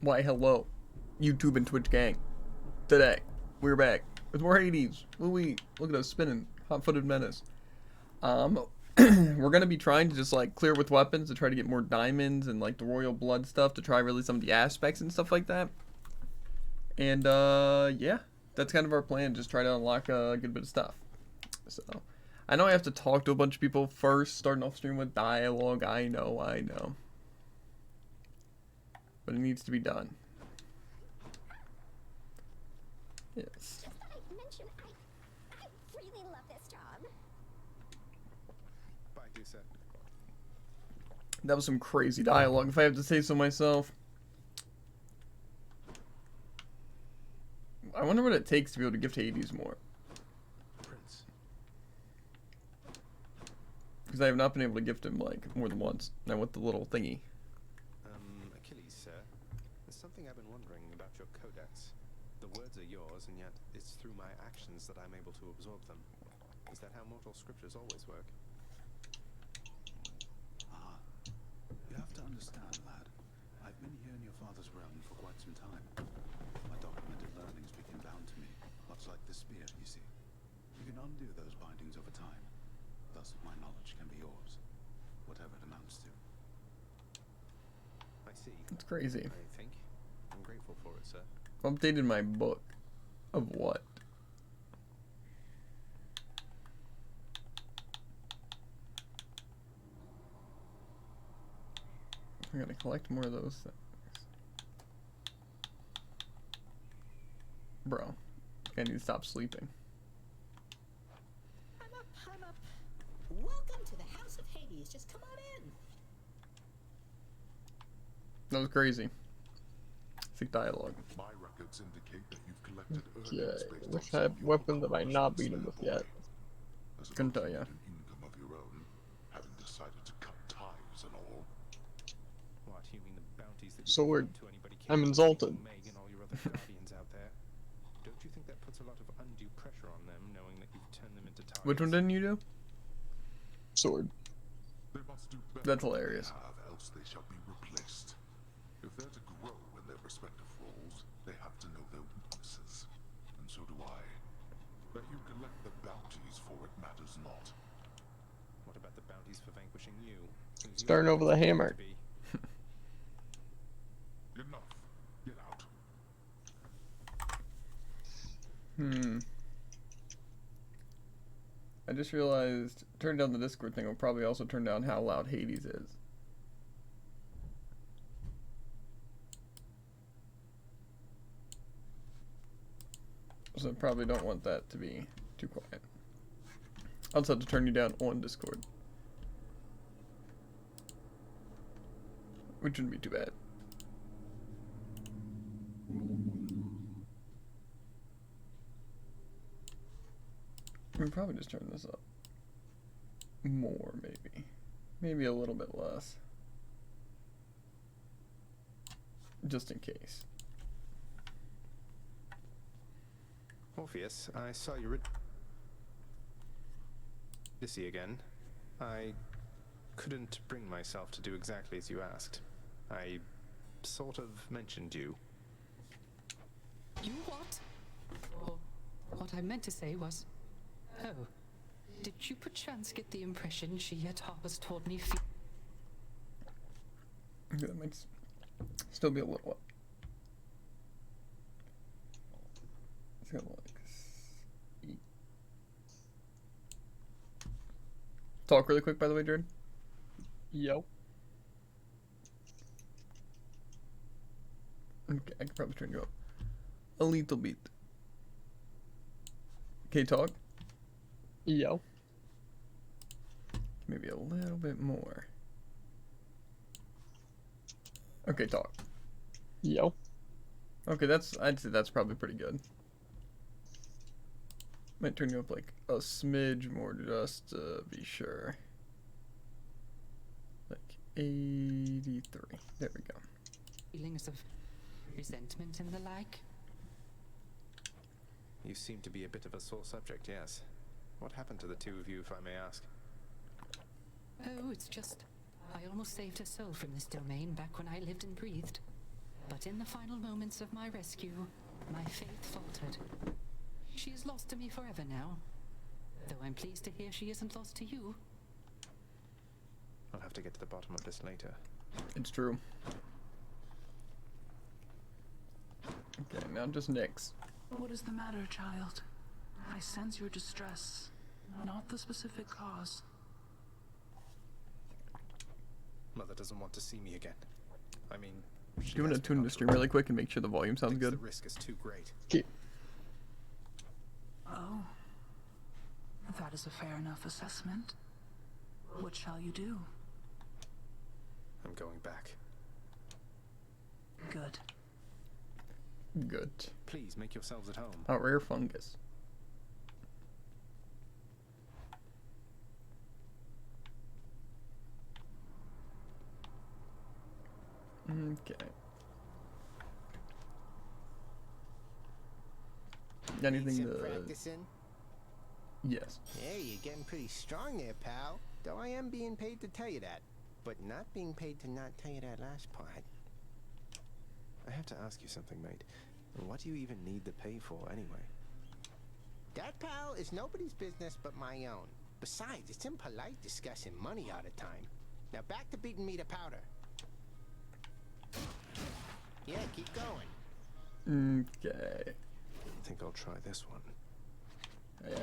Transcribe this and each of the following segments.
Why, hello, YouTube and Twitch gang. Today, we're back with more Hades. Louis, look at us spinning. Hot-footed menace. We're gonna be trying to just like clear with weapons to try to get more diamonds and like the royal blood stuff to try really some of the aspects and stuff like that. And yeah, that's kind of our plan. Just try to unlock a good bit of stuff. So, I know I have to talk to a bunch of people first, starting off stream with dialogue. I know. But it needs to be done. Yes. I really love this job. Bye, Dusa. That was some crazy dialogue, if I have to say so myself. I wonder what it takes to be able to gift Hades more. Prince. Because I have not been able to gift him, like, more than once. Now with the little thingy. Achilles, sir. There's something I've been wondering about your codex. The words are yours, and yet it's through my actions that I'm able to absorb them. Is that how mortal scriptures always work? You have to understand, lad. I've been here in your father's realm for quite some time. My documented learnings became bound to me, much like the spear, you see. You can undo those bindings over time. Thus, my knowledge can be yours, whatever it amounts to. I see. It's crazy. I think. I'm grateful for it, sir. Updated my book. Of what? I gotta collect more of those things. Bro, I need to stop sleeping. I'm up. Welcome to the House of Hades. Just come on in. That was crazy. Sick dialogue. My records indicate that you've collected Yeah, earnings based which on type some of your weapons have I not operations beaten with therefore. yet? As a Couldn't tell ya. an income of your own, having decided to cut ties and all. What, you mean the bounties that you Sword. provide to anybody I'm capable of insulted. beating Meg and all your other guardians out there? Don't you think that puts a lot of undue pressure on them, knowing that you've turned them into targets? Which one didn't you do? Sword. They must do better That's than they hilarious. have, else they shall be replaced. If they're to grow in their respective roles, they have to know their weaknesses. And so do I. That you collect the bounties for it matters not. What about the bounties for vanquishing you? Who's Starting your over the boss hammer. to be? Enough. Get out. I just realized turn down the Discord thing will probably also turn down how loud Hades is. So I probably don't want that to be too quiet. I'll just have to turn you down on Discord. Which wouldn't be too bad. We can probably just turn this up more, maybe. Maybe a little bit less. Just in case. Orpheus, I saw you Odyssey again. I couldn't bring myself to do exactly as you asked. I sort of mentioned you. You what? Or what I meant to say was, oh, did you perchance get the impression she at Harper's taught me Okay, that might still be a little up. It's got like talk really quick, by the way, Jared. Yo. Okay, I can probably turn you up a little bit. Okay, talk. Yo. Maybe a little bit more. Okay, talk. Yo. Okay, I'd say that's probably pretty good. Might turn you up like a smidge more just to be sure. Like 83. There we go. feelings of resentment and the like? You seem to be a bit of a sore subject, yes. What happened to the two of you, if I may ask? Oh, it's just I almost saved her soul from this domain back when I lived and breathed. But in the final moments of my rescue, my faith faltered. She is lost to me forever now, though I'm pleased to hear she isn't lost to you. I'll have to get to the bottom of this later. It's true. Okay, now just Nyx. What is the matter, child? I sense your distress, not the specific cause. Mother doesn't want to see me again. I mean, she Doing has a been tune up the to stream it. really quick and make sure the volume sounds Thinks good. the risk is too great. Oh. That is a fair enough assessment. What shall you do? I'm going back. Good. Good. Please make yourselves at home. Oh, rare fungus. Okay. Got anything Need some to... practicing? Yes. Yeah, you're getting pretty strong there, pal. Though I am being paid to tell you that. But not being paid to not tell you that last part. I have to ask you something, mate. What do you even need the pay for, anyway? That, pal, is nobody's business but my own. Besides, it's impolite discussing money all the time. Now back to beating me to powder. Yeah, keep going. Okay. I think I'll try this one.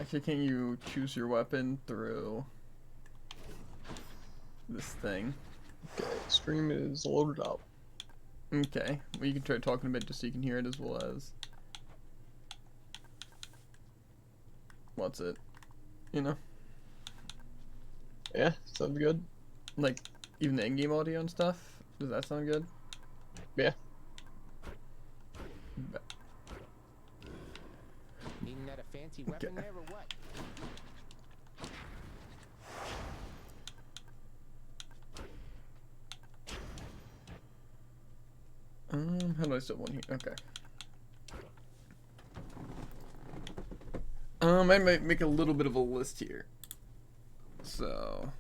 Actually, can you choose your weapon through this thing? Okay, stream is loaded up. Okay. Well, you can try talking a bit just so you can hear it as well as... What's it? You know? Yeah, sounds good. Like, even the in-game audio and stuff? Does that sound good? Yeah. Needing that a fancy weapon Okay. there or what? How do I set one here? Okay. I might make a little bit of a list here. So...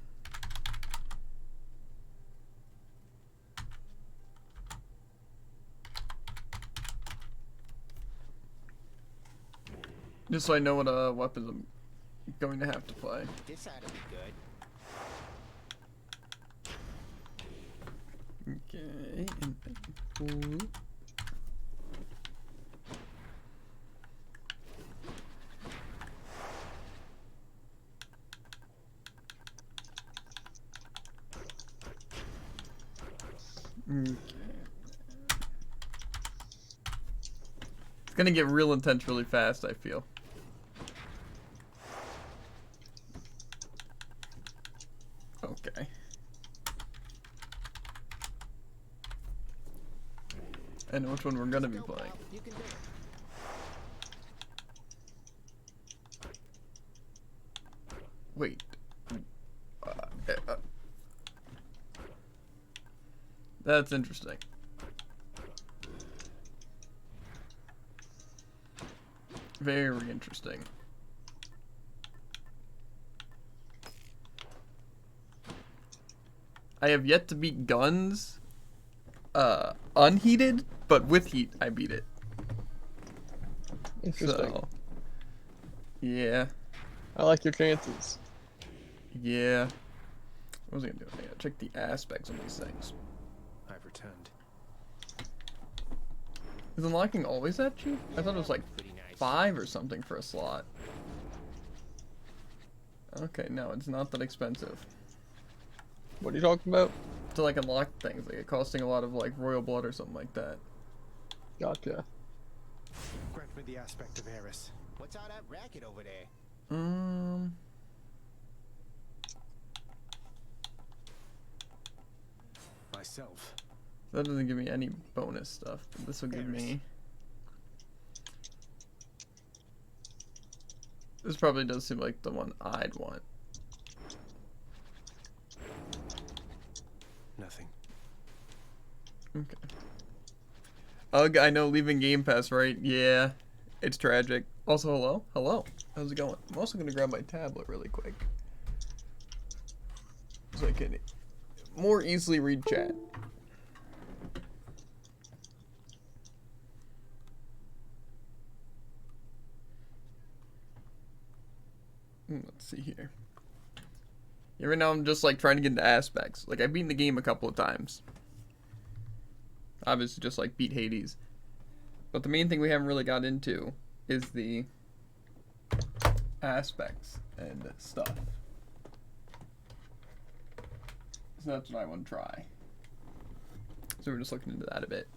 Just so I know what weapons I'm going to have to play. This ought to be good. Okay, and okay. It's gonna get real intense really fast, I feel. Okay. I know which one we're gonna be Go, playing. pal. You can do it. Wait. That's interesting. Very interesting. I have yet to beat guns unheated, but with heat I beat it. Interesting. So, yeah. I like your chances. Yeah. What was I gonna do? I gotta check the aspects of these things. I've returned. Is unlocking always that cheap? I thought it was like Pretty nice. 5 or something for a slot. Okay, no, it's not that expensive. What are you talking about? To like unlock things, like it costing a lot of like royal blood or something like that. Gotcha. Grant me the aspect of Eris. What's all that racket over there? Myself. That doesn't give me any bonus stuff. But this will give me. This probably does seem like the one I'd want. Nothing. Okay. Ugh, I know leaving Game Pass, right? Yeah, it's tragic. Also, hello? Hello. How's it going? I'm also gonna grab my tablet really quick. So I can more easily read chat. Let's see here. Yeah, right now I'm just like trying to get into aspects. Like I've beaten the game a couple of times. Obviously just like beat Hades. But the main thing we haven't really got into is the aspects and stuff. So that's what I want to try. So we're just looking into that a bit.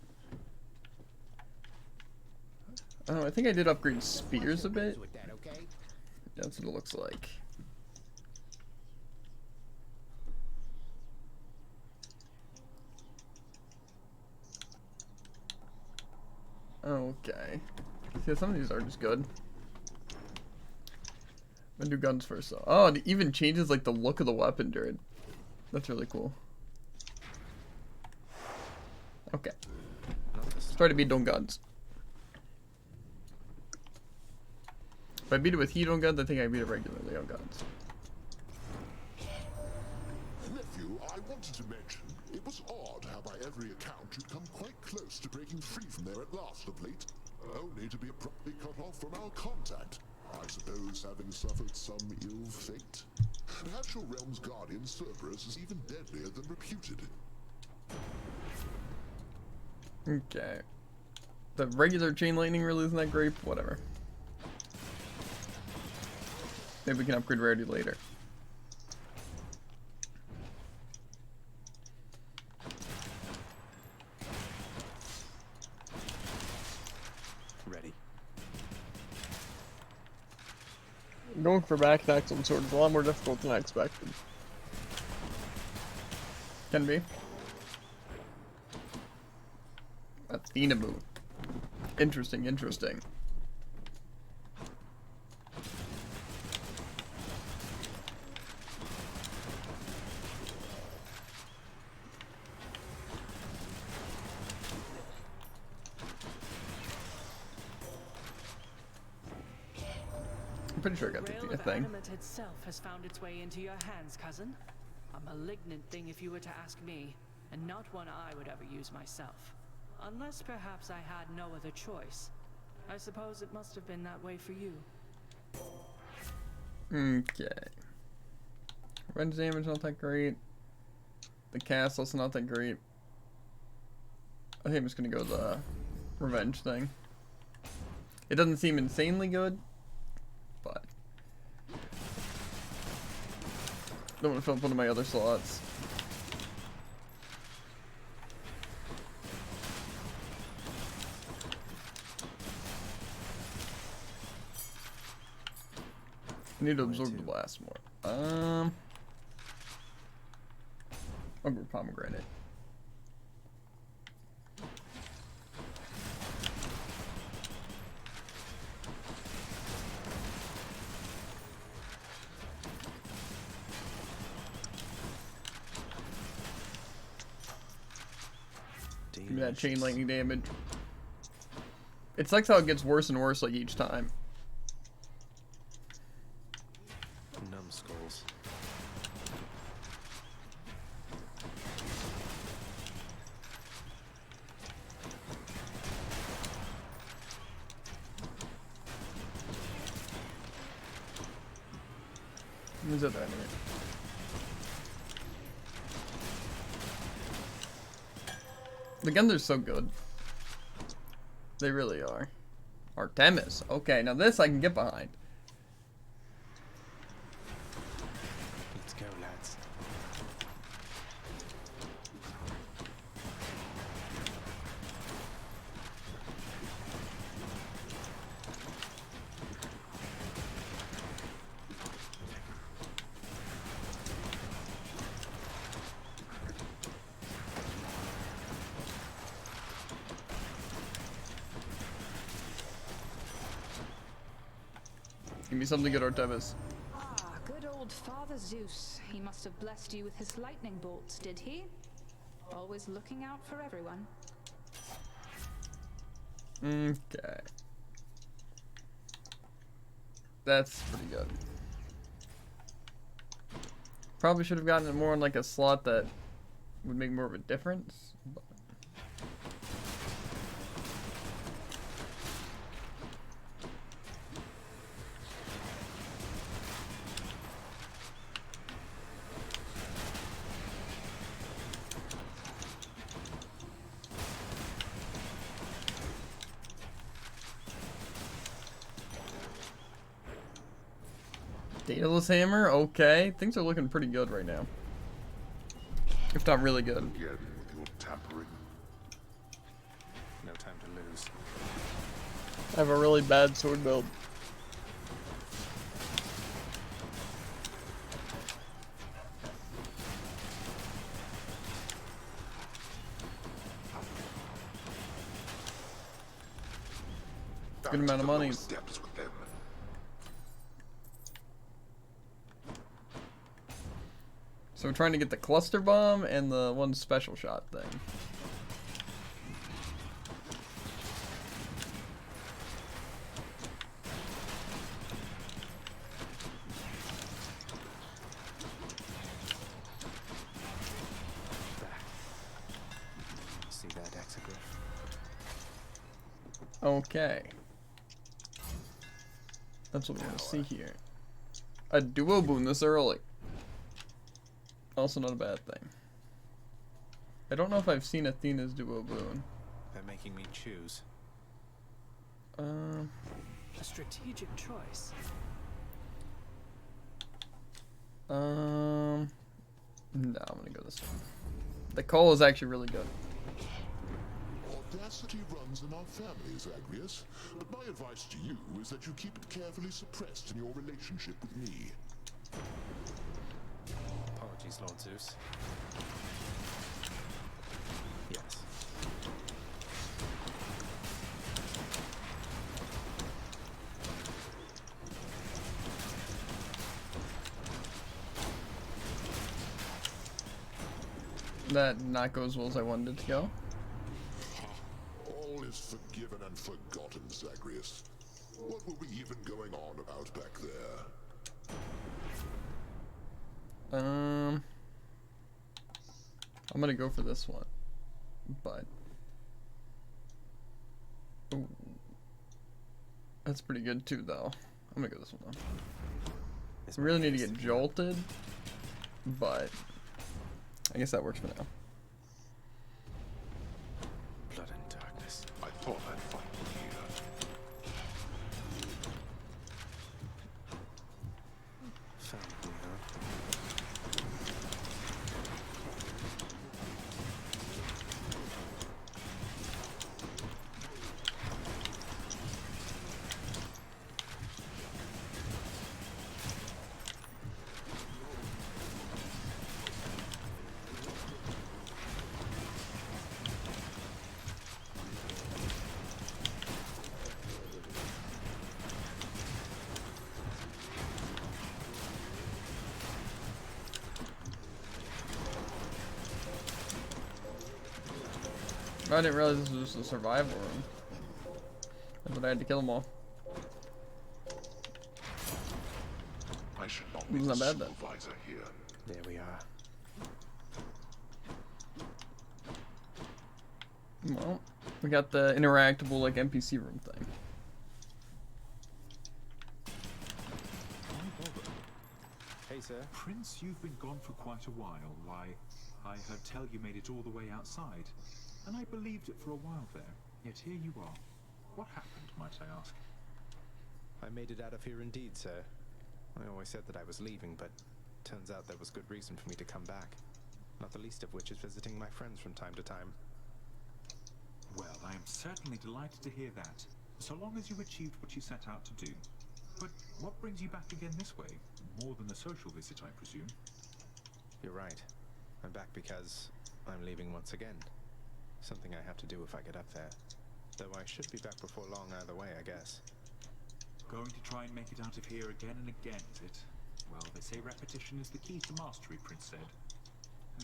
Oh, I think I did upgrade spears a bit. With that, okay? That's what it looks like. Okay. Yeah, some of these are just good. I'm gonna do guns first though. Oh, and it even changes like the look of the weapon, dude. That's really cool. Okay. Let's try to beat on guns. If I beat it with heat on guns, I think I beat it regularly on guns. Nephew, I wanted to mention, it was odd how by every account you'd come quite close to breaking free from there at last of late, only to be abruptly cut off from our contact. I suppose having suffered some ill fate. Perhaps your realm's guardian, Cerberus, is even deadlier than reputed. Okay. The regular chain lightning really isn't that great, but whatever. Maybe we can upgrade rarity later. Ready. Going for back attacks on sword is a lot more difficult than I expected. Can be. Athena boot. Interesting, interesting. I'm pretty sure I got the Grail Athena of thing. Adamant itself has found its way into your hands, cousin. A malignant thing if you were to ask me, and not one I would ever use myself. Unless perhaps I had no other choice. I suppose it must have been that way for you. Okay. Revenge damage not that great. The castle's not that great. I think I'm just gonna go the revenge thing. It doesn't seem insanely good, but don't want to fill up one of my other slots. I need to absorb the blast more. I'll go pomegranate. Give me that chain lightning damage. It sucks how it gets worse and worse like each time. Numbskulls. Who's that enemy? The guns are so good. They really are. Artemis. Okay, now this I can get behind. Let's go, lads. Give me something good, Artemis. Ah, good old Father Zeus. He must have blessed you with his lightning bolts, did he? Always looking out for everyone. Okay. That's pretty good. Probably should have gotten it more in like a slot that would make more of a difference. But Daedalus hammer, okay. Things are looking pretty good right now. If not really good. Again with your tampering. No time to lose. I have a really bad sword build. Good amount of money. Steps with them. So we're trying to get the cluster bomb and the one special shot thing. See that exeglyph? Okay. That's what we want to see here. A duo boon this early. Also not a bad thing. I don't know if I've seen Athena's duo boon. They're making me choose. A strategic choice. No, I'm gonna go this one. The coal is actually really good. Audacity runs in our family, Zagreus. But my advice to you is that you keep it carefully suppressed in your relationship with me. Apologies, Lord Zeus. Yes. That not go as well as I wanted it to go. All is forgiven and forgotten, Zagreus. What were we even going on about back there? I'm gonna go for this one, but ooh, that's pretty good too, though. I'm gonna go this one though. We really need to get jolted, but I guess that works for now. Blood and darkness. I thought I'd find you here. Found me, huh? I didn't realize this was just a survival room. That's what I had to kill them all. I should not be It's not the bad, though. supervisor here. There we are. Well, we got the interactable like NPC room thing. Hey, sir. Prince, you've been gone for quite a while. Why, I heard tell you made it all the way outside, and I believed it for a while there. Yet here you are. What happened, might I ask? I made it out of here indeed, sir. I always said that I was leaving, but turns out there was good reason for me to come back. Not the least of which is visiting my friends from time to time. Well, I am certainly delighted to hear that, so long as you achieved what you set out to do. But what brings you back again this way? More than a social visit, I presume. You're right. I'm back because I'm leaving once again. Something I have to do if I get up there. Though I should be back before long either way, I guess. Going to try and make it out of here again and again, is it? Well, they say repetition is the key to mastery, Prince said.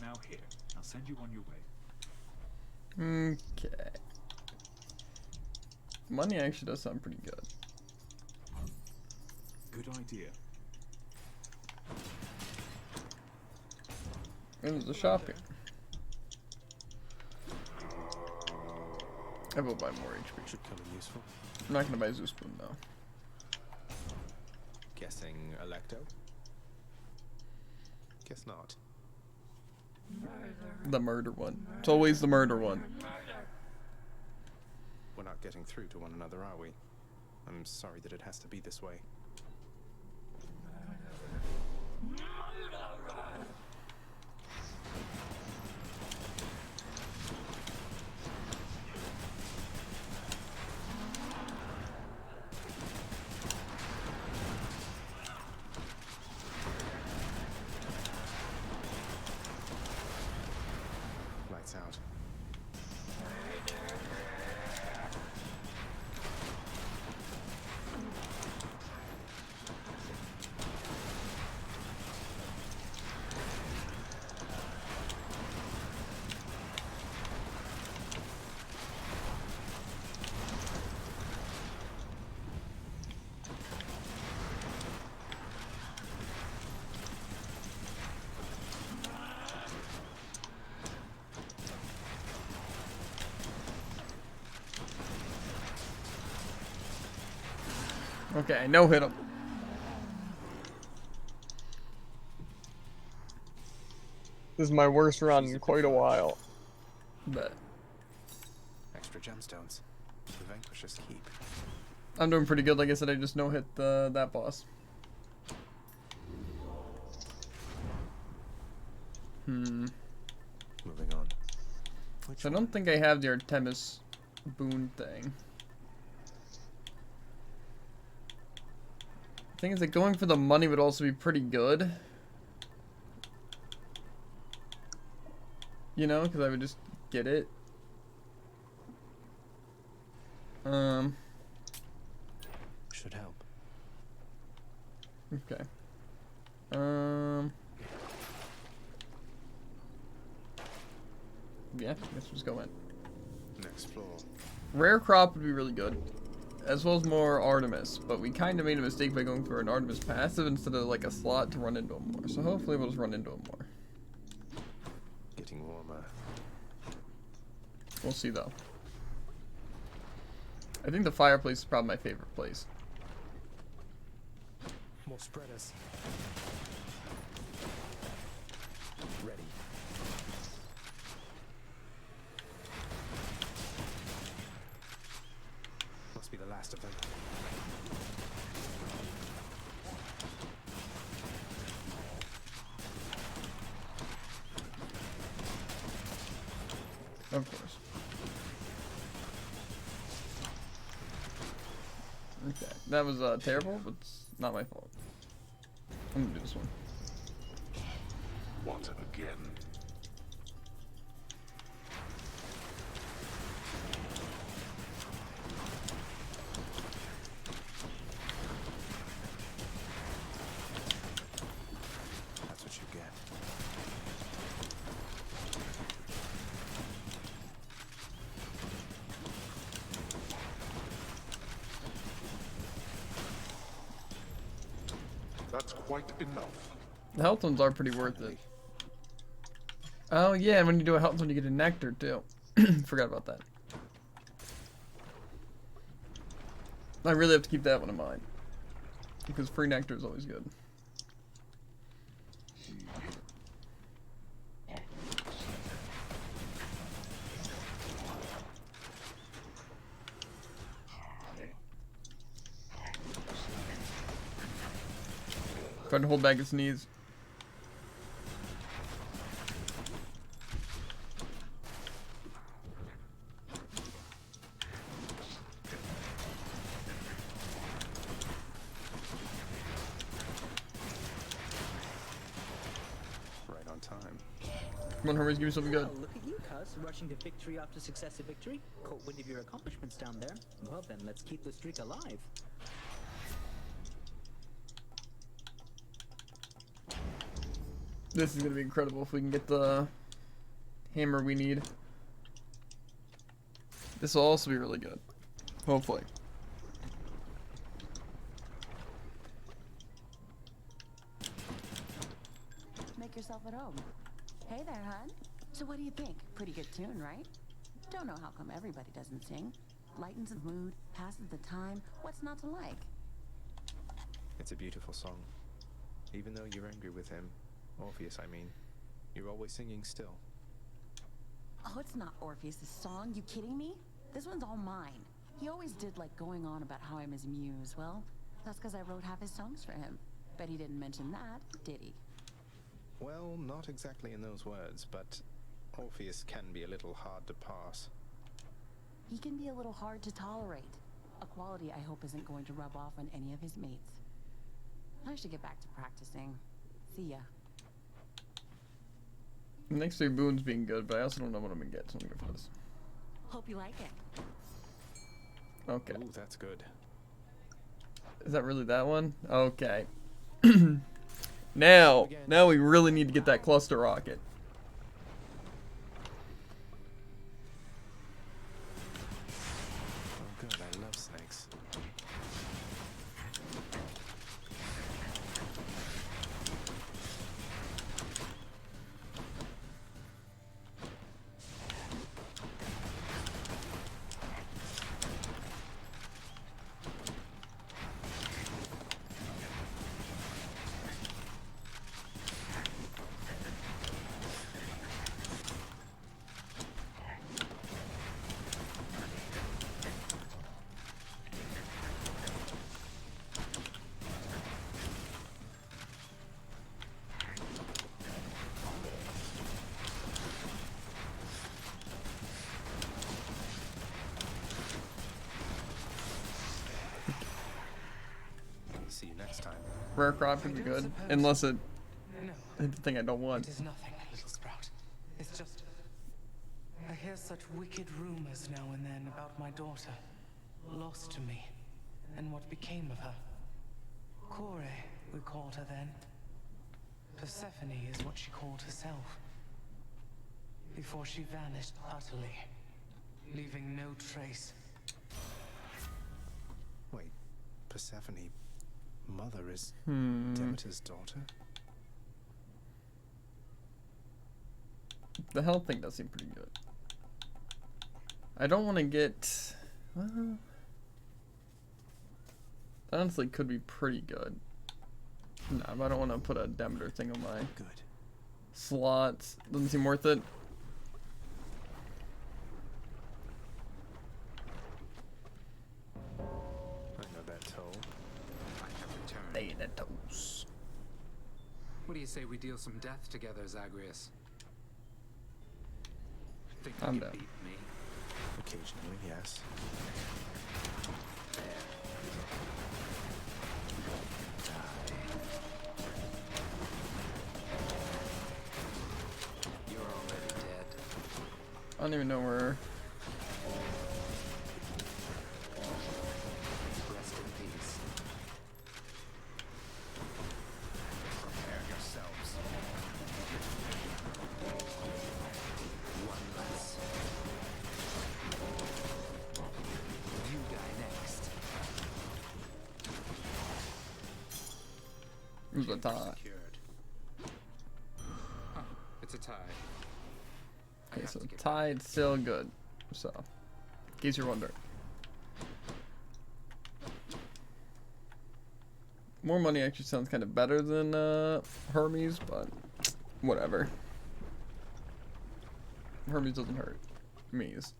Now here, I'll send you on your way. Okay. Money actually does sound pretty good. Good idea. And there's a shop here. I will buy more HP. Should come in useful. I'm not gonna buy Zeus Spoon though. Guessing Electo? Guess not. The murder one. It's always the murder one. We're not getting through to one another, are we? I'm sorry that it has to be this way. Okay, no hit him. This is my worst run in quite a while. But Extra gemstones. The Vanquisher's keep. I'm doing pretty good. Like I said, I just no hit that boss. Moving on. So I don't think I have the Artemis boon thing. The thing is that going for the money would also be pretty good. You know, because I would just get it. Should help. Okay. Yeah, I guess just go in. Next floor. Rare crop would be really good, as well as more Artemis, but we kind of made a mistake by going for an Artemis passive instead of like a slot to run into him more. So hopefully we'll just run into him more. Getting warmer. We'll see though. I think the fireplace is probably my favorite place. More spreaders. Ready. Must be the last of them. Of course. Okay, that was terrible, but it's not my fault. I'm gonna do this one. Want it again? That's what you get. That's quite enough. The health ones are pretty worth it. Oh yeah, and when you do a health one, you get a nectar too. Forgot about that. I really have to keep that one in mind because free nectar is always good. Trying to hold back his knees. Right on time. Come on, Hermes, give me something good. Well, look at you, cuz, rushing to victory after successive victory. Caught wind of your accomplishments down there. Well then, let's keep the streak alive. This is gonna be incredible if we can get the hammer we need. This will also be really good. Hopefully. Make yourself at home. Hey there, hon. So what do you think? Pretty good tune, right? Don't know how come everybody doesn't sing. Lightens the mood, passes the time. What's not to like? It's a beautiful song. Even though you're angry with him, Orpheus, I mean, you're always singing still. Oh, it's not Orpheus' song. You kidding me? This one's all mine. He always did like going on about how I'm his muse. Well, that's because I wrote half his songs for him. Bet he didn't mention that, did he? Well, not exactly in those words, but Orpheus can be a little hard to pass. He can be a little hard to tolerate. A quality I hope isn't going to rub off on any of his mates. I should get back to practicing. See ya. The next three boons being good, but I also don't know what I'm gonna get, so I'm gonna go for this. Hope you like it. Okay. Ooh, that's good. Is that really that one? Okay. Now we really need to get that cluster rocket. Oh good, I love snakes. Rare crop would be good, unless it No. hit the thing I don't want. It is nothing, little sprout. It's just... I hear such wicked rumors now and then about my daughter. Lost to me. And what became of her. Kore, we called her then. Persephone is what she called herself. Before she vanished utterly, leaving no trace. Wait, Persephone, mother is Hmm. Demeter's daughter? The health thing does seem pretty good. I don't want to get... Well, that honestly could be pretty good. No, but I don't want to put a Demeter thing on my slots. Doesn't seem worth it. I know that toll. I have returned. Thanatos. What do you say we deal some death together, Zagreus? Think I'm you down. can beat me? Occasionally, yes. You're already dead. I don't even know where... Rest in peace. Prepare yourselves. One less. You die next. It was a tie. Secured. Huh, it's a tie. I Okay, have so to get tied, still good. So, in case you're wondering. More money actually sounds kind of better than Hermes, but whatever. Hermes doesn't hurt. Hermes.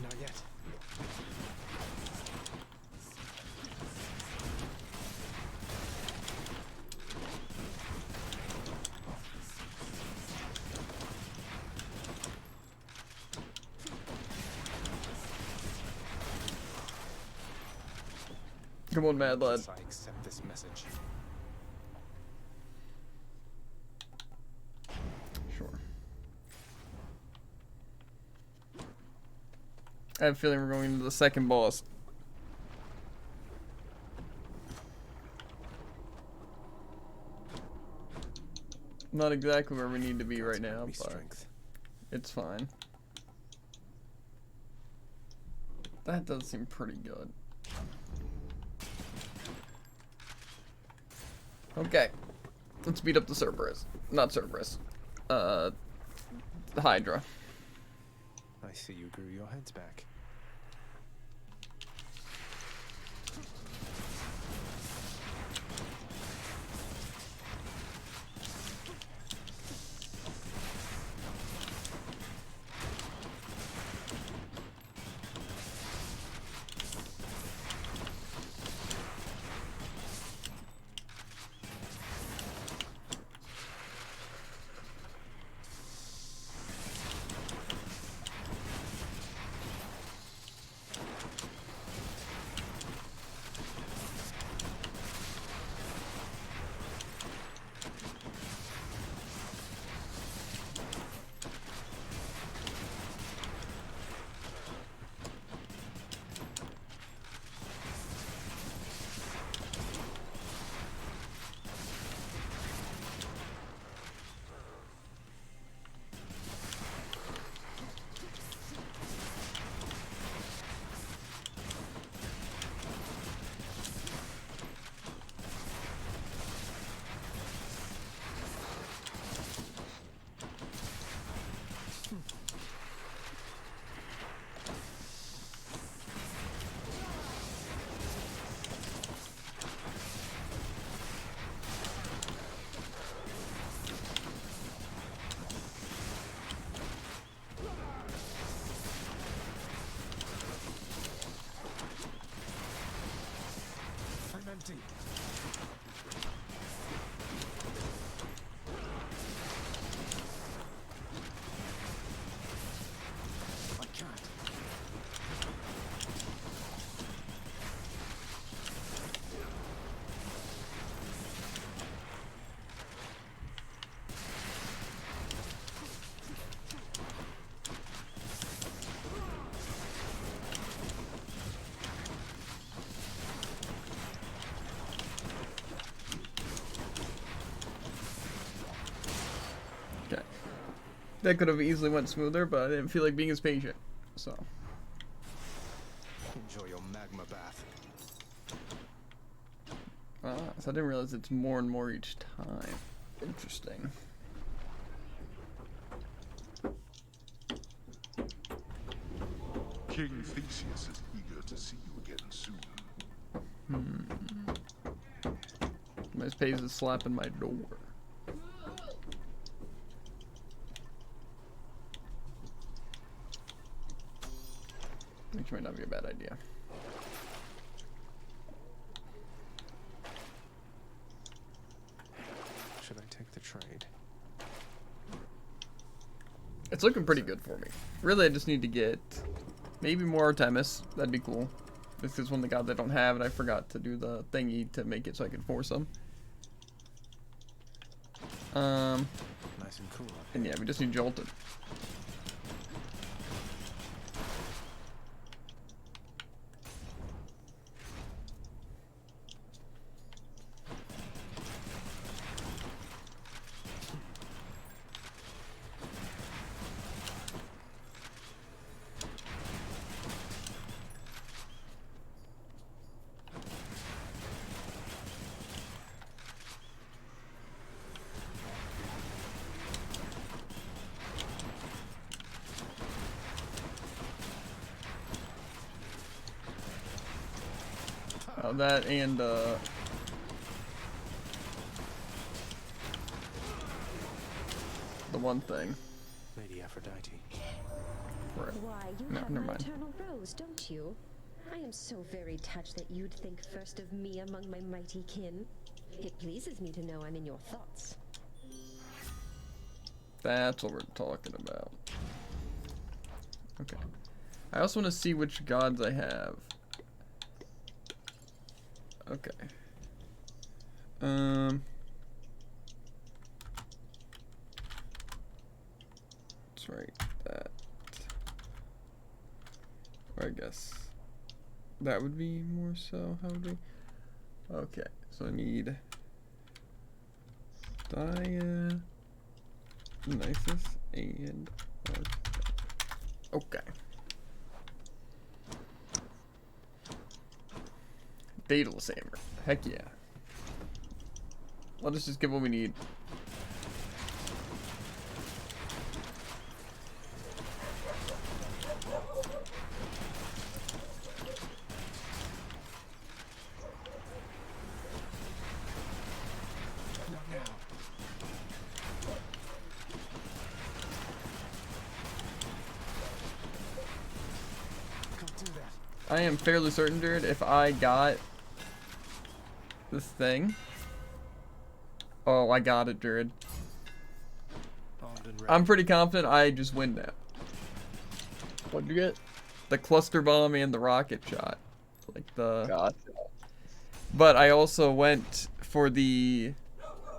Not yet. Come on, Mad Lad. Yes, I accept this message. Sure. I have a feeling we're going into the second boss. Not exactly where we need to be right now, but Strength. it's fine. That does seem pretty good. Okay. Let's beat up the Cerberus. Not Cerberus. The Hydra. I see you grew your heads back. That could have easily went smoother, but I didn't feel like being as patient. So. Enjoy your magma bath. So I didn't realize it's more and more each time. Interesting. King Theseus is eager to see you again soon. My space is slapping my door. Which might not be a bad idea. Should I take the trade? It's looking pretty good for me. Really, I just need to get maybe more Artemis. That'd be cool. This is one of the gods I don't have, and I forgot to do the thingy to make it so I can force them. Nice and cool. And yeah, we just need Jolton. That and the one thing. Lady Aphrodite. Right. Why, you No, have never my mind. eternal rose, don't you? I am so very touched that you'd think first of me among my mighty kin. It pleases me to know I'm in your thoughts. That's what we're talking about. Okay. I also want to see which gods I have. Okay. Let's write that. Or I guess that would be more so. How would we? Okay. So I need Dionysus and okay. Daedalus Hammer. Heck yeah. Let us just get what we need. Not now. Can't do that. I am fairly certain, dude, if I got this thing. Oh, I got it, Jared. I'm pretty confident I just win now. What'd you get? The cluster bomb and the rocket shot. Like the. God. But I also went for the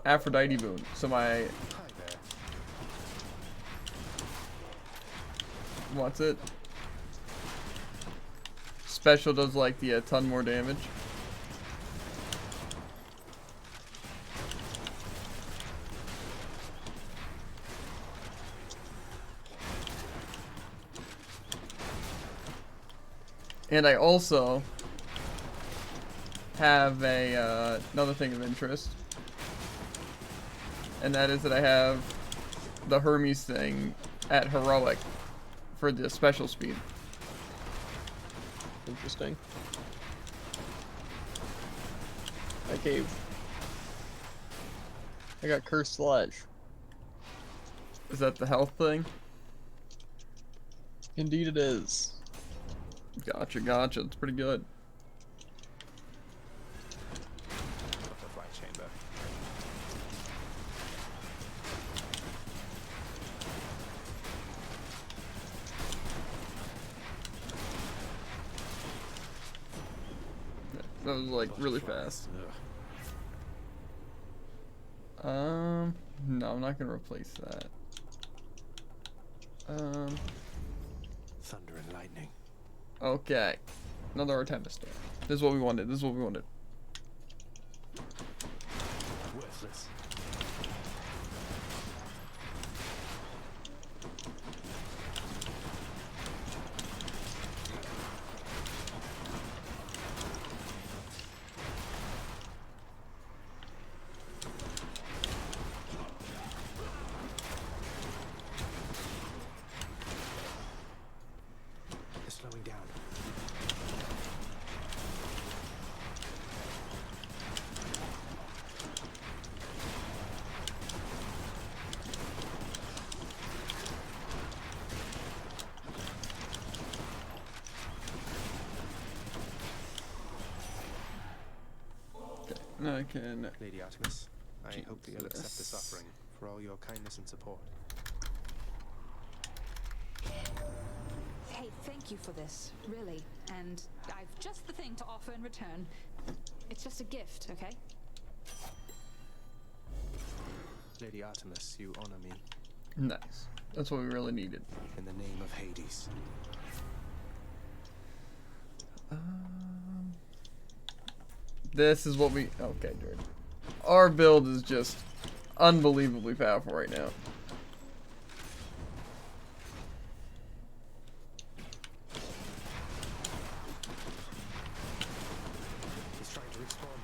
Aphrodite boon. So my. What's it? Special does like a ton more damage. And I also have a another thing of interest, and that is that I have the Hermes thing at heroic for the special speed. Interesting. I gave. I got Cursed Sledge. Is that the health thing? Indeed it is. Gotcha, gotcha. It's pretty good. Butterfly chamber. That was like really fast. No, I'm not gonna replace that. Thunder and lightning. Okay. Another Artemis Storm. This is what we wanted. This is what we wanted. Worthless. I can. Lady Artemis, I hope that you'll accept this Jesus. offering for all your kindness and support. Hey, thank you for this, really. And I've just the thing to offer in return. It's just a gift, okay? Lady Artemis, you honor me. Nice. That's what we really needed. In the name of Hades. This is what we. Okay, dude. Our build is just unbelievably powerful right now. He's trying to respawn.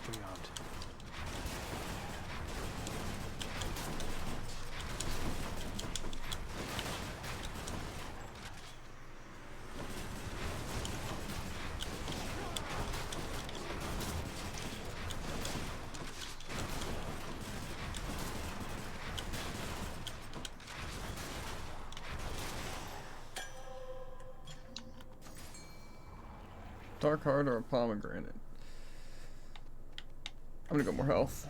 We aren't. Dark heart or a pomegranate? I'm gonna go more health.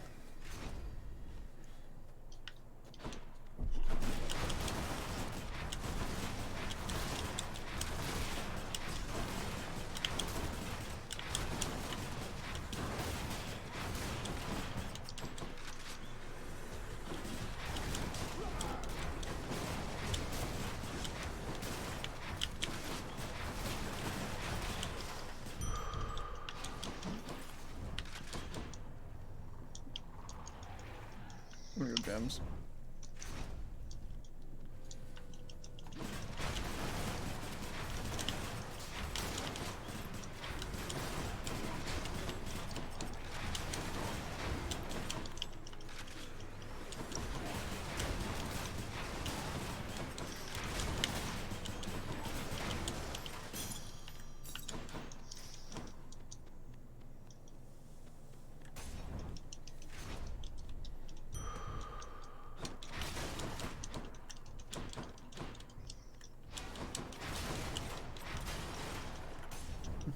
I'm gonna go gems.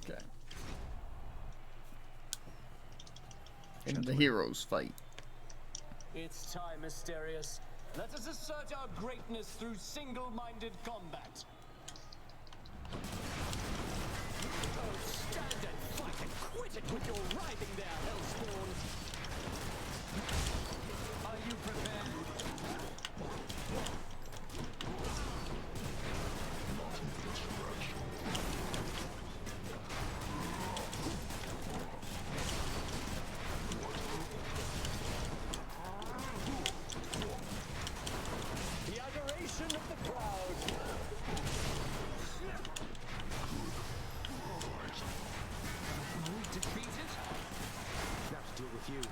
Okay. And the heroes fight. It's time, Asterius. Let us assert our greatness through single-minded combat. Oh, stand and fight and quit it with your writhing there, Hellspawn. Are you prepared? The adoration of the crowd. Defeated? Now to deal with you.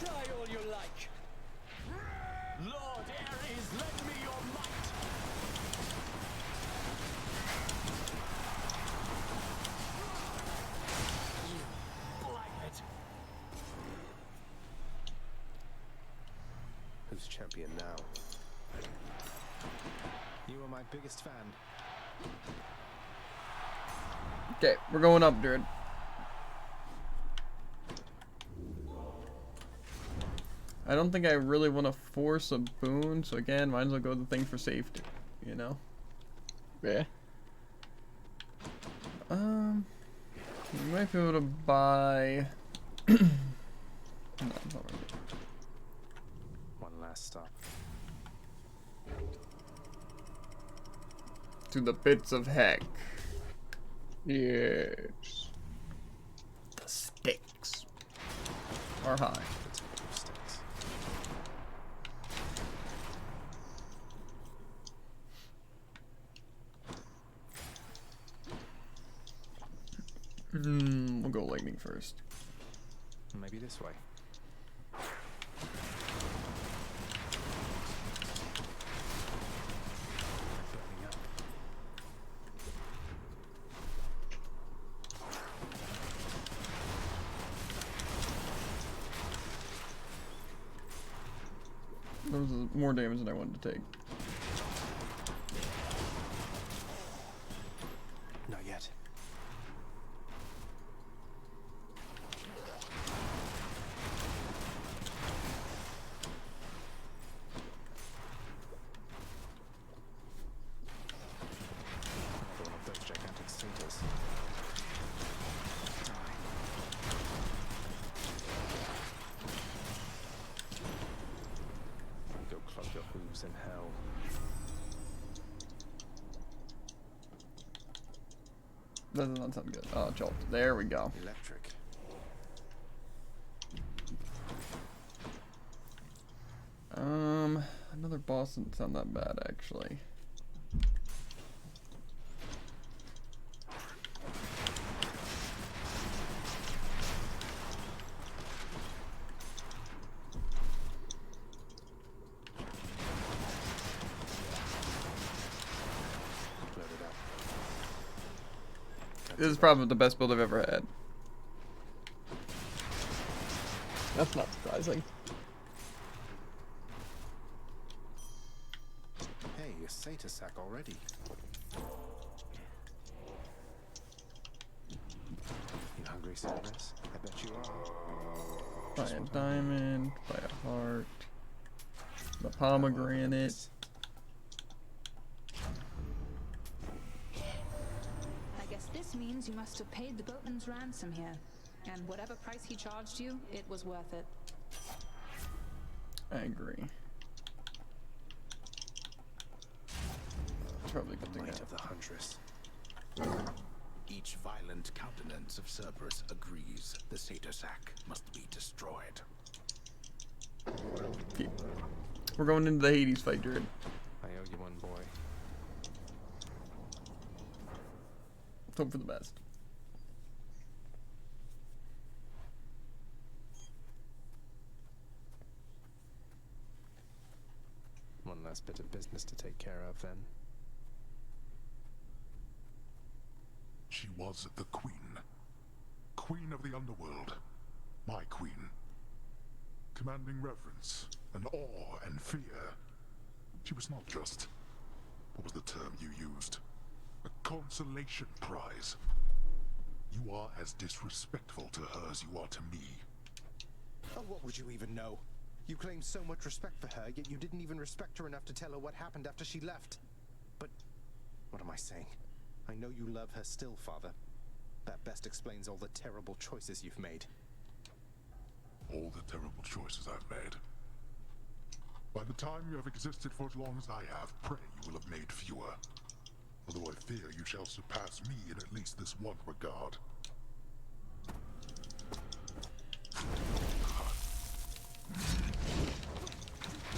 Try all you like. Lord Ares, lend me your might. You blackhead. Who's champion now? You are my biggest fan. Okay, we're going up, dude. I don't think I really want to force a boon, so again, might as well go the thing for safety, you know? Yeah. We might be able to buy... No, not really. One last stop. To the pits of heck. Yes. The stakes are high. We'll go lightning first. Maybe this way. Burning up. That was more damage than I wanted to take. Not yet. Another one of those gigantic satyrs. Go club your hooves in hell. That does not sound good. Oh, jolt. There we go. Electric. Another boss doesn't sound that bad, actually. This is probably the best build I've ever had. That's not surprising. Hey, a satyr sack already. You hungry, Cerberus? I bet you are. Buy a diamond, buy a heart, the pomegranate. I guess this means you must have paid the boatman's ransom here. And whatever price he charged you, it was worth it. I agree. Probably good thing. Might of the huntress. Each violent countenance of Cerberus agrees the satyr sack must be destroyed. We're going into the Hades fight, Jared. I owe you one, boy. Let's hope for the best. One last bit of business to take care of, then. She was the queen. Queen of the underworld. My queen. Commanding reverence and awe and fear. She was not just... what was the term you used? A consolation prize. You are as disrespectful to her as you are to me. Oh, what would you even know? You claim so much respect for her, yet you didn't even respect her enough to tell her what happened after she left. But what am I saying? I know you love her still, Father. That best explains all the terrible choices you've made. All the terrible choices I've made. By the time you have existed for as long as I have, pray you will have made fewer. Although I fear you shall surpass me in at least this one regard.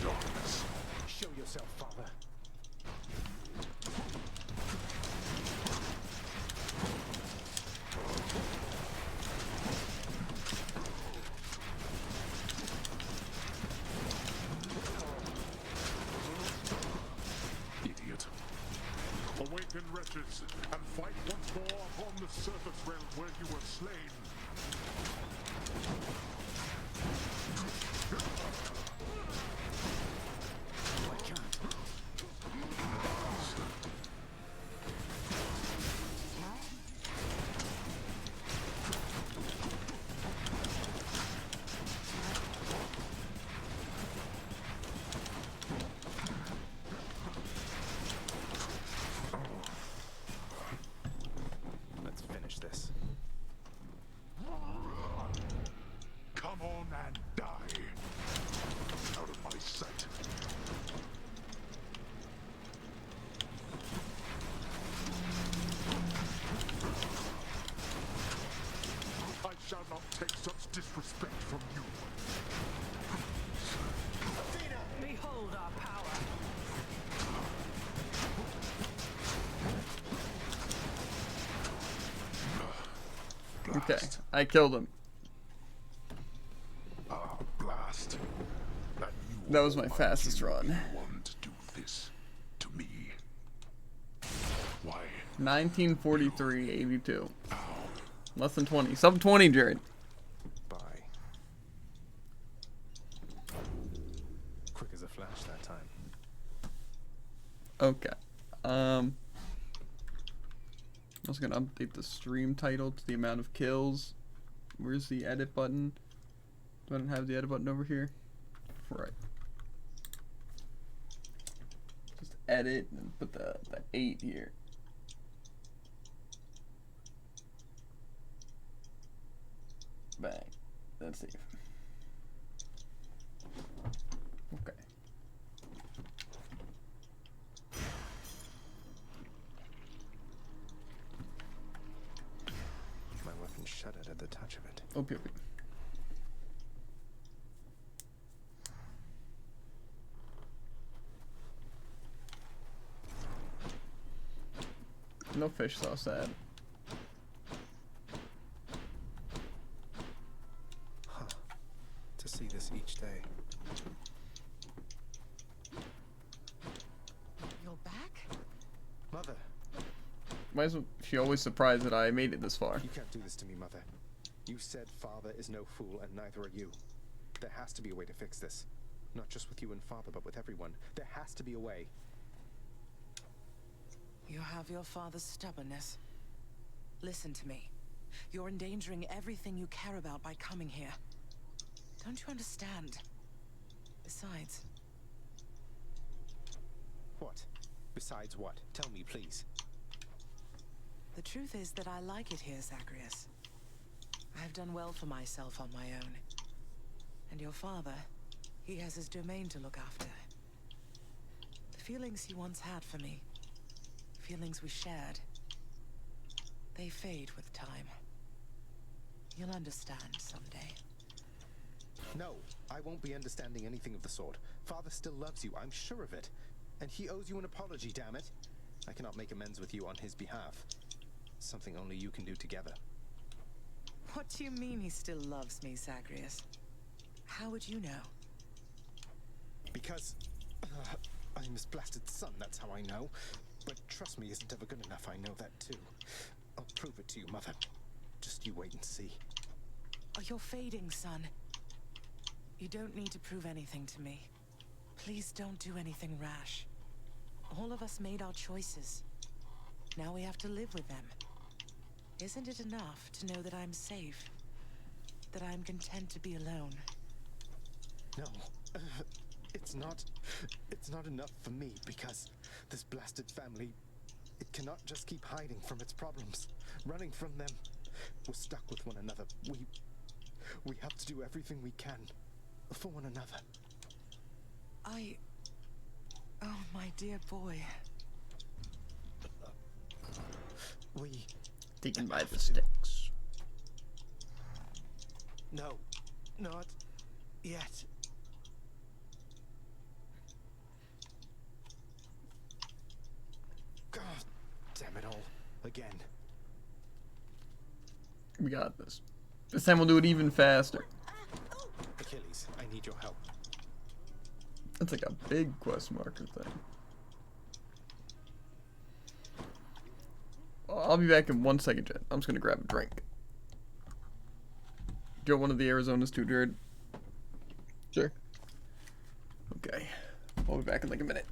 Darkness. Show yourself, Father. Idiot. Awaken, wretches, and fight once more upon the surface realm where you were slain. I can't. Let's finish this. Come on and die. Out of my sight. I shall not take such disrespect from you. Behold our power. Okay, I killed him. Blast. That was my fastest run. Want to do this to me? Why? 1943, 82. Less than 20. Sub 20, Jared. Bye. Quick as a flash. Okay. I'm also gonna update the stream title to the amount of kills. Where's the edit button? Do I not have the edit button over here? Right. Just edit and put the 8 here. Bang. That's safe. Okay. My weapon shuddered at the touch of it. Okay. No fish sauce ad. Huh. To see this each day. You're back? Mother! Why is she always surprised that I made it this far? You can't do this to me, Mother. You said Father is no fool, and neither are you. There has to be a way to fix this. Not just with you and Father, but with everyone. There has to be a way. You have your father's stubbornness. Listen to me. You're endangering everything you care about by coming here. Don't you understand? Besides... What? Besides what? Tell me, please. The truth is that I like it here, Zagreus. I've done well for myself on my own. And your father, he has his domain to look after. The feelings he once had for me, feelings we shared, they fade with time. You'll understand someday. No, I won't be understanding anything of the sort. Father still loves you, I'm sure of it. And he owes you an apology, damn it. I cannot make amends with you on his behalf. Something only you can do together. What do you mean he still loves me, Zagreus? How would you know? Because... I'm his blasted son, that's how I know. But trust me isn't ever good enough, I know that too. I'll prove it to you, Mother. Just you wait and see. Oh, you're fading, son. You don't need to prove anything to me. Please don't do anything rash. All of us made our choices. Now we have to live with them. Isn't it enough to know that I'm safe? That I'm content to be alone? No, it's not enough for me because this blasted family, it cannot just keep hiding from its problems, running from them. We're stuck with one another. We have to do everything we can for one another. Oh, my dear boy. We... Taken by the sticks. No, not yet. God damn it all. Again. We got this. This time we'll do it even faster. Achilles, I need your help. That's like a big quest marker thing. I'll be back in 1 second, Jen. I'm just gonna grab a drink. Do you want one of the Arizonas too, Jared? Sure. Okay. I'll be back in like a minute.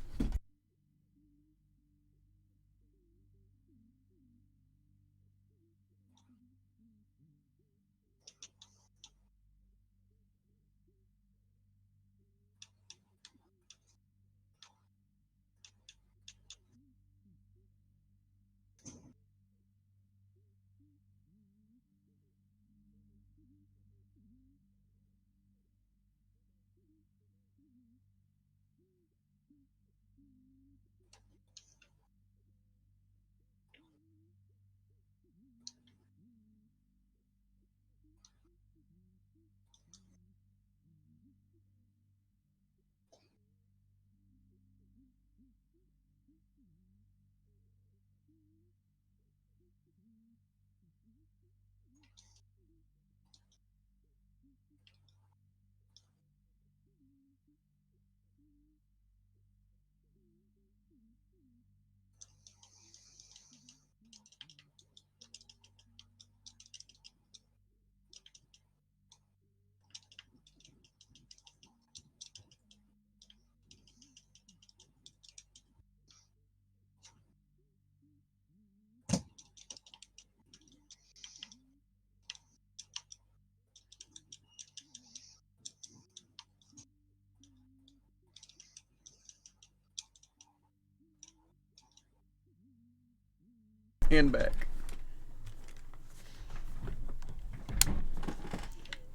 And back.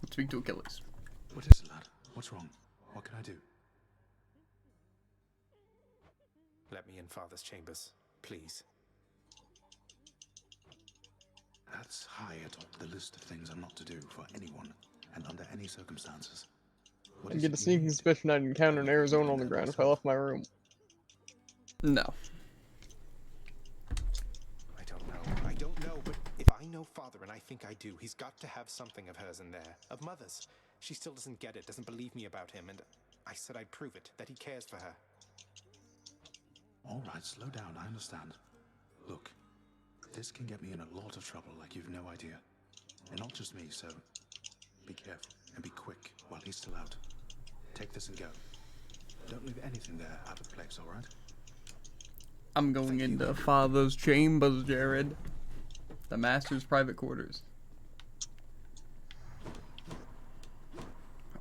Let's speak to Achilles. What is it, lad? What's wrong? What can I do? Let me in Father's chambers, please. That's high atop the list of things I'm not to do for anyone, and under any circumstances. What I is get it a you sneaking need? suspicion I'd encounter an Arizona on the ground if I left my room. No. I don't know, but if I know Father, and I think I do, he's got to have something of hers in there. Of Mother's. She still doesn't get it, doesn't believe me about him, and I said I'd prove it, that he cares for her. All right, slow down, I understand. Look, this can get me in a lot of trouble like you've no idea. And not just me, so be careful and be quick while he's still out. Take this and go. Don't leave anything there out of place, all right? I'm going into Father's chambers, Jared. The Master's private quarters.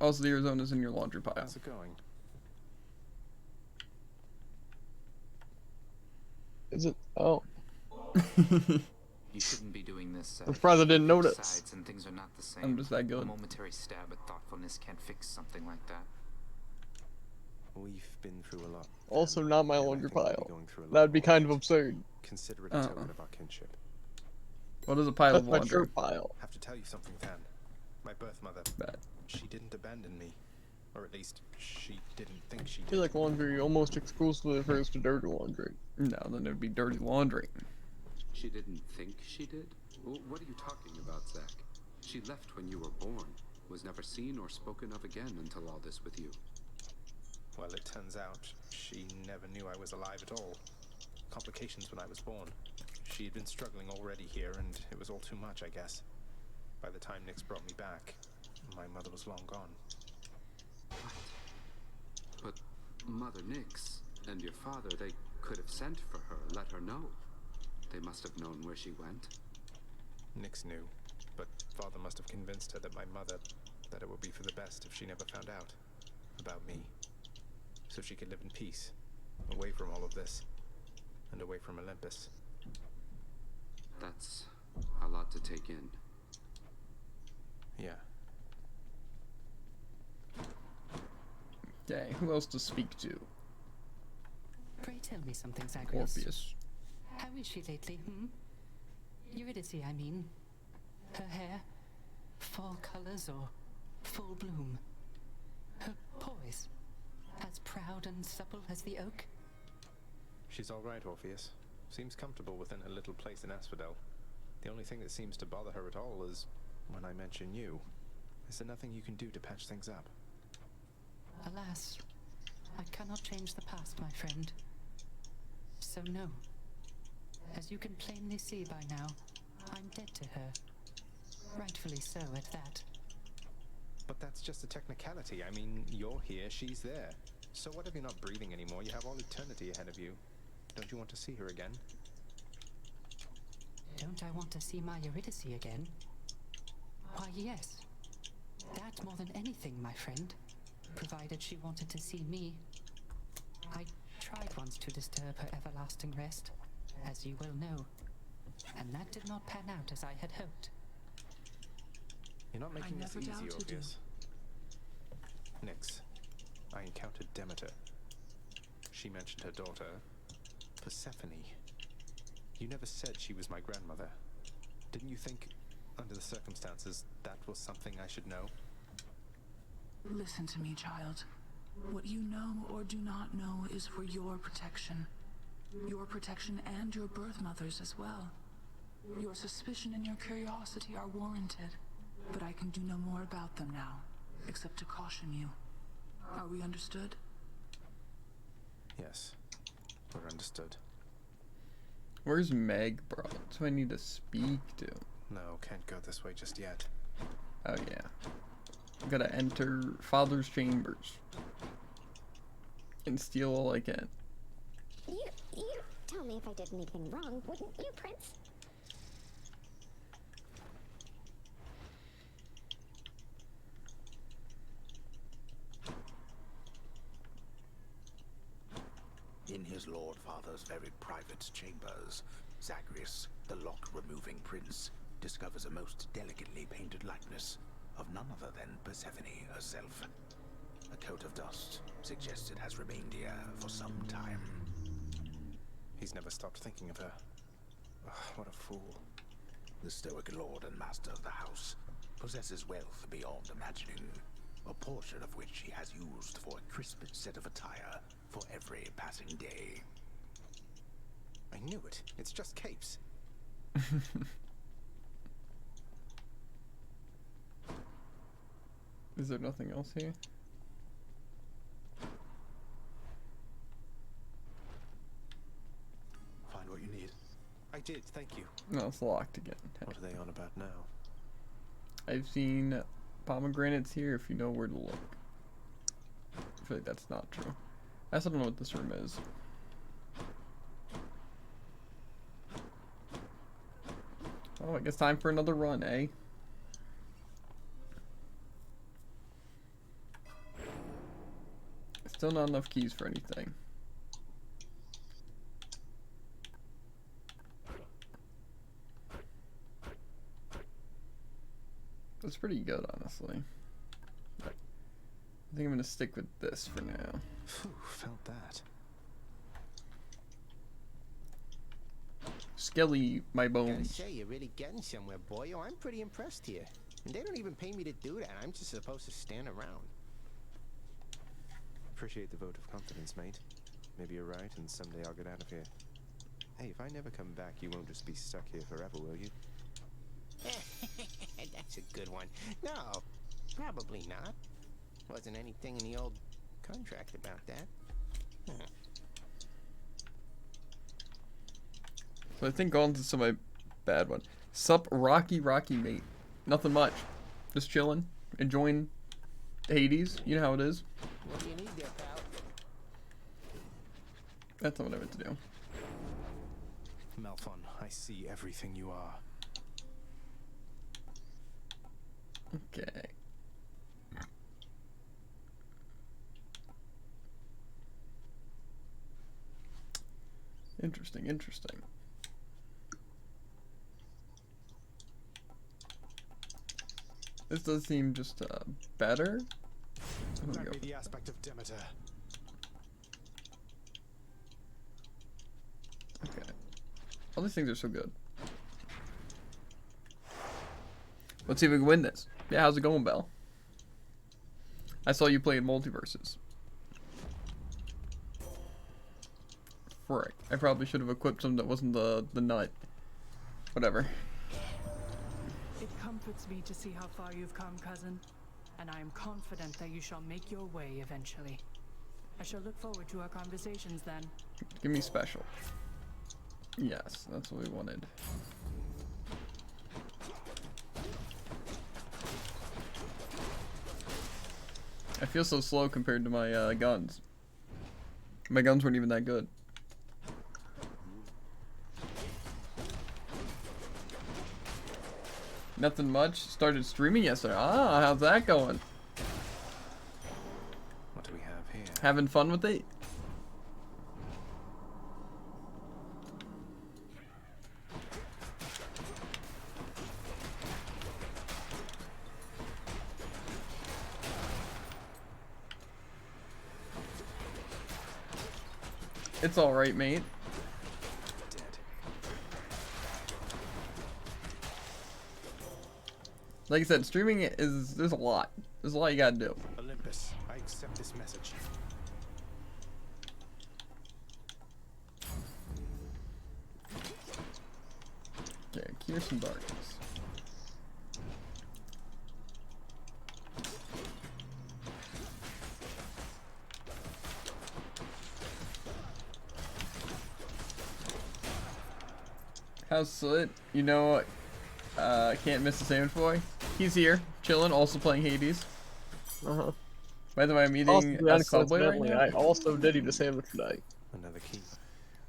Also, the Arizona's in your laundry pile. How's it going? Is it? Oh. You shouldn't be doing this. I'm surprised I didn't notice. Besides, and things are not the same. I'm just that good. A momentary stab at thoughtfulness can't fix something like that. We've been through a lot. Also not my laundry we'll be pile. going through a lot That'd be more. kind of absurd. Consider it a token of our kinship. What is a pile That's of my laundry? shirt pile. I have to tell you something, Than. My birth mother, Bad. she didn't abandon me. Or at least, she didn't think she I did. feel like laundry almost exclusively refers to dirty laundry. No, then it would be dirty laundry. She didn't think she did? What are you talking about, Zach? She left when you were born, was never seen or spoken of again until all this with you. Well, it turns out she never knew I was alive at all. Complications when I was born. She had been struggling already here, and it was all too much, I guess. By the time Nix brought me back, my mother was long gone. But Mother Nix and your father, they could have sent for her, let her know. They must have known where she went. Nix knew, but Father must have convinced her that my mother, that it would be for the best if she never found out about me. So she could live in peace, away from all of this, and away from Olympus. That's a lot to take in. Yeah. Dang, who else to speak to? Pray tell me something, Zagreus. Orpheus. How is she lately, Eurydice, I mean. Her hair, fall colors or full bloom. Her poise, as proud and supple as the oak. She's all right, Orpheus. Seems comfortable within her little place in Asphodel. The only thing that seems to bother her at all is when I mention you. Is there nothing you can do to patch things up? Alas, I cannot change the past, my friend. So no. As you can plainly see by now, I'm dead to her. Rightfully so, at that. But that's just a technicality. I mean, you're here, she's there. So what if you're not breathing anymore? You have all eternity ahead of you. Don't you want to see her again? Don't I want to see my Eurydice again? Why, yes. That more than anything, my friend. Provided she wanted to see me. I tried once to disturb her everlasting rest, as you well know. And that did not pan out as I had hoped. You're not making this easy, Orpheus. Nix, I encountered Demeter. She mentioned her daughter, Persephone. You never said she was my grandmother. Didn't you think, under the circumstances, that was something I should know? Listen to me, child. What you know or do not know is for your protection. Your protection and your birth mother's as well. Your suspicion and your curiosity are warranted, but I can do no more about them now, except to caution you. Are we understood? Yes, we're understood. Where's Meg, bro? That's who I need to speak to. No, can't go this way just yet. Oh, yeah. I gotta enter Father's chambers. And steal all I can. You tell me if I did anything wrong, wouldn't you, Prince? In his Lord Father's very private chambers, Zagreus, the lock-removing prince, discovers a most delicately painted likeness of none other than Persephone herself. A coat of dust suggests it has remained here for some time. He's never stopped thinking of her. Ugh, what a fool. The stoic lord and master of the house possesses wealth beyond imagining, a portion of which he has used for a crisp set of attire for every passing day. I knew it. It's just capes. Is there nothing else here? Find what you need. I did, thank you. No, it's locked again. What are they on about now? I've seen pomegranates here if you know where to look. I feel like that's not true. I still don't know what this room is. Oh, I guess time for another run, eh? Still not enough keys for anything. That's pretty good, honestly. I think I'm gonna stick with this for now. Phew, felt that. Skelly, my Gotta bones. say, you're really getting somewhere, boyo. I'm pretty impressed here. And they don't even pay me to do that. I'm just supposed to stand around. Appreciate the vote of confidence, mate. Maybe you're right, and someday I'll get out of here. Hey, if I never come back, you won't just be stuck here forever, will you? That's a good one. No, probably not. Wasn't anything in the old contract about that. Huh. So I think on to some of my bad one. Sup, Rocky mate. Nothing much. Just chilling, enjoying Hades. You know how it is. What do you need there, pal? That's not what I meant to do. Malphon, I see everything you are. Okay. Interesting, interesting. This does seem just better. Grant me the aspect of Demeter. Okay. All these things are so good. Let's see if we can win this. Yeah, how's it going, Belle? I saw you playing Multiverses. Frick. I probably should have equipped some that wasn't the nut. Whatever. It comforts me to see how far you've come, cousin. And I am confident that you shall make your way eventually. I shall look forward to our conversations then. Give me special. Yes, that's what we wanted. I feel so slow compared to my guns. My guns weren't even that good. Nothing much. Started streaming yesterday. Ah, how's that going? What do we have here? Having fun with it? It's alright, mate. Like I said, streaming is, there's a lot. There's a lot you gotta do. Olympus, I accept this message. Okay, cure some darkness. How's Slit? You know, can't miss the sandwich boy. He's here, chilling, also playing Hades. Uh-huh. By the way, I'm eating a Subway right now. I also did eat a sandwich tonight. Another key.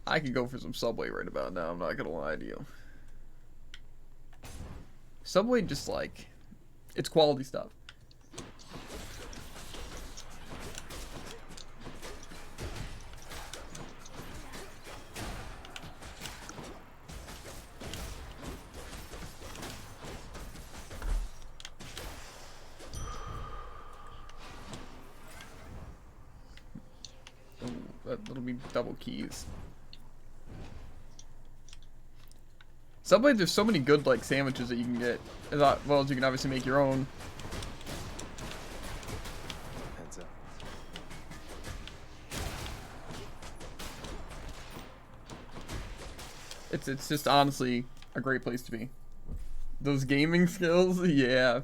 I could go for some Subway right about now, I'm not gonna lie to you. Subway just like, it's quality stuff. It'll be double keys. Subway, there's so many good like sandwiches that you can get. As well as you can obviously make your own. Heads up. It's just honestly a great place to be. Those gaming skills, yeah.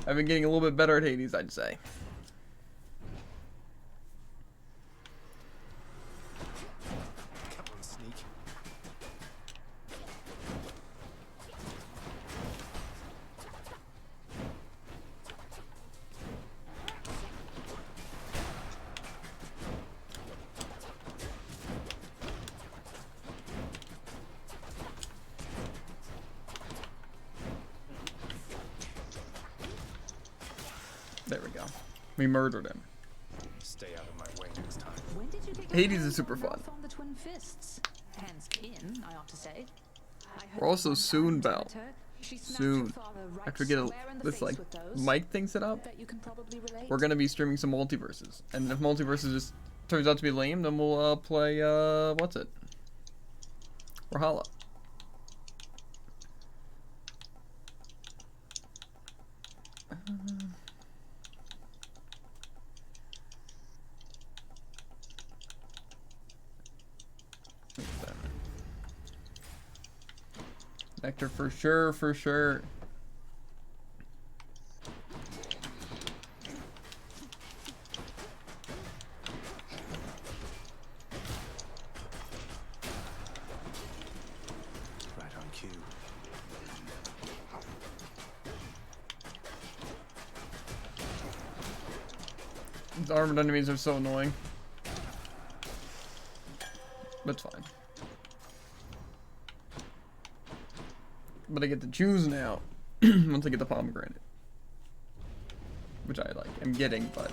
I've been getting a little bit better at Hades, I'd say. Come on, sneak. There we go. We murdered him. Stay out of my way next time. When did you get your Hades hands is super on fun. Ralph on the Twin Fists? Hands kin, I ought to say. I heard We're also one soon, time Belle. Demeter, she snapped Soon. your father right After we get square in the this face like with those. mic thing set up, Bet you can probably relate. we're gonna be streaming some multiverses. And if multiverses just turns out to be lame, then we'll play what's it? Brawlhalla. Nectar for sure, for sure. Right on cue. These armored enemies are so annoying. That's fine. But I get to choose now once I get the pomegranate. Which I like. I'm getting, but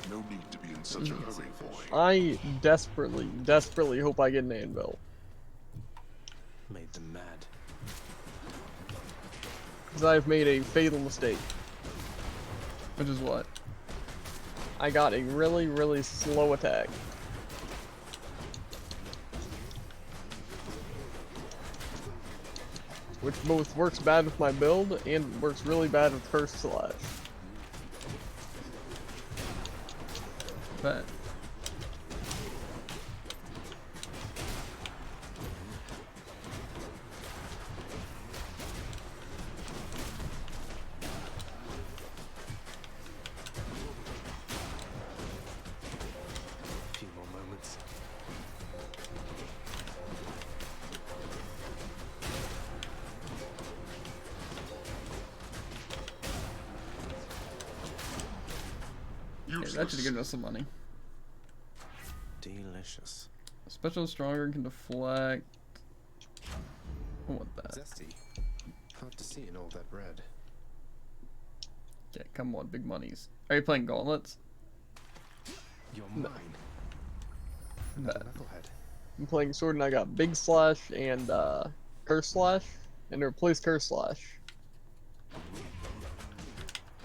No need to be in such a hurry, boy. I desperately hope I get an anvil. Made them mad. Because I've made a fatal mistake. Which is what? I got a really slow attack. Which both works bad with my build and works really bad with Curse Slash. Bet. A few more moments. Okay, that should have given us some money. Delicious. Special stronger can deflect. I want that. Zesty. Hard to see in all that red. Yeah, come on, big monies. Are you playing gauntlets? You're mine. Bet. Knucklehead. I'm playing Sword and I got Big Slash and Curse Slash, and to replace Curse Slash.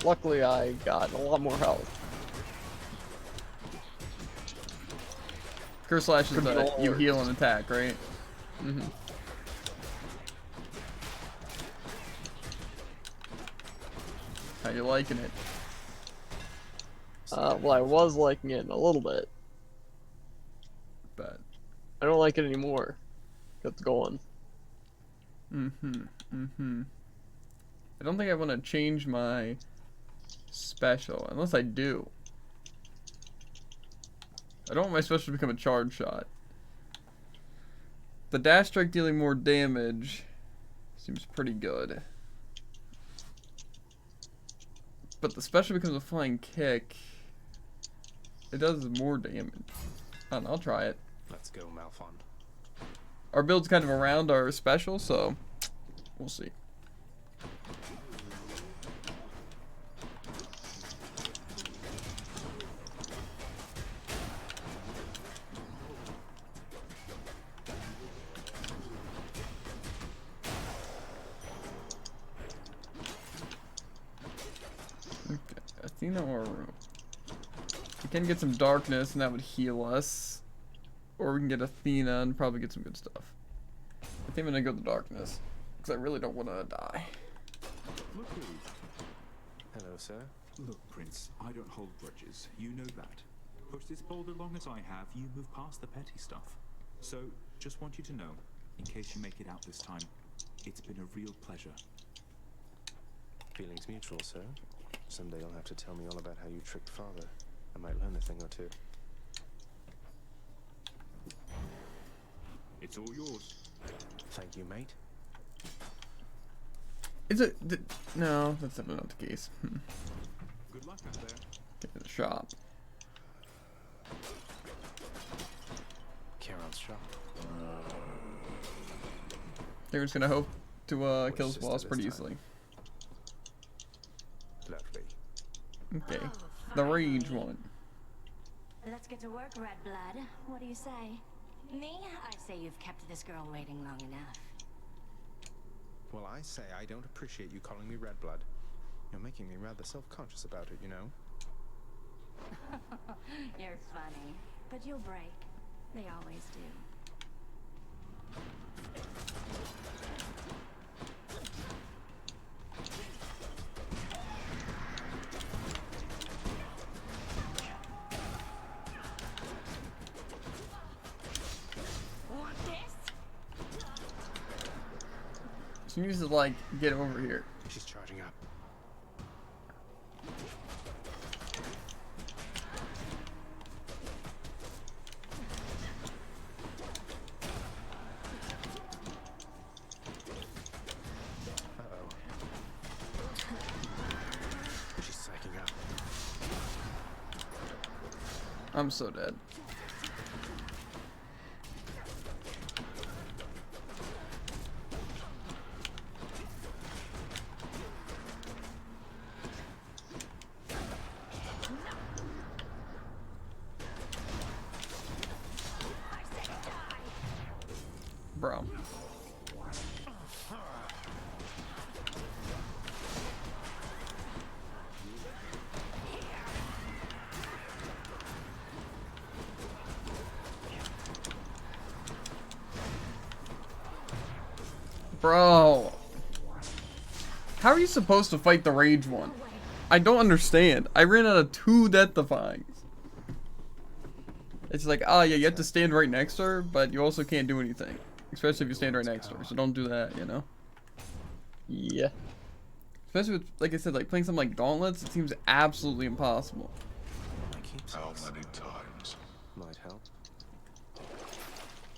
Luckily I got a lot more health. Curse Slash is you Controllers. heal and attack, right? Mm-hmm. How you liking it? Well, I was liking it a little bit. But I don't like it anymore. It's going. I don't think I want to change my special unless I do. I don't want my special to become a charge shot. The dash strike dealing more damage seems pretty good. But the special becomes a flying kick. It does more damage. I don't know, I'll try it. Let's go, Malphon. Our build's kind of around our special, so we'll see. Okay, Athena or we can get some darkness and that would heal us. Or we can get Athena and probably get some good stuff. I think I'm gonna go the darkness. Because I really don't want to die. Look who. Hello, sir. Look, Prince, I don't hold grudges. You know that. Push this boulder long as I have, you move past the petty stuff. So, just want you to know, in case you make it out this time, it's been a real pleasure. Feelings mutual, sir. Someday you'll have to tell me all about how you tricked father. I might learn a thing or two. It's all yours. Thank you, mate. Is it? No, that's definitely not the case. Good luck out there. Get to the shop. Charon's shop. They're just gonna hope to kill this sister boss this pretty time? easily. Lovely. Okay. The rage one. Let's get to work, Red Blood. What do you say? Me? I say you've kept this girl waiting long enough. Well, I say I don't appreciate you calling me Red Blood. You're making me rather self-conscious about it, you know? You're funny. But you'll break. They always do. Want this? She needs to like get over here. She's charging up. Uh-oh. She's psyching up. I'm so dead. Bro. Bro. How are you supposed to fight the rage one? I don't understand. I ran out of 2 death defyings. It's like, oh yeah, you have to stand right next to her, but you also can't do anything. Especially if you stand right next to her, so don't do that, you know? Yeah. Especially with, like I said, like playing something like Gauntlets, it seems absolutely impossible. How many times? Might help.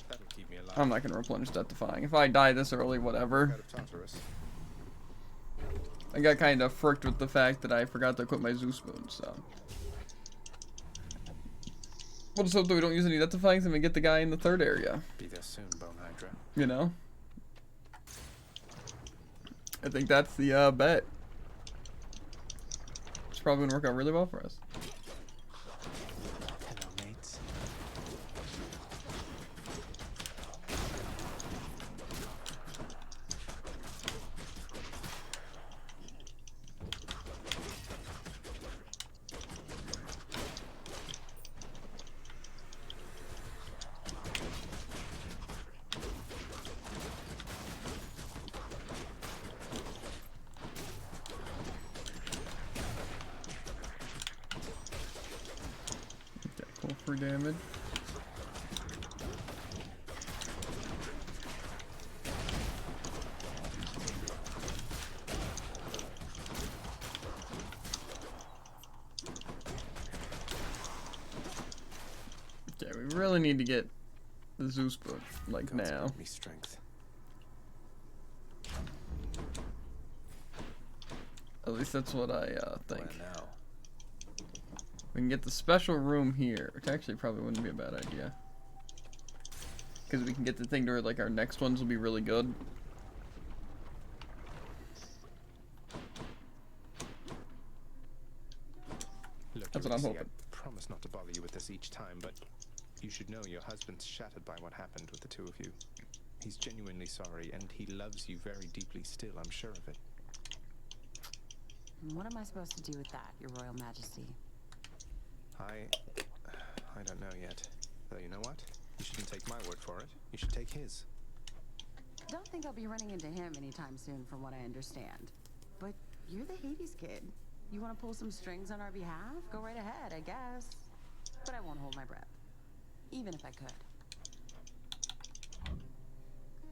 That'll keep me alive. I'm not gonna replenish Death Defying. If I die this early, whatever. Out of Tartarus. I got kind of fricked with the fact that I forgot to equip my Zeus Spoon, so. We'll just hope that we don't use any Death Defyings and we get the guy in the 3rd area. Be there soon, Bone Hydra. You know? I think that's the bet. It's probably gonna work out really well for us. Hello, mates. Okay, cool, free damage. Okay, we really need to get the Zeus book, like God's now. given me strength. At least that's what I think. Where now? We can get the special room here, which actually probably wouldn't be a bad idea. Because we can get the thing to where like our next ones will be really good. Look, That's what I'm Eurydice, hoping. I promise not to bother you with this each time, but you should know your husband's shattered by what happened with the 2 of you. He's genuinely sorry, and he loves you very deeply still, I'm sure of it. What am I supposed to do with that, Your Royal Majesty? I don't know yet. Though you know what? You shouldn't take my word for it. You should take his. Don't think I'll be running into him anytime soon, from what I understand. But you're the Hades kid. You want to pull some strings on our behalf? Go right ahead, I guess. But I won't hold my breath. Even if I could.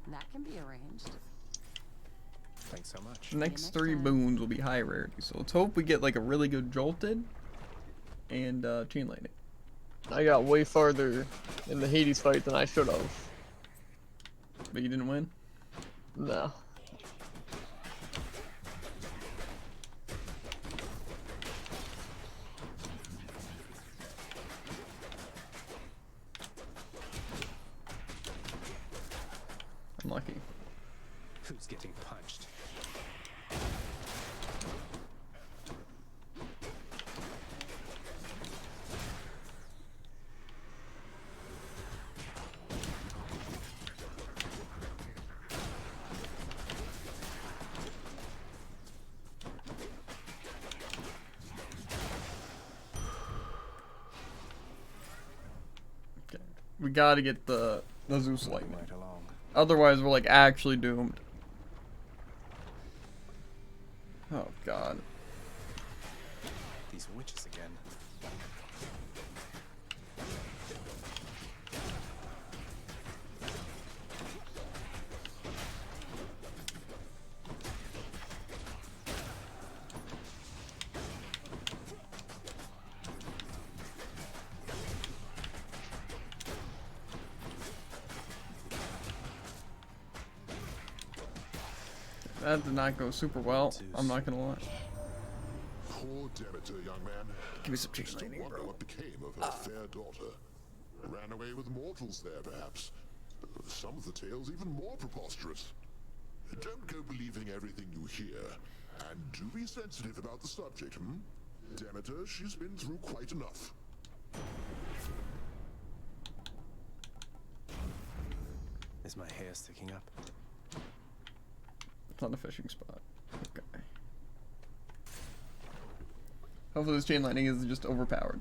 That can be arranged. Thanks so much. The next 3 boons will be high rarity, so let's hope we get like a really good jolted and chain lightning. I got way farther in the Hades fight than I should have. But you didn't win? No. Unlucky. Who's getting punched? Okay. We gotta get the Zeus lightning. Right along. Otherwise, we're like actually doomed. Oh god. These witches again. That did not go super well. I'm not gonna lie. Poor Demeter, young man. Give me some chain Used to lightning, wonder bro. what became of her fair daughter. Ran away with mortals there, perhaps. Some of the tales even more preposterous. Don't go believing everything you hear. And do be sensitive about the subject, hmm? Demeter, she's been through quite enough. Is my hair sticking up? It's on a fishing spot. Okay. Hopefully this chain lightning is just overpowered.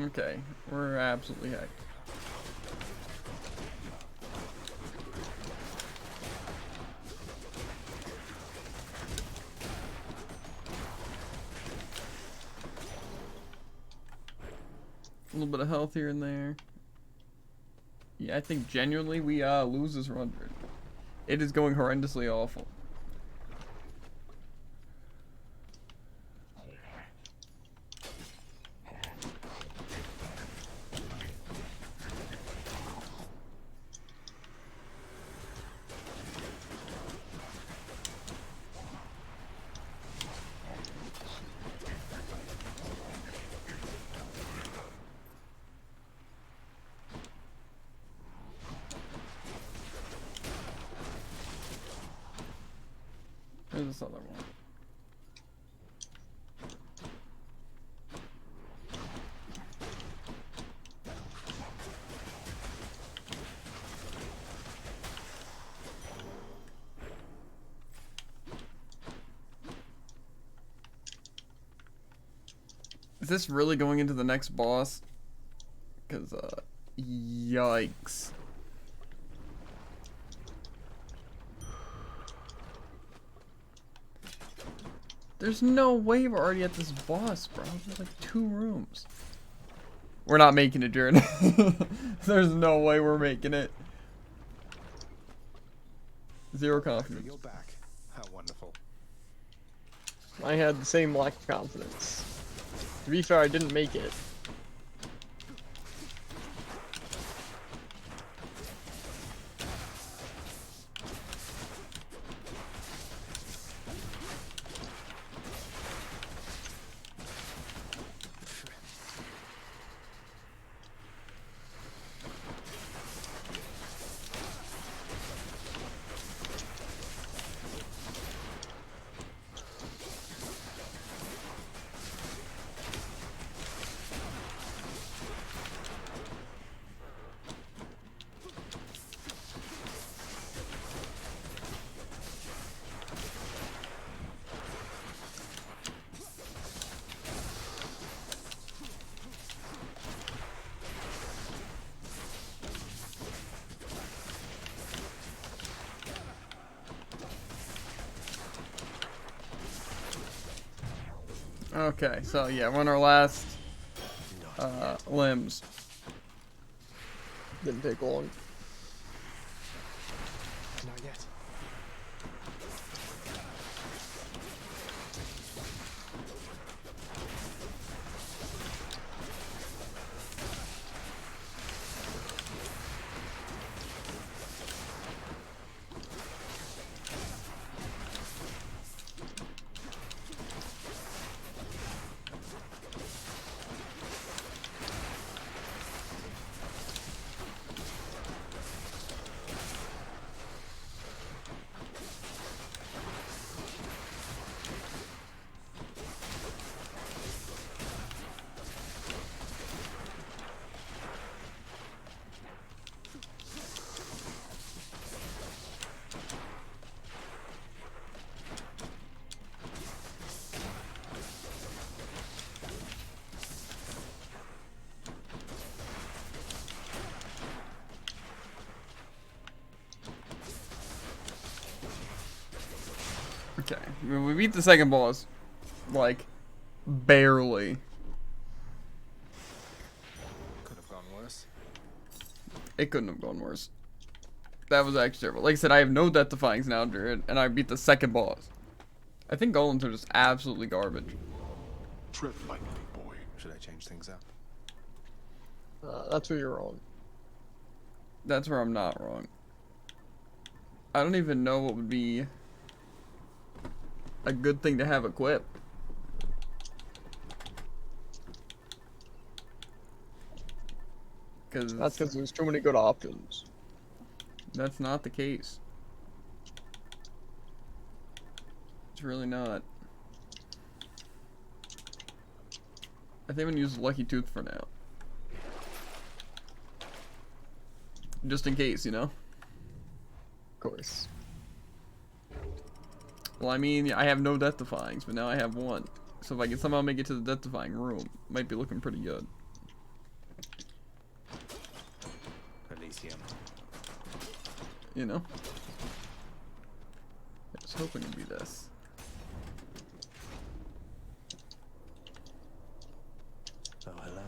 Okay, we're absolutely hacked. A little bit of health here and there. Yeah, I think genuinely we lose this run. It is going horrendously awful. There's this other one. Is this really going into the next boss? Because, yikes. There's no way we're already at this boss, bro. There's like 2 rooms. We're not making it, Jared. There's no way we're making it. 0 confidence. You're back. How wonderful. I had the same lack of confidence. To be fair, I didn't make it. Okay, so yeah, we're on our last limbs. Didn't take long. Not yet. Okay, we beat the second boss, like, barely. Could have gone worse. It couldn't have gone worse. That was actually terrible. Like I said, I have no death defyings now, Druid, and I beat the second boss. I think golems are just absolutely garbage. Tread lightly, boy. Should I change things up? That's where you're wrong. That's where I'm not wrong. I don't even know what would be a good thing to have equipped. That's because there's too many good options. That's not the case. It's really not. I think I'm gonna use Lucky Tooth for now. Just in case, you know? Of course. Well, I mean, I have no death defyings, but now I have one. So if I can somehow make it to the death defying room, might be looking pretty good. Elysium. You know? I was hoping it'd be this. Oh, hello.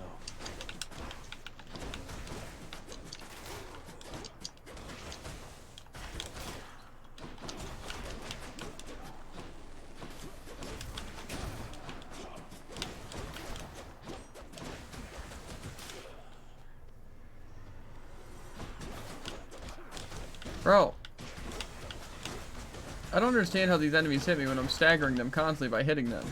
Bro. I don't understand how these enemies hit me when I'm staggering them constantly by hitting them.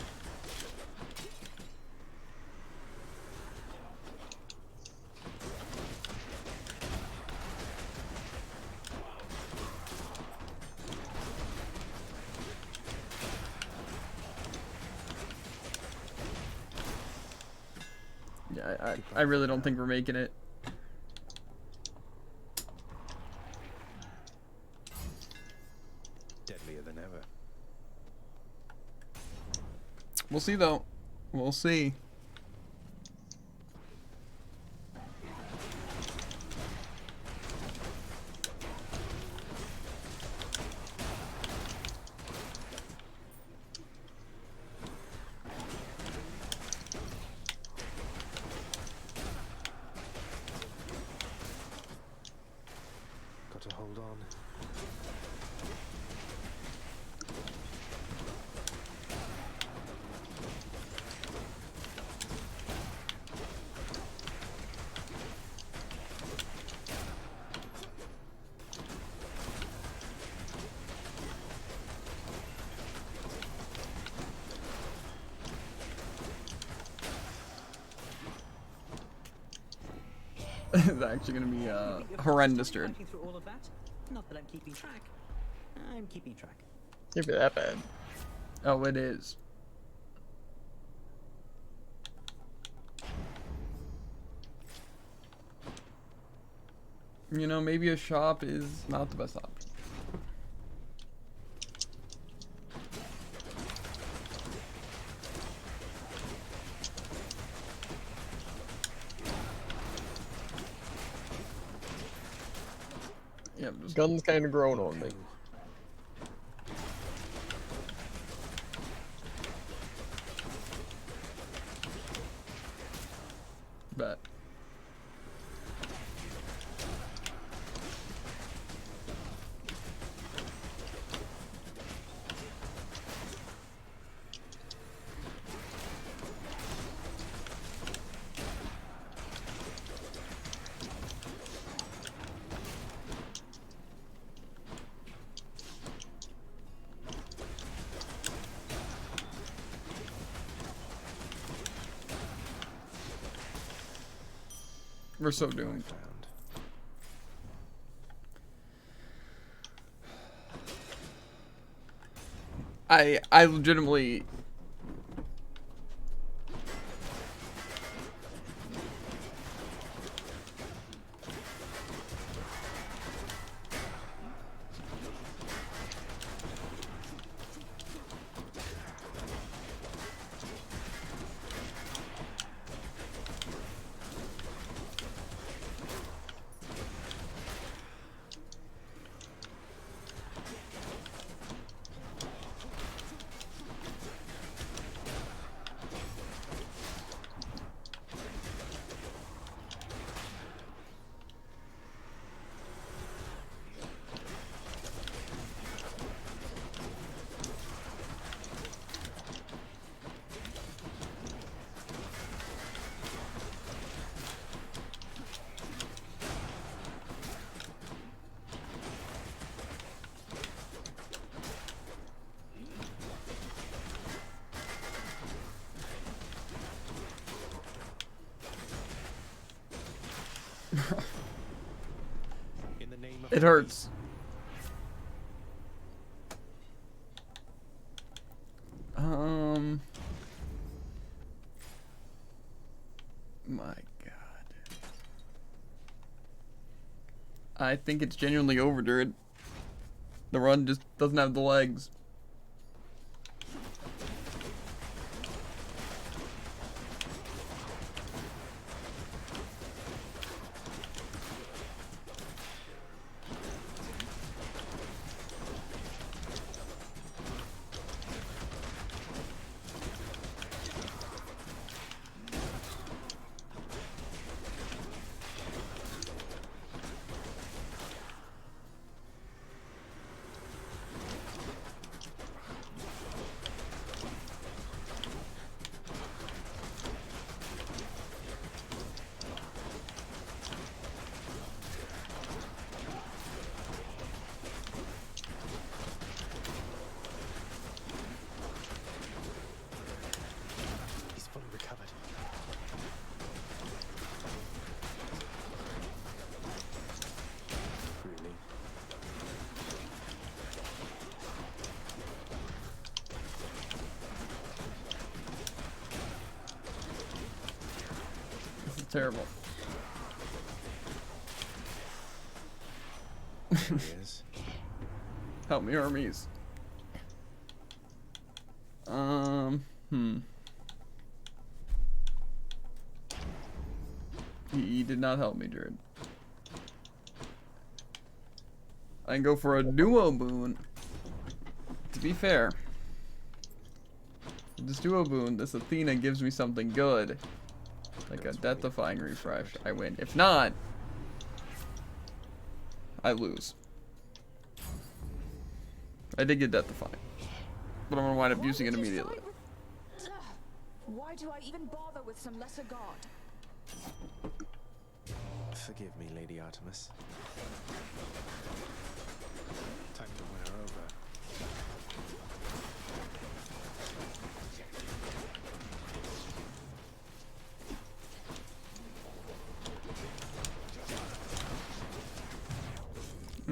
Yeah, I really don't think we're making it. Deadlier than ever. We'll see though. We'll see. Got to hold on. It's actually gonna be horrendous, dude. Fighting through all of that? Not that I'm keeping track. I'm keeping track. Can't be that bad. Oh, it is. You know, maybe a shop is not the best option. Yeah, Gun's kind of grown on me. bet. We're so doomed. I legitimately. It hurts. My God. I think it's genuinely over, dude. The run just doesn't have the legs. Terrible. Help me, Hermes. He did not help me, Jared. I can go for a duo boon. To be fair, this duo boon, this Athena gives me something good. Like a death-defying refresh. I win. If not, I lose. I did get death-defying, but I'm gonna wind up using it immediately. Why do I even bother with some lesser god? Forgive me, Lady Artemis. Time to win her over.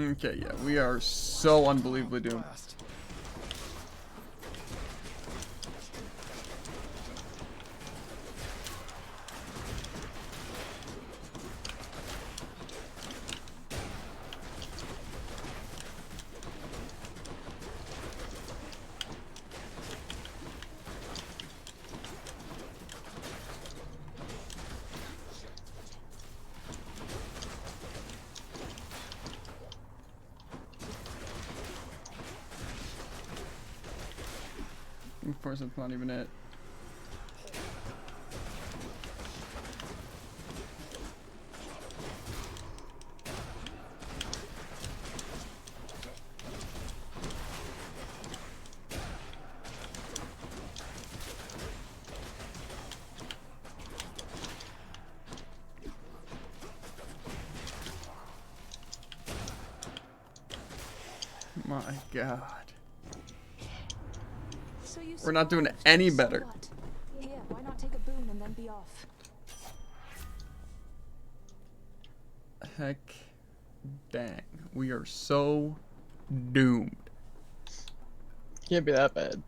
Okay, yeah, we are so unbelievably doomed. Of course, that's not even it. My God. So you We're not doing survived. any So better. what? Here, why not take a boon and then be off? Heck, dang. We are so doomed. Can't be that bad.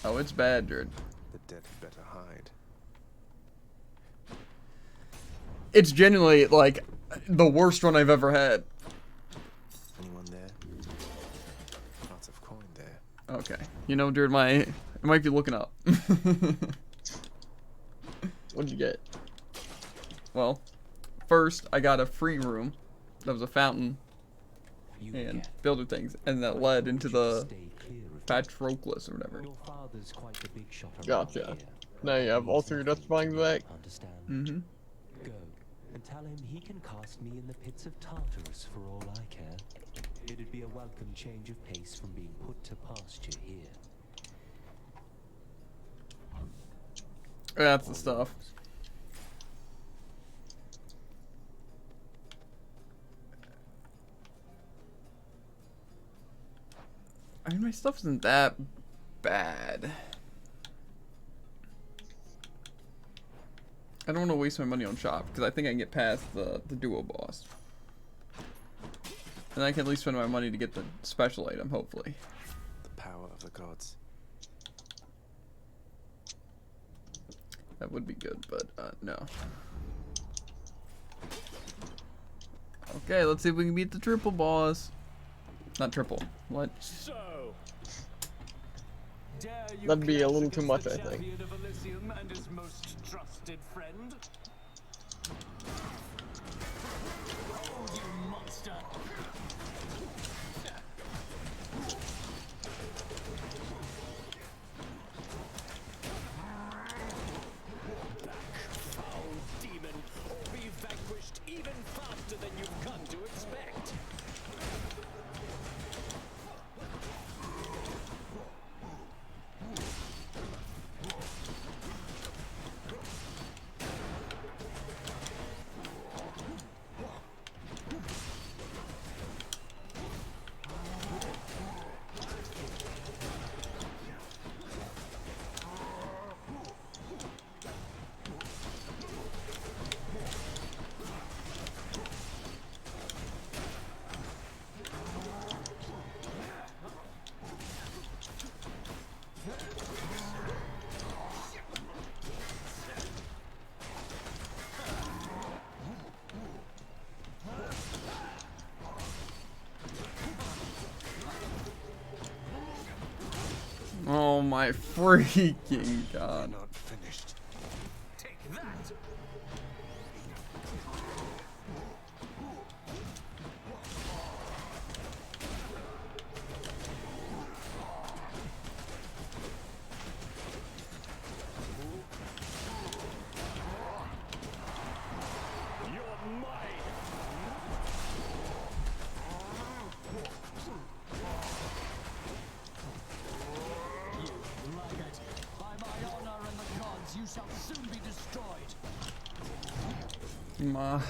Oh, it's bad, Jared. The dead had better hide. It's genuinely like the worst run I've ever had. Anyone there? Lots of coin there. Okay. You know, Jared, it might be looking up. What'd you get? Well, first I got a free room. That was a fountain and builder things, and that led into the Patroclus or whatever. Gotcha. Now you have all 3 Dutch buying back. Mm-hmm. Go and tell him he can cast me in the pits of Tartarus for all I care. It'd be a welcome change of pace from being put to pasture here. That's the stuff. I mean, my stuff isn't that bad. I don't want to waste my money on shop because I think I can get past the duo boss. And I can at least spend my money to get the special item, hopefully. The power of the gods. That would be good, but no. Okay, let's see if we can beat the triple boss. Not triple. What? So, dare you That'd be a clash little too against much, the I think. champion of Elysium and his most trusted friend? Oh, you monster! Back, foul demon, or be vanquished even faster than you've come to expect. Oh my freaking God. Not finished. Take that! You're mine! You laggard! By my honor and the gods, you shall soon be destroyed! My.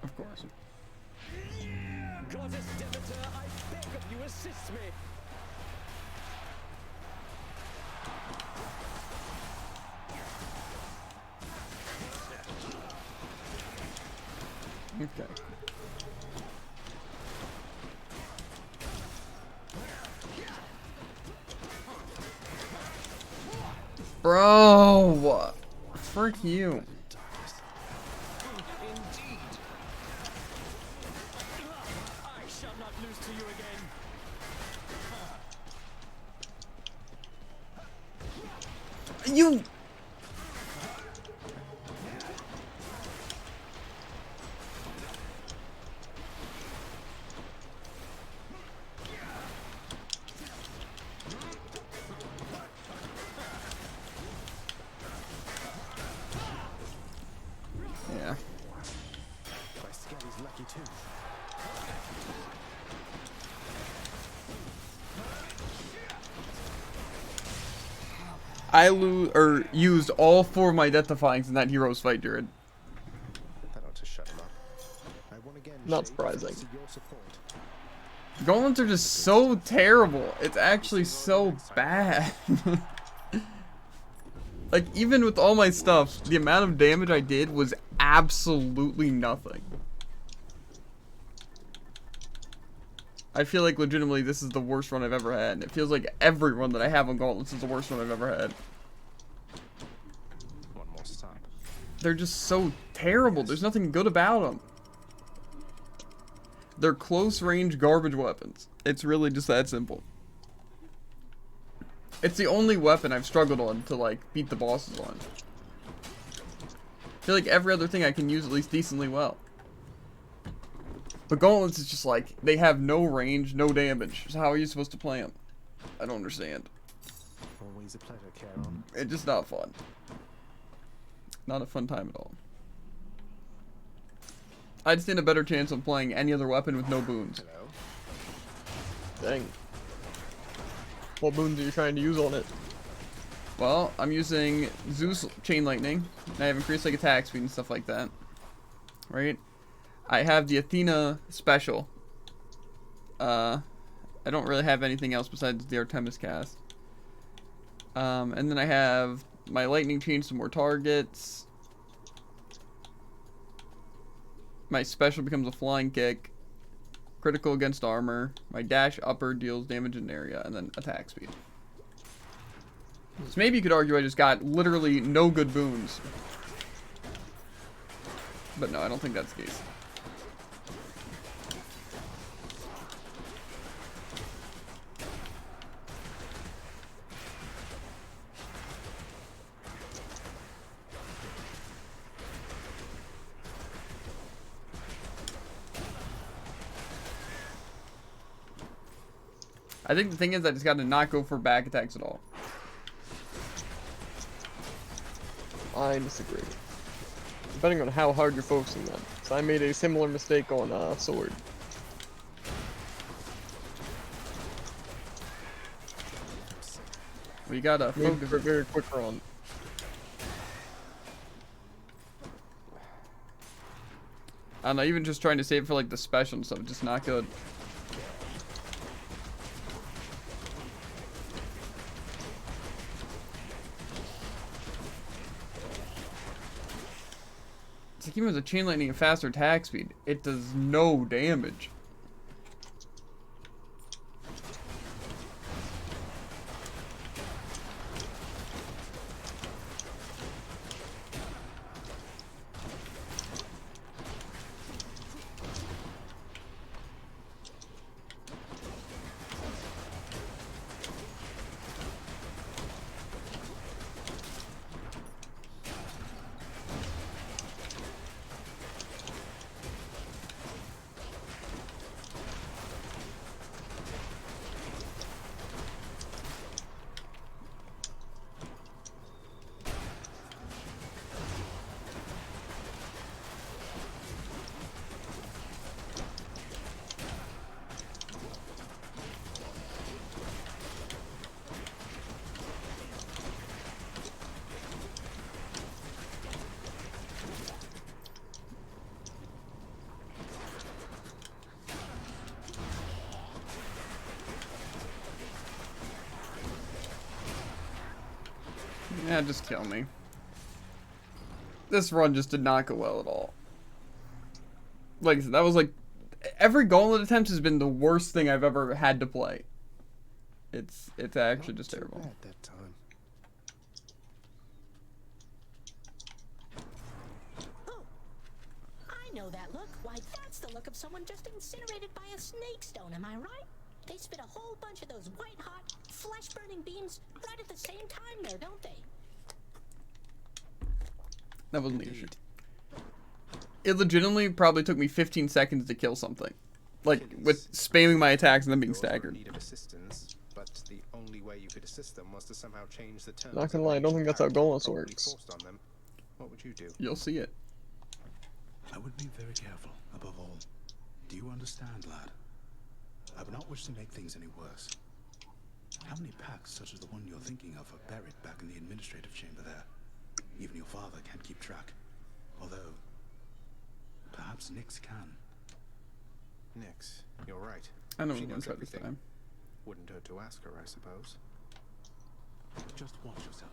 Of course. Goddess Demeter, I beg of you, assist me! Okay. Bro, frick you. I shall not lose to you again. You. Yeah. My Skelly's lucky too. I used all 4 of my death defyings in that hero's fight, Jared. That ought to shut him up. I won again, Not Shay, surprising. thanks to your support. Gauntlets are just so terrible. It's actually so bad. Like, even with all my stuff, the amount of damage I did was absolutely nothing. I feel like legitimately this is the worst run I've ever had. And it feels like every run that I have on Gauntlets is the worst one I've ever had. One more stop. They're just so terrible. There's nothing good about them. They're close range garbage weapons. It's really just that simple. It's the only weapon I've struggled on to like beat the bosses on. I feel like every other thing I can use at least decently well. But Gauntlets is just like, they have no range, no damage. So how are you supposed to play them? I don't understand. Always a pleasure, Charon. It's just not fun. Not a fun time at all. I'd stand a better chance of playing any other weapon with no boons. Dang. What boons are you trying to use on it? Well, I'm using Zeus Chain Lightning. And I have increased like attack speed and stuff like that. Right? I have the Athena special. I don't really have anything else besides the Artemis cast. And then I have my lightning chain to more targets. My special becomes a flying kick. Critical against armor. My dash upper deals damage in area, and then attack speed. So maybe you could argue I just got literally no good boons. But no, I don't think that's the case. I think the thing is I just got to not go for back attacks at all. I disagree. Depending on how hard you're focusing them. So I made a similar mistake on sword. We gotta focus. For a very quick run. I don't know, even just trying to save for like the special and stuff, just not good. It's like even with a chain lightning and faster attack speed, it does no damage. Yeah, just kill me. This run just did not go well at all. like I said, that was like every gauntlet attempt has been the worst thing I've ever had to play. It's actually just terrible. Bad that time. I know that look. Why, that's the look of someone just incinerated by a snake stone, am I right? They spit a whole bunch of those white-hot, flesh-burning beams right at the same time there, don't they? That wasn't the issue. It legitimately probably took me 15 seconds to kill something. Like, with spamming my attacks and then being staggered. Need of assistance, but the only way you could assist them was to somehow change the terms. Not gonna lie, I don't think that's how gauntlets works. On them. What would you do? You'll see it. I would be very careful, above all. Do you understand, lad? I would not wish to make things any worse. How many packs such as the one you're thinking of are buried back in the administrative chamber there? Even your father can't keep track. Although, perhaps Nyx can. Nyx, you're right. I know She what I'm knows gonna try this everything. time. Wouldn't hurt to ask her, I suppose. Just watch yourself.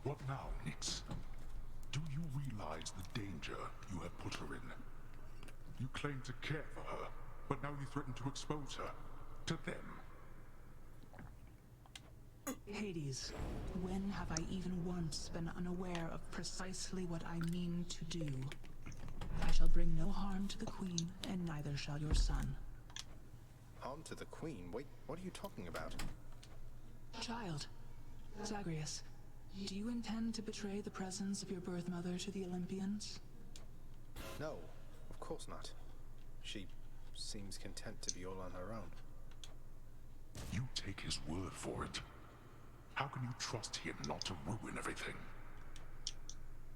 What now, Nyx? Do you realize the danger you have put her in? You claim to care for her, but now you threaten to expose her to them. Hades, when have I even once been unaware of precisely what I mean to do? I shall bring no harm to the Queen, and neither shall your son. Harm to the Queen? Wait, what are you talking about? Child, Zagreus, do you intend to betray the presence of your birth mother to the Olympians? No, of course not. She seems content to be all on her own. You take his word for it. How can you trust him not to ruin everything?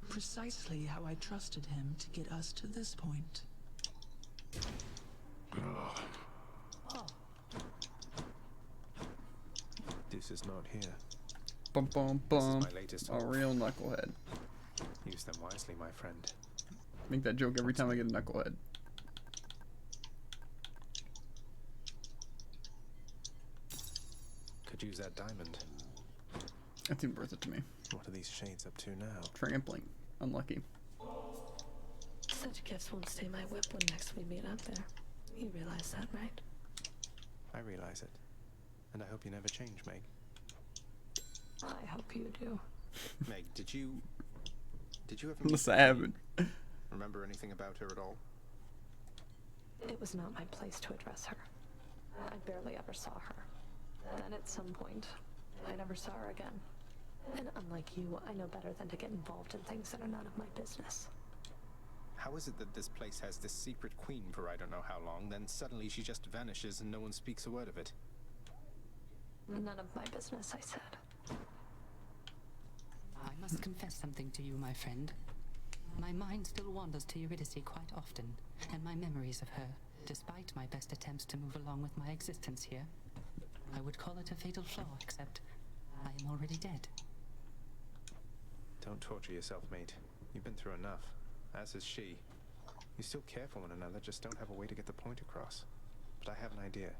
Precisely how I trusted him to get us to this point. This is not here. Bum bum bum. This is my latest A hope. real knucklehead. Use them wisely, my friend. Make that joke every time I get a knucklehead. Could use that diamond. That's even worth it to me. What are these shades up to now? Trampling. Unlucky. Such gifts won't stay my whip when next we meet up there. You realize that, right? I realize it. And I hope you never change, Meg. I hope you do. Meg, did you ever I'm a meet savage. Remember anything about her at all? It was not my place to address her. I barely ever saw her. Then at some point, I never saw her again. And unlike you, I know better than to get involved in things that are none of my business. How is it that this place has this secret queen for I don't know how long, then suddenly she just vanishes and no one speaks a word of it? None of my business, I said. I must confess something to you, my friend. My mind still wanders to Eurydice quite often, and my memories of her, despite my best attempts to move along with my existence here. I would call it a fatal flaw, except I am already dead. Don't torture yourself, mate. You've been through enough, as has she. You still care for one another, just don't have a way to get the point across. But I have an idea.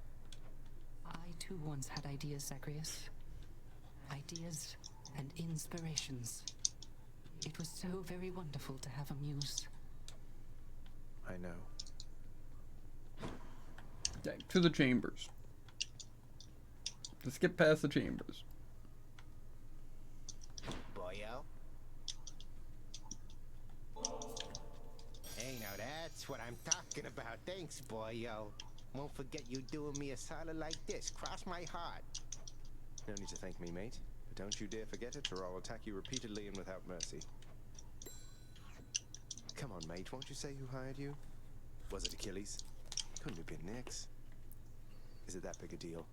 I too once had ideas, Zagreus. Ideas and inspirations. It was so very wonderful to have a muse. I know. Okay, to the chambers. Let's get past the chambers. Boyo? Hey, now that's what I'm talking about. Thanks, boyo. Won't forget you doing me a solid like this. Cross my heart. No need to thank me, mate. But don't you dare forget it, or I'll attack you repeatedly and without mercy. Come on, mate. Won't you say who hired you? Was it Achilles? Couldn't have been Nyx. Is it that big a deal?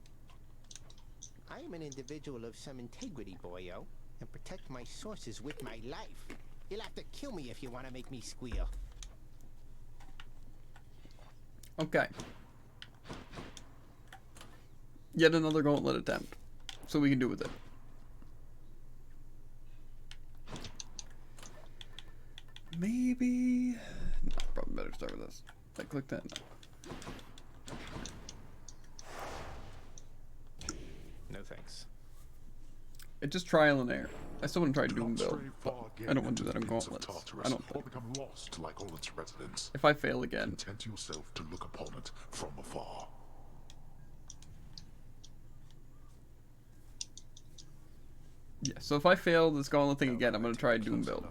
I am an individual of some integrity, boyo, and protect my sources with my life. You'll have to kill me if you want to make me squeal. Okay. Yet another gauntlet attempt. So we can do with it. Maybe... No, probably better start with this. I click that. No thanks. It's just trial and error. I still want to try Doom Stray build. far again I don't want to do into that on the pits of Gauntlets. Tartarus, I don't or think. become lost like all its residents. If I fail again. Content yourself to look upon it from afar. Yeah, so if I fail this Gauntlet thing again, I'm gonna try a Doom build.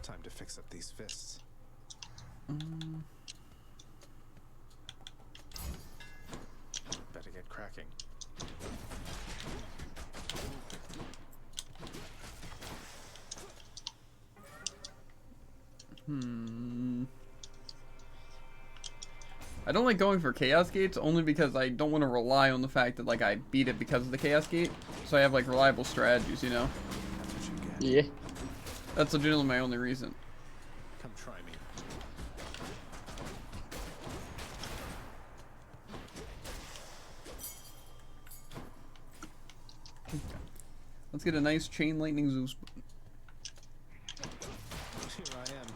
Time to fix up these fists. Better get cracking. I don't like going for Chaos Gates only because I don't want to rely on the fact that like I beat it because of the Chaos Gate. So I have like reliable strategies, you know? Yeah. That's legitimately my only reason. Come try me. Let's get a nice Chain Lightning Zeus. Here I am.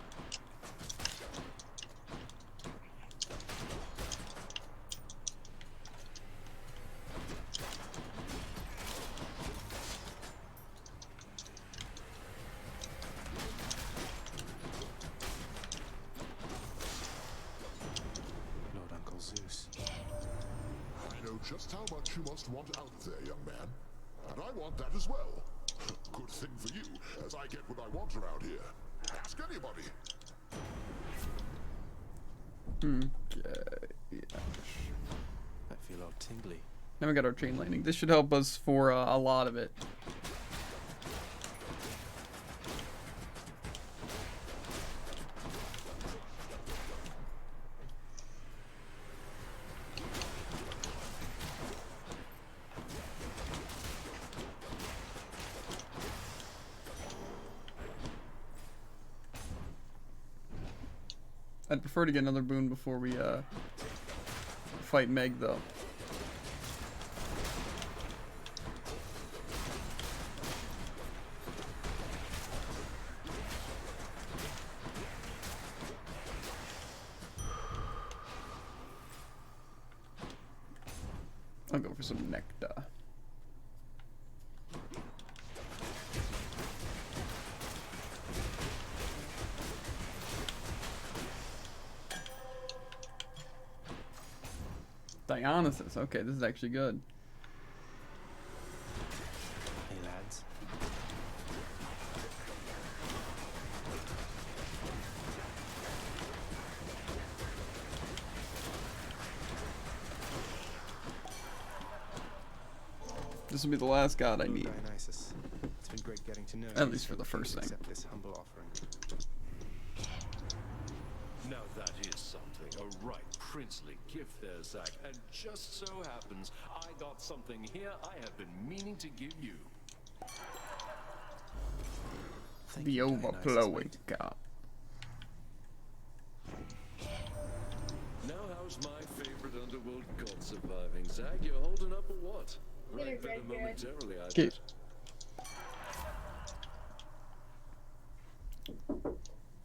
Lord Uncle Zeus. I know just how much you must want out of there, young man. And I want that as well. Good thing for you, as I get what I want around here. Ask anybody. I feel all tingly. Now we got our Chain Lightning. This should help us for a lot of it. I'd prefer to get another boon before we fight Meg though. I'll go for some nectar. Dionysus. Okay, this is actually good. Hey lads. This will be the last god I need. Dionysus. It's been great getting to know you. At least for the first thing. Accept this humble offering. Now that is something, a right princely gift there, Zack. And just so happens, I got something here I have been meaning to give you. The overflowing god. Now how's my favorite underworld god surviving, Zack? You're holding up or what? Right better momentarily, I bet.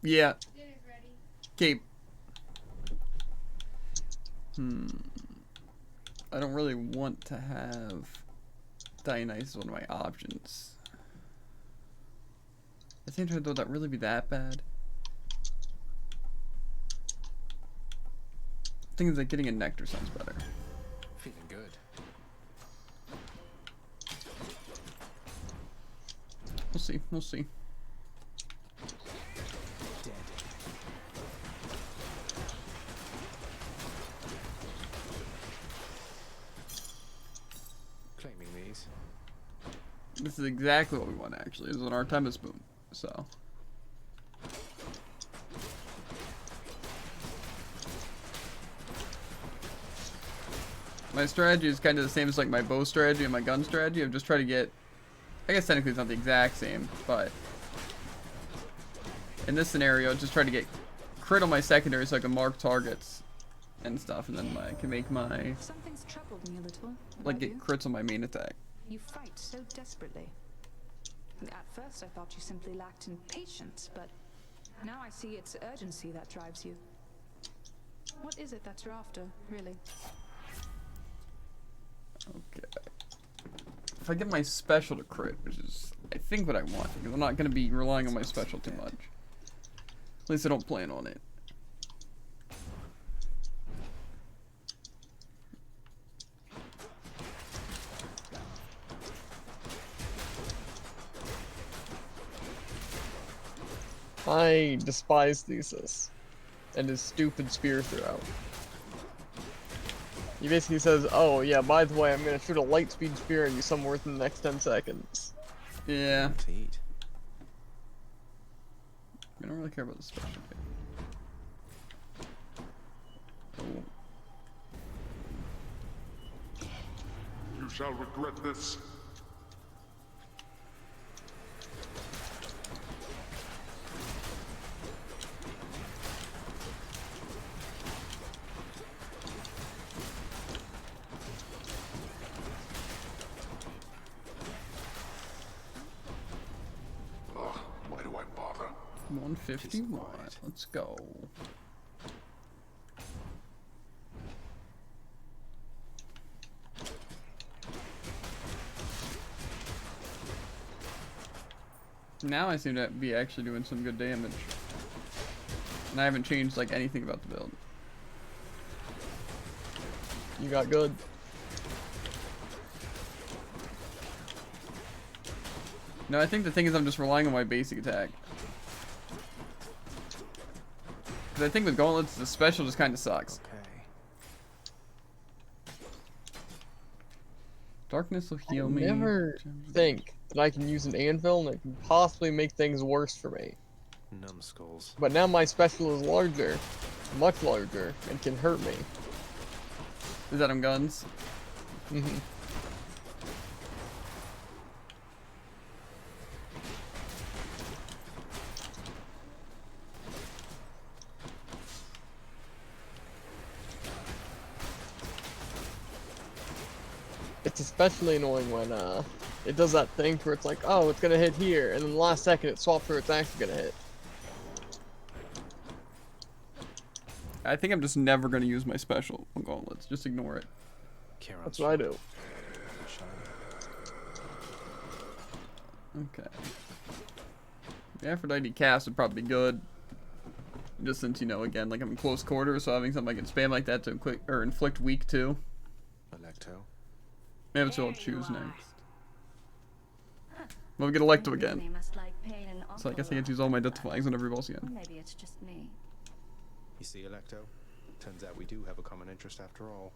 Yeah. Cape. I don't really want to have Dionysus one of my options. At the same time, though, that really be that bad? Thing is, like, getting a nectar sounds better. Feeling good. We'll see. We'll see. Dead. Claiming these. This is exactly what we want, actually. This is an Artemis boon. So. My strategy is kind of the same as like my bow strategy and my gun strategy. I'm just trying to get, I guess technically it's not the exact same, but in this scenario, just try to get crit on my secondary so I can mark targets and stuff, and then I can make my, Something's troubled me a little. like, about get you. crits on my main attack. You fight so desperately. At first I thought you simply lacked in patience, but now I see it's urgency that drives you. What is it that you're after, really? Okay. if I get my special to crit, which is I think what I want, because I'm not gonna be relying on my special too much. At least I don't plan on it. I despise Thesis and his stupid spear throw. He basically says, oh yeah, by the way, I'm gonna shoot a light speed spear at you somewhere within the next 10 seconds. Yeah. To eat. I don't really care about the special. Oh. You shall regret this. Why do I bother? 151. Let's go. Now I seem to be actually doing some good damage. And I haven't changed like anything about the build. You got good. No, I think the thing is I'm just relying on my basic attack. Because I think with gauntlets, the special just kind of sucks. Darkness will heal me. I never think that I can use an anvil and it can possibly make things worse for me. Numbskulls. But now my special is larger, much larger, and can hurt me. Is that on guns? Mm-hmm. It's especially annoying when it does that thing where it's like, oh, it's gonna hit here, and then the last second it swaps where it's actually gonna hit. I think I'm just never going to use my special on gauntlets. Just ignore it. That's what I do. Okay. The Aphrodite cast would probably be good. Just since, you know, again, like I'm in close quarters, so having something I can spam like that to inflict weak too. Electo. Maybe that's what I'll choose next. Well, we get Electo again. So I guess I get to use all my identifyings on every boss again. Maybe it's just me. You see, Electo? Turns out we do have a common interest after all.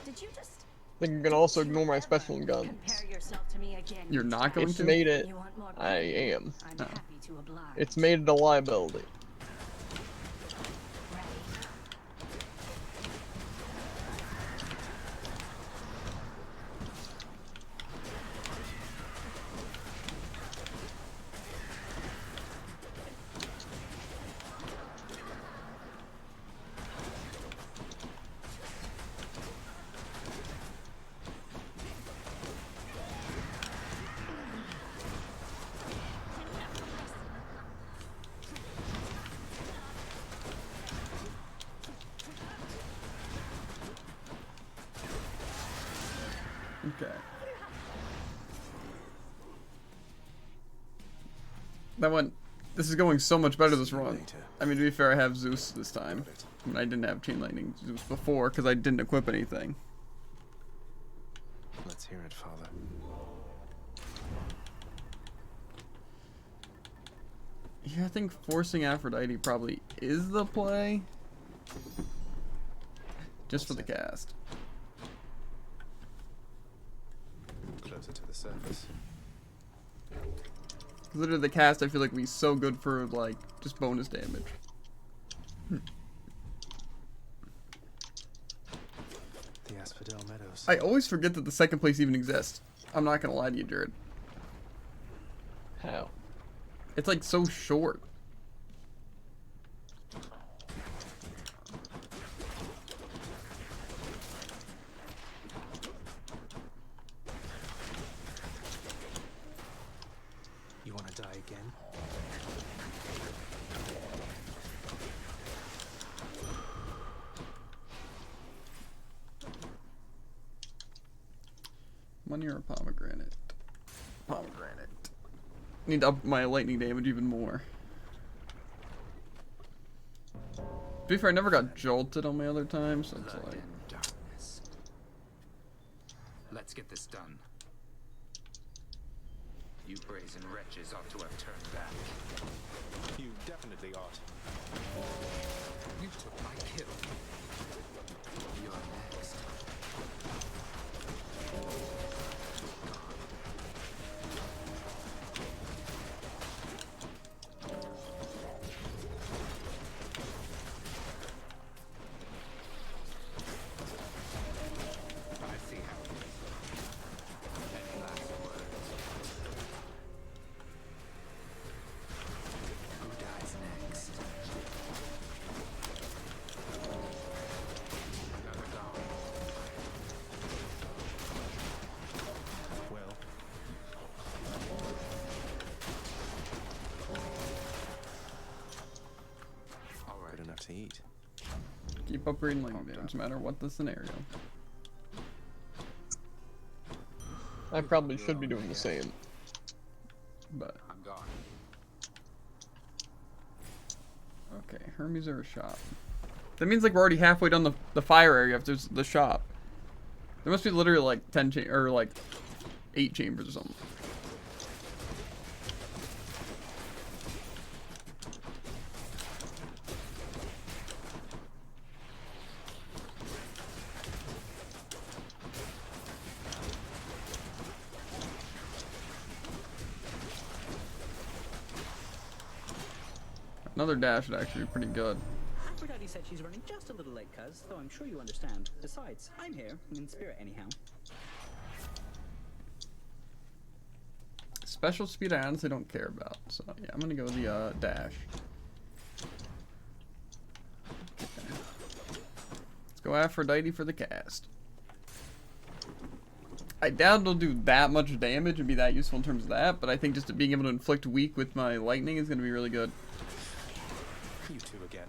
Did you just I think I'm gonna also ignore my special and guns. compare yourself to me again? You're not going It's to? made it. You want more I credit? am. I'm Oh. happy to oblige. It's made it a liability. Okay. That one. This is going so much better this run. I mean, to be fair, I have Zeus this time. I mean, I didn't have Chain Lightning Zeus before because I didn't equip anything. Let's hear it, Father. Yeah, I think forcing Aphrodite probably is the play. Just for the cast. Closer to the surface. Literally, the cast I feel like would be so good for like just bonus damage. The Asphodel Meadows. I always forget that the second place even exists. I'm not gonna lie to you, Jared. How? It's like so short. You want to die again? money or a pomegranate? Pomegranate. Need to up my lightning damage even more. To be fair, I never got jolted on my other time, so it's like... Darkness. Let's get this done. You brazen wretches ought to have turned back. You definitely ought. You took my kill. You're next. I see how it is. Any last words? Who dies next? Another down. Well. All right. Good enough to eat. Keep upgrading lightning damage, no matter what the scenario. I probably should be doing the same. But... I'm gone. Okay, Hermes or a shop. That means like we're already halfway done the fire area if there's the shop. There must be literally like 10 or like 8 chambers or something. Another dash would actually be pretty good. Aphrodite said she's running just a little late, cuz, though I'm sure you understand. Besides, I'm here, in spirit anyhow. Special speed I honestly don't care about, so yeah, I'm gonna go the dash. Okay. Let's go Aphrodite for the cast. I doubt it'll do that much damage and be that useful in terms of that, but I think just being able to inflict weak with my lightning is gonna be really good. You two again.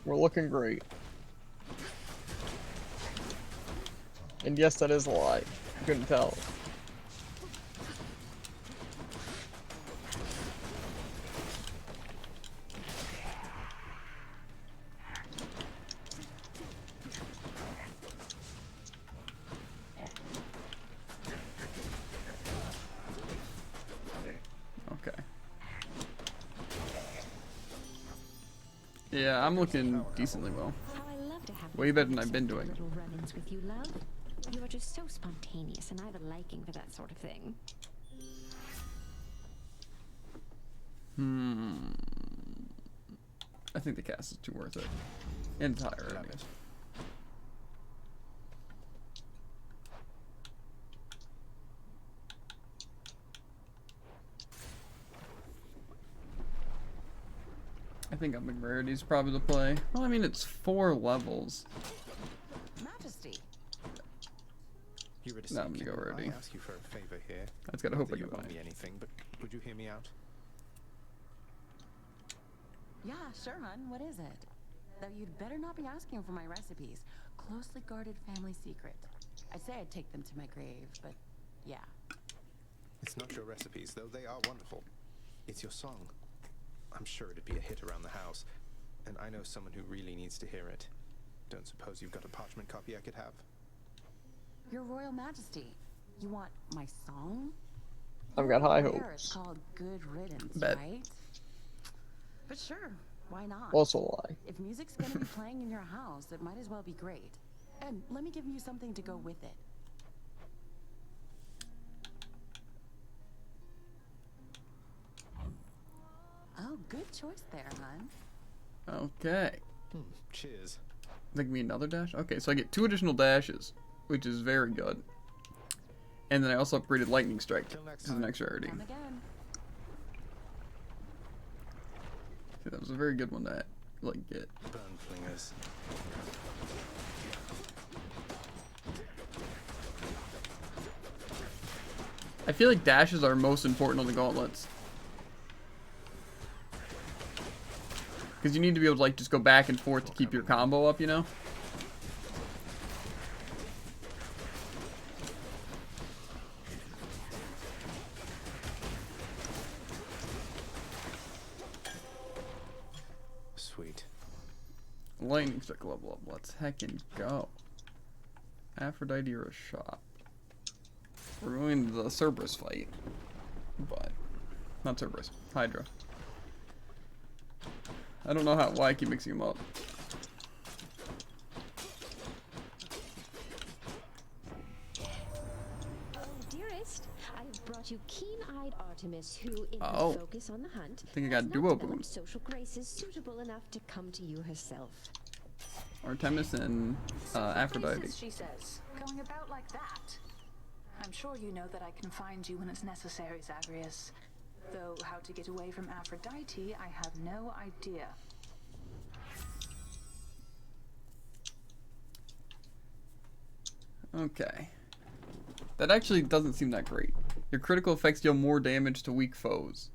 We're looking great. And yes, that is a lie. Couldn't tell. Okay. Yeah, I'm looking decently well. How I love to have Way better than I've been doing. little run-ins with you, love. You are just so spontaneous, and I have a liking for that sort of thing. I think the cast is too worth it. And it's higher, anyways. I think Upping Rarity is probably the play. Well, I mean, it's 4 levels. Majesty. Eurydice, No, I'm gonna go can Rarity. I ask you for a favor here? I just gotta Not hope that I you can owe buy me it. anything, but would you hear me out? Yeah, sure, hun. What is it? Though you'd better not be asking for my recipes. Closely guarded family secret. I'd say I'd take them to my grave, but yeah. It's not your recipes, though they are wonderful. It's your song. I'm sure it'd be a hit around the house, and I know someone who really needs to hear it. Don't suppose you've got a parchment copy I could have? Your Royal Majesty, you want my song? I've got high There, hopes. It's called Good Riddance, Bet. right? But sure, why not? Also a lie. If music's gonna be playing in your house, it might as well be great. And let me give you something to go with it. Oh, good choice there, hun. Okay. Cheers. Think me another dash? Okay, so I get 2 additional dashes, which is very good. And then I also upgraded Lightning Strike to the next rarity. Come again. See, that was a very good one to like get. Burn flingers. I feel like dashes are most important on the gauntlets. Because you need to be able to like just go back and forth to keep your combo up, you know? Sweet. Lightning strike level up. Let's heckin' go. Aphrodite or a shop. We're going to the Cerberus fight. But not Cerberus. Hydra. I don't know why I keep mixing them up. Oh, dearest, I have brought you keen-eyed Artemis, who is Oh. the focus on the hunt. I think I got has duo not developed boons. social graces suitable enough to come to you herself. Artemis and Aphrodite. Places, she says. Going about like that. I'm sure you know that I can find you when it's necessary, Zagreus. Though how to get away from Aphrodite, I have no idea. Okay. That actually doesn't seem that great. Your critical effects deal more damage to weak foes.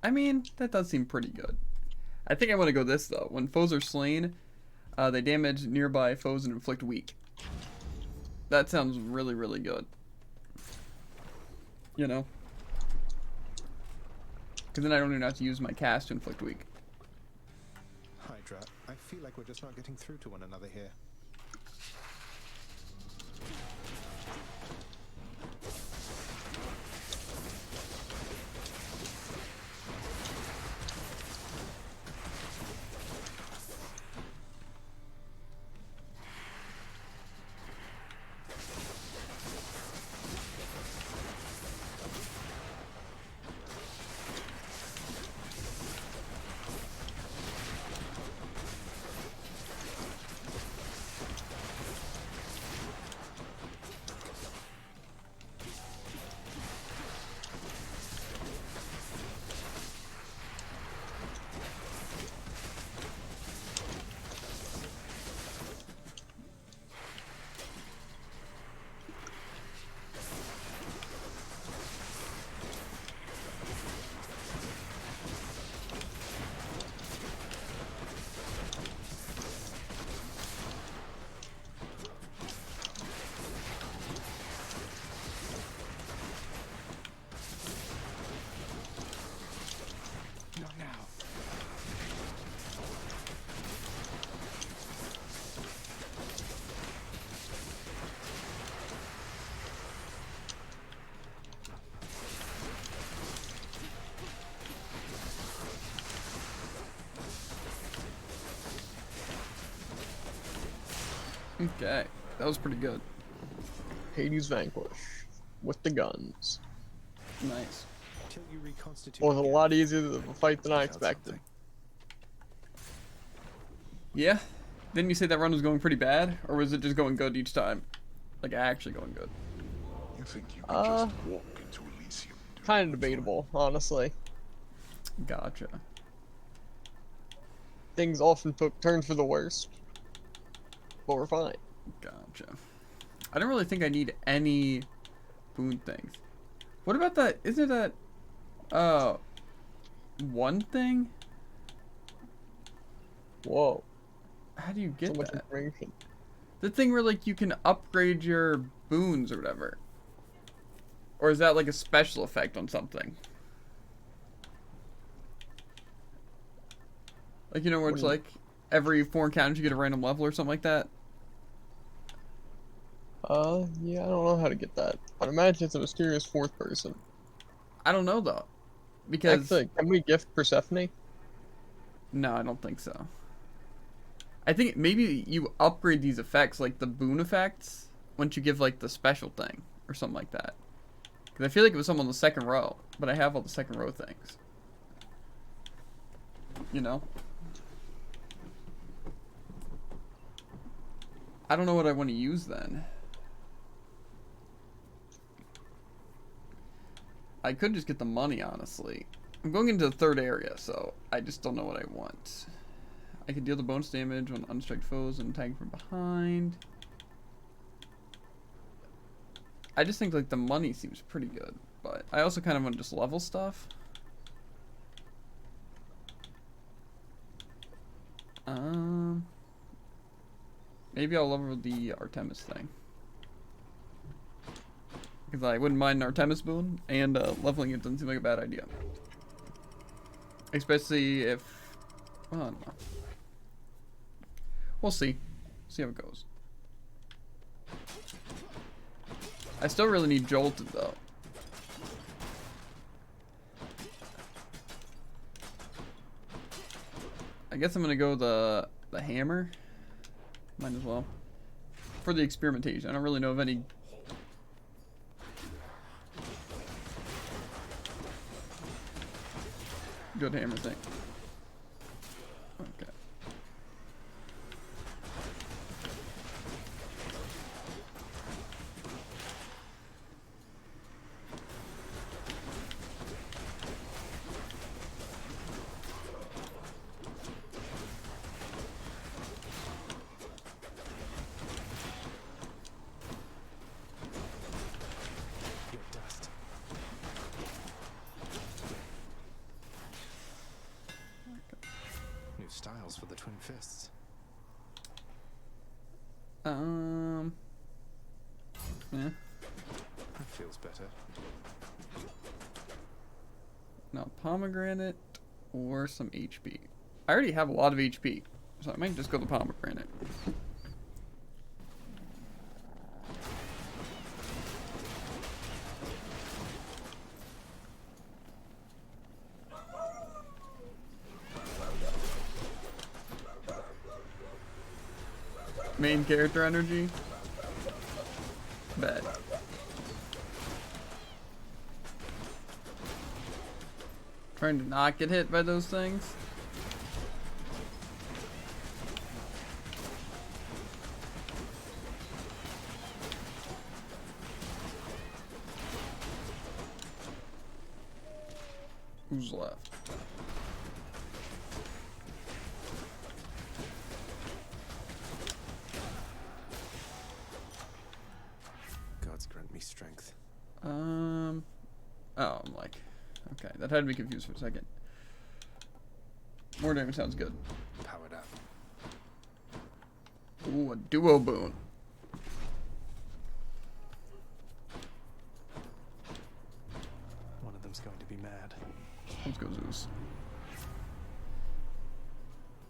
I mean, that does seem pretty good. I think I want to go this though. When foes are slain, they damage nearby foes and inflict weak. That sounds really, really good. You know? Because then I don't even have to use my cast to inflict weak. Hydra, I feel like we're just not getting through to one another here. Not now. Okay, that was pretty good. Hades Vanquish with the guns. Nice. Till you reconstitute Was a again, lot easier of a fight than I check out expected. something. Yeah? Didn't you say that run was going pretty bad? Or was it just going good each time? Like, actually going good? You think you could just walk into Elysium? Kind of debatable, honestly. Gotcha. Things often took turns for the worst. But we're fine. Gotcha. I don't really think I need any boon things. What about that? Isn't that, one thing? Whoa. How do you get So much that? information. The thing where, like, you can upgrade your boons or whatever. Or is that, like, a special effect on something? Like, you know, where it's like, every 4 encounters you get a random level or something like that? Yeah, I don't know how to get that. I'd imagine it's a mysterious fourth person. I don't know, though. Because... Actually, can we gift Persephone? No, I don't think so. I think maybe you upgrade these effects, like the boon effects, once you give, like, the special thing, or something like that. Because I feel like it was some on the second row, but I have all the second row things. You know? I don't know what I want to use then. I could just get the money, honestly. I'm going into the third area, so I just don't know what I want. I could deal the bonus damage on unstriked foes and attack from behind. I just think like the money seems pretty good, but I also kind of want to just level stuff. Maybe I'll level the Artemis thing. Because I wouldn't mind an Artemis boon, and leveling it doesn't seem like a bad idea. Especially if... well, I don't know. We'll see. See how it goes. I still really need Jolted, though. I guess I'm gonna go the hammer. Might as well. For the experimentation. I don't really know of any... good hammer thing. Okay. New styles for the Twin Fists. Yeah. That feels better. Now, pomegranate or some HP. I already have a lot of HP, so I might just go the pomegranate. Main character energy. Bet. Trying to not get hit by those things. Who's left? Gods grant me strength. Oh, I'm like, okay, that had me confused for a second. More damage sounds good. Powered up. Ooh, a duo boon. One of them's going to be mad. Let's go Zeus.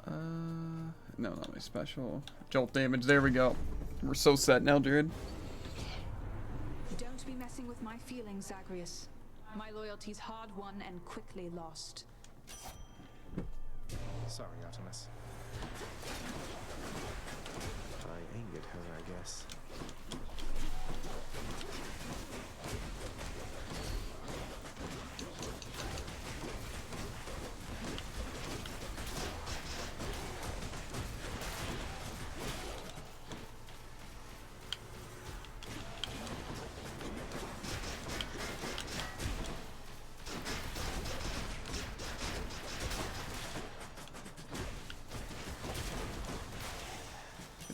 No, not my special. Jolt damage, there we go. We're so set now, Jared. Don't be messing with my feelings, Zagreus. My loyalty's hard won and quickly lost. Sorry, Artemis. I angered her, I guess.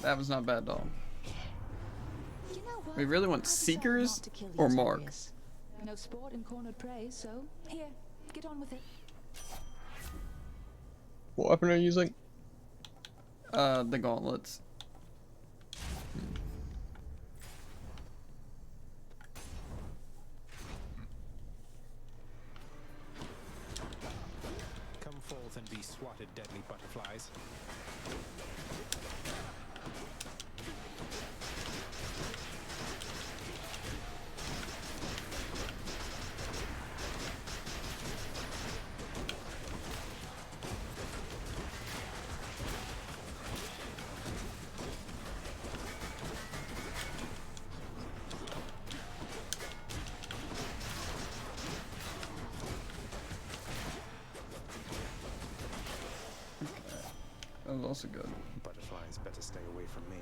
That was not bad at all. You know what? We really want I decided Seekers not to kill you, or Mark? Zagreus. No sport in cornered prey, so here, get on with it. What weapon are you using? The gauntlets. Come forth and be swatted, deadly butterflies. That was also good. Butterflies better stay away from me.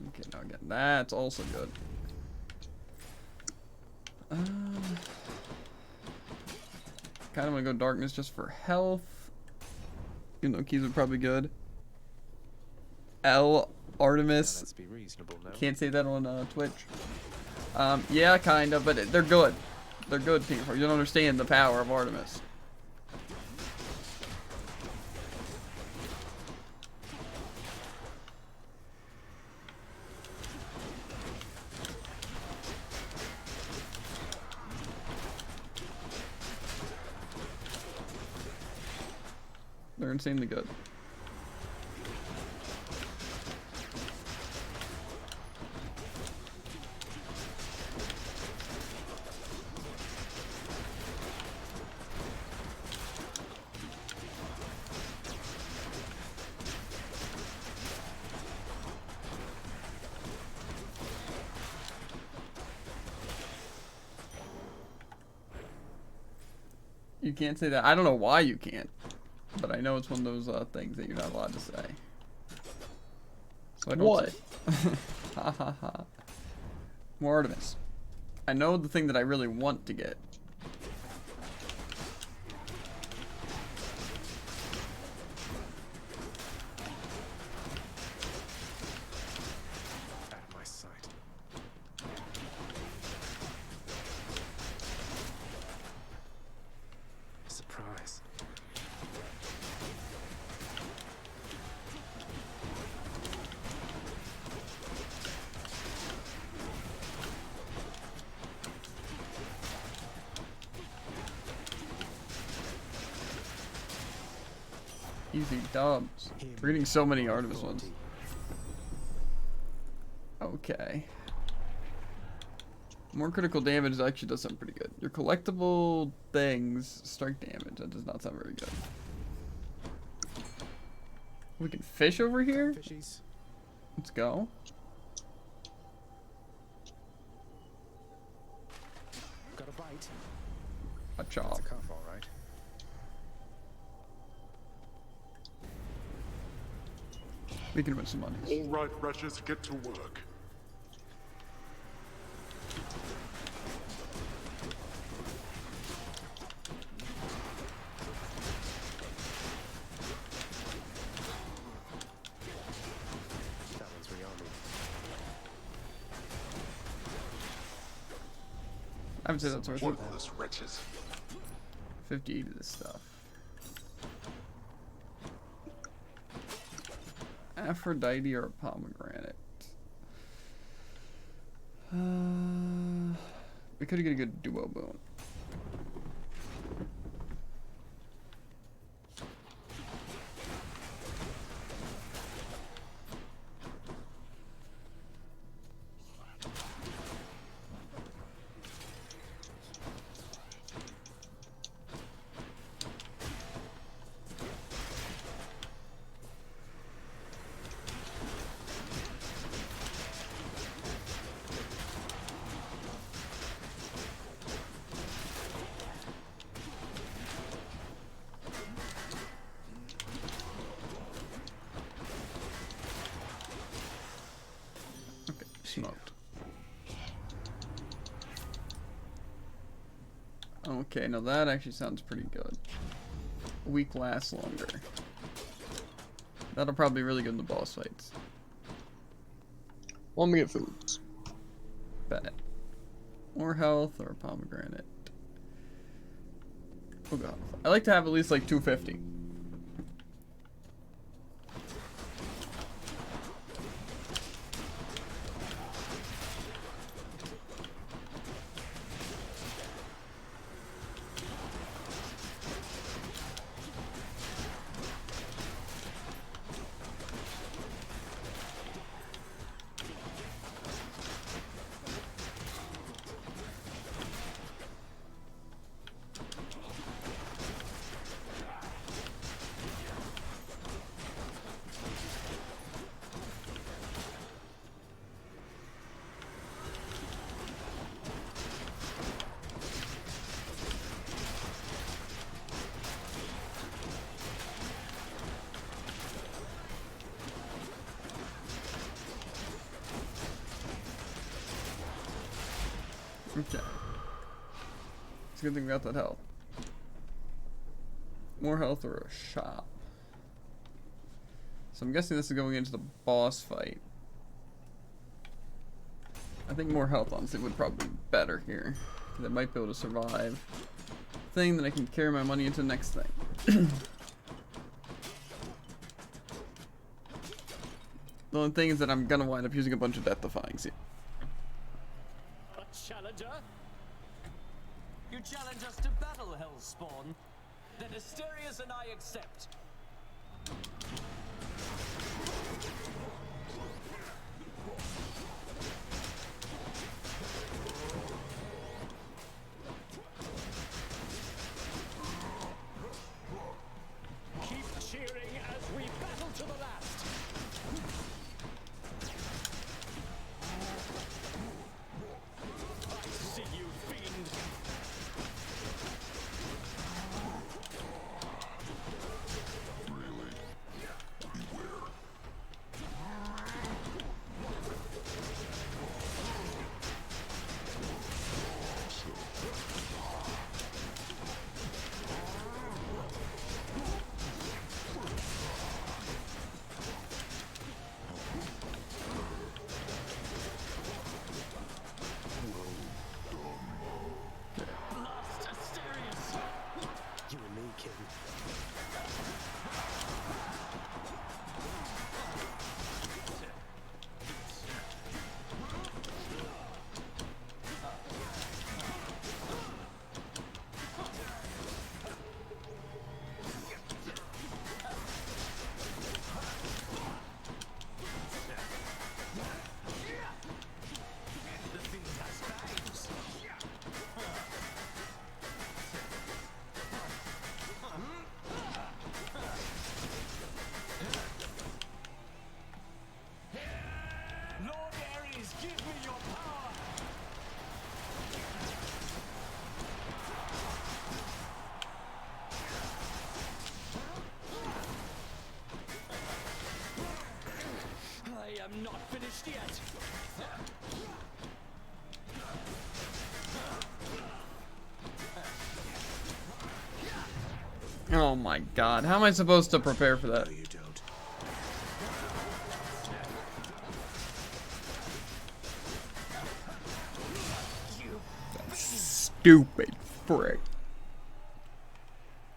Okay, now again, that's also good. Kind of want to go darkness just for health. Even though keys are probably good. Artemis. Let's be reasonable, no? Can't say that on Twitch. Yeah, kind of, but they're good. They're good people. You don't understand the power of Artemis. They're insanely good. You can't say that. I don't know why you can't. But I know it's one of those things that you're not allowed to say. So I don't What? say. Ha ha ha. More Artemis. I know the thing that I really want to get. Out of my sight. Surprise. Easy dubs. We're getting so many Artemis ones. Okay. More critical damage actually does sound pretty good. Your collectible things strike damage. That does not sound very good. We can fish over here? Fishies. Let's go. Got a bite. A chop. That's a cuff, all right. We can win some money. All right, wretches, get to work. That one's rearming. I haven't said that's worth it. Worthless wretches. 58 of this stuff. Aphrodite or a pomegranate? We could get a good duo boon. Smoked. Okay, now that actually sounds pretty good. A week lasts longer. That'll probably be really good in the boss fights. Let me get foods. Bet. More health or a pomegranate. Oh god. I like to have at least like 250. Okay. It's a good thing we got that health. More health or a shop. So I'm guessing this is going into the boss fight. I think more health honestly would probably be better here. Because I might be able to survive. Thing that I can carry my money into the next thing. The only thing is that I'm gonna wind up using a bunch of death defyings here. A challenger? You challenge us to battle, Hellspawn? Then Asterius and I accept. Keep cheering as we battle to the last. I see you, fiend. Blast Asterius. You and me, kid. The fiend has fangs. Lord Ares, give me your power! I am not finished yet. Oh my god, how am I supposed to prepare for that? You don't. Stupid frick.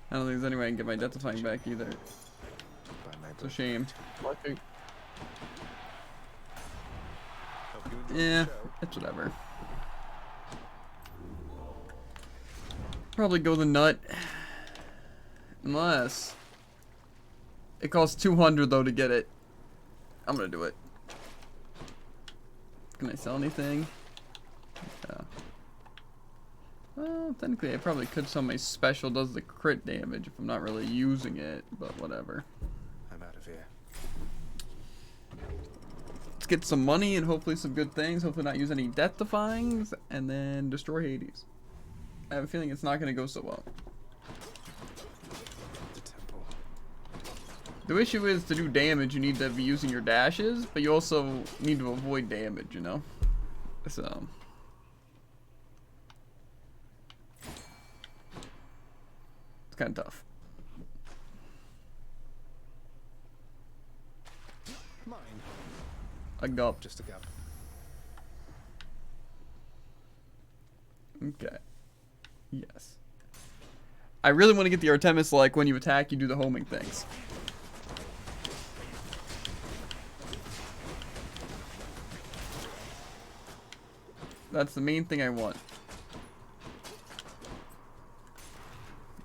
I don't think there's any way I can get my death defying back either. It's a shame. Yeah, it's whatever. Probably go the nut. Unless it costs 200 though to get it. I'm gonna do it. Can I sell anything? Yeah. Well, technically I probably could sell my special does the crit damage if I'm not really using it, but whatever. I'm out of here. Let's get some money and hopefully some good things. Hopefully not use any death defyings and then destroy Hades. I have a feeling it's not gonna go so well. The issue is to do damage you need to be using your dashes, but you also need to avoid damage, you know? So it's kind of tough. Mine. A gup. Just a gup. Okay. Yes. I really want to get the Artemis, like when you attack you do the homing things. That's the main thing I want.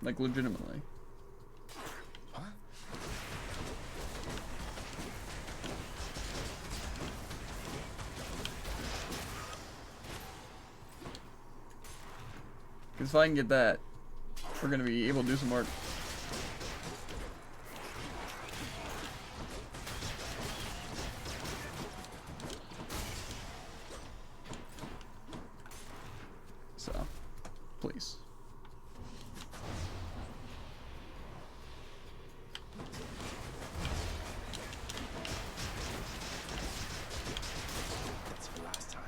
Like, legitimately. What? Because if I can get that, we're going to be able to do some work. So, please. That's for last time.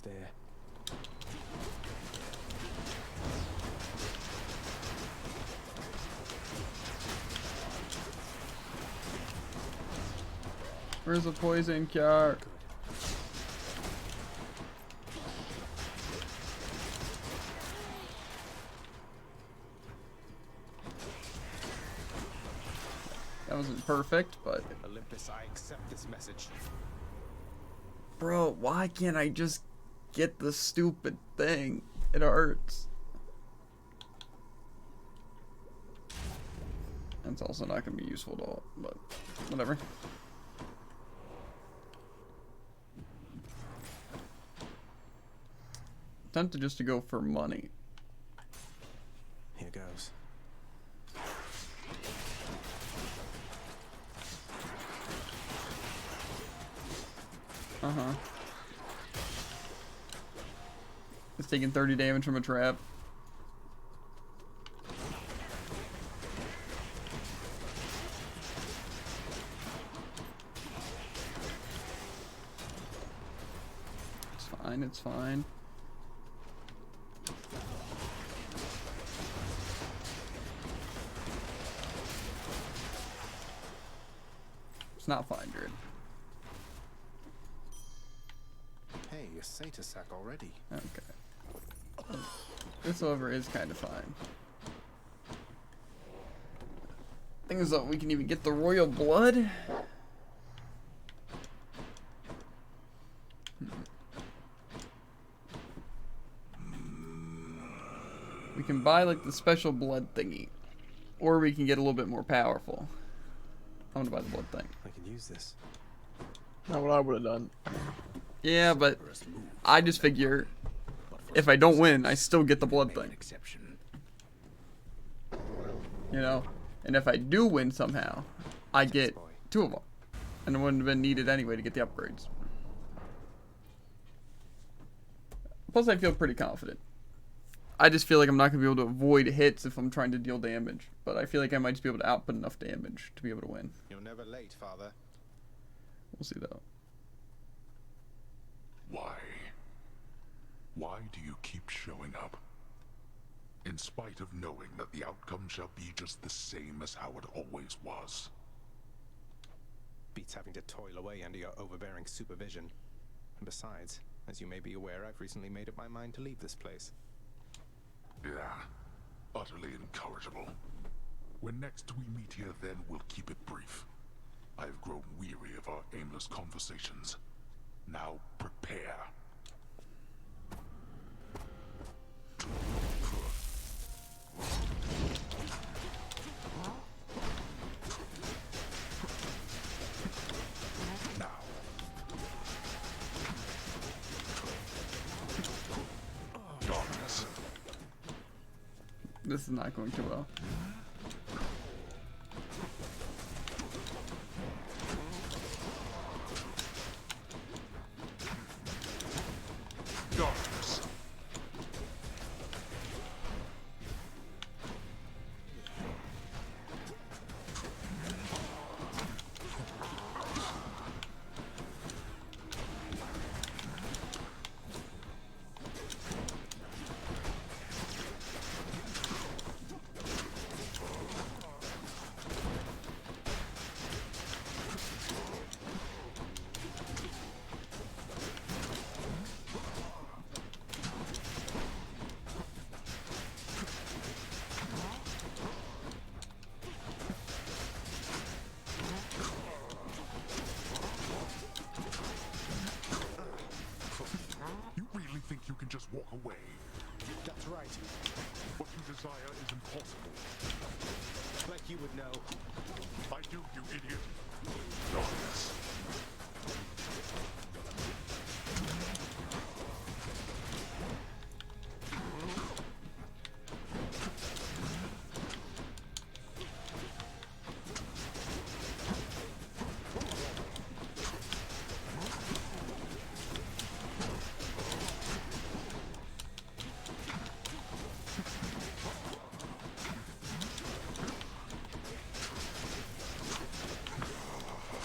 fear. Where's the poison cure? That wasn't perfect, but Olympus, I accept this message. bro, why can't I just get the stupid thing? It hurts. That's also not gonna be useful at all, but whatever. Tempted just to go for money. Here goes. Uh-huh. It's taking 30 damage from a trap. It's fine, it's fine. It's not fine, dude. Hey, a Satyr sack already. Okay. This, however, is kind of fine. Thing is, though, we can even get the royal blood. We can buy, like, the special blood thingy. Or we can get a little bit more powerful. I'm gonna buy the blood thing. I can use this. Not what I would have done. Yeah, but I just figure if I don't win, I still get the blood thing. You know? And if I do win somehow, I get 2 of them. And it wouldn't have been needed anyway to get the upgrades. Plus, I feel pretty confident. I just feel like I'm not going to be able to avoid hits if I'm trying to deal damage. But I feel like I might just be able to output enough damage to be able to win. You're never late, Father. We'll see, though. Why? Why do you keep showing up? In spite of knowing that the outcome shall be just the same as how it always was. Beats having to toil away under your overbearing supervision. And besides, as you may be aware, I've recently made up my mind to leave this place. Yeah, utterly incorrigible. When next we meet here, then we'll keep it brief. I've grown weary of our aimless conversations. Now prepare. Now. Darkness. This is not going too well. Darkness. You really think you can just walk away? That's right. What you desire is impossible. Like you would know. I do, you idiot. Darkness.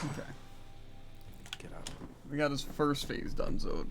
Okay. We got his first phase done, Zod.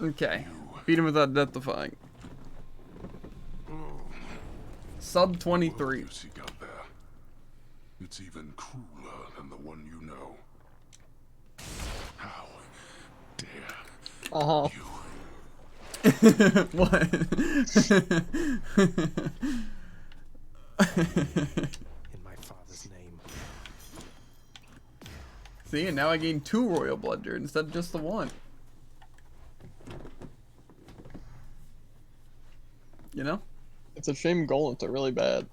Okay. Beat him without death defying. Sub 23. You got there. It's even crueler than the one you know. How dare What? In my father's name. See, and now I gain 2 royal blood dirt instead of just the 1. You know? It's a shame golems are really bad.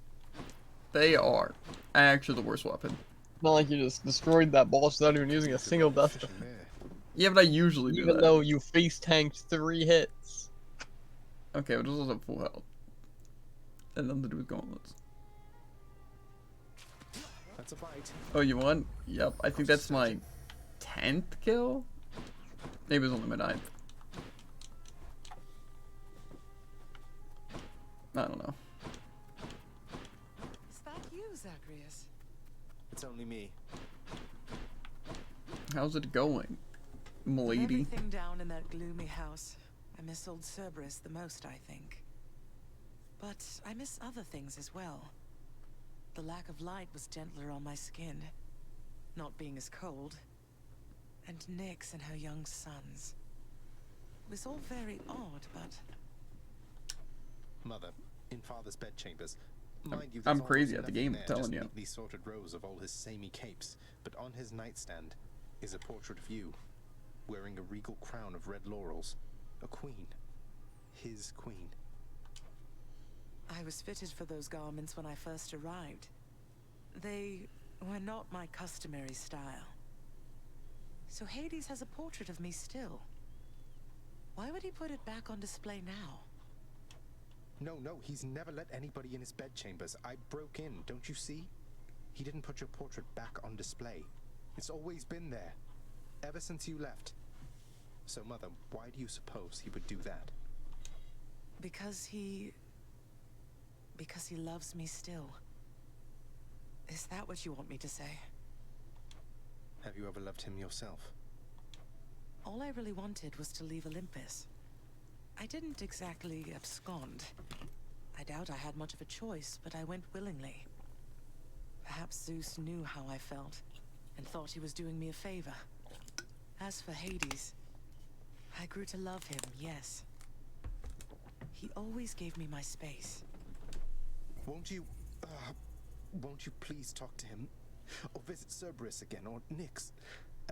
They are actually the worst weapon. Not like you just destroyed that boss without even using a single death. Yeah, but I usually do Even that. though you face tanked 3 hits. Okay, but this was at full health. And nothing to do with gauntlets. That's a bite. Oh, you won? Yep, I think that's my 10th kill? Maybe it was only my 9th. I don't know. Is that you, Zagreus? It's only me. How's it going, m'lady? Everything down in that gloomy house. I miss old Cerberus the most, I think. But I miss other things as well. The lack of light was gentler on my skin, not being as cold. And Nyx and her young sons. It was all very odd, but... Mother, in father's bedchambers. Mind you, I'm there's crazy almost at the game, nothing I'm there, telling just you. neatly sorted rows of all his samey capes. But on his nightstand is a portrait of you, wearing a regal crown of red laurels. A queen. His queen. I was fitted for those garments when I first arrived. They were not my customary style. So Hades has a portrait of me still. Why would he put it back on display now? No, he's never let anybody in his bedchambers. I broke in, don't you see? He didn't put your portrait back on display. It's always been there, ever since you left. So, Mother, why do you suppose he would do that? Because he loves me still. Is that what you want me to say? Have you ever loved him yourself? All I really wanted was to leave Olympus. I didn't exactly abscond. I doubt I had much of a choice, but I went willingly. Perhaps Zeus knew how I felt, and thought he was doing me a favor. As for Hades, I grew to love him, yes. He always gave me my space. Won't you please talk to him? Or visit Cerberus again, or Nyx?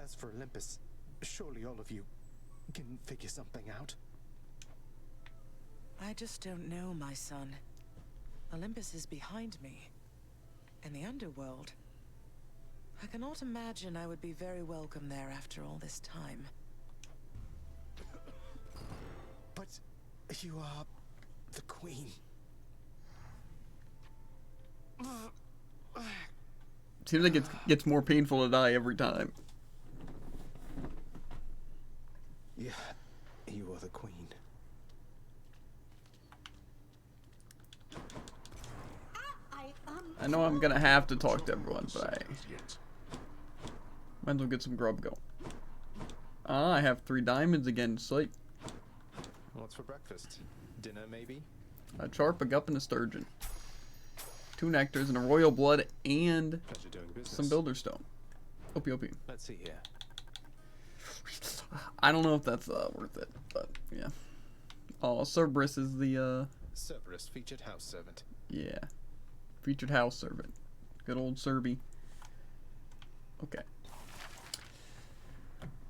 As for Olympus, surely all of you can figure something out. I just don't know, my son. Olympus is behind me. And the underworld. I cannot imagine I would be very welcome there after all this time. But you are the queen. Seems like it gets more painful to die every time. Yeah, you are the queen. I know I'm gonna have to talk to everyone, but I might as well get some grub going. Ah, I have 3 diamonds again, sight. What's for breakfast? Dinner, maybe? A charp, a gup, and a sturgeon. 2 nectars and a royal blood and Pleasure doing business. some builder stone. OP. Let's see here. I don't know if that's worth it, but yeah. Oh, Cerberus is the Cerberus, featured house servant. yeah. Featured house servant. Good old Serby. Okay.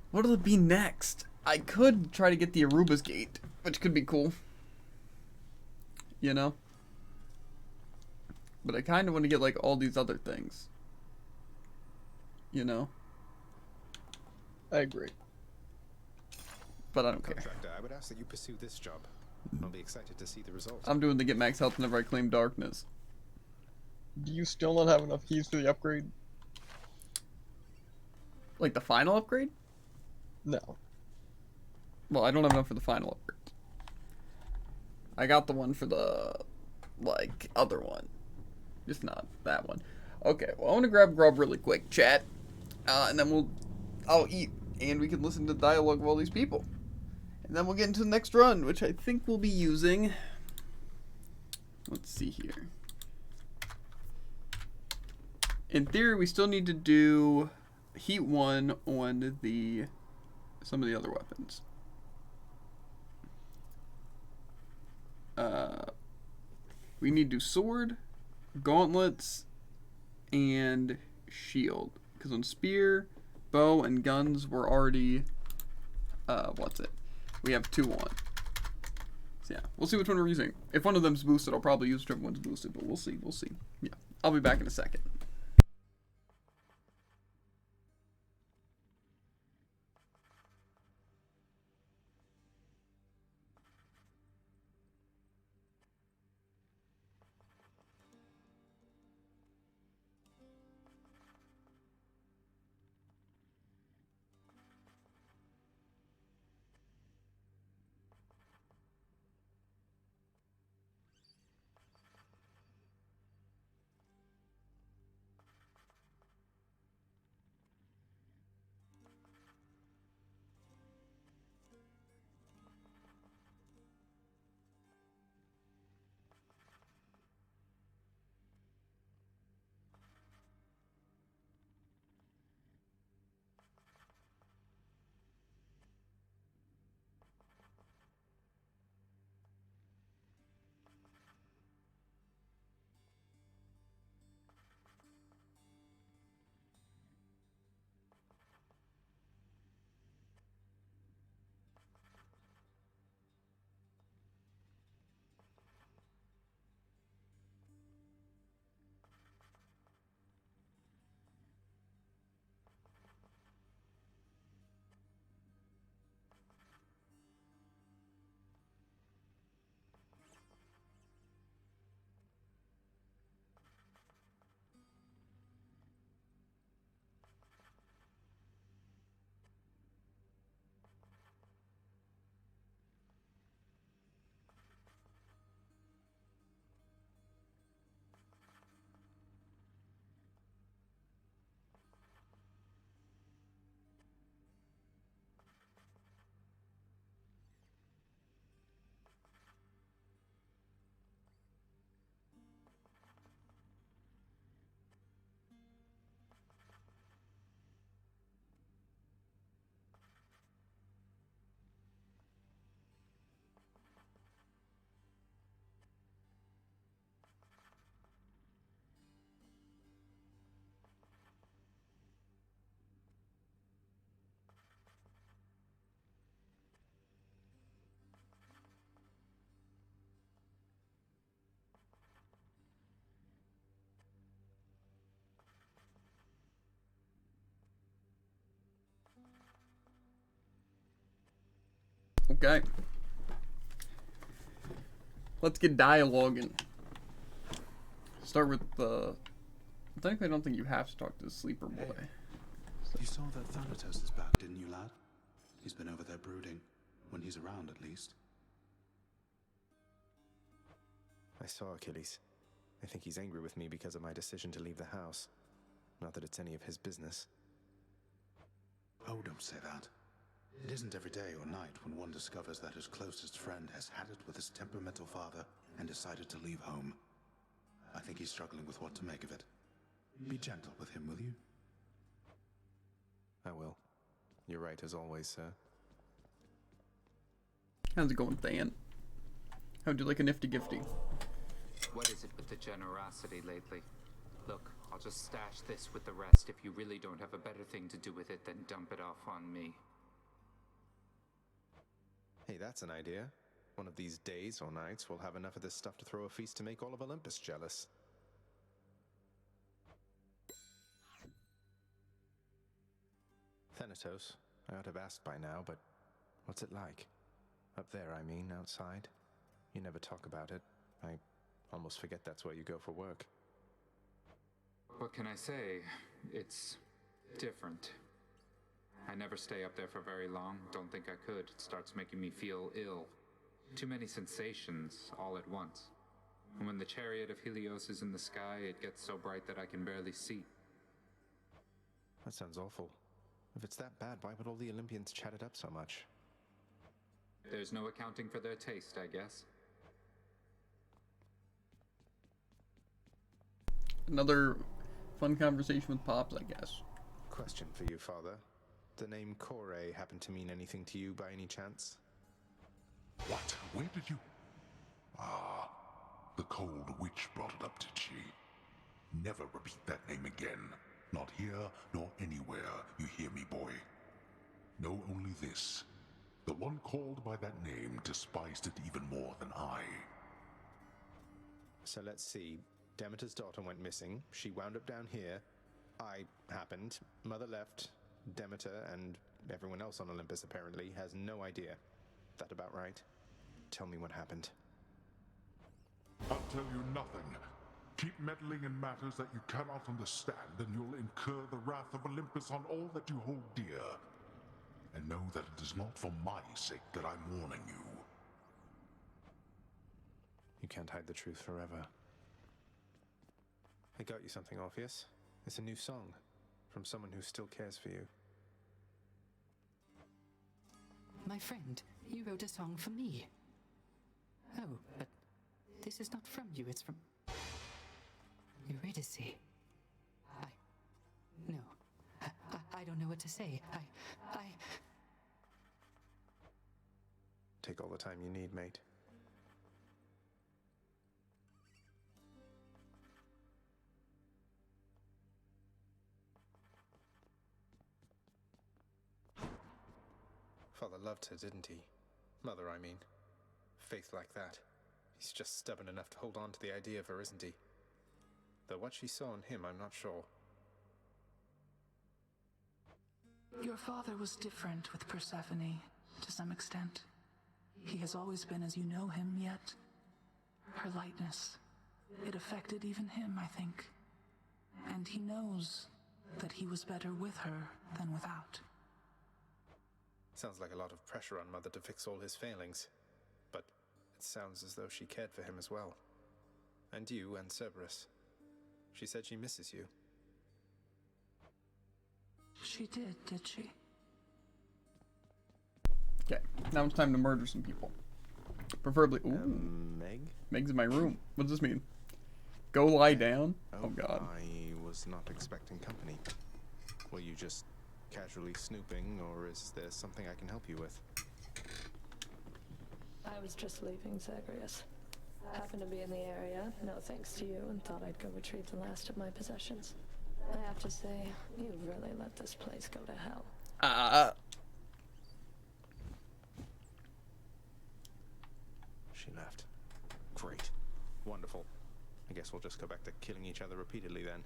What'll it be next? I could try to get the Aruba's Gate, which could be cool. You know? But I kind of want to get, like, all these other things. You know? I agree. But I don't care. Contractor, I would ask that you pursue this job. I'll be excited to see the result. I'm doing the get max health whenever I claim darkness. Do you still not have enough keys for the upgrade? Like the final upgrade? No. Well, I don't have enough for the final upgrade. I got the one for the, like, other one. Just not that one. Okay, well, I want to grab grub really quick, chat. And then I'll eat, and we can listen to the dialogue of all these people. And then we'll get into the next run, which I think we'll be using. Let's see here. In theory, we still need to do Heat 1 on some of the other weapons. We need to do sword, gauntlets, and shield. Because on spear, bow, and guns, we're already, we have 2 on. So yeah, we'll see which one we're using. If one of them's boosted, I'll probably use whichever one's boosted, but we'll see, Yeah, I'll be back in a second. Okay. Let's get dialoguing. Start with the... Technically, I don't think you have to talk to the sleeper boy. You saw that Thanatos is back, didn't you, lad? He's been over there brooding. When he's around, at least. I saw Achilles. I think he's angry with me because of my decision to leave the house. Not that it's any of his business. Oh, don't say that. It isn't every day or night when one discovers that his closest friend has had it with his temperamental father and decided to leave home. I think he's struggling with what to make of it. Be gentle with him, will you? I will. You're right, as always, sir. How's it going, Than? How'd you like a nifty gifty? What is it with the generosity lately? Look, I'll just stash this with the rest if you really don't have a better thing to do with it than dump it off on me. Hey, that's an idea. One of these days or nights, we'll have enough of this stuff to throw a feast to make all of Olympus jealous. Thanatos, I ought to have asked by now, but what's it like? Up there, I mean, outside? You never talk about it. I almost forget that's where you go for work. What can I say? It's different. I never stay up there for very long. Don't think I could. It starts making me feel ill. Too many sensations all at once. And when the chariot of Helios is in the sky, it gets so bright that I can barely see. That sounds awful. If it's that bad, why would all the Olympians chat it up so much? There's no accounting for their taste, I guess. Another fun conversation with Pops, I guess. Question for you, Father. The name Corey happen to mean anything to you by any chance? What? Where did you... Ah, the cold witch brought it up, did she? Never repeat that name again. Not here, nor anywhere. You hear me, boy? Know only this. The one called by that name despised it even more than I. So let's see. Demeter's daughter went missing. She wound up down here. I happened. Mother left. Demeter and everyone else on Olympus apparently has no idea. That about right? Tell me what happened. I'll tell you nothing. Keep meddling in matters that you cannot understand, and you'll incur the wrath of Olympus on all that you hold dear. And know that it is not for my sake that I'm warning you. You can't hide the truth forever. I got you something, Orpheus. It's a new song from someone who still cares for you. My friend, you wrote a song for me. Oh, but this is not from you, it's from Eurydice. No. I don't know what to say. Take all the time you need, mate. Father loved her, didn't he? Mother, I mean. Faith like that. He's just stubborn enough to hold on to the idea of her, isn't he? Though what she saw in him, I'm not sure. Your father was different with Persephone, to some extent. He has always been as you know him, yet her lightness, it affected even him, I think. And he knows that he was better with her than without. Sounds like a lot of pressure on Mother to fix all his failings. But it sounds as though she cared for him as well. And you and Cerberus. She said she misses you. She did she? Okay, now it's time to murder some people. Preferably. Ooh. Meg? Meg's in my room. What does this mean? Go lie down? Oh god. I was not expecting company. Were you just casually snooping, or is there something I can help you with? I was just leaving Zagreus. Happened to be in the area, no thanks to you, and thought I'd go retrieve the last of my possessions. I have to say, you really let this place go to hell. She left. Great. Wonderful. I guess we'll just go back to killing each other repeatedly then.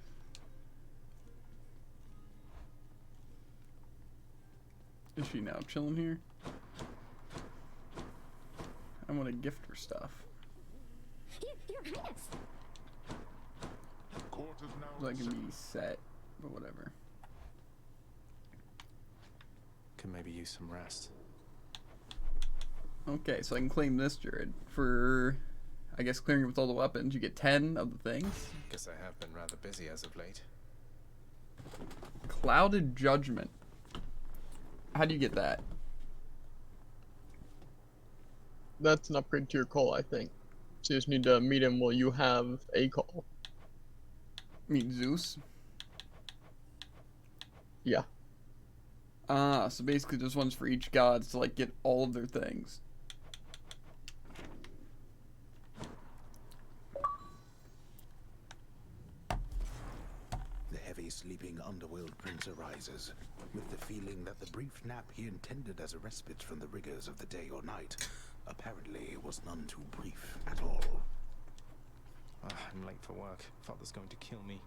Is she now chilling here? I want to gift her stuff. Your Highness! That can be set, but whatever. Could maybe use some rest. Okay, so I can claim this Druid for, I guess, clearing it with all the weapons. You get 10 of the things. Guess I have been rather busy as of late. Clouded Judgment. How do you get that? That's an upgrade to your call, I think. So you just need to meet him while you have a call. Meet Zeus? Yeah. Ah, so basically there's ones for each god to like get all of their things. The heavy sleeping underworld prince arises, with the feeling that the brief nap he intended as a respite from the rigors of the day or night apparently was none too brief at all. I'm late for work. Father's going to kill me.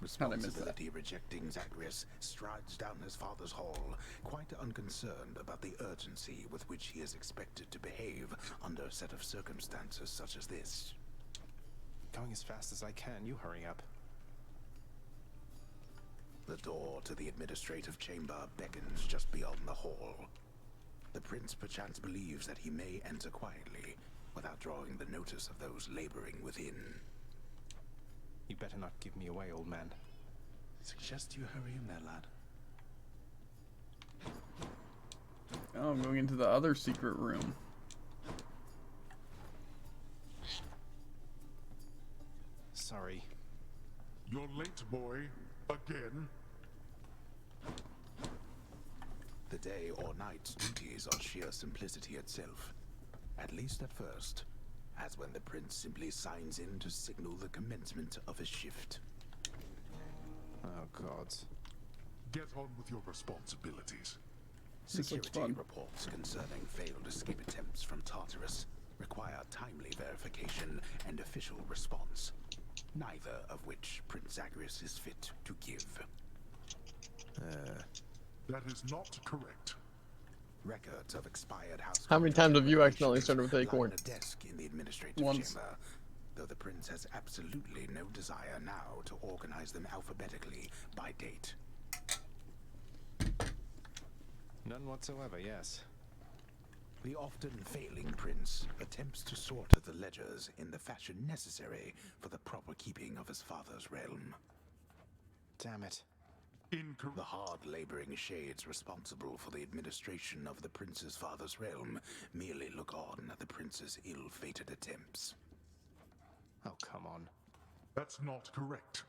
Responsibility rejecting Zagreus strides down his father's hall, quite unconcerned about the urgency with which he is expected to behave under a set of circumstances such as this. Going as fast as I can, you hurry up. The door to the administrative chamber beckons just beyond the hall. The prince perchance believes that he may enter quietly, without drawing the notice of those laboring within. You better not give me away, old man. Suggest you hurry in there, lad. Oh, I'm going into the other secret room. Sorry. You're late, boy. Again. The day or night's duties are sheer simplicity itself. At least at first. As when the prince simply signs in to signal the commencement of a shift. Oh, gods. Get on with your responsibilities. Security reports concerning failed escape attempts from Tartarus require timely verification and official response, neither of which Prince Zagreus is fit to give. That is not correct. Records of expired house. How many times have you accidentally started with Acorn? Line a desk in the administrative Once. chamber, though the prince has absolutely no desire now to organize them alphabetically by date. None whatsoever, yes. The often failing prince attempts to sort the ledgers in the fashion necessary for the proper keeping of his father's realm. Damn it. The hard-laboring shades responsible for the administration of the prince's father's realm merely look on at the prince's ill-fated attempts. Oh, come on. That's not correct.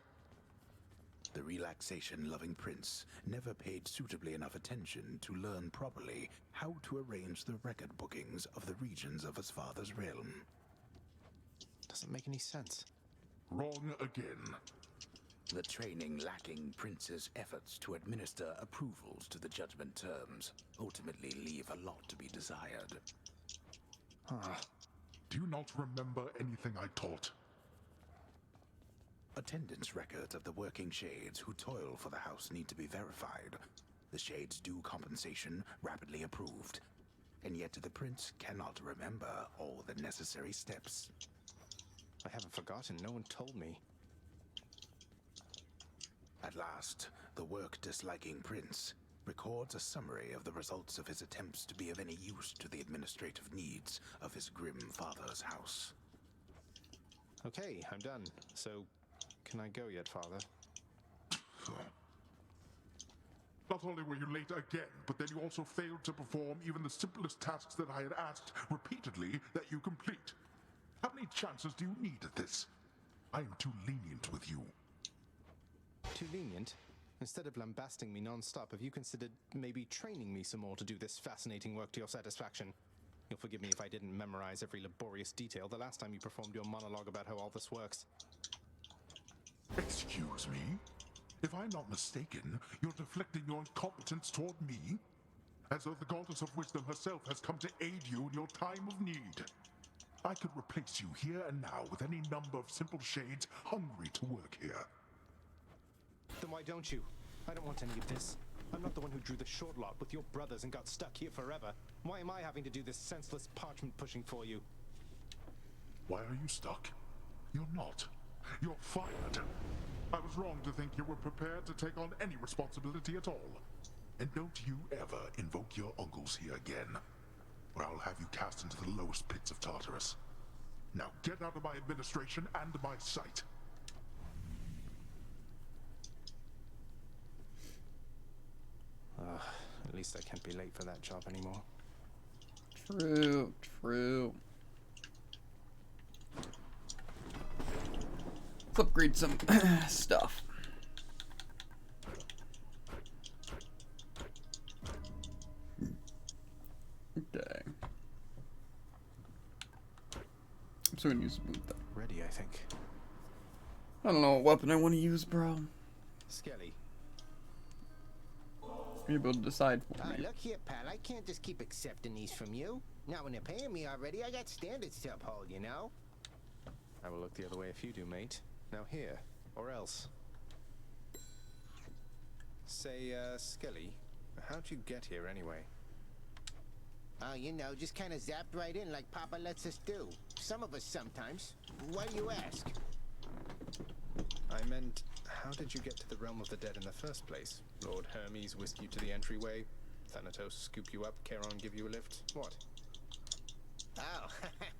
The relaxation-loving prince never paid suitably enough attention to learn properly how to arrange the record bookings of the regions of his father's realm. Doesn't make any sense. Wrong again. The training lacking prince's efforts to administer approvals to the judgment terms ultimately leave a lot to be desired. Do you not remember anything I taught? Attendance records of the working shades who toil for the house need to be verified. The shades' due compensation rapidly approved. And yet the prince cannot remember all the necessary steps. I haven't forgotten. No one told me. At last, the work-disliking prince records a summary of the results of his attempts to be of any use to the administrative needs of his grim father's house. Okay, I'm done. So, can I go yet, father? Not only were you late again, but then you also failed to perform even the simplest tasks that I had asked repeatedly that you complete. How many chances do you need at this? I am too lenient with you. Too lenient? Instead of lambasting me non-stop, have you considered maybe training me some more to do this fascinating work to your satisfaction? You'll forgive me if I didn't memorize every laborious detail the last time you performed your monologue about how all this works. Excuse me? If I'm not mistaken, you're deflecting your incompetence toward me? As though the goddess of wisdom herself has come to aid you in your time of need. I could replace you here and now with any number of simple shades hungry to work here. Then why don't you? I don't want any of this. I'm not the one who drew the short lot with your brothers and got stuck here forever. Why am I having to do this senseless parchment pushing for you? Why are you stuck? You're not. You're fired. I was wrong to think you were prepared to take on any responsibility at all. And don't you ever invoke your uncles here again, or I'll have you cast into the lowest pits of Tartarus. Now get out of my administration and my sight. At least I can't be late for that job anymore. True, true. Let's upgrade some stuff. Okay. I'm still gonna use boot though. Ready, I think. I don't know what weapon I want to use, bro. Skelly. You're able to decide for me. Look here, pal. I can't just keep accepting these from you. Now, when they're paying me already, I got standards to uphold, you know? I will look the other way if you do, mate. Now here, or else. Say, Skelly, how'd you get here anyway? Oh, you know, just kind of zapped right in like Papa lets us do. Some of us sometimes. Why do you ask? I meant, how did you get to the realm of the dead in the first place? Lord Hermes whisked you to the entryway? Thanatos scoop you up, Charon give you a lift? What? Oh,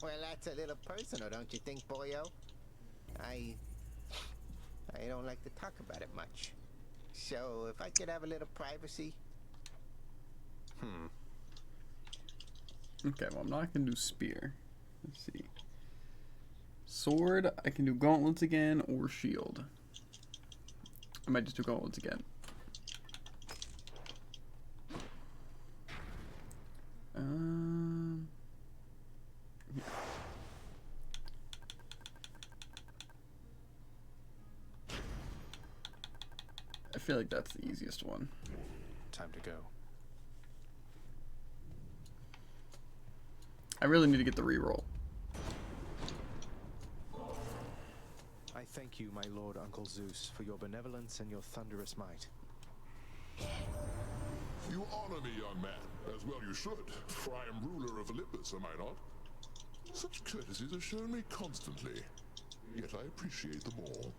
well, that's a little personal, don't you think, boyo? I don't like to talk about it much. So, if I could have a little privacy. Okay, well, I'm not gonna do spear. Let's see. Sword, I can do gauntlets again or shield. I might just do gauntlets again. Yeah. I feel like that's the easiest one. Time to go. I really need to get the reroll. I thank you, my lord Uncle Zeus, for your benevolence and your thunderous might. You honor me, young man, as well you should, for I am ruler of Olympus, am I not? Such courtesies are shown me constantly, yet I appreciate them all.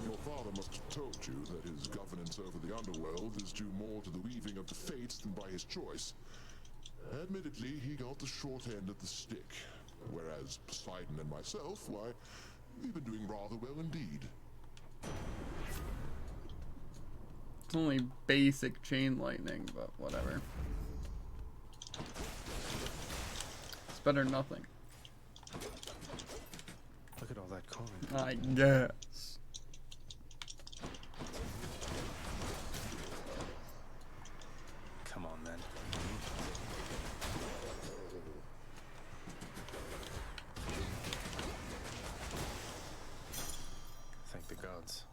Your father must have told you that his governance over the underworld is due more to the weaving of the fates than by his choice. Admittedly, he got the short end of the stick, whereas Poseidon and myself, why, we've been doing rather well indeed. It's only basic chain lightning, but whatever. It's better than nothing. Look at all that coin. I guess. Come on, then. Thank the gods.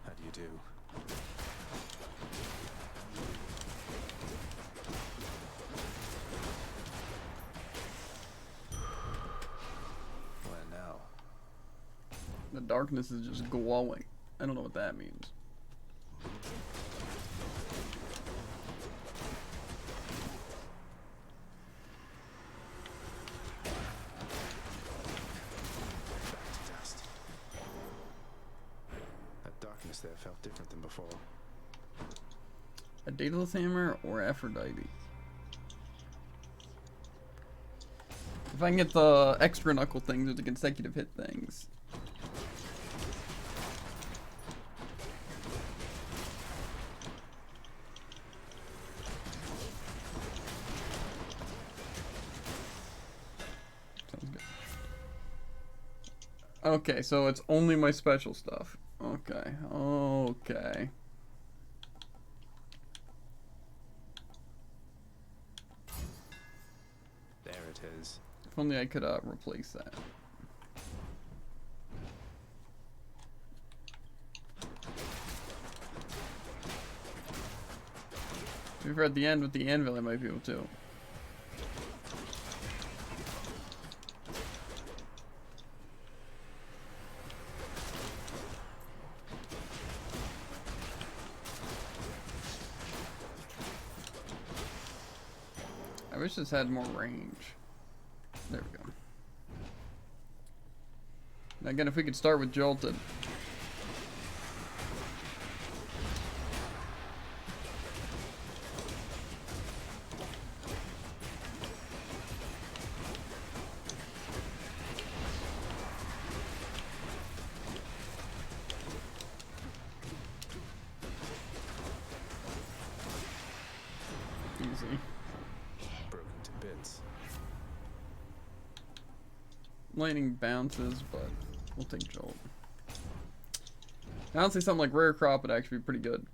How do you do? Where now? The darkness is just glowing. I don't know what that means. That darkness there felt different than before. A Daedalus hammer or Aphrodite? If I can get the extra knuckle things or the consecutive hit things. Sounds good. Okay, so it's only my special stuff. Okay, okay. There it is. If only I could replace that. If we're at the end with the anvil, I might be able to. I wish this had more range. There we go. Now again, if we could start with Jolted. Easy. Broken to bits. Lightning bounces, but we'll take Jolt. Honestly, something like Rare Crop would actually be pretty good.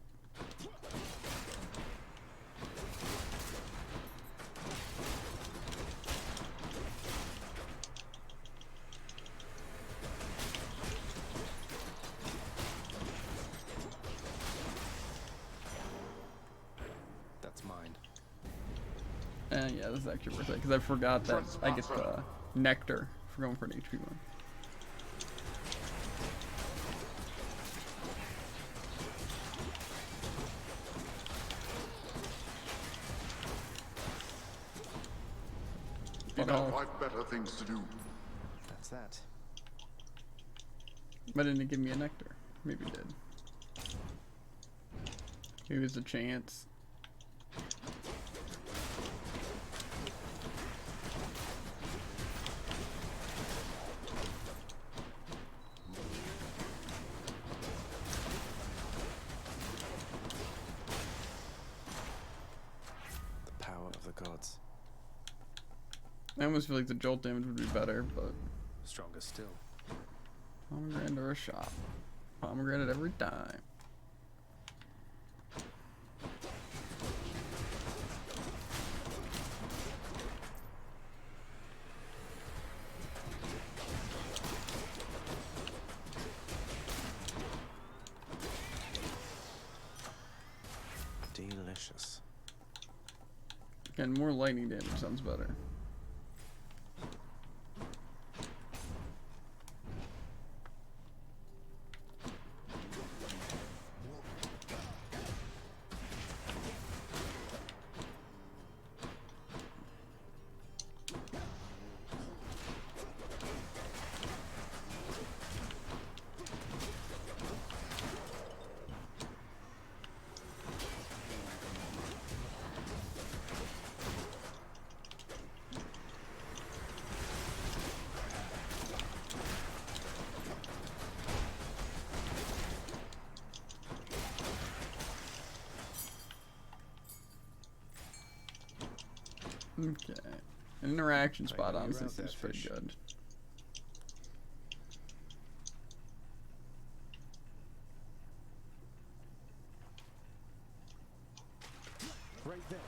That's mine. Yeah, this is actually worth it, because I forgot that I get the Nectar for going for an HP one. You have quite better things to do. That's that. But didn't it give me a Nectar? Maybe it did. Maybe it was a chance. I almost feel like the jolt damage would be better, but Stronger still. pomegranate or a shot. Pomegranate every time. Delicious. Again, more lightning damage sounds better. Okay. An interaction spot honestly seems pretty good. Right there.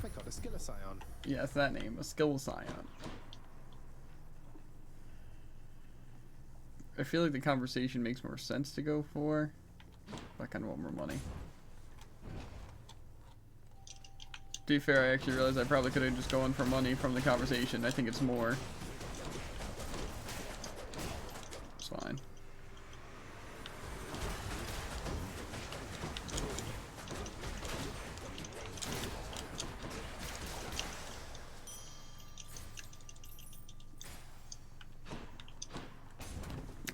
I got a Skilla Scion. Yes, that name, a Skill Scion. I feel like the conversation makes more sense to go for. But I kind of want more money. To be fair, I actually realized I probably could have just gone for money from the conversation. I think it's more. It's fine.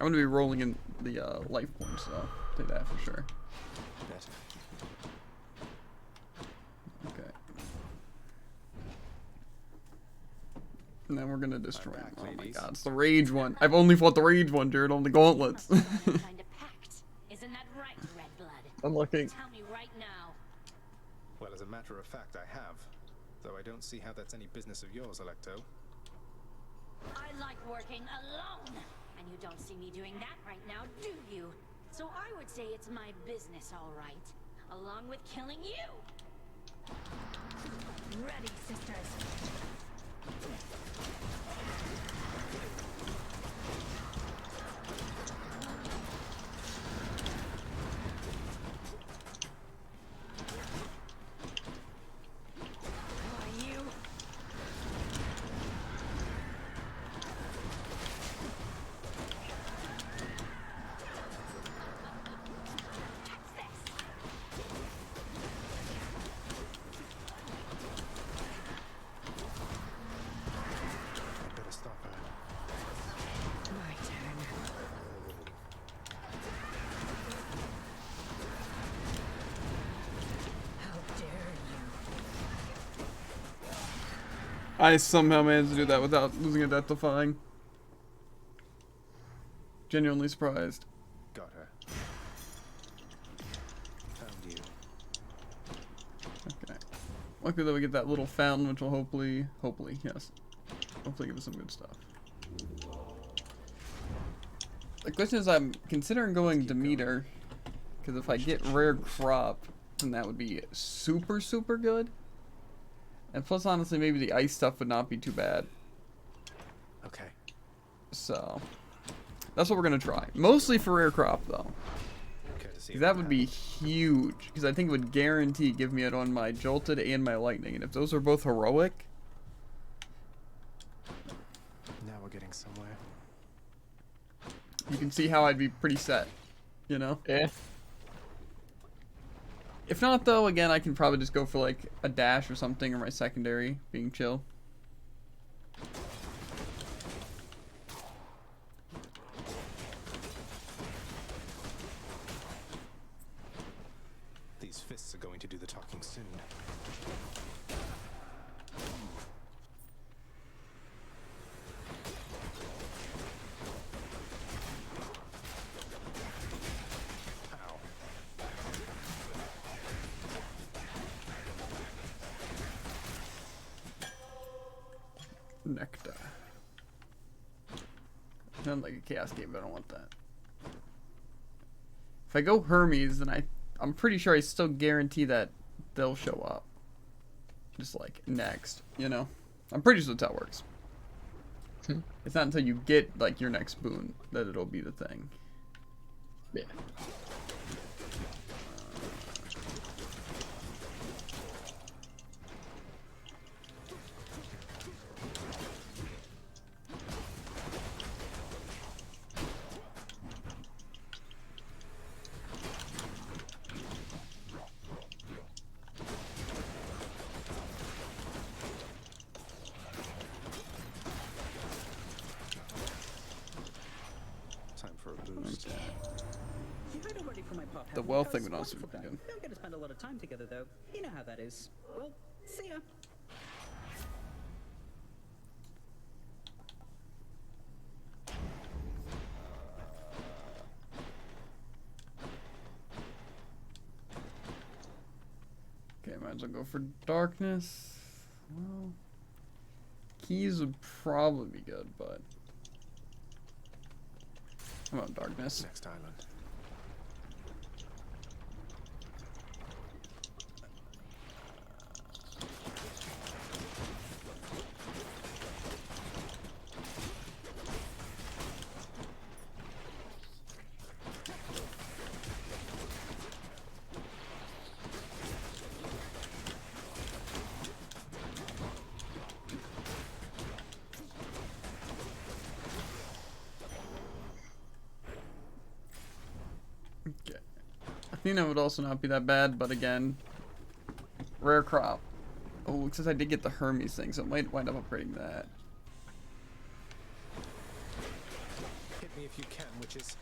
I'm gonna be rolling in the life points, so I'll take that for sure. Better. Okay. And then we're gonna destroy him. Oh my god, it's the rage one. I've only fought the rage one, Jared, on the gauntlets. Kind of pact. Isn't that right, Redblood? Unlucky. Tell me right now. Well, as a matter of fact, I have. Though I don't see how that's any business of yours, Electo. I like working alone. And you don't see me doing that right now, do you? So I would say it's my business, all right. Along with killing you. Ready, sisters. I somehow managed to do that without losing a death defying. Genuinely surprised. Got her. Found you. Okay. Luckily though we get that little fountain, which will hopefully, yes. Hopefully give us some good stuff. The question is, I'm considering going Demeter, because if I get rare crop, then that would be super, super good. And plus, honestly, maybe the ice stuff would not be too bad. Okay. So, that's what we're gonna try. Mostly for rare crop, though. Because that would be huge. Because I think it would guarantee give me it on my Jolted and my Lightning. And if those are both heroic... Now we're getting somewhere. You can see how I'd be pretty set. You know? Yeah. If not, though, again, I can probably just go for, like, a dash or something, or my secondary being chill. These fists are going to do the talking soon. Nectar. Sounds like a Chaos Gate, but I don't want that. If I go Hermes, then I'm pretty sure I still guarantee that they'll show up. Just like next, you know? I'm pretty sure that's how it works. It's not until you get like your next boon that it'll be the thing. Yeah. The wealth thing would also be good. Don't get to spend a lot of time together, though. You know how that is. Well, see ya. Okay, might as well go for darkness. Well, keys would probably be good, but how about darkness? Next island. Athena would also not be that bad, but again, rare crop. Oh, it says I did get the Hermes thing, so it might wind up upgrading that. Hit me if you can, witches.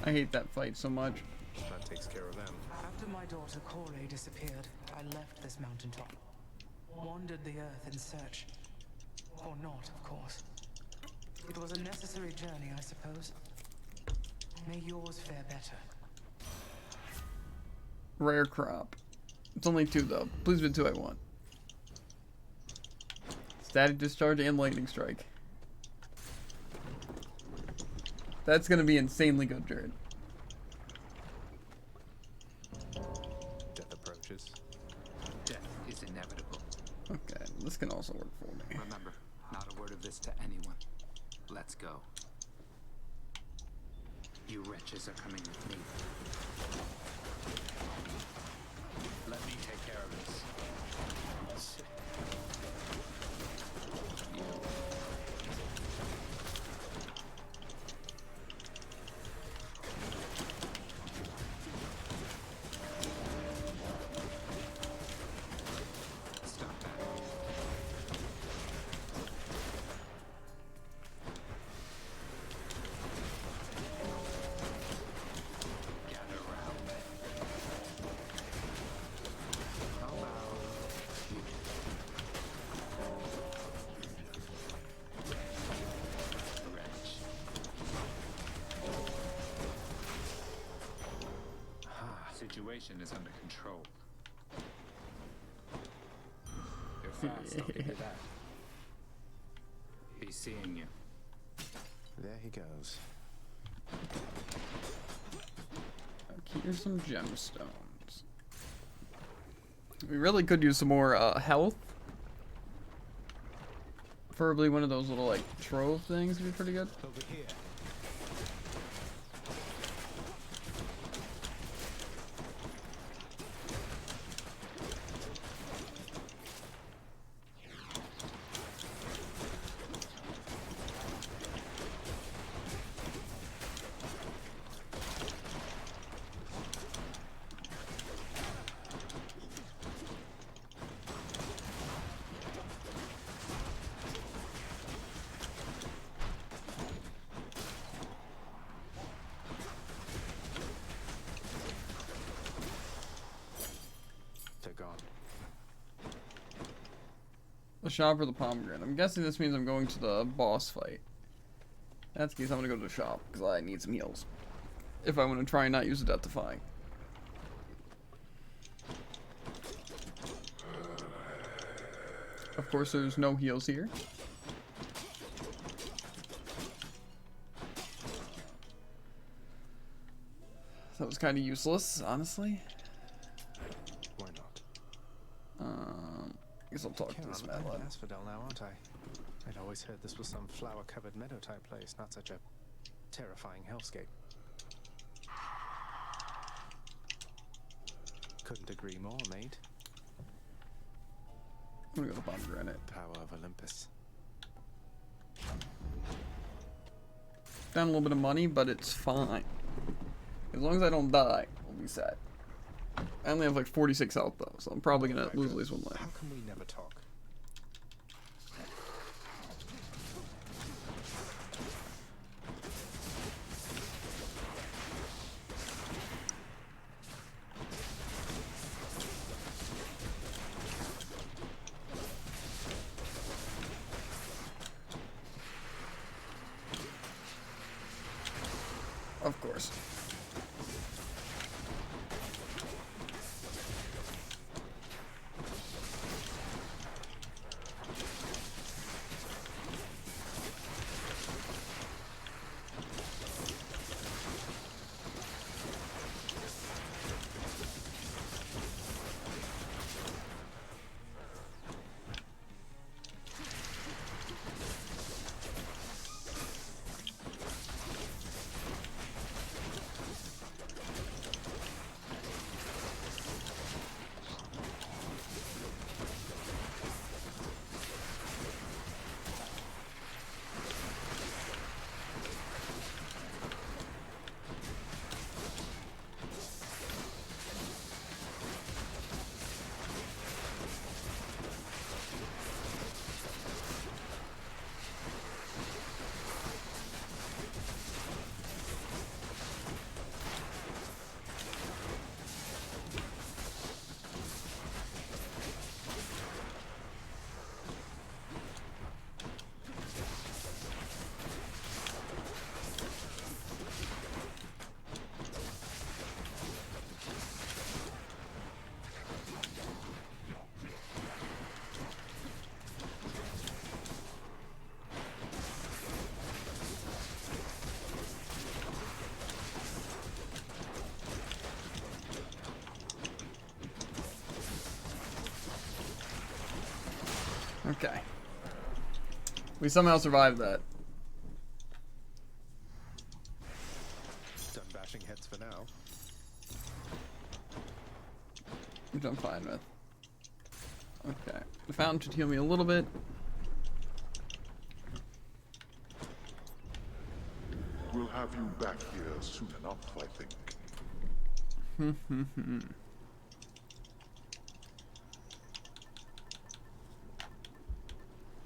I hate that fight so much. That takes care of them. After my daughter Corey disappeared, I left this mountaintop. Wandered the earth in search. Or not, of course. It was a necessary journey, I suppose. May yours fare better. Rare crop. It's only 2 though. Please be 2 I want. Static discharge and lightning strike. That's gonna be insanely good, Jared. Death approaches. Death is inevitable. Okay, this can also work for me. Remember, not a word of this to anyone. Let's go. You wretches are coming with me. Let me take care of this. Situation is under control. You're fast, I'll give you that. Be seeing you. There he goes. Okay, here's some gemstones. We really could use some more health. Preferably one of those little like trove things would be pretty good. Over here. shop or the pomegranate? I'm guessing this means I'm going to the boss fight. That's the case, I'm gonna go to the shop because I need some heals. If I want to try and not use the death defying. Of course, there's no heals here. That was kind of useless, honestly. Why not? I guess I'll talk to this mad lad. Asphodel now, aren't I? I'd always heard this was some flower-covered meadow-type place, not such a terrifying hellscape. Couldn't agree more, mate. I'm gonna go to pomegranate. Power of Olympus. Down a little bit of money, but it's fine. As long as I don't die, we'll be set. I only have like 46 health though, so I'm probably gonna lose at least one life. How can we never talk? Of course. Okay. We somehow survived that. Done bashing heads for now. Which I'm fine with. Okay. The fountain should heal me a little bit. We'll have you back here soon enough, I think.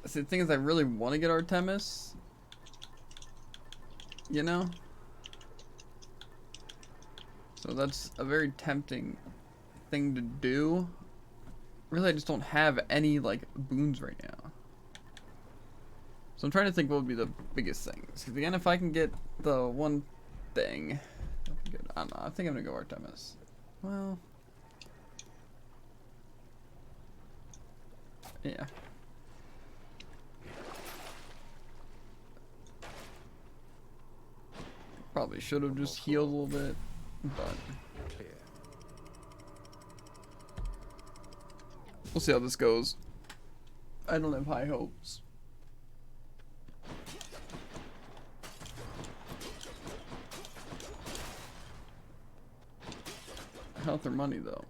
See, the thing is, I really want to get Artemis. You know? So that's a very tempting thing to do. Really, I just don't have any, like, boons right now. So I'm trying to think what would be the biggest things. Because again, if I can get the one thing, that'd be good. I don't know. I think I'm going to go Artemis. Well. Yeah. Probably should have just healed a little bit, but we'll see how this goes. I don't have high hopes. Health or money, though.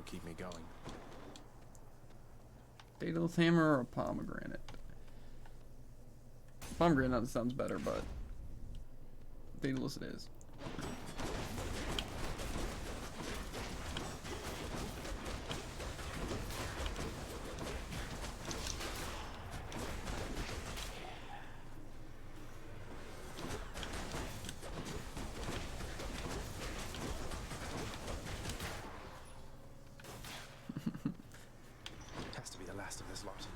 will keep me going. Daedalus hammer or a pomegranate? Pomegranate sounds better, but Daedalus it is. Has to be the last of this lot.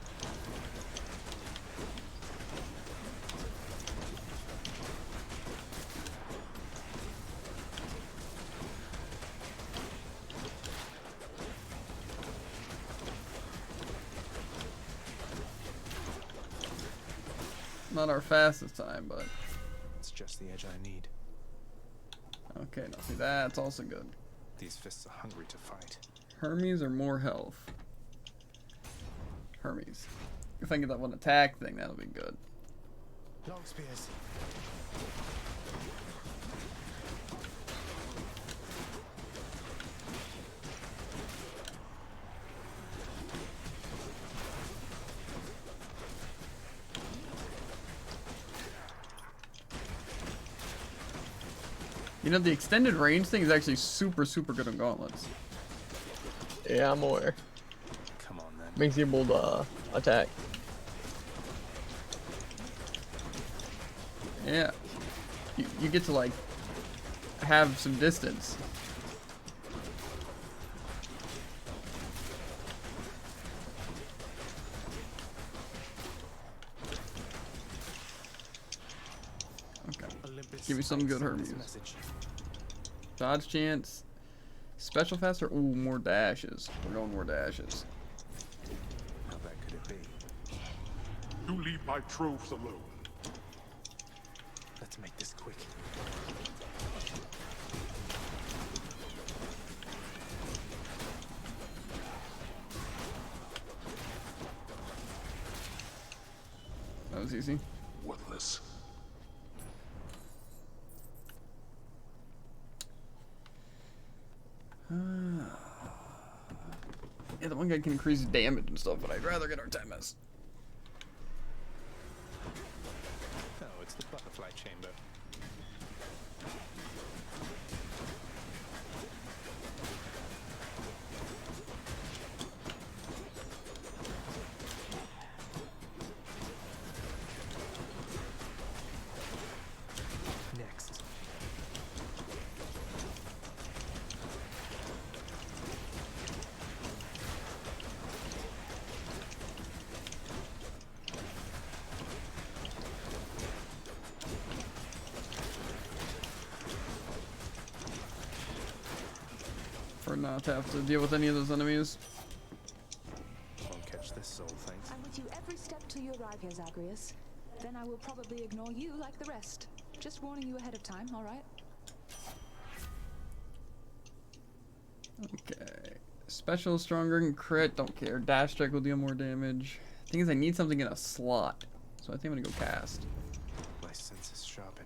Not our fastest time, but It's just the edge I need. okay. Now see, that's also good. These fists are hungry to fight. Hermes or more health? Hermes. If I can get that one attack thing, that'll be good. Long spears. You know, the extended range thing is actually super good on gauntlets. Yeah, I'm aware. Come on then. Makes you able to attack. Yeah. You get to, like, have some distance. Okay. Give me some good Hermes. Dodge chance. Special faster? Ooh, more dashes. We're going more dashes. How bad could it be? You leave my troves alone. Let's make this quick. That was easy. Worthless. Yeah, the one guy can increase damage and stuff, but I'd rather get Artemis. Oh, it's the butterfly chamber. Next. For not to have to deal with any of those enemies. Won't catch this soul, thanks. I'm with you every step till you arrive here, Zagreus. Then I will probably ignore you like the rest. Just warning you ahead of time, alright? Okay. Special, stronger, and crit. Don't care. Dash strike will deal more damage. Thing is, I need something in a slot. So I think I'm gonna go cast. My senses sharpen.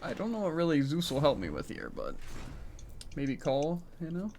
I don't know what really Zeus will help me with here, but maybe call, you know?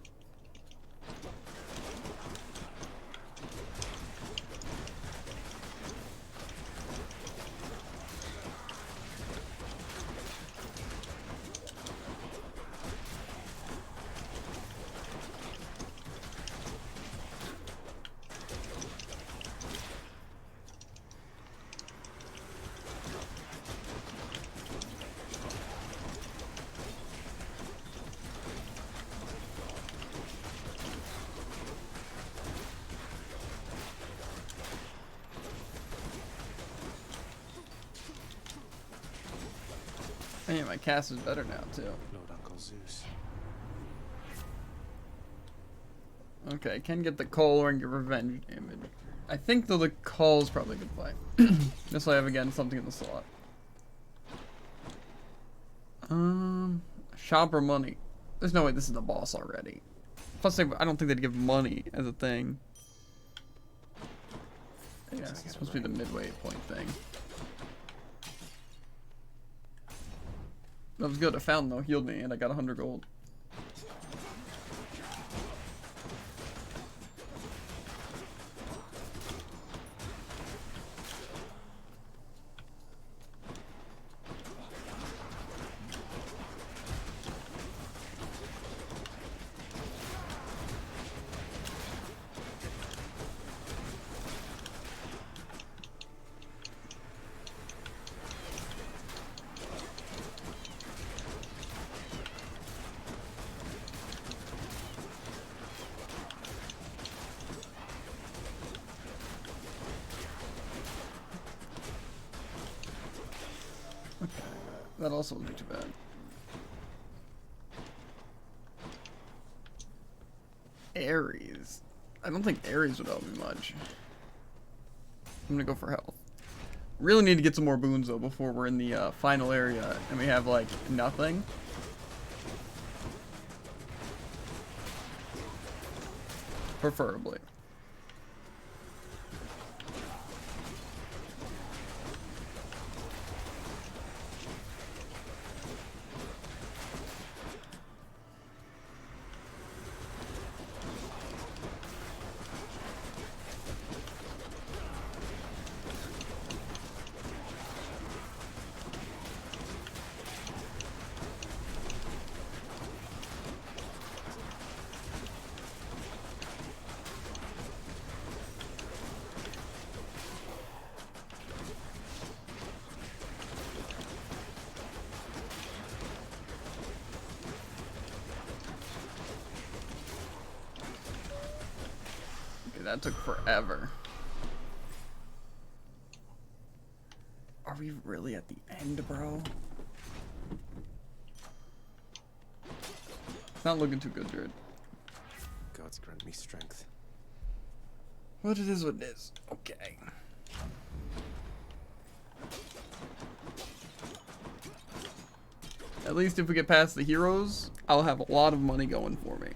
Hey, my cast is better now, too. Lord Uncle Zeus. Okay, I can get the call and get revenge damage. I think, though, the call is probably a good play. This way I have, again, something in the slot. Shop or money? There's no way this is the boss already. Plus, I don't think they'd give money as a thing. Yeah, it's supposed to be the midway point thing. That was good. A fountain, though, healed me, and I got 100 gold. That also wouldn't be too bad. Ares. I don't think Ares would help me much. I'm gonna go for health. Really need to get some more boons though before we're in the final area and we have like nothing. Preferably. That took forever. Are we really at the end, bro? It's not looking too good, Jared. Gods grant me strength. What it is, what it is. Okay. At least if we get past the heroes, I'll have a lot of money going for me.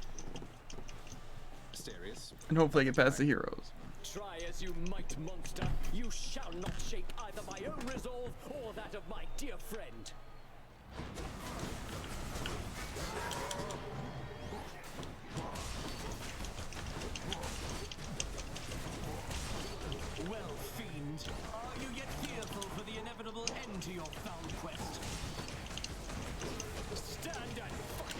And hopefully I get past the heroes. Try as you might, monster, you shall not shake either my own resolve or that of my dear friend. Well, fiend, are you yet fearful for the inevitable end to your foul quest? Stand and fight!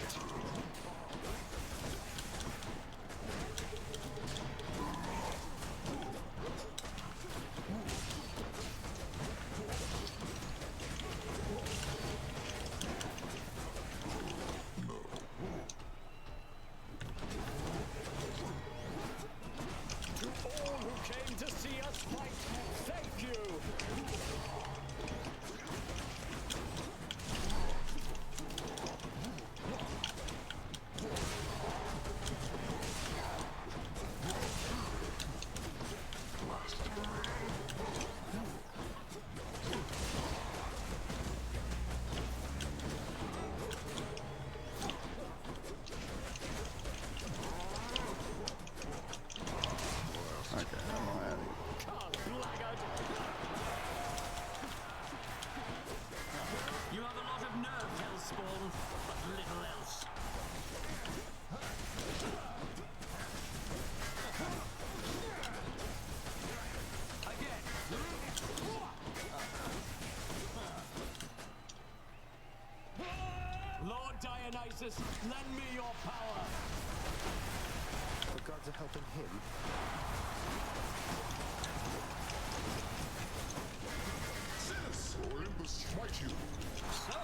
Dionysus, lend me your power! The gods are helping him. Zeus, Olympus smite you! So!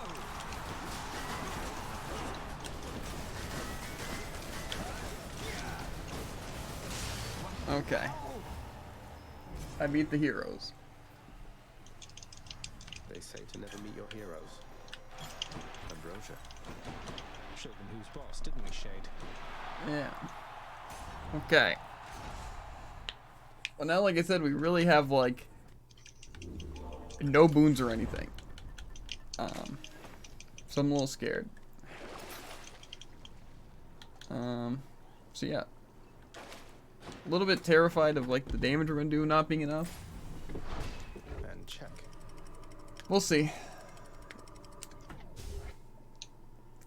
Okay. I beat the heroes. They say to never meet your heroes. Ambrosia. Showed them who's boss, didn't we, Shade? Yeah. Okay. Well, now, like I said, we really have, like, no boons or anything. So I'm a little scared. So yeah. A little bit terrified of, like, the damage we're gonna do not being enough. And check. We'll see.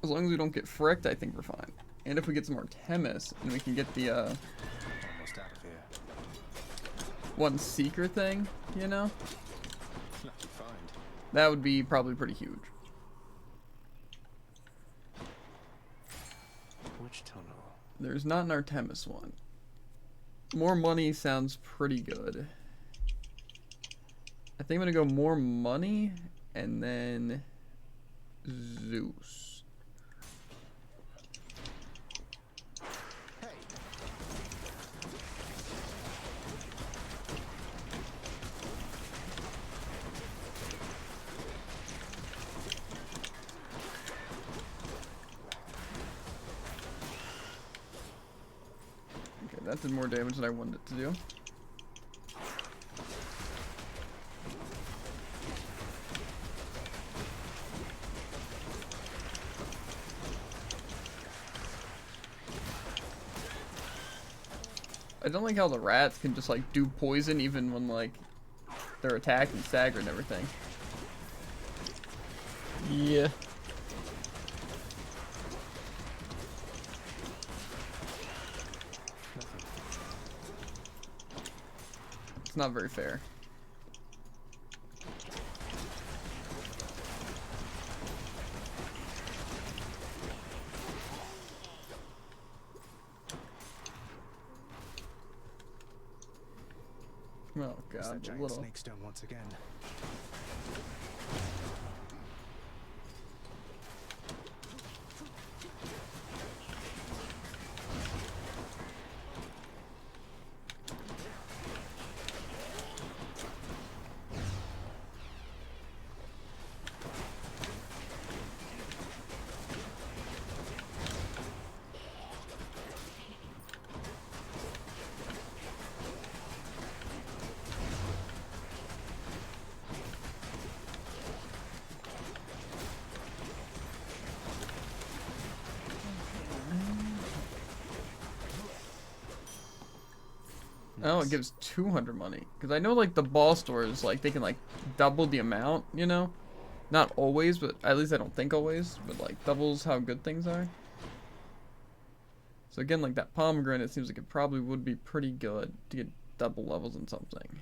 As long as we don't get fricked, I think we're fine. And if we get some Artemis, and we can get the, Almost out of here. one seeker thing, you know? Lucky find. That would be probably pretty huge. Which tunnel? There's not an Artemis one. More money sounds pretty good. I think I'm gonna go more money, and then Zeus. that did more damage than I wanted it to do. I don't like how the rats can just like do poison even when like they're attacked and staggered and everything. Yeah. It's not very fair. Oh It's that god, the giant little. snake stone once again. Oh, it gives 200 money. Because I know, like, the ball stores, like, they can, like, double the amount, you know? Not always, but at least I don't think always. But, like, doubles how good things are. So, again, like, that pomegranate seems like it probably would be pretty good to get double levels in something.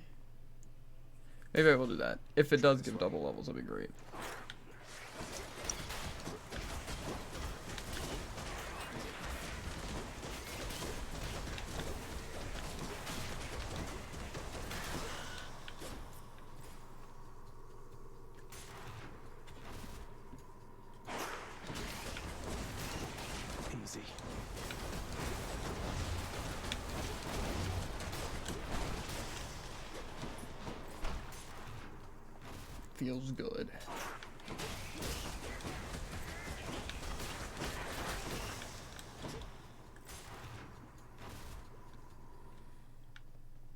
Maybe I will do that. If it does give double levels, that'd be great. Easy. Feels good.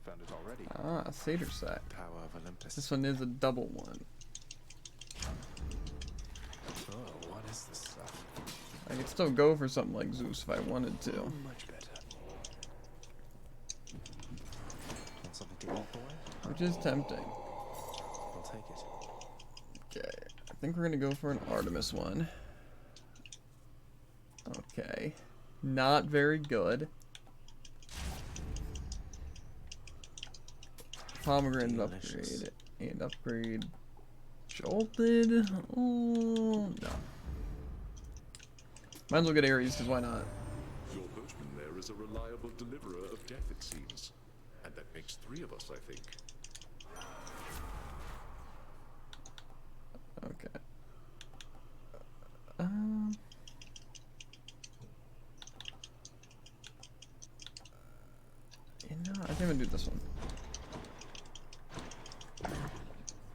Found it already. Ah, Satyr sack. Power of Olympus. This one is a double one. Oh, what is this stuff? I could still go for something like Zeus if I wanted to. Much better. Want something to eat, boy? Which is tempting. I'll take it. Okay, I think we're gonna go for an Artemis one. Okay, not very good. Pomegranate upgrade and upgrade Jolted. Oh no. Might as well get Ares because why not? Your boatman there is a reliable deliverer of death, it seems. And that makes 3 of us, I think. Okay. You know, I think I'm gonna do this one.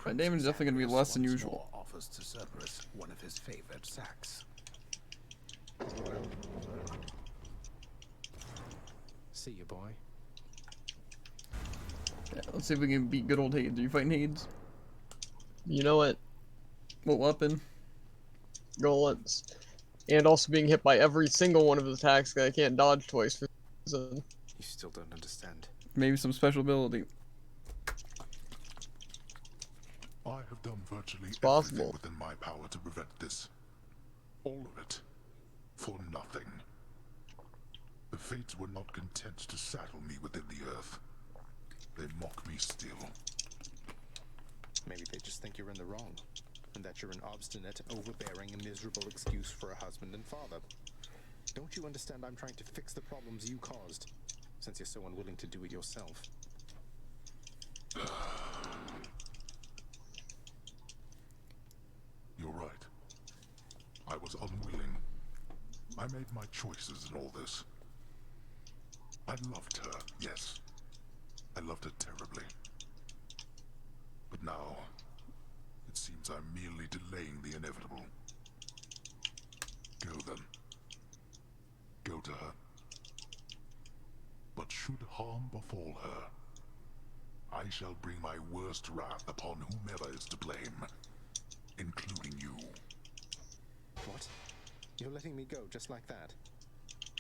My damage is definitely gonna be less than usual. Offers to Cerberus one of his favorite sacks. See you, boy. Yeah, let's see if we can beat good old Hades. Are you fighting Hades? You know what? What weapon? Golems. And also being hit by every single one of his attacks that I can't dodge twice for some reason. You still don't understand. Maybe some special ability. I have done virtually possible. everything within my power to prevent this. All of it. For nothing. The Fates were not content to saddle me within the earth. They mock me still. Maybe they just think you're in the wrong. And that you're an obstinate, overbearing, and miserable excuse for a husband and father. Don't you understand I'm trying to fix the problems you caused, since you're so unwilling to do it yourself? You're right. I was unwilling. I made my choices in all this. I loved her, yes. I loved her terribly. But now, it seems I'm merely delaying the inevitable. Go then. Go to her. But but should harm befall her, I shall bring my worst wrath upon whomever is to blame, including you. What? You're letting me go just like that?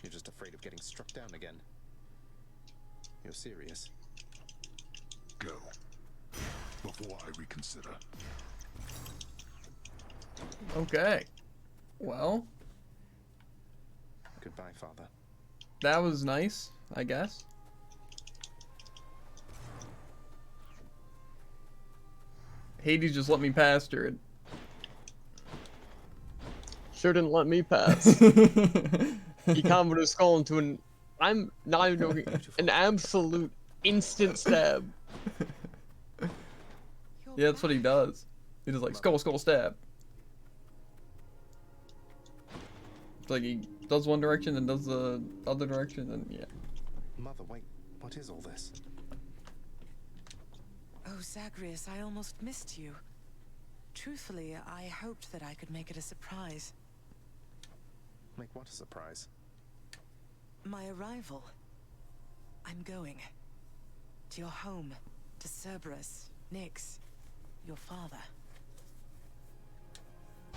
You're just afraid of getting struck down again. You're serious? Go. Before I reconsider. Okay. Well, Goodbye, Father. that was nice, I guess. Hades just let me pass, Jared. Sure didn't let me pass. He converted his skull into an, I'm not even joking, an absolute instant stab. Yeah, that's what he does. He just like skull, skull, stab. It's like he does one direction and does the other direction, and yeah. Mother, wait. What is all this? Oh, Zagreus, I almost missed you. Truthfully, I hoped that I could make it a surprise. Make what a surprise? My arrival. I'm going. To your home. To Cerberus. Nyx. Your father.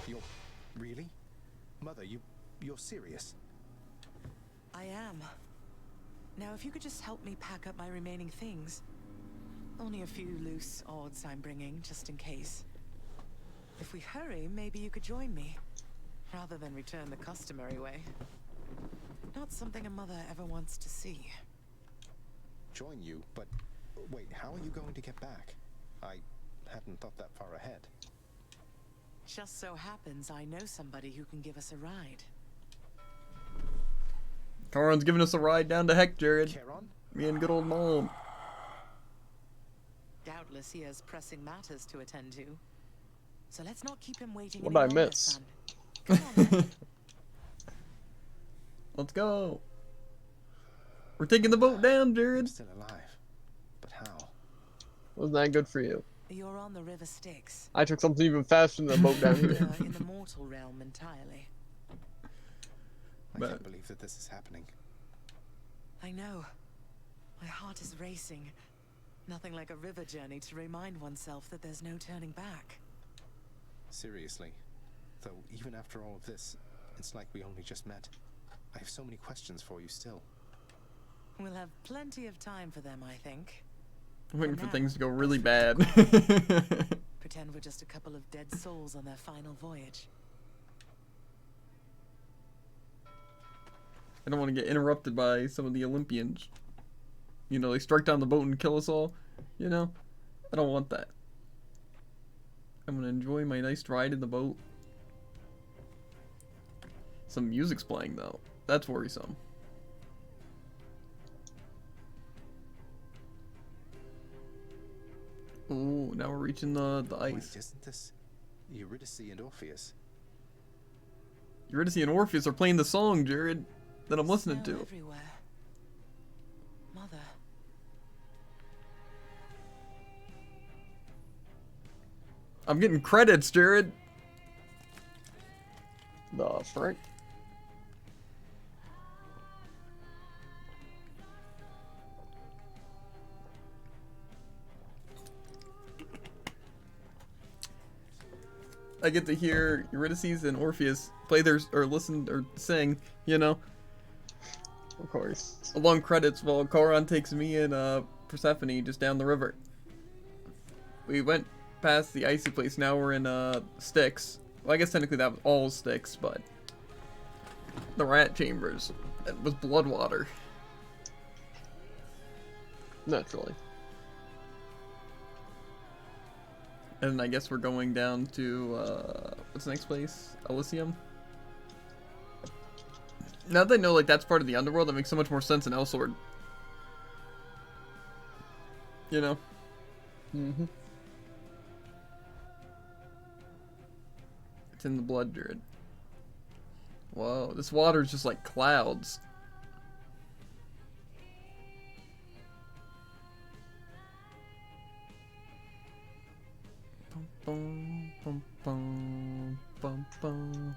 You're... really? Mother, you're serious? I am. Now, if you could just help me pack up my remaining things. Only a few loose odds I'm bringing, just in case. If we hurry, maybe you could join me. Rather than return the customary way. Not something a mother ever wants to see. Join you? But... wait, how are you going to get back? I hadn't thought that far ahead. Just so happens I know somebody who can give us a ride. Charon's giving us a ride down to Heck, Jared. Charon? Me and good old mom. Doubtless he has pressing matters to attend to. So let's not keep him waiting What any did I longer, miss? son. Come on, then. Let's go. We're taking the boat down, Jared. Still alive. But how? Wasn't that good for you? You're on the River Styx. I took something even faster than the boat down here. You're in the mortal realm entirely. I can't believe that this is happening. I know. My heart is racing. Nothing like a river journey to remind oneself that there's no turning back. Seriously. Though, even after all of this, it's like we only just met. I have so many questions for you still. We'll have plenty of time for them, I think. I'm waiting for things to go really bad. Pretend we're just a couple of dead souls on their final voyage. I don't want to get interrupted by some of the Olympians. You know, they strike down the boat and kill us all. You know? I don't want that. I'm gonna enjoy my nice ride in the boat. Some music's playing though. That's worrisome. Ooh, now we're reaching the ice. Wait, isn't this Eurydice and Orpheus? Eurydice and Orpheus are playing the song, Jared, that I'm listening Snow to. everywhere. Mother. I'm getting credits, Jared. The frick? I get to hear Eurydice and Orpheus play their, or listen, or sing, you know? Of course. Along credits while Charon takes me and Persephone just down the river. We went past the icy place, now we're in Styx. Well, I guess technically that was all Styx, but the rat chambers. It was blood water. Naturally. And I guess we're going down to, what's the next place? Elysium? Now that I know, like, that's part of the underworld, that makes so much more sense in Elsword. You know? Mm-hmm. It's in the blood, Jared. Whoa, this water is just like clouds. Bum, bum, bum, bum, bum.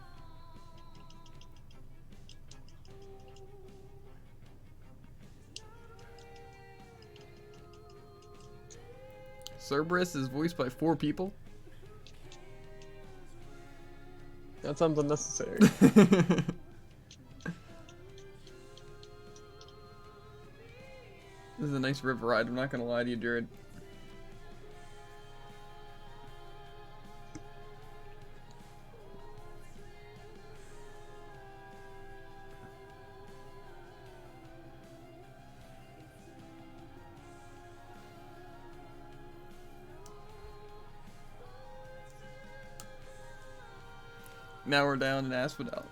Cerberus is voiced by 4 people? That sounds unnecessary. This is a nice river ride, I'm not gonna lie to you, Jared. Now we're down in Asphodel.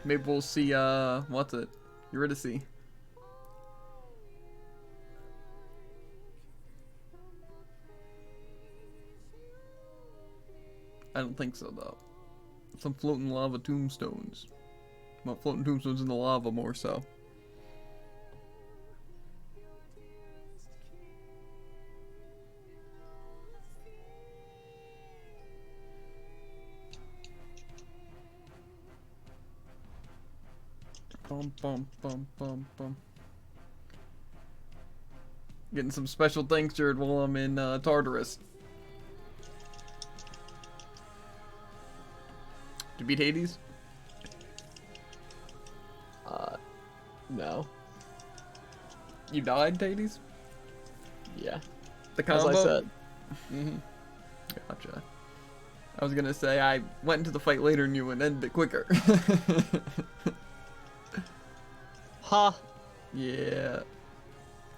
Maybe we'll see, what's it? Eurydice. I don't think so, though. Some floating lava tombstones. Well, floating tombstones in the lava, more so. Bum, bum, bum, bum, bum. Getting some special things, Jared, while I'm in Tartarus. To beat Hades? No. You died, Hades? Yeah. The combo? As I said. Gotcha. I was gonna say, I went into the fight later than you and ended it quicker. Ha! Yeah.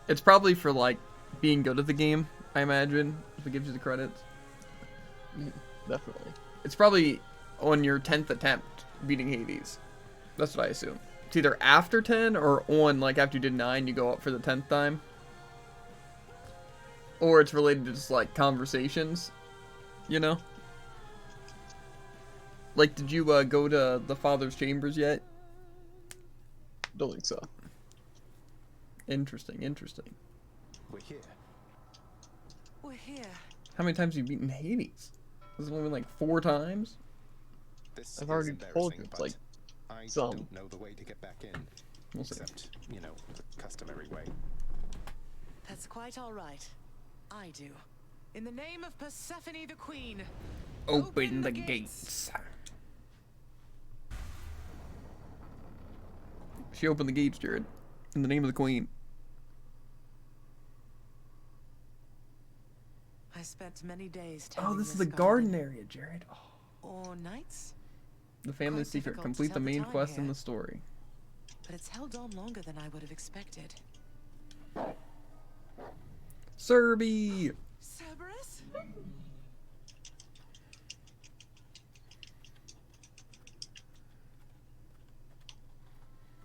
It's probably for, like, being good at the game, I imagine, if it gives you the credits. Definitely. It's probably on your 10th attempt beating Hades. That's what I assume. It's either after 10 or on, like, after you did 9, you go up for the 10th time. Or it's related to just, like, conversations, you know? Like, did you go to the Father's Chambers yet? Don't think so. Interesting, interesting. We're here. We're here. How many times have you beaten Hades? This is only like 4 times? This I've already is told you, embarrassing, it's like I some. don't know the way to get back in. We'll see. Except, you know, the customary way. That's quite all right. I do. In the name of Persephone the Queen, Open the gates. She opened the gates, Jared. In the name of the Queen. I spent many days Oh, tending this is the garden area, Jared. Oh. or nights, The family Quite secret. difficult to Complete the tell the main time quest in here. the story. but it's held on longer than I would have expected. Serby! Cerberus?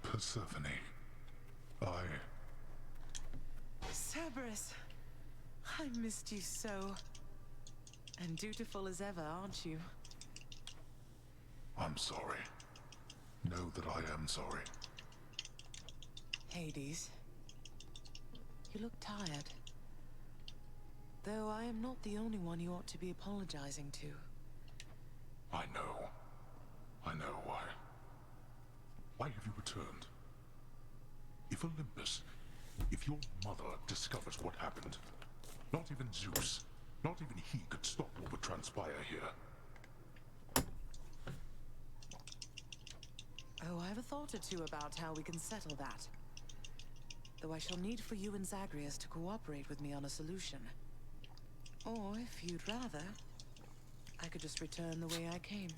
Persephone. Cerberus, I missed you so. And dutiful as ever, aren't you? I'm sorry. Know that I am sorry. Hades, you look tired. Though I am not the only one you ought to be apologizing to. I know. I know why. Why have you returned? If Olympus, if your mother discovers what happened, not even Zeus, not even he could stop what would transpire here. Oh, I have a thought or two about how we can settle that. Though I shall need for you and Zagreus to cooperate with me on a solution. Or, if you'd rather, I could just return the way I came.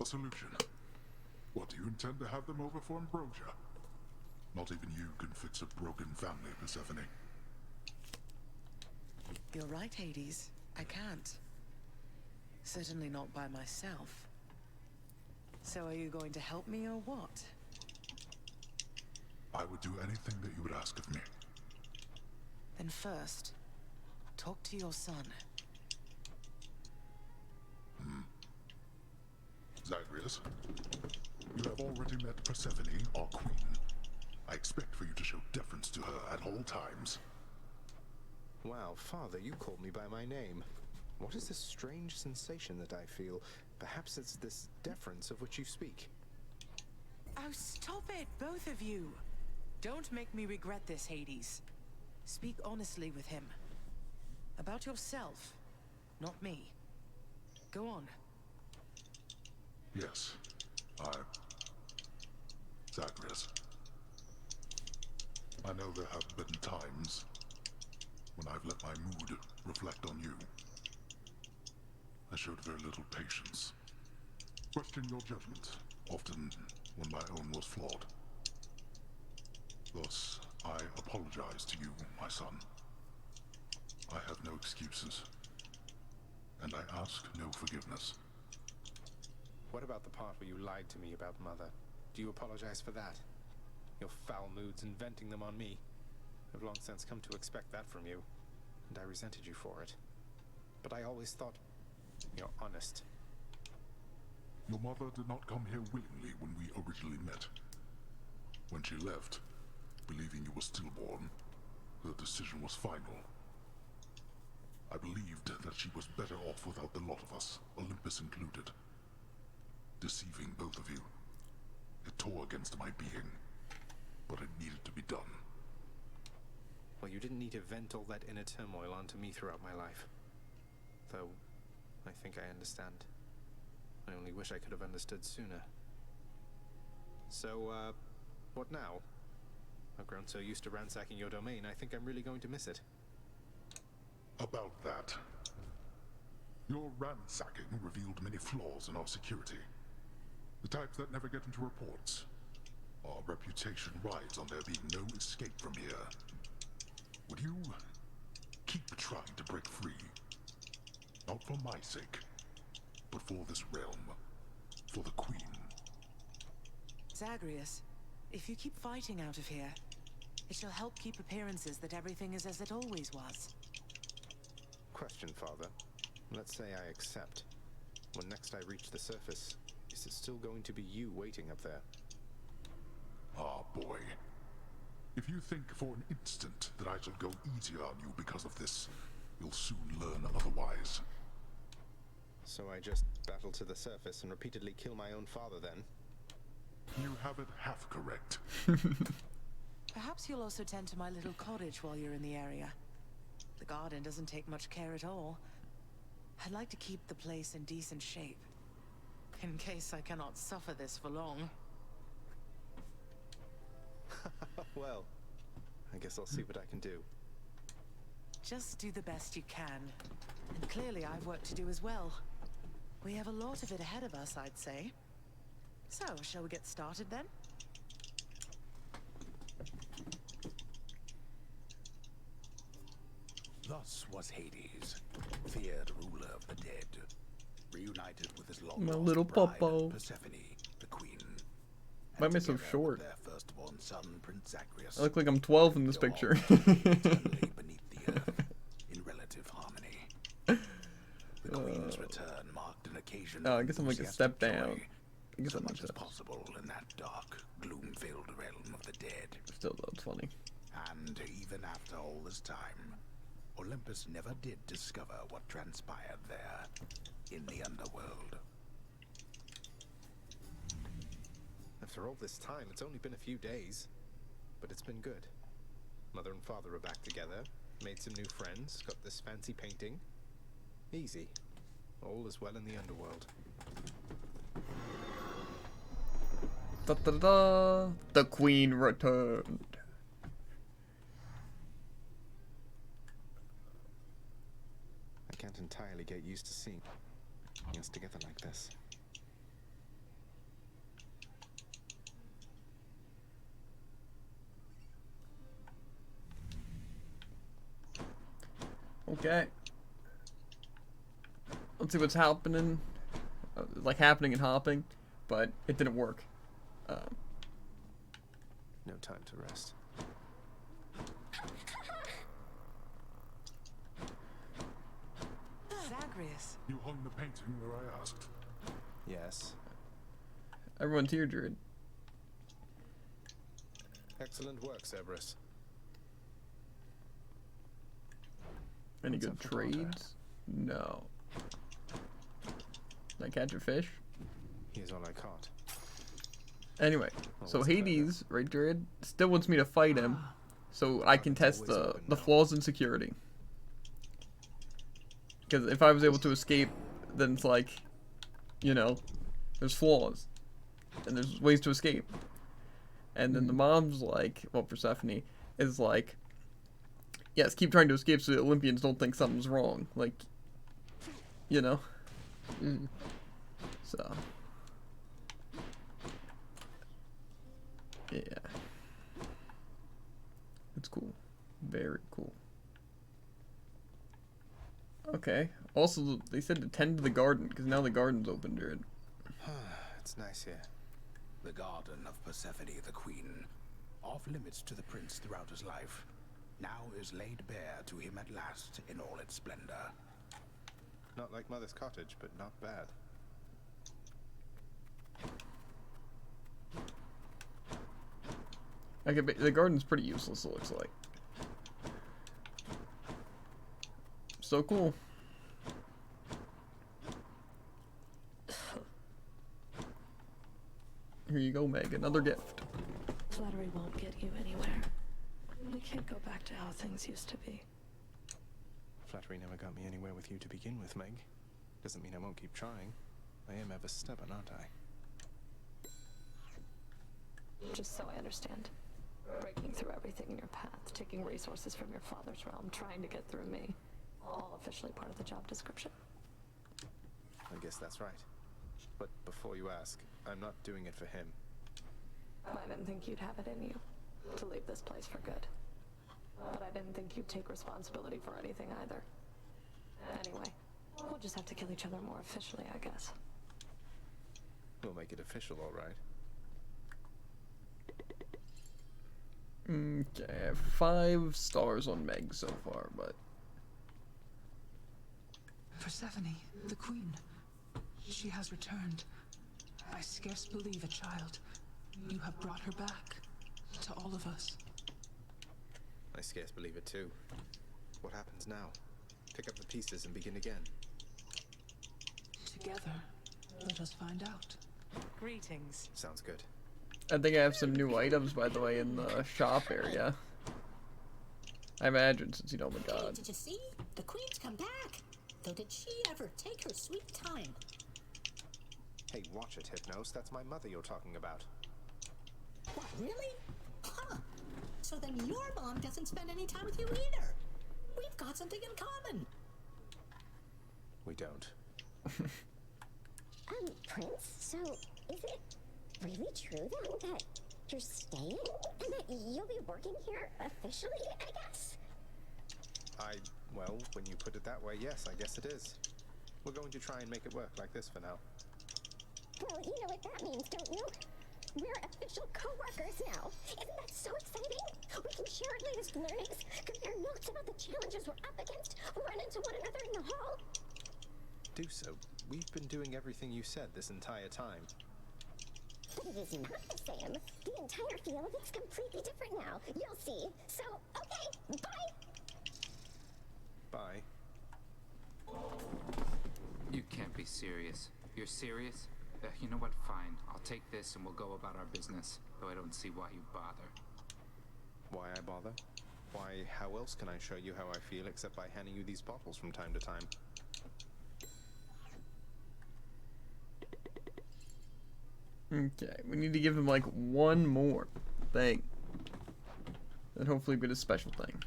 A solution? What, do you intend to have them over for ambrosia? Not even you can fix a broken family, Persephone. You're right, Hades. I can't. Certainly not by myself. So are you going to help me or what? I would do anything that you would ask of me. Then first, talk to your son. Zagreus, you have already met Persephone, our queen. I expect for you to show deference to her at all times. Wow, Father, you called me by my name. What is this strange sensation that I feel? Perhaps it's this deference of which you speak. Oh, stop it, both of you! Don't make me regret this, Hades. Speak honestly with him. About yourself, not me. Go on. Yes, Zagreus. I know there have been times when I've let my mood reflect on you. I showed very little patience. Questioned your judgment, often when my own was flawed. Thus, I apologize to you, my son. I have no excuses, and I ask no forgiveness. What about the part where you lied to me about Mother? Do you apologize for that? Your foul moods and venting them on me. I've long since come to expect that from you, and I resented you for it. But I always thought you're honest. Your mother did not come here willingly when we originally met. When she left, believing you were stillborn, her decision was final. I believed that she was better off without the lot of us, Olympus included. Deceiving both of you. It tore against my being, but it needed to be done. Well, you didn't need to vent all that inner turmoil onto me throughout my life. Though, I think I understand. I only wish I could have understood sooner. So, what now? I've grown so used to ransacking your domain, I think I'm really going to miss it. About that. Your ransacking revealed many flaws in our security. The types that never get into reports. Our reputation rides on there being no escape from here. Would you keep trying to break free? Not for my sake, but for this realm. For the Queen. Zagreus, if you keep fighting out of here, it shall help keep appearances that everything is as it always was. Question, Father. Let's say I accept. When next I reach the surface, is it still going to be you waiting up there? Ah, boy. If you think for an instant that I shall go easier on you because of this, you'll soon learn otherwise. So I just battle to the surface and repeatedly kill my own father then? You have it half correct. Perhaps you'll also tend to my little cottage while you're in the area. The garden doesn't take much care at all. I'd like to keep the place in decent shape, in case I cannot suffer this for long. Well, I guess I'll see what I can do. Just do the best you can. And clearly I've work to do as well. We have a lot of it ahead of us, I'd say. So, shall we get started then? Thus was Hades, feared ruler of the dead, reunited with his long My lost little bride, Popo. Persephone, the queen. Why am I so Together with short? their firstborn son, Prince Zagreus, I look like I'm 12 in this picture. eternally beneath the earth, in relative harmony. The queen's return marked an occasion Oh, I of guess I'm like a enthusiastic step joy, down. I guess so that much makes as sense. possible in that dark, gloom-filled realm of the dead. Still, that's funny. And even after all this time, Olympus never did discover what transpired there, in the underworld. After all this time, it's only been a few days. But it's been good. Mother and father are back together, made some new friends, got this fancy painting. Easy. All is well in the underworld. Da da da da! The Queen returned. I can't entirely get used to seeing us together like this. Okay. Let's see what's happening. Like happening and hopping, but it didn't work. No time to rest. Zagreus. You hung the painting where I asked. Yes. Everyone's here, Druid. Excellent work, Cerberus. Any What's good up for daughter? trades? No. Did I catch a fish? Here's all I caught. Anyway, so that's Hades, right, Druid, still wants me to fight him, so I can test the flaws in security. Because if I was able to escape, then it's like, you know, there's flaws, and there's ways to escape. And then the mom's like, well, Persephone is like, yes, keep trying to escape so the Olympians don't think something's wrong. Like, you know? So. Yeah. It's cool. Very cool. Okay. Also, they said to tend to the garden, because now the garden's open, Jared. It's nice here. The garden of Persephone the Queen, off limits to the prince throughout his life, now is laid bare to him at last in all its splendor. Not like Mother's cottage, but not bad. Okay, but the garden's pretty useless, it looks like. So cool. Here you go, Meg. Another gift. Flattery won't get you anywhere. We can't go back to how things used to be. Flattery never got me anywhere with you to begin with, Meg. Doesn't mean I won't keep trying. I am ever stubborn, aren't I? Just so I understand. Breaking through everything in your path, taking resources from your father's realm, trying to get through me. All officially part of the job description. I guess that's right. But before you ask, I'm not doing it for him. I didn't think you'd have it in you to leave this place for good. But I didn't think you'd take responsibility for anything either. Anyway, we'll just have to kill each other more officially, I guess. We'll make it official, all right. Okay, I have 5 stars on Meg so far, but... Persephone, the queen. She has returned. I scarce believe it, child. You have brought her back. To all of us. I scarce believe it too. What happens now? Pick up the pieces and begin again. Together, let us find out. Greetings. Sounds good. I think I have some new items, by the way, in the shop area. I imagine, since you know my god. Hey, did you see? The queen's come back. Though did she ever take her sweet time? Hey, watch it, Hypnos. That's my mother you're talking about. What, really? Huh. So then your mom doesn't spend any time with you either. We've got something in common. We don't. Prince, so is it really true then that you're staying? And that you'll be working here officially, I guess? Well, when you put it that way, yes, I guess it is. We're going to try and make it work like this for now. Well, you know what that means, don't you? We're official co-workers now. Isn't that so exciting? We can share our latest learnings, compare notes about the challenges we're up against, run into one another in the hall. Do so. We've been doing everything you said this entire time. But it is not the same. The entire feel of it's completely different now. You'll see. So, okay, bye! Bye. You can't be serious. You're serious? You know what? Fine. I'll take this and we'll go about our business. Though I don't see why you bother. Why I bother? Why, how else can I show you how I feel except by handing you these bottles from time to time? Okay, we need to give him like one more thing. Then hopefully we get a special thing.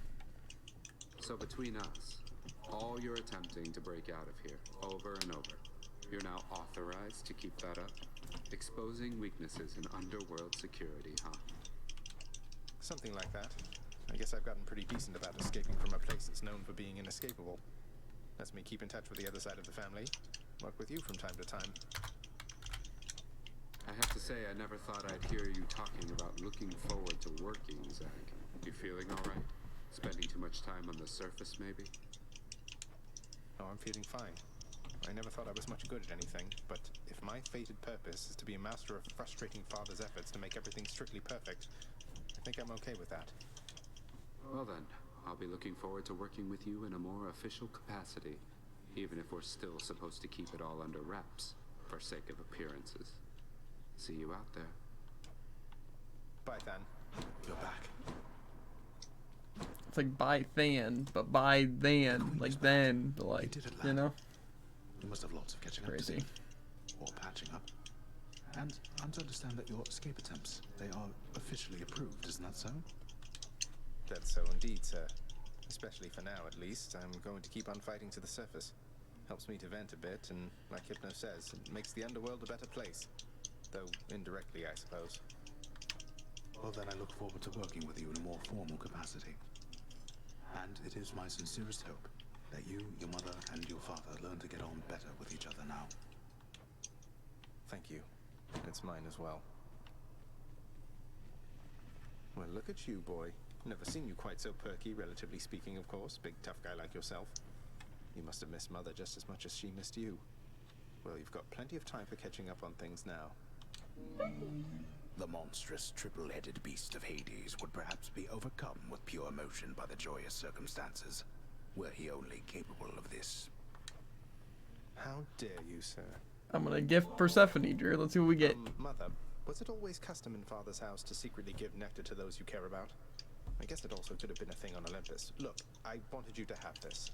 So between us, all you're attempting to break out of here, over and over, you're now authorized to keep that up? Exposing weaknesses in underworld security, huh? Something like that. I guess I've gotten pretty decent about escaping from a place that's known for being inescapable. Lets me keep in touch with the other side of the family. Work with you from time to time. I have to say, I never thought I'd hear you talking about looking forward to working, Zach. You feeling all right? Spending too much time on the surface, maybe? Oh, I'm feeling fine. I never thought I was much good at anything, but if my fated purpose is to be a master of frustrating father's efforts to make everything strictly perfect, I think I'm okay with that. Well then, I'll be looking forward to working with you in a more official capacity, even if we're still supposed to keep it all under wraps, for sake of appearances. See you out there. Bye, Than. You're back. It's like by then, but by then, like then, but like, you know? You must have lots of catching up to Crazy. do. Or patching up. And I'm to understand that your escape attempts, they are officially approved, isn't that so? That's so indeed, sir. Especially for now, at least. I'm going to keep on fighting to the surface. Helps me to vent a bit, and like Hypno says, it makes the underworld a better place. Though indirectly, I suppose. Well, then I look forward to working with you in a more formal capacity. And it is my sincerest hope that you, your mother, and your father learn to get on better with each other now. Thank you. It's mine as well. Well, look at you, boy. Never seen you quite so perky, relatively speaking, of course. Big, tough guy like yourself. You must have missed Mother just as much as she missed you. Well, you've got plenty of time for catching up on things now. The monstrous triple-headed beast of Hades would perhaps be overcome with pure emotion by the joyous circumstances, were he only capable of this. How dare you, sir? I'm gonna gift Persephone, Jared. Let's see what we get. Mother, was it always custom in Father's house to secretly give nectar to those you care about? I guess it also could have been a thing on Olympus. Look, I wanted you to have this.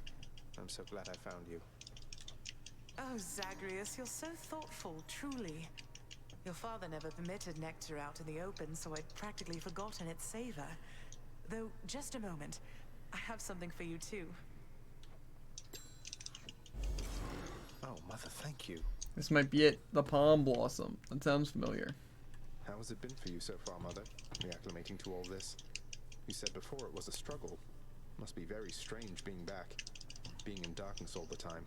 I'm so glad I found you. Oh, Zagreus, you're so thoughtful, truly. Your father never permitted nectar out in the open, so I'd practically forgotten its savor. Though, just a moment. I have something for you, too. Oh, Mother, thank you. This might be it. The palm blossom. That sounds familiar. How has it been for you so far, Mother? Reacclimating to all this? You said before it was a struggle. Must be very strange being back. Being in darkness all the time.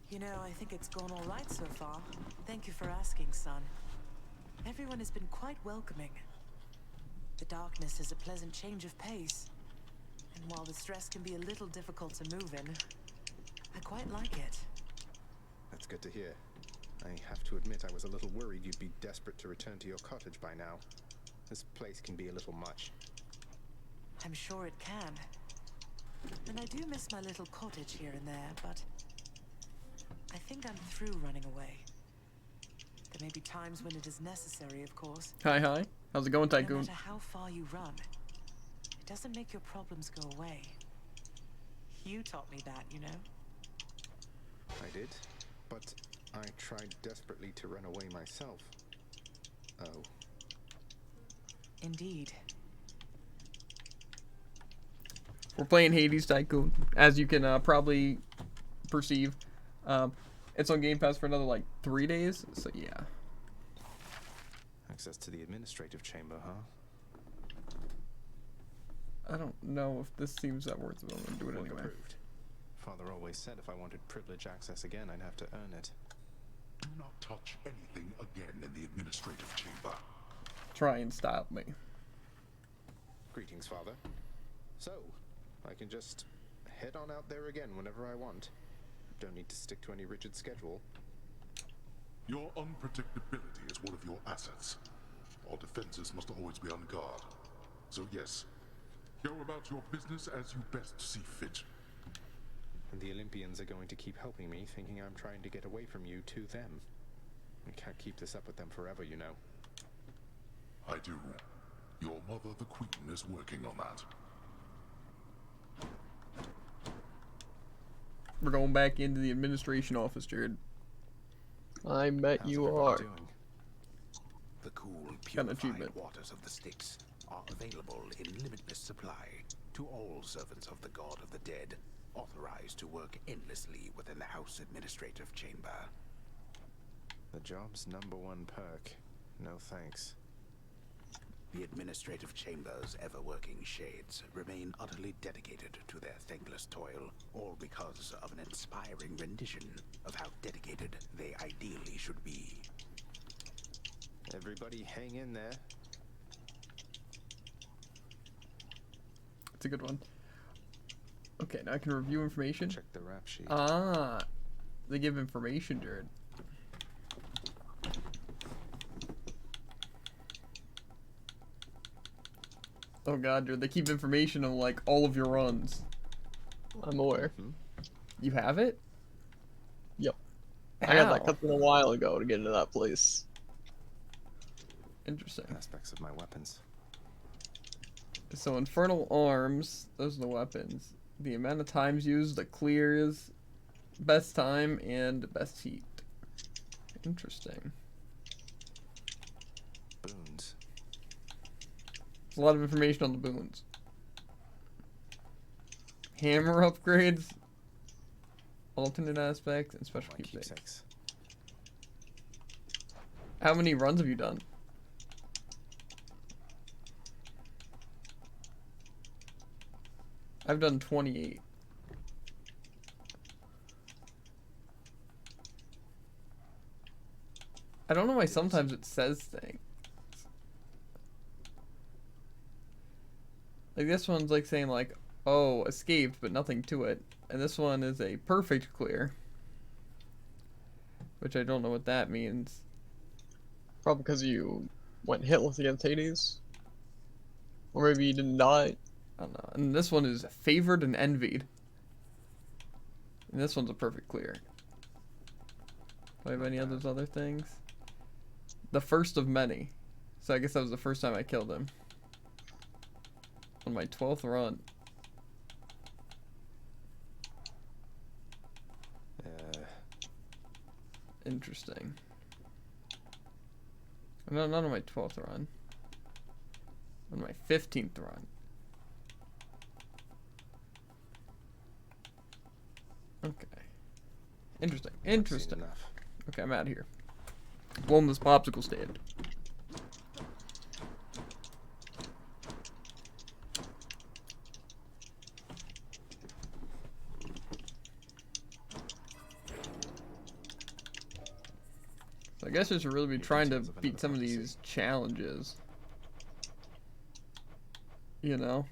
You know, I think it's gone all right so far. Thank you for asking, son. Everyone has been quite welcoming. The darkness is a pleasant change of pace. And while the stress can be a little difficult to move in, I quite like it. That's good to hear. I have to admit I was a little worried you'd be desperate to return to your cottage by now. This place can be a little much. I'm sure it can. And I do miss my little cottage here and there, but I think I'm through running away. There may be times when it is necessary, of course. Hi, hi. How's it going, No Tycoon? matter how far you run, it doesn't make your problems go away. You taught me that, you know? I did, but I tried desperately to run away myself. Oh. Indeed. We're playing Hades Tycoon, as you can probably perceive. It's on Game Pass for another like 3 days, so yeah. Access to the administrative chamber, huh? I don't know if this seems that worth it. I'm gonna do it anyway. Approved. Father always said if I wanted privilege access again, I'd have to earn it. Do not touch anything again in the administrative chamber. Try and stop me. Greetings, Father. So, I can just head on out there again whenever I want. Don't need to stick to any rigid schedule. Your unpredictability is one of your assets. Our defenses must always be on guard. So yes, go about your business as you best see fit. And the Olympians are going to keep helping me, thinking I'm trying to get away from you to them. I can't keep this up with them forever, you know. I do. Your mother, the Queen, is working on that. We're going back into the administration office, Jared. I bet you are. The cool, Got an purified achievement. waters of the Styx are available in limitless supply to all servants of the God of the Dead, authorized to work endlessly within the House Administrative Chamber. The job's #1 perk. No thanks. The Administrative Chamber's ever-working shades remain utterly dedicated to their thankless toil, all because of an inspiring rendition of how dedicated they ideally should be. Everybody hang in there. It's a good one. Okay, now I can review information. Check the rap sheet. Ah, they give information, Jared. Oh god, Jared, they keep information on like all of your runs. I'm aware. You have it? Yep. I got that How? cutscene a while ago to get into that place. Interesting. Aspects of my weapons. So Infernal Arms, those are the weapons. The amount of times used, the clears, best time, and best heat. Interesting. Boons. There's a lot of information on the boons. Hammer upgrades, alternate aspects, and special keepsakes. How many runs have you done? I've done 28. I don't know why sometimes it says things. Like this one's like saying like, oh, escaped, but nothing to it. And this one is a perfect clear. Which I don't know what that means. Probably because you went hitless against Hades. Or maybe you didn't die. I don't know. And this one is favored and envied. And this one's a perfect clear. Do I have any other things? The first of many. So I guess that was the first time I killed him. On my 12th run. Interesting. No, not on my 12th run. On my 15th run. Okay. Interesting. Interesting. Okay, I'm out of here. Blowing this popsicle stand. So I guess I should really be trying to beat some of these challenges. You know?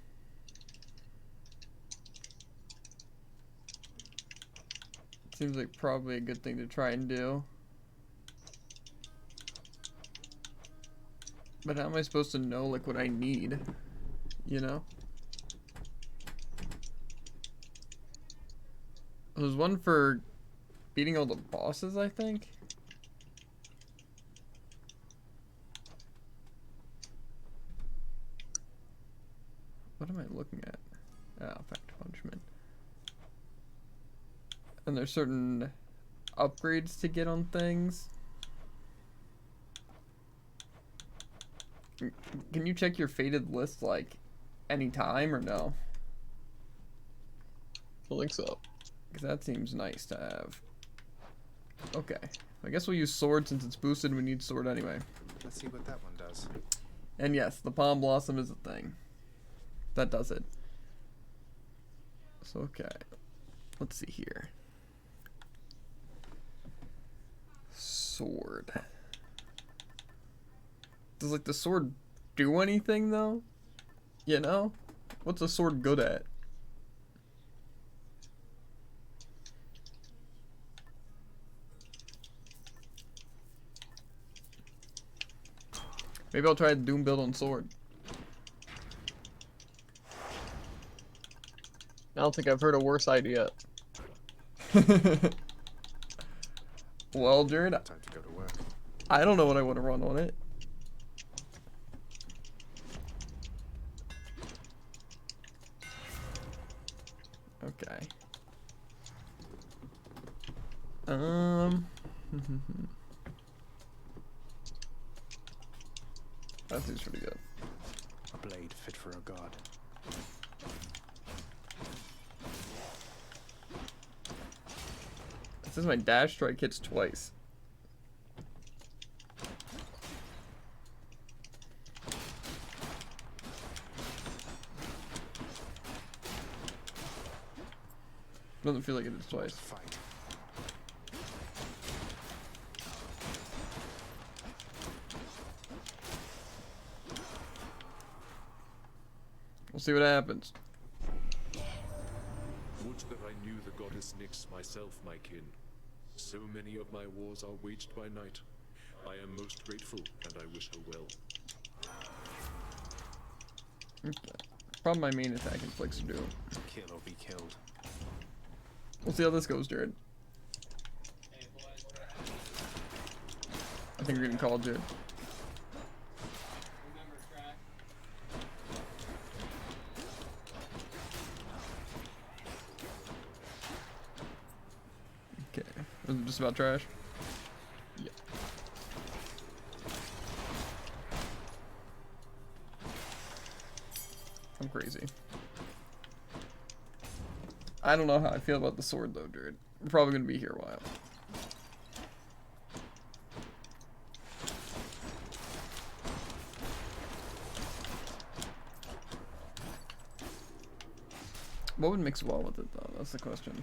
Seems like probably a good thing to try and do. But how am I supposed to know like what I need? You know? There's one for beating all the bosses, I think. What am I looking at? Oh, Fact Punishment. And there's certain upgrades to get on things. Can you check your fated list like anytime or no? I think so. Because that seems nice to have. Okay. I guess we'll use sword since it's boosted. We need sword anyway. Let's see what that one does. And yes, the Palm Blossom is a thing. That does it. So, okay. Let's see here. Sword. Does like the sword do anything though? You know? What's a sword good at? Maybe I'll try the Doom build on sword. I don't think I've heard a worse idea. Well, Jared, Time to go to work. I don't know what I want to run on it. Okay. That seems pretty good. A blade fit for a god. This is my dash strike hits twice. Doesn't feel like it is twice. Fight. We'll see what happens. Would that I knew the goddess Nyx myself, my kin. So many of my wars are waged by night. I am most grateful, and I wish her well. Okay. Probably my main attack inflicts doom. Kill or be killed. We'll see how this goes, Jared. I think we're getting called, Jared. Was it just about trash? Yeah. I'm crazy. I don't know how I feel about the sword though, dude. We're probably gonna be here a while. What would mix well with it though? That's the question.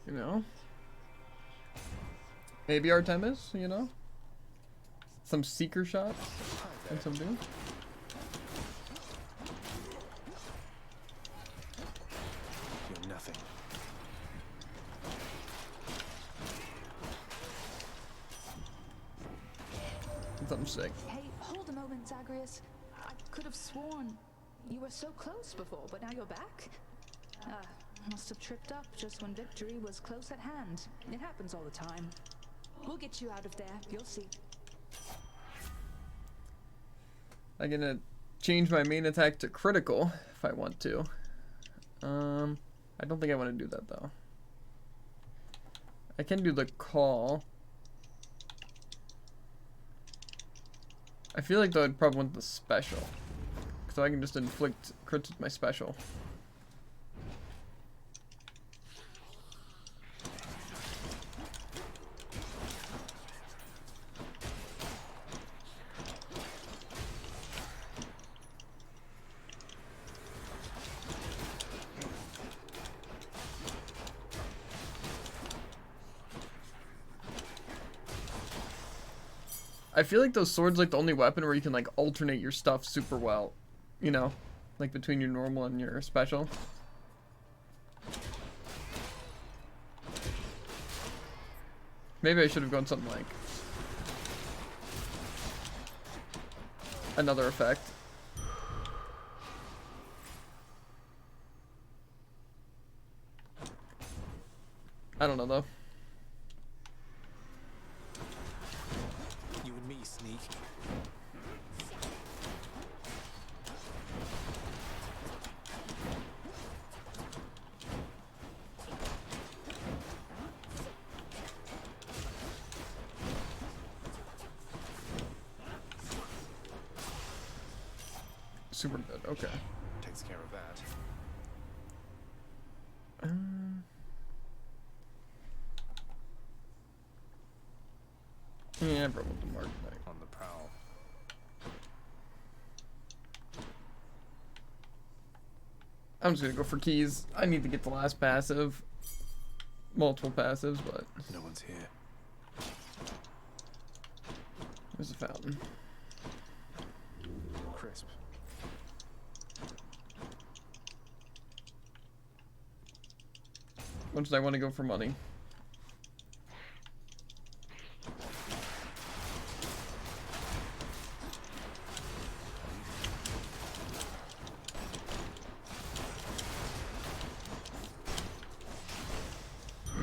You know? Maybe Artemis, you know? Some seeker shots and some dude. You're nothing. Something sick. Hey, hold a moment, Zagreus. I could have sworn you were so close before, but now you're back? Must have tripped up just when victory was close at hand. It happens all the time. We'll get you out of there. You'll see. I'm gonna change my main attack to critical if I want to. I don't think I want to do that though. I can do the call. I feel like though I'd probably want the special, so I can just inflict crits with my special. I feel like those swords like the only weapon where you can like alternate your stuff super well, you know, like between your normal and your special. Maybe I should have gone something like another effect. I don't know though. You and me, Sneak. Super good. Okay. Takes care of that. Yeah, bro, with the mark knight. On the prowl. I'm just gonna go for keys. I need to get the last passive. Multiple passives, but No one's here. there's a fountain. Crisp. Much as I want to go for money.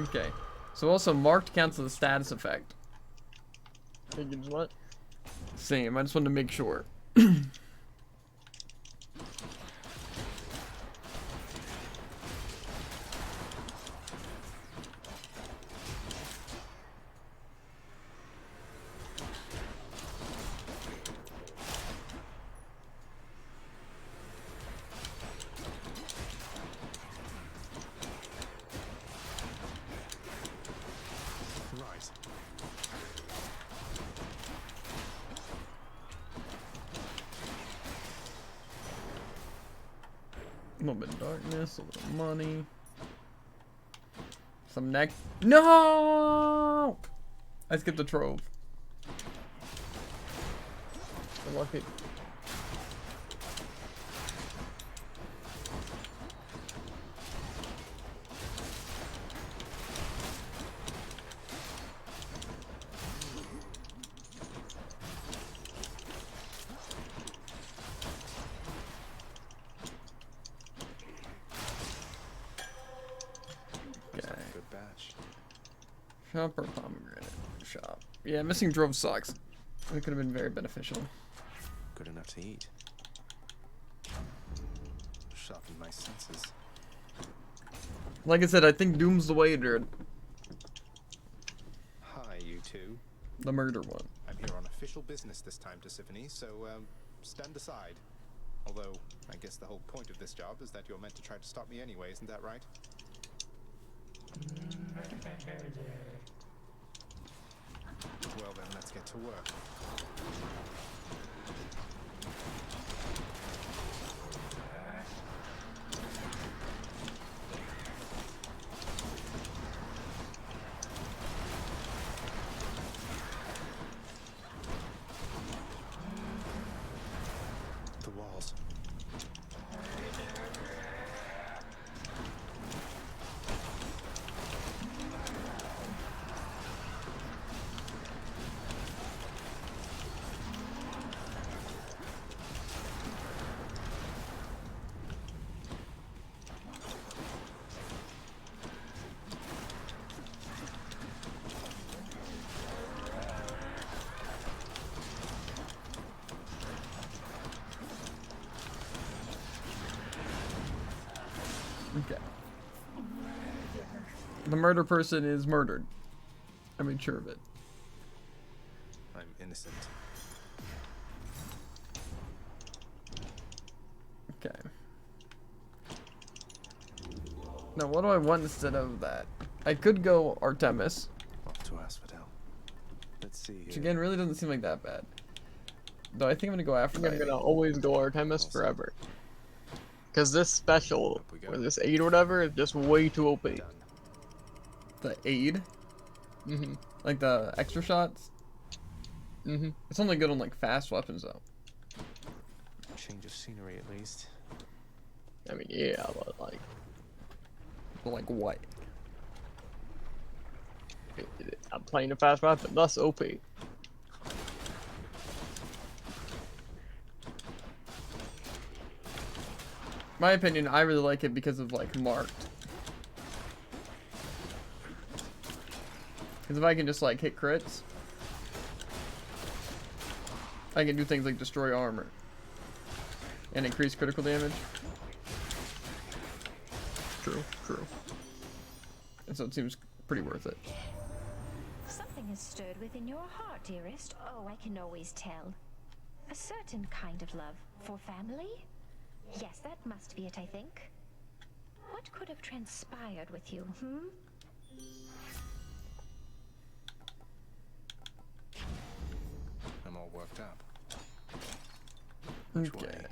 Okay. So also marked cancel the status effect. What? Same. I just wanted to make sure. Right. A little bit of darkness, a little money. Some neck. No! I skipped the trove. Lucky. Looks like a good batch. Shop or pomegranate? Shop. Yeah, missing drove sucks. It could have been very beneficial. good enough to eat. Sharpen my senses. Like I said, I think Doom's the way, dude. Hi, you two. The murder one. I'm here on official business this time, Tisiphone, so stand aside. Although, I guess the whole point of this job is that you're meant to try to stop me anyway, isn't that right? Well then, let's get to work. The walls. Okay. The murder person is murdered. I made sure of it. I'm innocent. Okay. Now, what do I want instead of that? I could go Artemis, Off to Asphodel. Let's see which here. again really doesn't seem like that bad. Though I think I'm gonna go I think I'm Aphrodite. gonna always go Artemis forever. Cause this special, or this aid or whatever, is just way too OP. The aid? Mm-hmm. Like the extra shots? Mm-hmm. It's only good on like fast weapons though. Change of scenery at least. I mean, yeah, but like... But like what? I'm playing a fast weapon, thus OP. My opinion, I really like it because of like marked. Because if I can just like hit crits, I can do things like destroy armor and increase critical damage. True, true. And so it seems pretty worth it. Something has stirred within your heart, dearest. Oh, I can always tell. A certain kind of love for family? Yes, that must be it, I think. What could have transpired with you, hmm? I'm all worked up. Okay,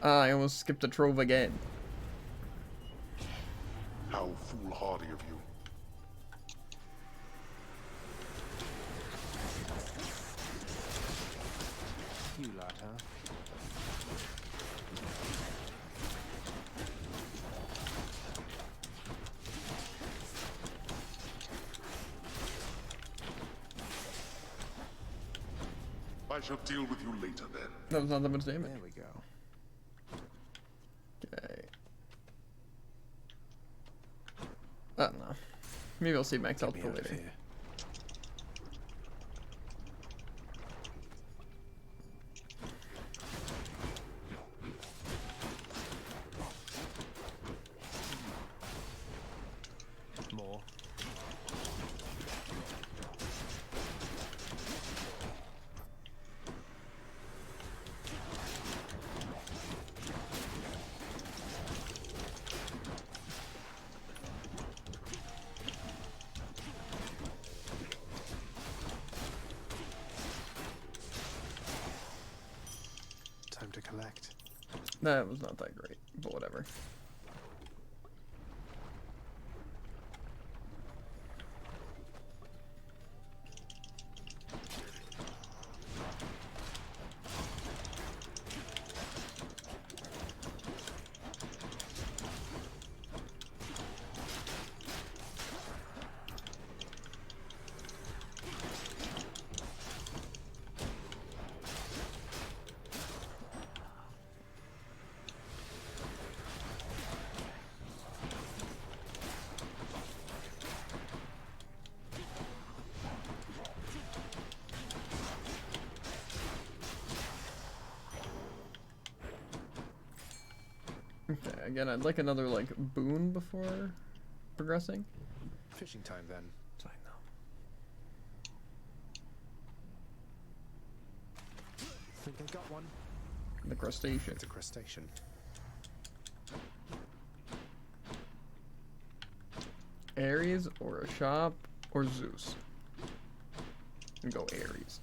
I almost skipped a trove again. How foolhardy of you. You lot, huh? I shall deal with you later then. That was not that much damage. There we go. Okay. I don't know. Maybe I'll save max health for later. More. Time to collect. That was not that great, but whatever. Okay, again, I'd like another, like, boon before progressing. Fishing time then. Fine, Think I got one. The crustacean. It's a crustacean. Ares or a shop or Zeus. And go Ares.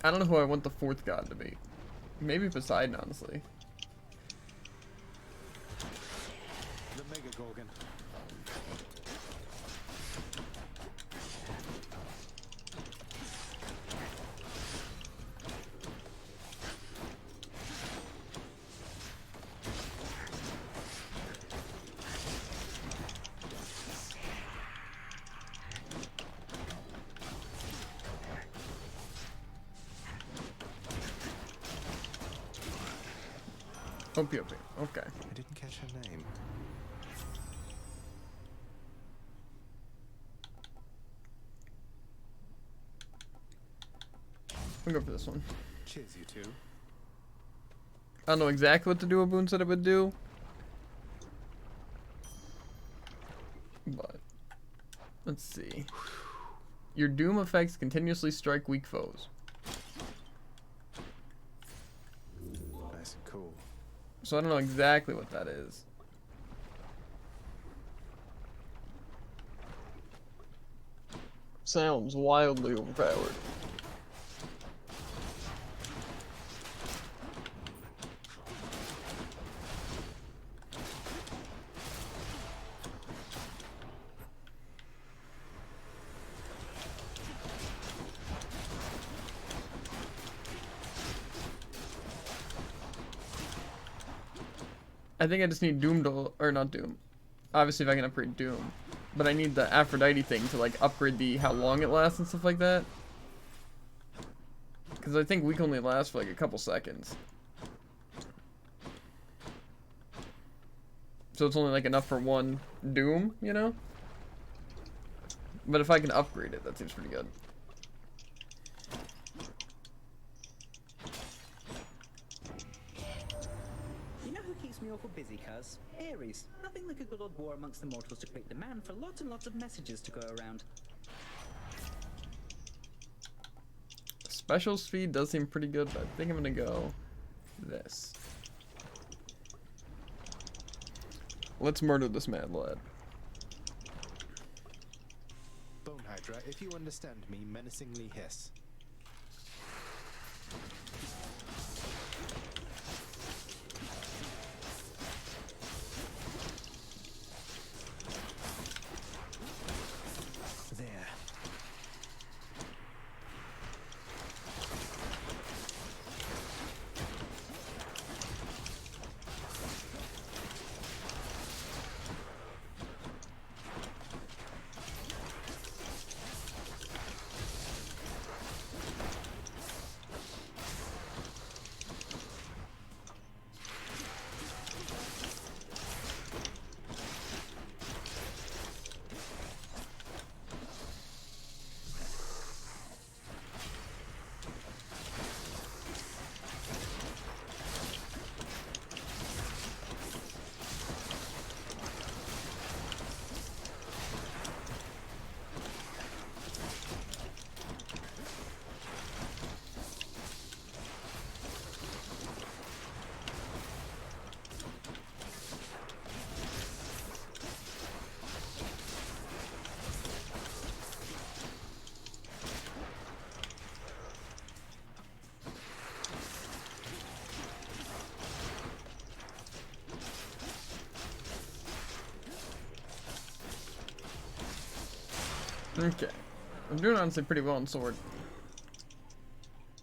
I don't know who I want the fourth god to be. Maybe Poseidon, honestly. The Mega Gorgon. Opiope. Okay. I didn't catch her name. We'll go for this one. Cheers, you two. I don't know exactly what the dual boon said it would do. But let's see. Your doom effects continuously strike weak foes. Nice and cool. So I don't know exactly what that is. Sounds wildly overpowered. I think I just need Doom to, or not Doom. Obviously, if I can upgrade Doom, but I need the Aphrodite thing to like upgrade the how long it lasts and stuff like that. Because I think weak only lasts for like a couple seconds. So it's only like enough for one Doom, you know? But if I can upgrade it, that seems pretty good. You know who keeps me awful busy, cuz? Ares. Nothing like a good old war amongst the mortals to create demand for lots and lots of messages to go around. Special speed does seem pretty good, but I think I'm gonna go this. Let's murder this mad lad. Bone Hydra, if you understand me, menacingly hiss. There. Okay. I'm doing honestly pretty well on sword.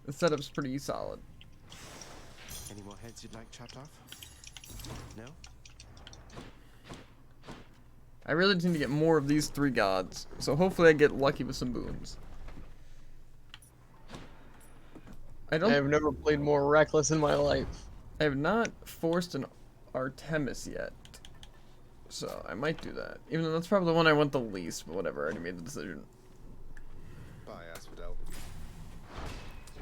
The setup's pretty solid. Any more heads you'd like chopped off? No? I really just need to get more of these three gods. So hopefully I get lucky with some boons. I have never played more reckless in my life. I have not forced an Artemis yet. So I might do that. Even though that's probably the one I want the least, but whatever, I already made the decision. Bye, Asphodel.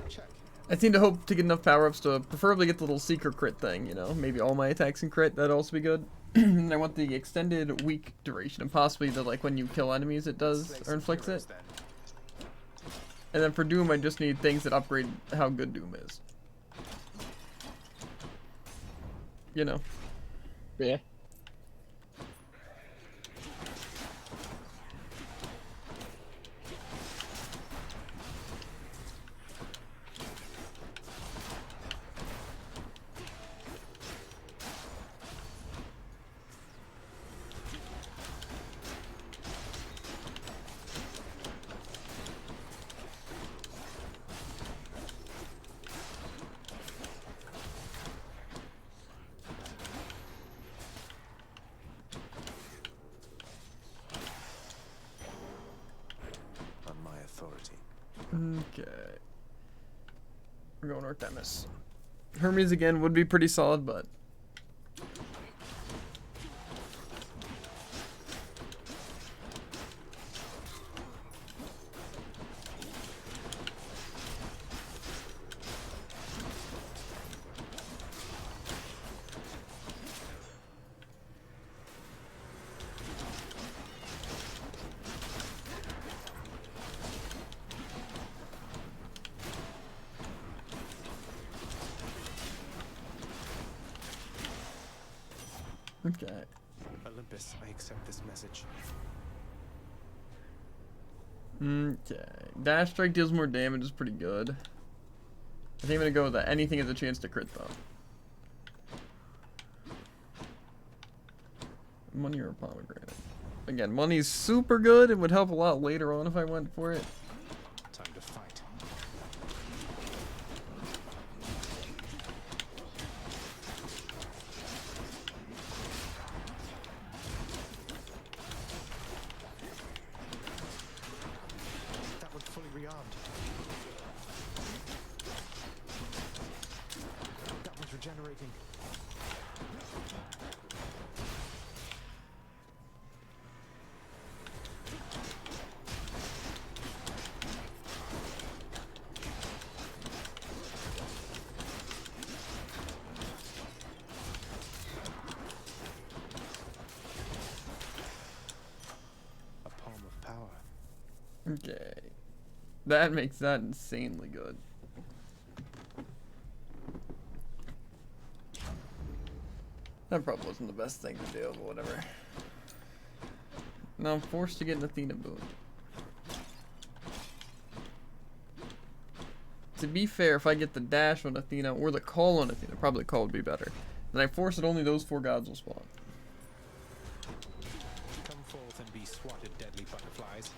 Check. I seem to hope to get enough power-ups to preferably get the little secret crit thing, you know? Maybe all my attacks and crit, that'd also be good. And I want the extended weak duration, and possibly the, like, when you kill enemies it does, or inflicts it. And then for Doom, I just need things that upgrade how good Doom is. You know? Yeah. Okay. We're going Artemis. Hermes again would be pretty solid, but... Okay. Olympus, I accept this message. Okay. Dash Strike deals more damage, is pretty good. I think I'm gonna go with that. Anything has a chance to crit though. Money or pomegranate. Again, money's super good. It would help a lot later on if I went for it. Time to fight. That one's fully rearmed. That one's regenerating. A palm of power. Okay. That makes that insanely good. That probably wasn't the best thing to do, but whatever. Now I'm forced to get an Athena boon. To be fair, if I get the dash on Athena or the call on Athena, probably call would be better. Then I force it, only those 4 gods will spawn. Come forth and be swatted, deadly butterflies.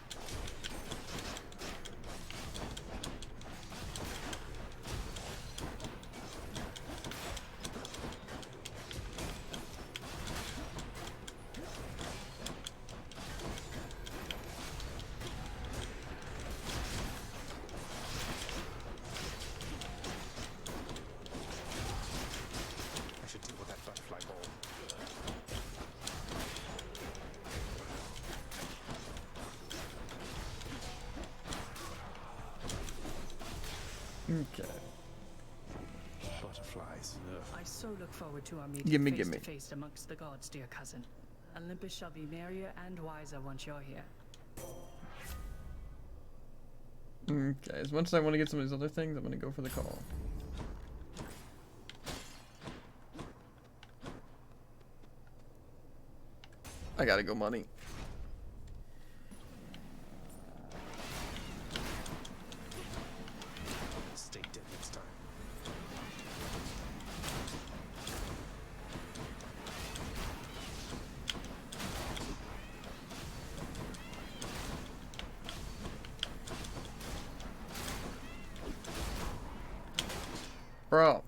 I should deal with that butterfly ball. Okay. Butterflies. I so look forward to our meeting Gimme, face gimme. to face amongst the gods, dear cousin. Olympus shall be merrier and wiser once you're here. Okay, as much as I want to get some of these other things, I'm going to go for the call. I gotta go money. Stay dead next time. Bro.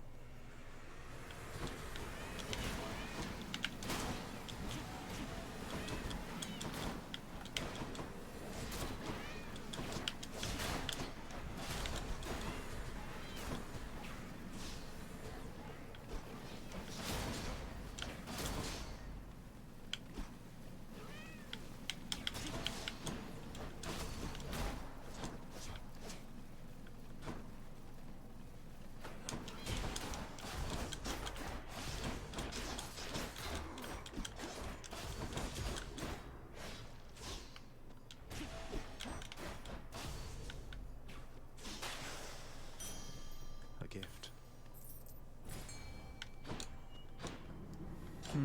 I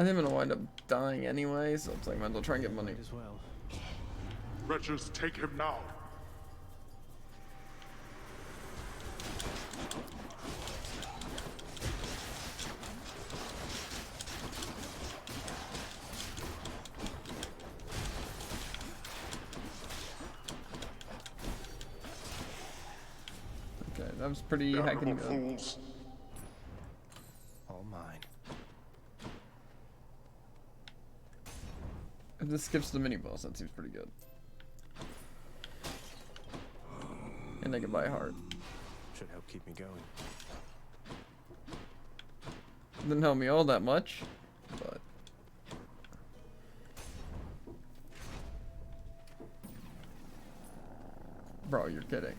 think I'm gonna wind up dying anyway, so it's like might as well try and get money. As well. Wretches, take him now. Okay, that was pretty heckin' good. All mine. If this skips the mini boss, that seems pretty good. And I can buy a heart. Should help keep me going. Didn't help me all that much, but bro, you're kidding.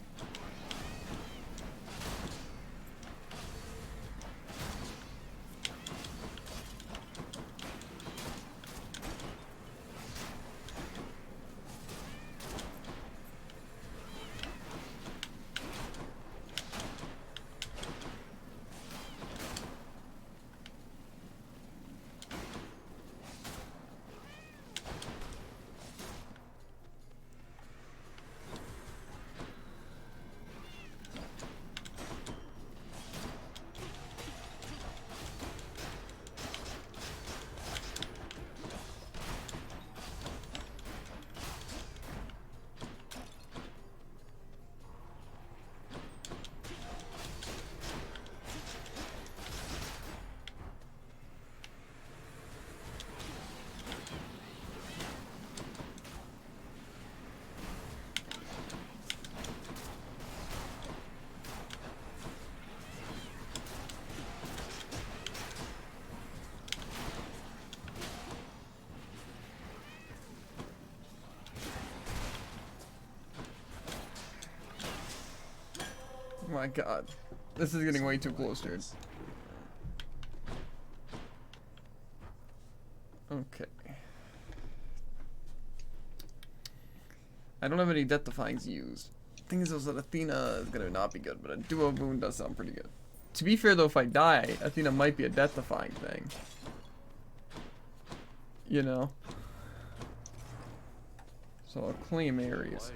Oh my god. This is getting way too close, dude. Okay. I don't have any death defyings used. Thing is, that Athena is gonna not be good, but a duo boon does sound pretty good. To be fair though, if I die, Athena might be a death defying thing. You know? So I'll claim Ares.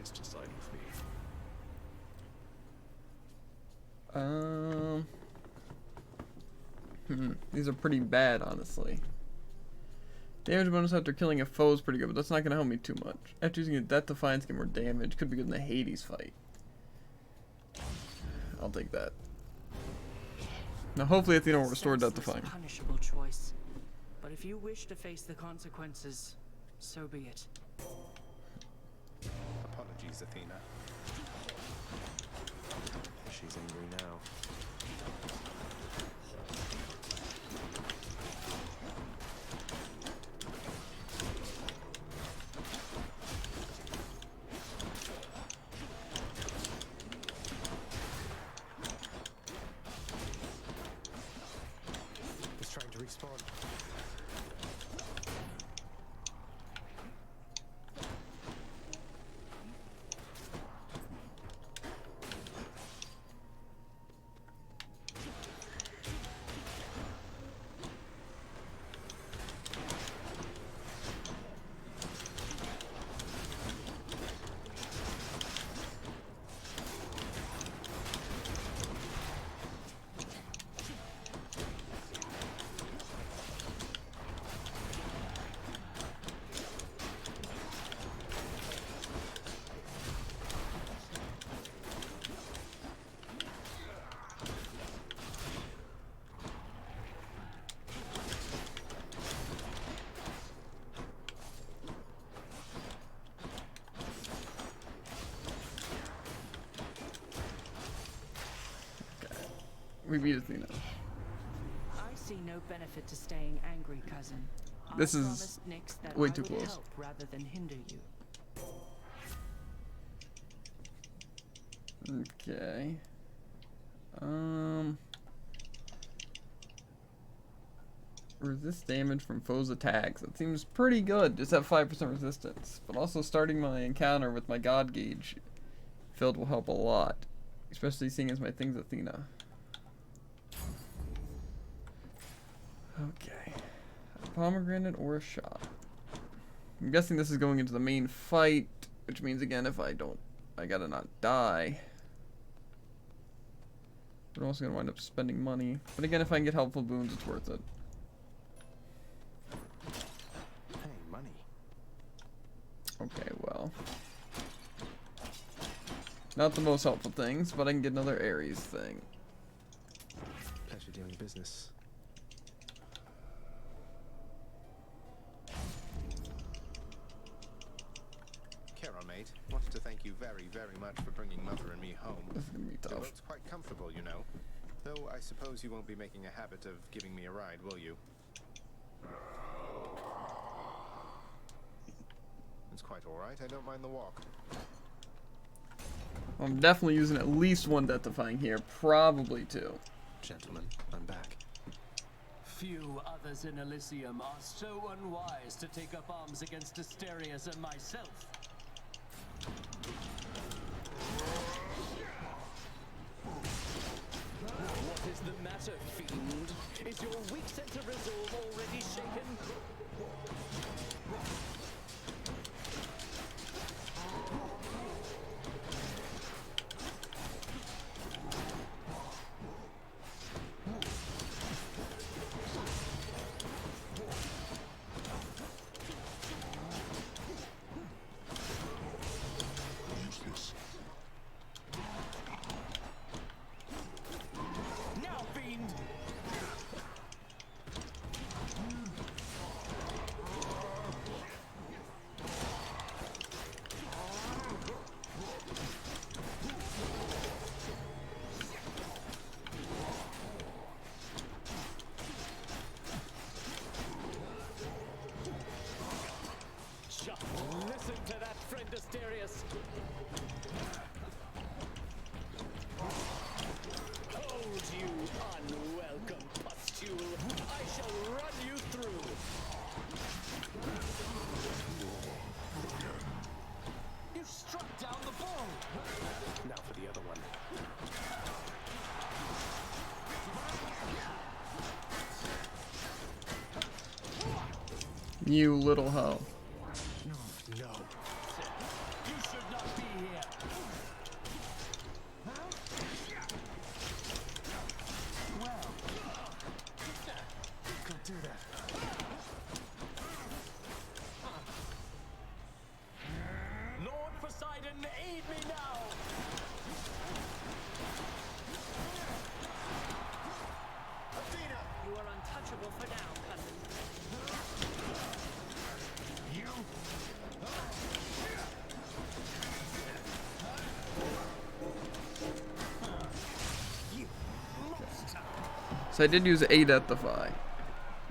These are pretty bad, honestly. Damage bonus after killing a foe is pretty good, but that's not gonna help me too much. After using a Death Defiance, get more damage. Could be good in the Hades fight. I'll take that. Now, hopefully, Athena will restore Death Defying. Punishable choice, but if you wish to face the consequences, so be it. Apologies, Athena. She's angry now. He's trying to respawn. We beat Athena. I see no benefit to staying angry, cousin. This I is promised Nyx that way I too would close. help rather than hinder you. Okay. Resist damage from foes' attacks. That seems pretty good. Just have 5% resistance. But also starting my encounter with my god gauge filled will help a lot. Especially seeing as my thing's Athena. Okay. A pomegranate or a shot. I'm guessing this is going into the main fight, which means again if I don't, I gotta not die. But I'm also gonna wind up spending money. But again, if I can get helpful boons, it's worth it. Hey, money. Okay, well. Not the most helpful things, but I can get another Ares thing. Pleasure doing business. Carol, mate, wanted to thank you very, very much for bringing Mother and me home. This is gonna be The tough. boat's quite comfortable, you know. Though I suppose you won't be making a habit of giving me a ride, will you? It's quite alright, I don't mind the walk. I'm definitely using at least one death-defying here, probably two. Gentlemen, I'm back. Few others in Elysium are so unwise to take up arms against Asterius and myself. What is the matter, fiend? Is your weak sense of resolve already shaken? Useless. Now, fiend! Just listen to that, friend Asterius. Hold you, unwelcome pustule. I shall run you through. You struck down the ball. Now for the other one. You little hoe. No. You should not be here. Well, Go do that. Lord Poseidon, aid me now. Athena! You are untouchable for now, cousin. You? You monster! So I did use a death-defy,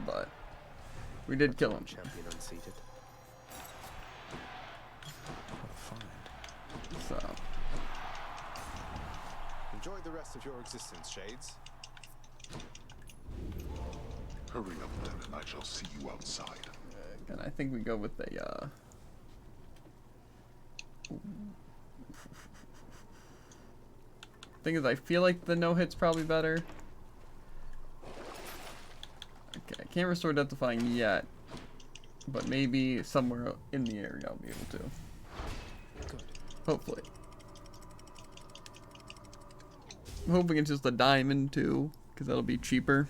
but we did kill him. Champion unseated. What a find. So Enjoy the rest of your existence, Shades. Hurry up then, and I shall see you outside. and I think we go with a thing is, I feel like the no hit's probably better. Okay, I can't restore Death Defying yet, but maybe somewhere in the area I'll be able to. Good. Hopefully. I'm hoping it's just a diamond too, because that'll be cheaper.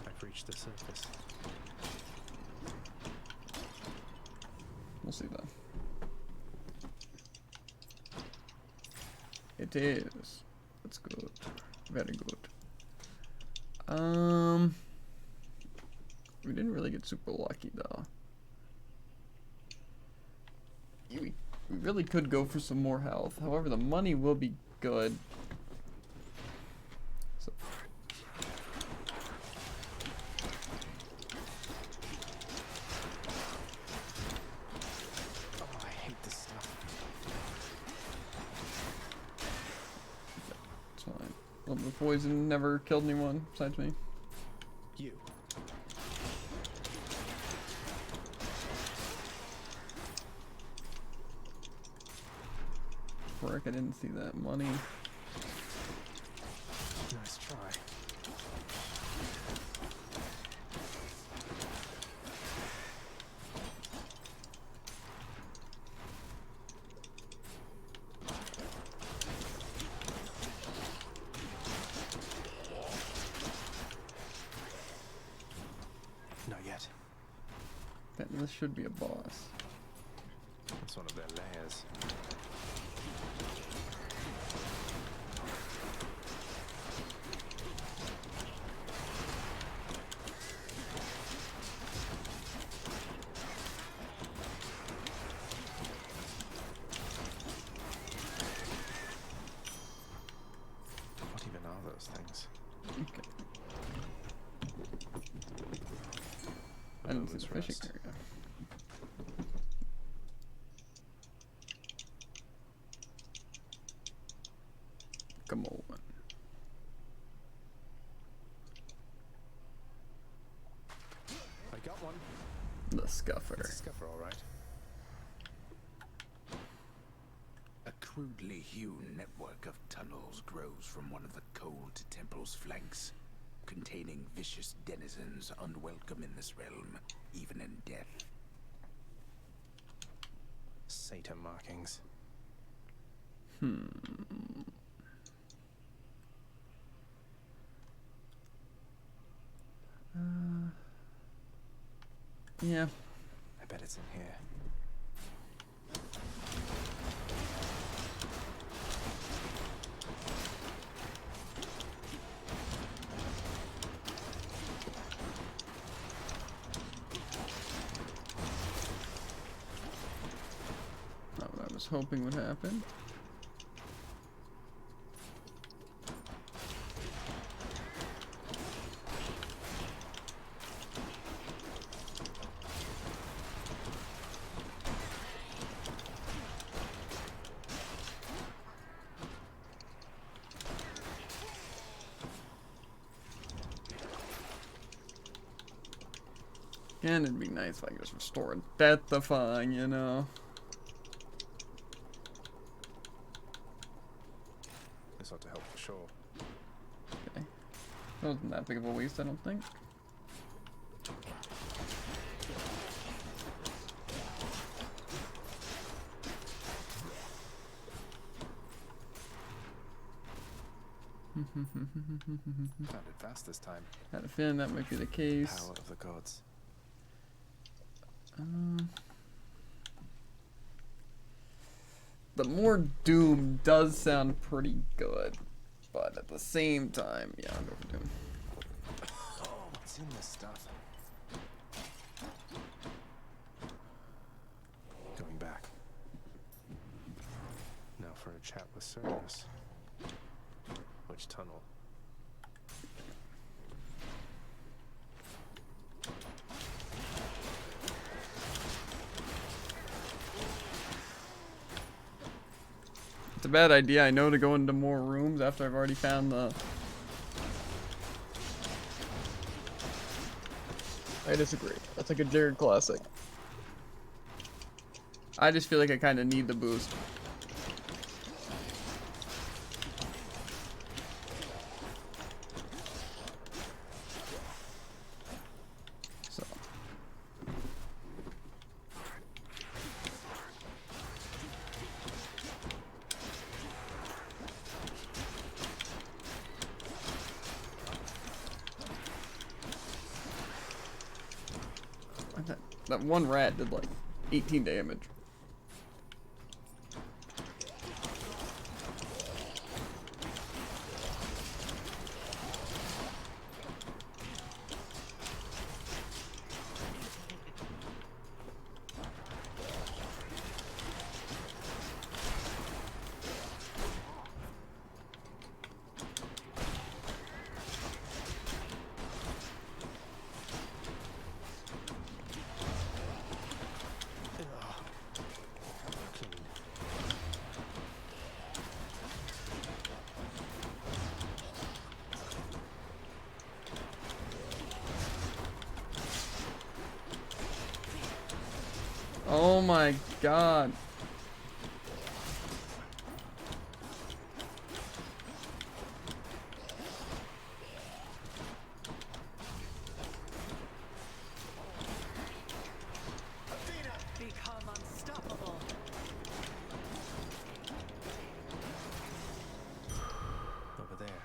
I've reached the surface. We'll see though. It is. That's good. Very good. We didn't really get super lucky though. We really could go for some more health. However, the money will be good. So. Oh, I hate this stuff. It's fine. Well, the poison never killed anyone besides me. You. Frick, I didn't see that money. Nice try. And this should be a boss. It's one of their layers. What even are those things? Okay. I didn't see the fishing area. Come on. I got one. The scuffer. It's a scuffer, all right. A crudely hewn network of tunnels grows from one of the cold temple's flanks, containing vicious denizens unwelcome in this realm, even in death. Satan markings. Yeah. I bet it's in here. Not what I was hoping would happen. And it'd be nice if I could just restore Deathifying, you know. This ought to help for sure. Okay. That wasn't that big of a waste, I don't think. Found it fast this time. Had a feeling that might be the case. Power of the gods. The more Doom does sound pretty good, but at the same time, yeah, I'll go for Doom. Oh, what's in this stuff? Going back. Now for a chat with Cerberus. Which tunnel? It's a bad idea, I know, to go into more rooms after I've already found the... I disagree. That's like a Jared classic. I just feel like I kind of need the boost. So. That one rat did like 18 damage. Oh my god. Become unstoppable. Over there.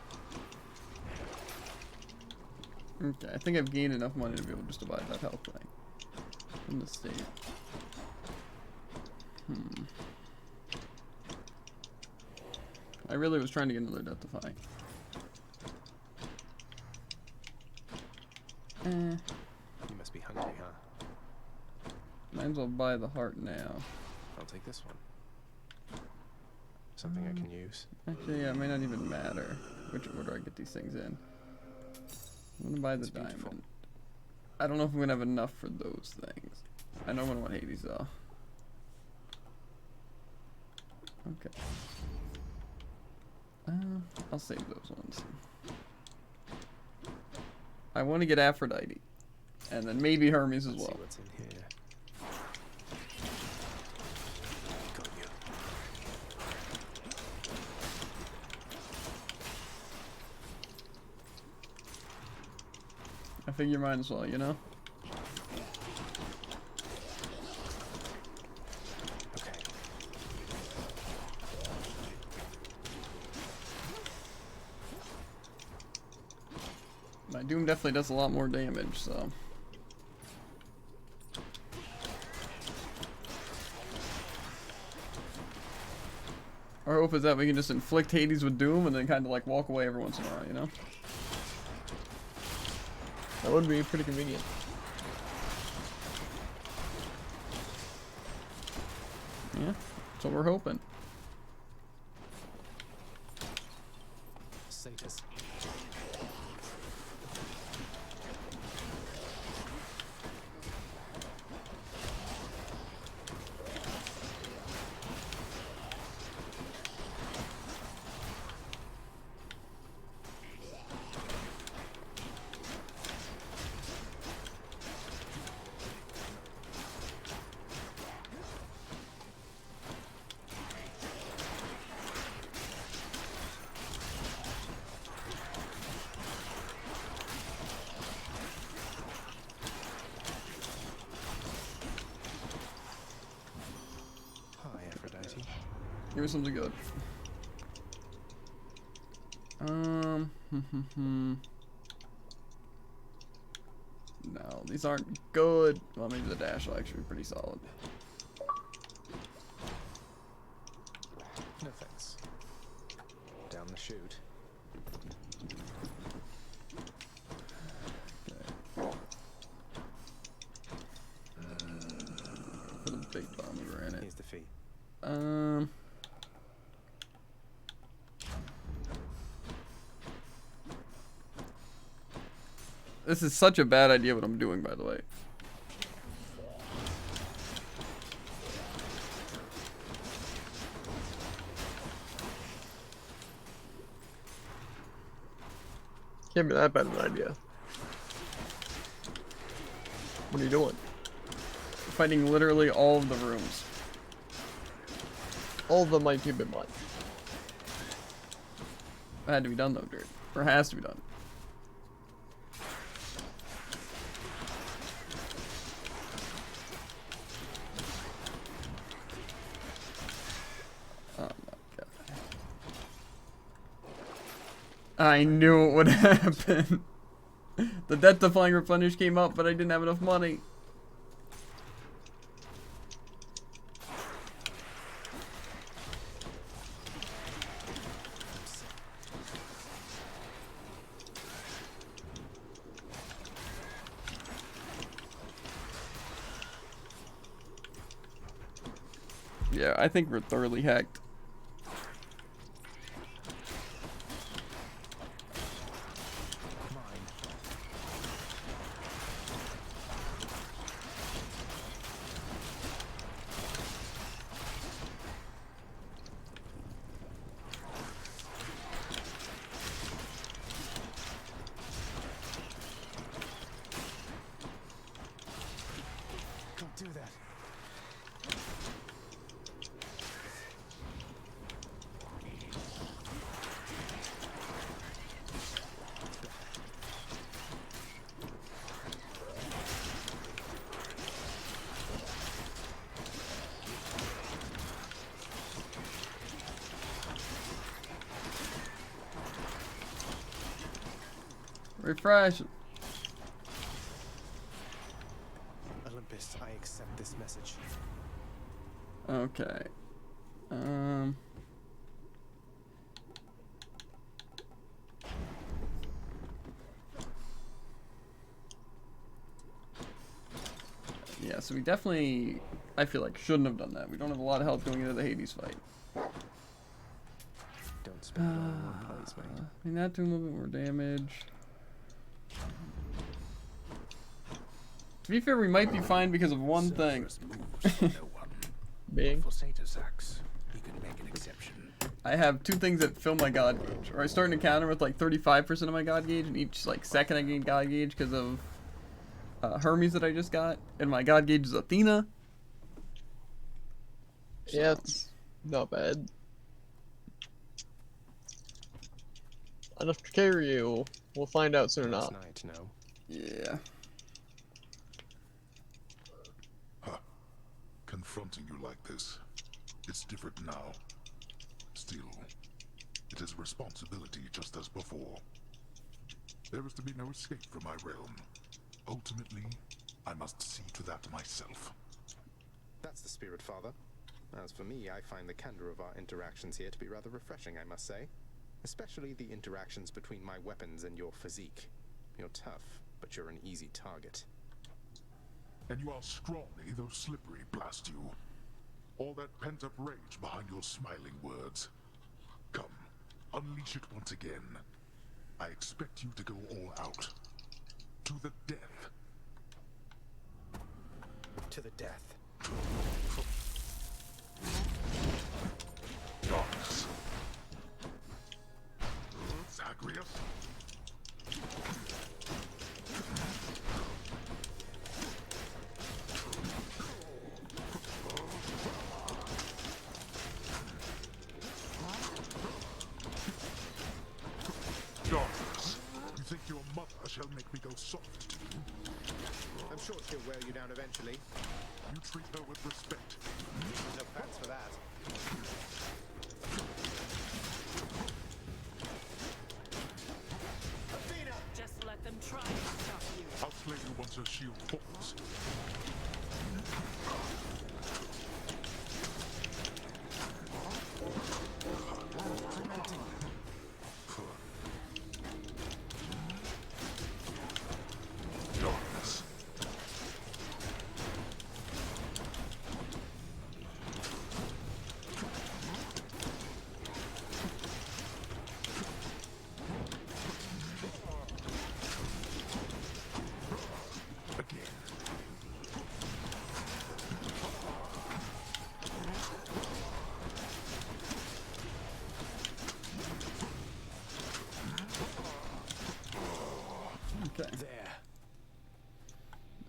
Okay, I think I've gained enough money to be able to just to buy that health thing. In the state. I really was trying to get another Deathify. You must be hungry, huh? Might as well buy the heart now. I'll take this one. Something I can use. Actually, yeah, it may not even matter which order I get these things in. I'm gonna buy the diamond. I don't know if I'm gonna have enough for those things. I know I'm gonna want Hades though. Okay. I'll save those ones. I want to get Aphrodite, and then maybe Hermes as well. See what's in here. Got you. I figure might as well, you know? My Doom definitely does a lot more damage, so. Our hope is that we can just inflict Hades with Doom and then kind of like walk away every once in a while, you know? That would be pretty convenient. Yeah, that's what we're hoping. Satus. Give me something good. No, these aren't good. Well, maybe the dash will actually be pretty solid. No thanks. Down the chute. Put a big bomb in it. Here's the fee. This is such a bad idea what I'm doing, by the way. Can't be that bad of an idea. What are you doing? Fighting literally all of the rooms. All of them might be a bit much. It had to be done though, dude. Or has to be done. Oh my god. I knew it would happen. The Death Defying Replenish came up, but I didn't have enough money. Yeah, I think we're thoroughly hacked. Don't do that. Refresh. Eliminate Olympus, I accept this message. Okay. Yeah, so we definitely, I feel like, shouldn't have done that. We don't have a lot of health going into the Hades fight. Don't spend it all in one place, mate. I mean, that doing a little bit more damage. To be fair, we might be fine because of one thing. Being? For Sator's axe, he could make an exception. I have two things that fill my god gauge. Or I start an encounter with like 35% of my god gauge, and each like second I gain god gauge because of Hermes that I just got, and my god gauge is Athena. So. Yeah, it's not bad. Enough to carry you. We'll find out soon enough. Nice to know. Yeah. Confronting you like this, it's different now. Still, it is a responsibility just as before. There is to be no escape from my realm. Ultimately, I must see to that myself. That's the spirit, Father. As for me, I find the candor of our interactions here to be rather refreshing, I must say. Especially the interactions between my weapons and your physique. You're tough, but you're an easy target. And you are scrawny, though slippery, blast you. All that pent-up rage behind your smiling words. Come, unleash it once again. I expect you to go all out. To the death. To the death. Darkness. Zagreus. Darkness. You think your mother shall make me go soft to you? I'm sure she'll wear you down eventually. You treat her with respect. No plans for that. Athena! Just let them try to stop you. I'll slay you once her shield falls. Darkness. Okay. There.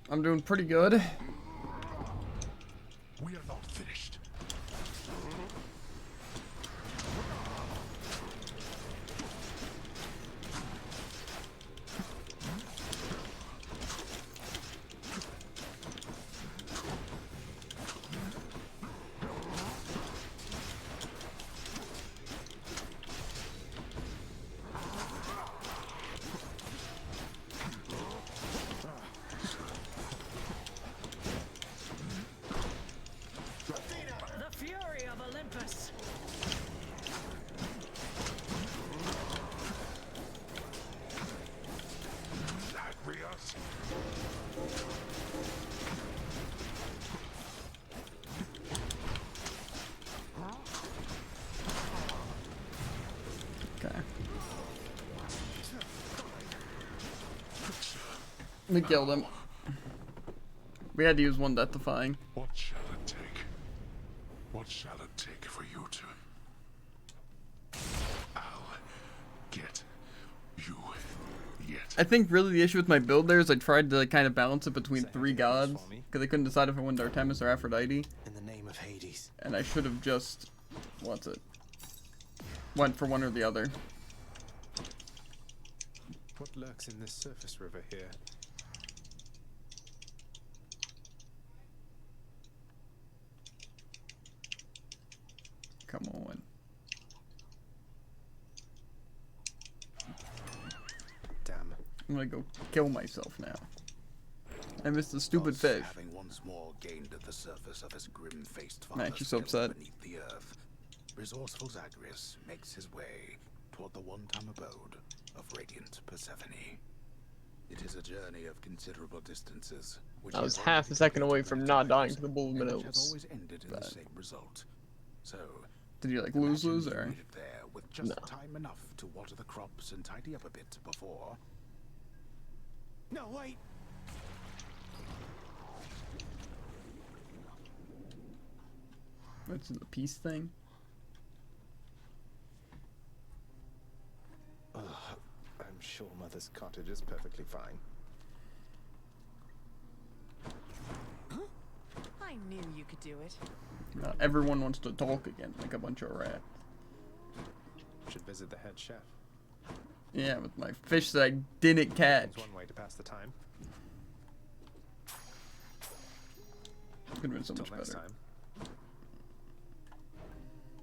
I'm doing pretty good. We are not finished. The fury of Olympus. Zagreus. Okay. We killed him. We had to use one death defying. What shall it take? What shall it take for you to... I'll get you yet. I think really the issue with my build there is I tried to kind of balance it between three gods because I couldn't decide if I wanted Artemis or Aphrodite. In the name of Hades. And I should have just, what's it? Went for one or the other. What lurks in this surface river here? Come on. Damn. I'm gonna go kill myself now. I missed the stupid Does fish. having one once more gained the surface of his grim-faced Man, father's she's so still upset. beneath the earth, resourceful Zagreus makes his way toward the one-time abode of radiant Persephone. It is a journey of considerable distances. Which I he was has half a already second away completed from many not times, dying to the Bull of and which has Minnows. always ended in the But- same result. So, Did you like lose or? waited there with just No. time enough to water the crops and tidy up a bit before. No, wait! What's the peace thing? Ugh, I'm sure Mother's cottage is perfectly fine. I knew you could do it. Everyone wants to talk again, like a bunch of rats. Should visit the head chef. Yeah, with my fish that I didn't catch. It's one way to pass the time. Could have been so Till much next better. time.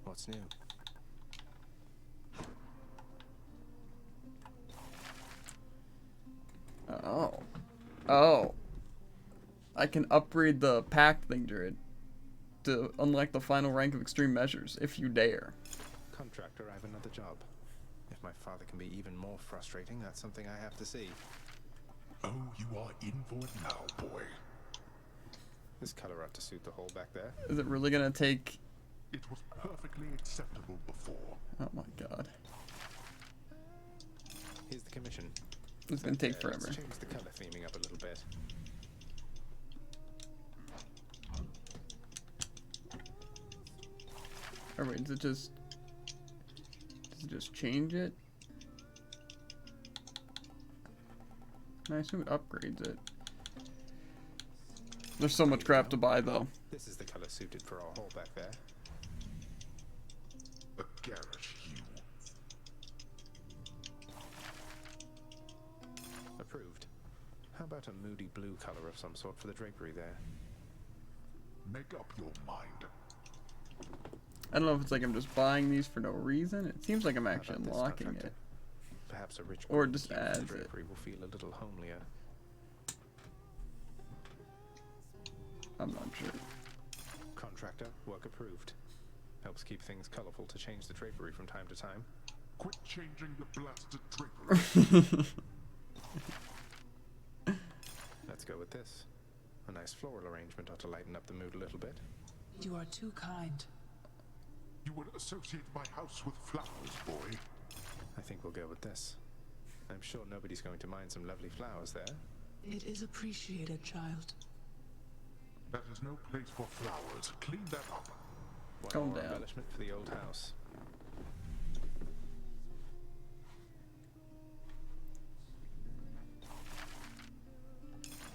What's new? Oh. Oh. I can upgrade the pact thing, Druid, to unlock the final rank of extreme measures, if you dare. Contractor, I have another job. If my father can be even more frustrating, that's something I have to see. Oh, you are in for it now, boy. This color ought to suit the hole back there. Is it really gonna take... It was perfectly acceptable before. Oh my god. Here's the commission. It's gonna take Okay, forever. Let's change the color theming up a little bit. Or wait, does it just change it? I assume it upgrades it. There's so much crap to buy though. This is the color suited for our hole back there. A garish hue. Approved. How about a moody blue color of some sort for the drapery there? Make up your mind. I don't know if it's like I'm just buying these for no reason. It seems like I'm actually about this, unlocking contractor? it. Perhaps a rich Or green just hue for the adds it. drapery will feel a little homelier. I'm not sure. Contractor, work approved. Helps keep things colorful to change the drapery from time to time. Quit changing the blasted drapery. Let's go with this. A nice floral arrangement ought to lighten up the mood a little bit. You are too kind. You would associate my house with flowers, boy. I think we'll go with this. I'm sure nobody's going to mind some lovely flowers there. It is appreciated, child. That is no place for flowers. Clean that up. One Calm more down. embellishment for the old house.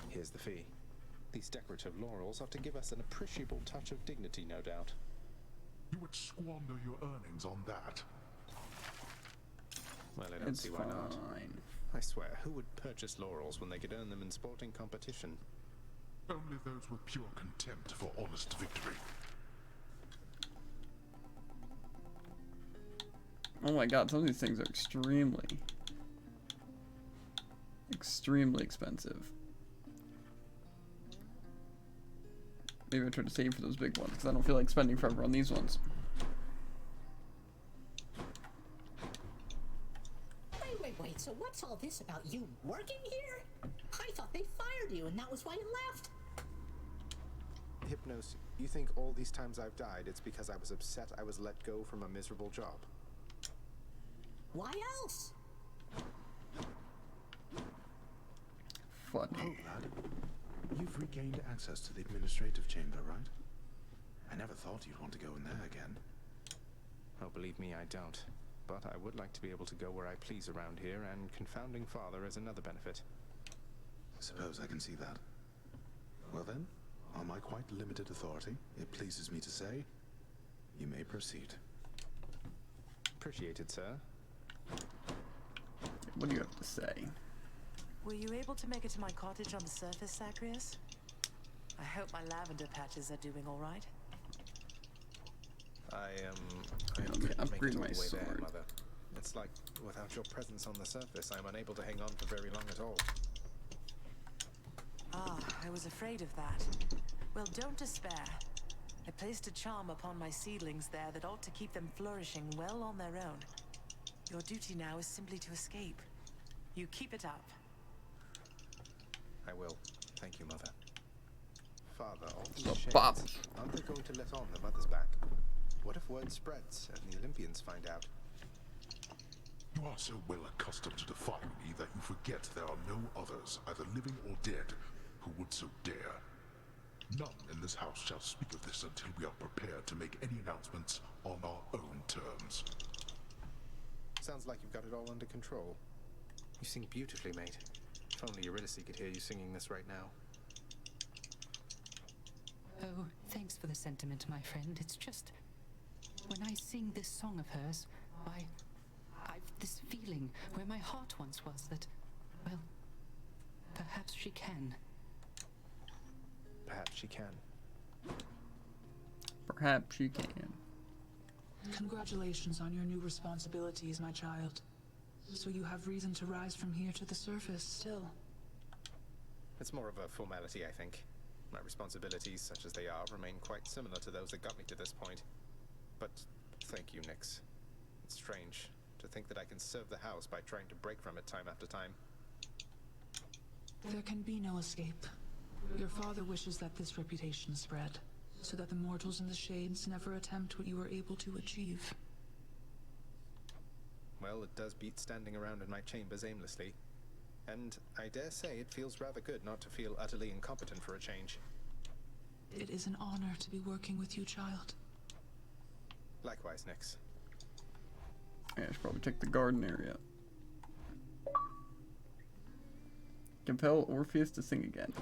Here's the fee. These decorative laurels ought to give us an appreciable touch of dignity, no doubt. You would squander your earnings on that. Well, I don't It's see why not. fine. I swear, who would purchase laurels when they could earn them in sporting competition? Only those with pure contempt for honest victory. Oh my god, some of these things are extremely expensive. Maybe I try to save for those big ones, because I don't feel like spending forever on these ones. Wait, so what's all this about you working here? I thought they fired you and that was why you left. Hypnos, you think all these times I've died, it's because I was upset I was let go from a miserable job? Why else? Funny. Oh, lad. You've regained access to the administrative chamber, right? I never thought you'd want to go in there again. Oh, believe me, I don't. But I would like to be able to go where I please around here, and confounding father is another benefit. Suppose I can see that. Well then, on my quite limited authority, it pleases me to say, you may proceed. Appreciated, sir. What do you have to say? Were you able to make it to my cottage on the surface, Zagreus? I hope my lavender patches are doing all right. I Let me couldn't make upgrade it all my the way there, sword. Mother. It's like, without your presence on the surface, I'm unable to hang on for very long at all. Ah, I was afraid of that. Well, don't despair. I placed a charm upon my seedlings there that ought to keep them flourishing well on their own. Your duty now is simply to escape. You keep it up. I will. Thank you, Mother. Father, all So, these Bob. shades, aren't they going to let on the Mother's back? What if word spreads and the Olympians find out? You are so well accustomed to defying me that you forget there are no others, either living or dead, who would so dare. None in this house shall speak of this until we are prepared to make any announcements on our own terms. Sounds like you've got it all under control. You sing beautifully, mate. If only Eurydice could hear you singing this right now. Oh, thanks for the sentiment, my friend. It's just... when I sing this song of hers, I've this feeling where my heart once was that, well, perhaps she can. Perhaps she can. Perhaps she can. Congratulations on your new responsibilities, my child. So you have reason to rise from here to the surface still. It's more of a formality, I think. My responsibilities, such as they are, remain quite similar to those that got me to this point. But thank you, Nyx. It's strange to think that I can serve the house by trying to break from it time after time. There can be no escape. Your father wishes that this reputation spread, so that the mortals in the Shades never attempt what you were able to achieve. Well, it does beat standing around in my chambers aimlessly. And I dare say it feels rather good not to feel utterly incompetent for a change. It is an honor to be working with you, child. Likewise, Nyx. Yeah, I should probably check the garden area. Compel Orpheus to sing again.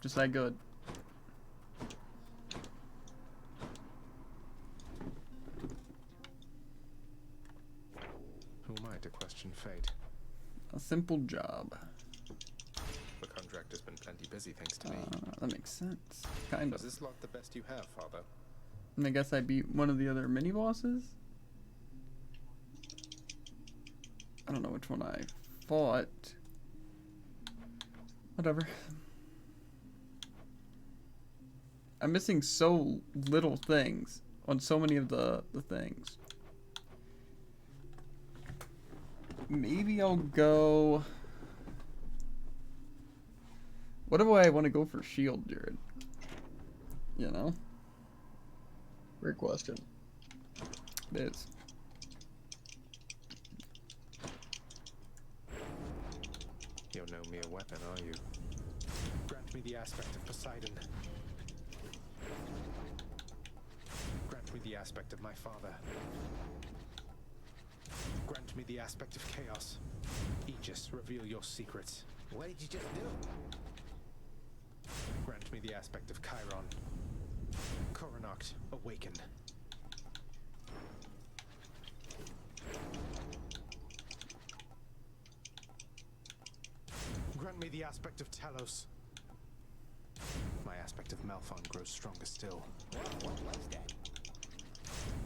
Just that good. Who am I to question fate? A simple job. The contract has been plenty busy thanks to me. That makes sense. Kind Was of. this lot the best you have, Father? And I guess I beat one of the other mini bosses. I don't know which one I fought. Whatever. I'm missing so little things on so many of the things. Maybe I'll go... What do I want to go for shield, Jared? You know? Great question. It is. You're no mere weapon, are you? Grant me the aspect of Poseidon. Grant me the aspect of my father. Grant me the aspect of chaos. Aegis, reveal your secrets. What did you just do? Grant me the aspect of Chiron. Coronoct, awaken. Grant me the aspect of Talos. My aspect of Malphon grows stronger still. What was that?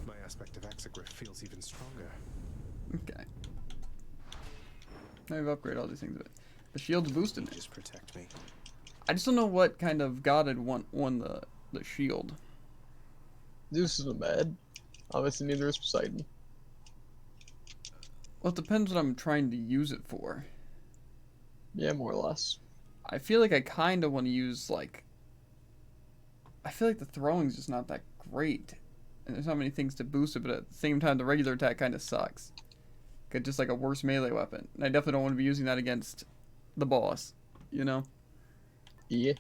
My aspect of Exegriff feels even stronger. Okay. Now we've upgraded all these things, but the shield's boosted. Just protect me. I just don't know what kind of god I'd want on the shield. Zeus isn't bad. Obviously, neither is Poseidon. Well, it depends what I'm trying to use it for. Yeah, more or less. I feel like I kind of want to use, like... I feel like the throwing's just not that great. And there's not many things to boost it, but at the same time, the regular attack kind of sucks. It's just like a worse melee weapon. And I definitely don't want to be using that against the boss, you know? Yeah.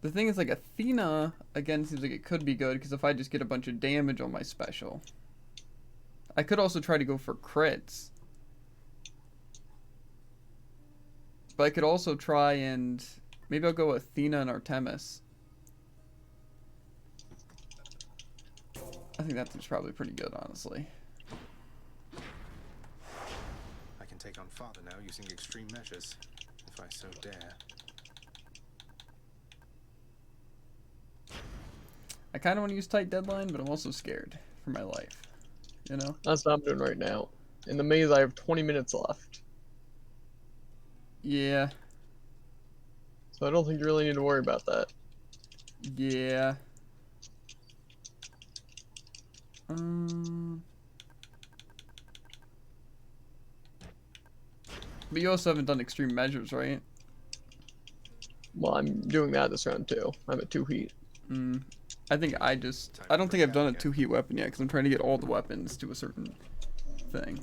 The thing is, like, Athena, again, seems like it could be good, because if I just get a bunch of damage on my special. I could also try to go for crits. But I could also try and... Maybe I'll go Athena and Artemis. I think that seems probably pretty good, honestly. I can take on Father now using extreme measures, if I so dare. I kind of want to use tight deadline, but I'm also scared for my life. You know? That's what I'm doing right now. In the maze, I have 20 minutes left. Yeah. So I don't think you really need to worry about that. Yeah. But you also haven't done extreme measures, right? Well, I'm doing that this round too. I'm at 2 heat. I think I don't think I've done a 2 heat weapon yet because I'm trying to get all the weapons to a certain thing.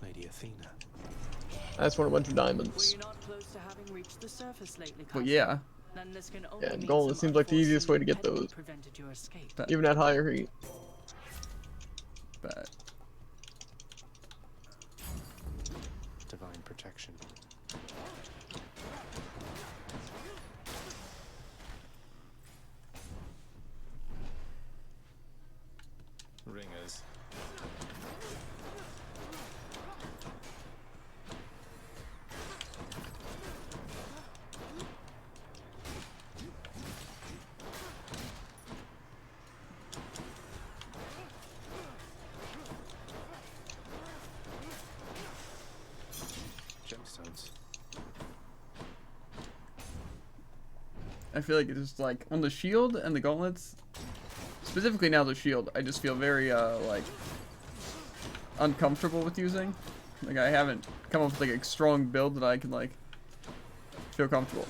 Lady Athena. I just want a bunch of diamonds. Were you not close to having reached the surface lately, Well, cousin? yeah. Then this can only Yeah, and mean gold some seems like the easiest way to get unforeseen those. impediment prevented your escape. Even at higher heat. But Divine protection. Ringers. Gemstones. I feel like it's just like on the shield and the gauntlets, specifically now the shield, I just feel very like uncomfortable with using. Like I haven't come up with like a strong build that I can like feel comfortable.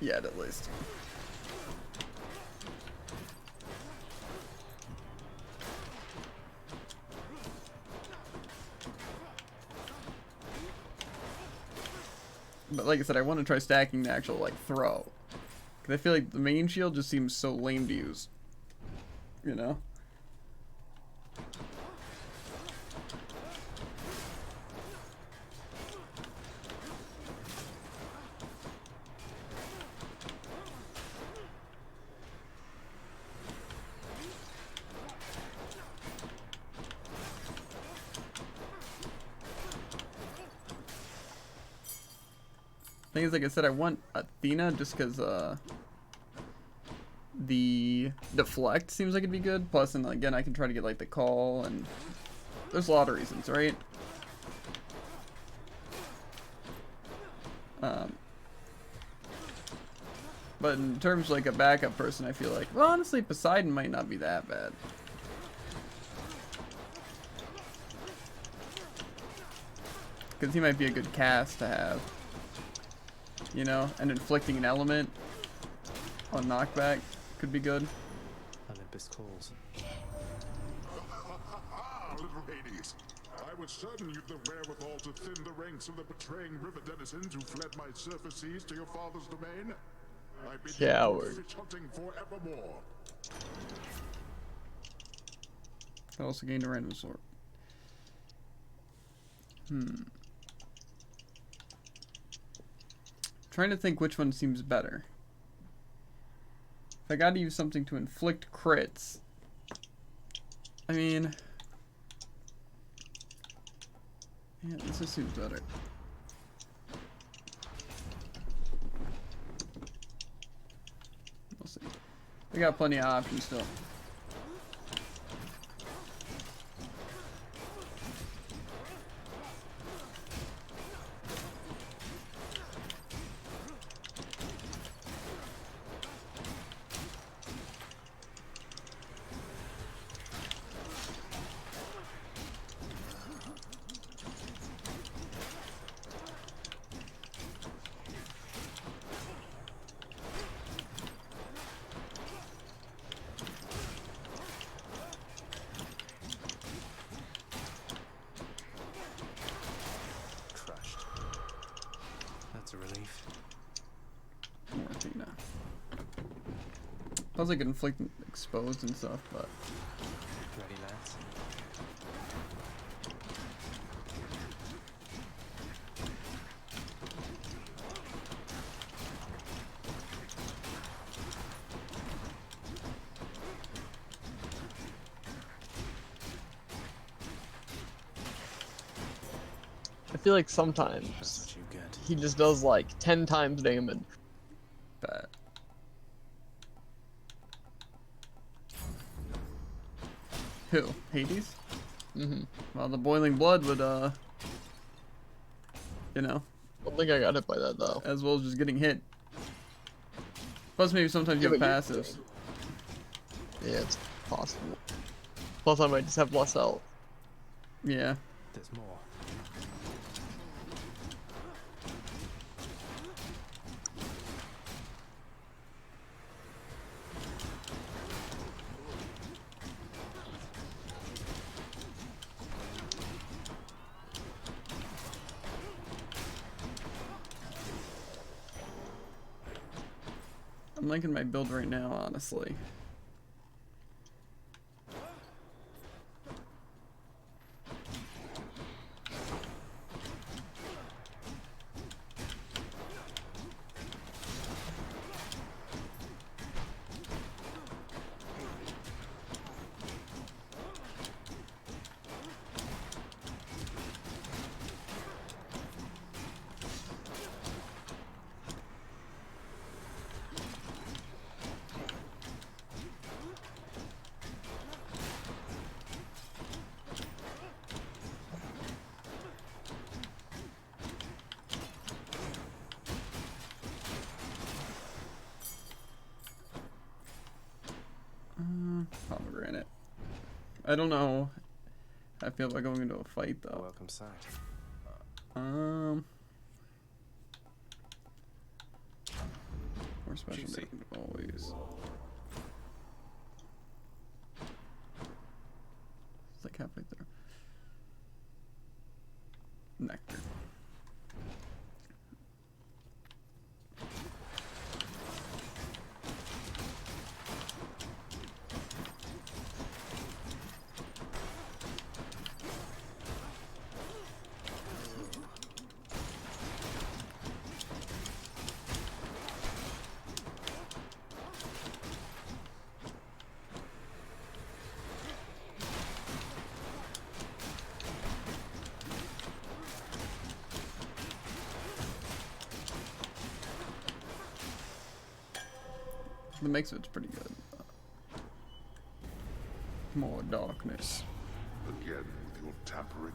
Yeah, at least. But like I said, I want to try stacking the actual like throw. Cause I feel like the main shield just seems so lame to use. You know? Thing is, like I said, I want Athena just because the deflect seems like it'd be good. Plus, and again, I can try to get like the call, and there's a lot of reasons, right? But in terms of like a backup person, I feel like, well, honestly, Poseidon might not be that bad. Because he might be a good cast to have. You know, and inflicting an element on knockback could be good. Olympus calls. Little Hades, I was certain you'd the wherewithal to thin the ranks of the betraying river denizens who fled my surface seas to your father's domain. I bid you Coward. fish hunting forevermore. I also gained a random sword. Trying to think which one seems better. If I gotta use something to inflict crits, I mean, yeah, this just seems better. We'll see. We got plenty of options still. Crushed. That's a relief. More Athena. I was like inflict exposed and stuff, but Ready, lads? I feel like sometimes That's what you get. he just does like 10 times damage. bad. Who? Hades? Mm-hmm. Well, the boiling blood would, you know. I don't think I got hit by that, though. As well as just getting hit. Plus, maybe sometimes you have passives. Yeah, it's possible. Plus, I might just have less health. Yeah. There's more. I'm liking my build right now, honestly. Pomegranate. I don't know how I feel about going into a fight though. Welcome sight. More special Juicy. damage, always. It's like halfway through. Nectar. The mix of it's pretty good. More darkness. Again with your tampering.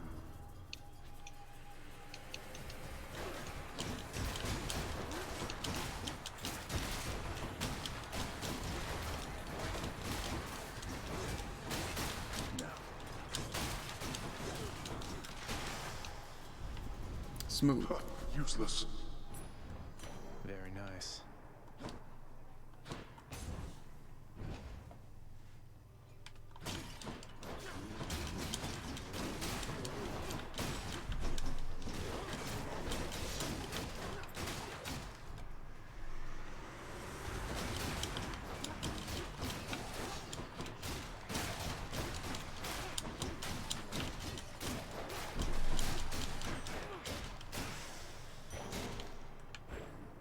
Smooth. Useless. Very nice.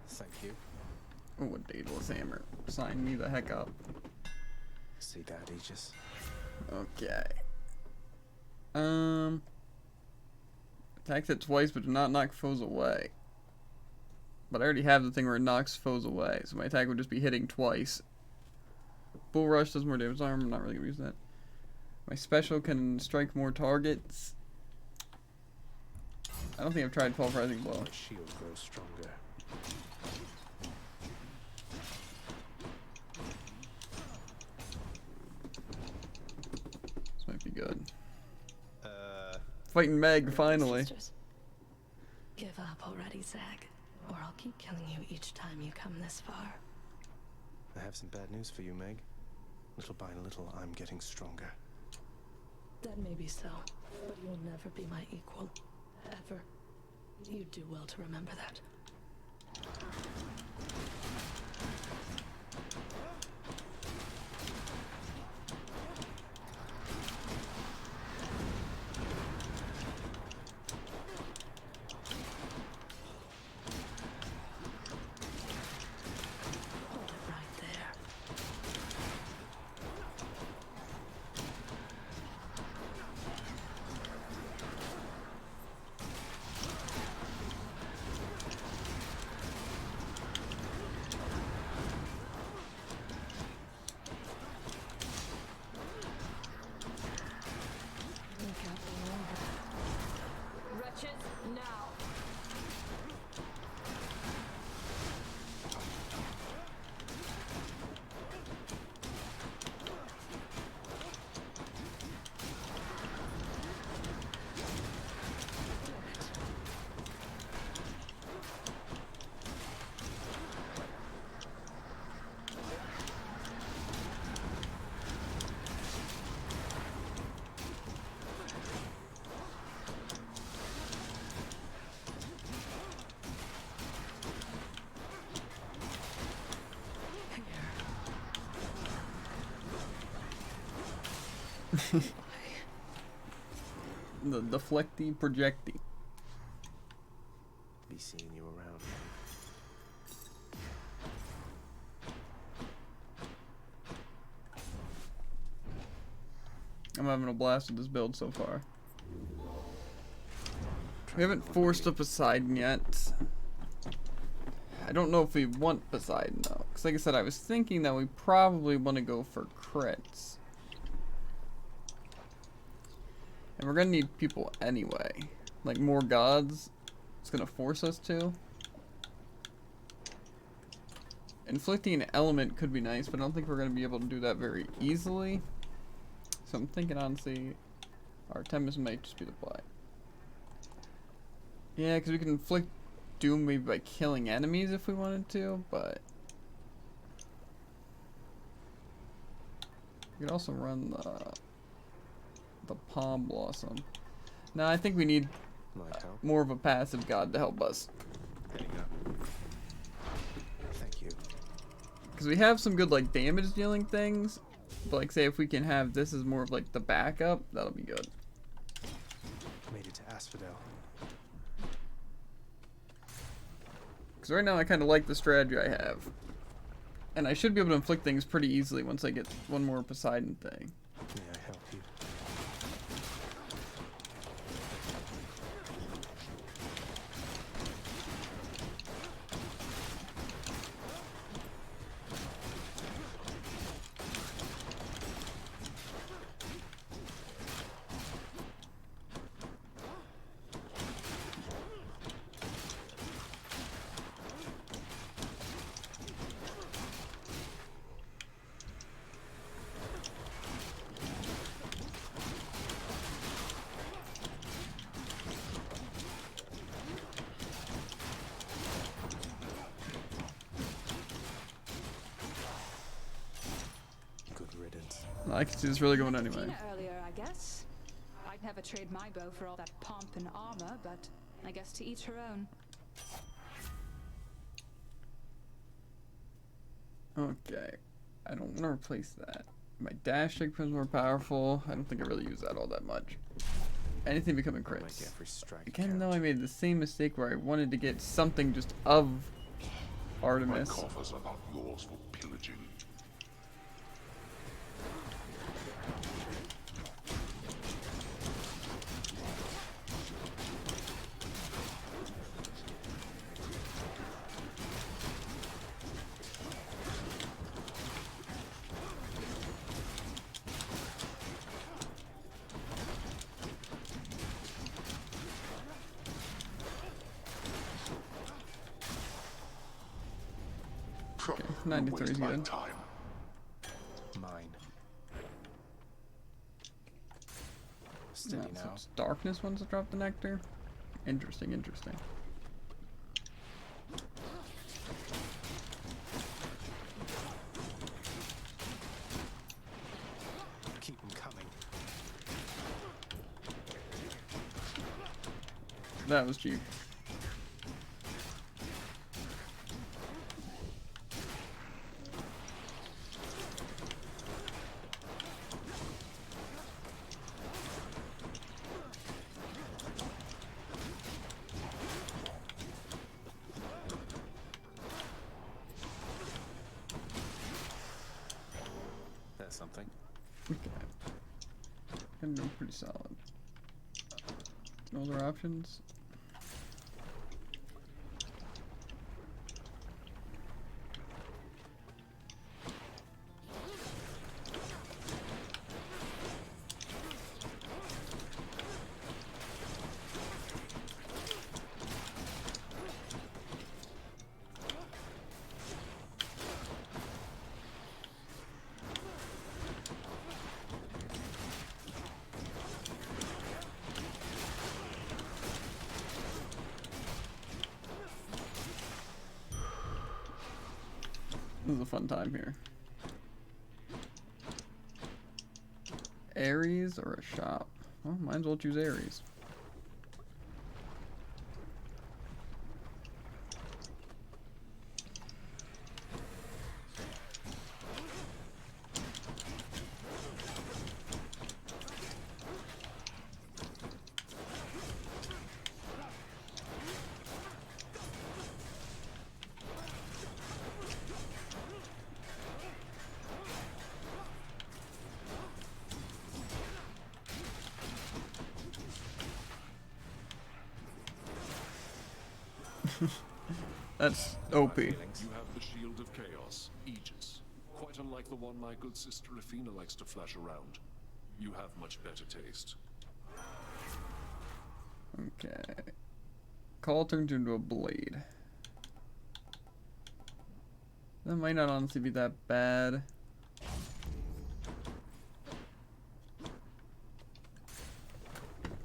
Thank you. Oh, a Daedalus Hammer. Sign me the heck up. See that, Aegis? Okay. Attacks it twice, but do not knock foes away. But I already have the thing where it knocks foes away, so my attack would just be hitting twice. Bull Rush does more damage. I'm not really gonna use that. My special can strike more targets. I don't think I've tried Pulverizing Blow. My shield grows stronger. This might be good. Fighting Meg, finally. Sisters, give up already, Zag, or I'll keep killing you each time you come this far. I have some bad news for you, Meg. Little by little, I'm getting stronger. That may be so, but you will never be my equal. Ever. You do well to remember that. Hold it right there. The deflecty projecty. Be seeing you around. I'm having a blast with this build so far. We haven't forced a Poseidon yet. I don't know if we want Poseidon though, because like I said, I was thinking that we probably want to go for crits. And we're gonna need people anyway. Like more gods, it's gonna force us to. Inflicting an element could be nice, but I don't think we're gonna be able to do that very easily. So I'm thinking honestly, Artemis might just be the play. Yeah, because we can inflict doom maybe by killing enemies if we wanted to, but we could also run the Palm Blossom. Now I think we need more of a passive god to help us. There you go. Thank you. Because we have some good like damage dealing things, but like say if we can have this as more of like the backup, that'll be good. Made it to Asphodel. Because right now I kind of like the strategy I have. And I should be able to inflict things pretty easily once I get one more Poseidon thing. May I help you? I can see this really going anyway. Tina earlier, I guess. I'd never trade my bow for all that pomp and armor, but I guess to each her own. Okay, I don't want to replace that. My dash check becomes more powerful. I don't think I really use that all that much. Anything becoming crits. Again, though, I made the same mistake where I wanted to get something just of Artemis. My coffers are not yours for pillaging. Okay, 93 is good. Mine. Yeah, Steady so now. it's darkness ones that drop the nectar. Interesting, interesting. Keep them coming. That was cheap. That's something. Okay. I'm doing pretty solid. No other options? This is a fun time here. Ares or a shop? Well, might as well choose Ares. That's OP. You have the Shield of Chaos, Aegis. Quite unlike the one my good sister Athena likes to flash around. You have much better taste. Okay. Call turns into a blade. That might not honestly be that bad.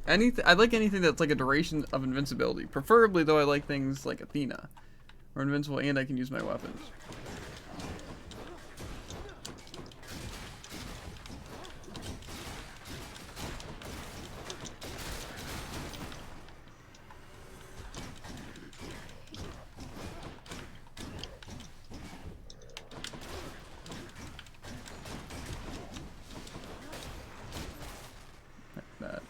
I like anything that's like a duration of invincibility. Preferably, though, I like things like Athena, or invincible, and I can use my weapons. Like that.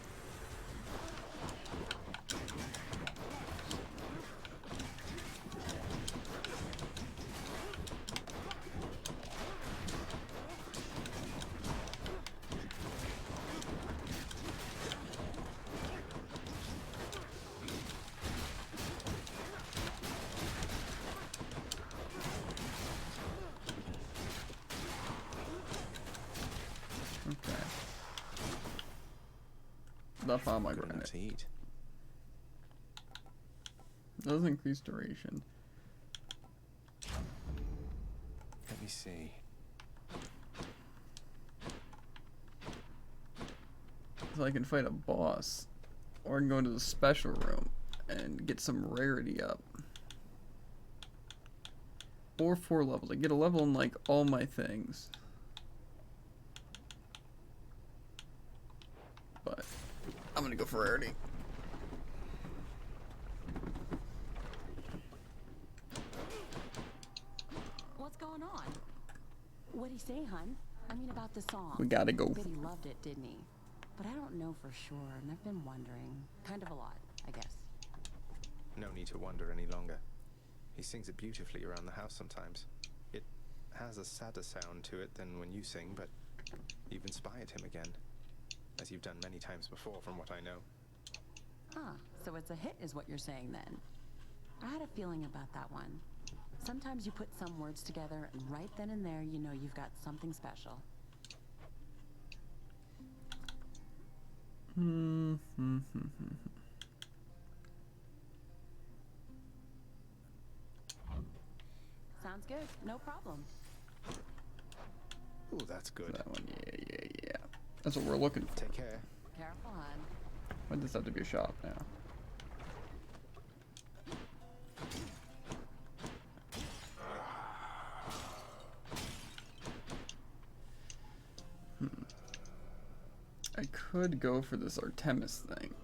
Okay. The pomegranate. To eat. Doesn't increase duration. Let me see. So I can fight a boss, or I can go into the special room and get some rarity up. Or 4 levels. I get a level in like all my things. But I'm gonna go for rarity. What's going on? What'd he say, hun? I mean about the song. We gotta go. Bet he loved it, didn't he? But I don't know for sure, and I've been wondering. Kind of a lot, I guess. No need to wonder any longer. He sings it beautifully around the house sometimes. It has a sadder sound to it than when you sing, but you've inspired him again. As you've done many times before, from what I know. Huh, so it's a hit is what you're saying then. I had a feeling about that one. Sometimes you put some words together, and right then and there you know you've got something special. Sounds good, no problem. Ooh, that's good. That one, yeah. That's what we're looking for. Take care. Careful, hon. Why does this have to be a shop now? I could go for this Artemis thing.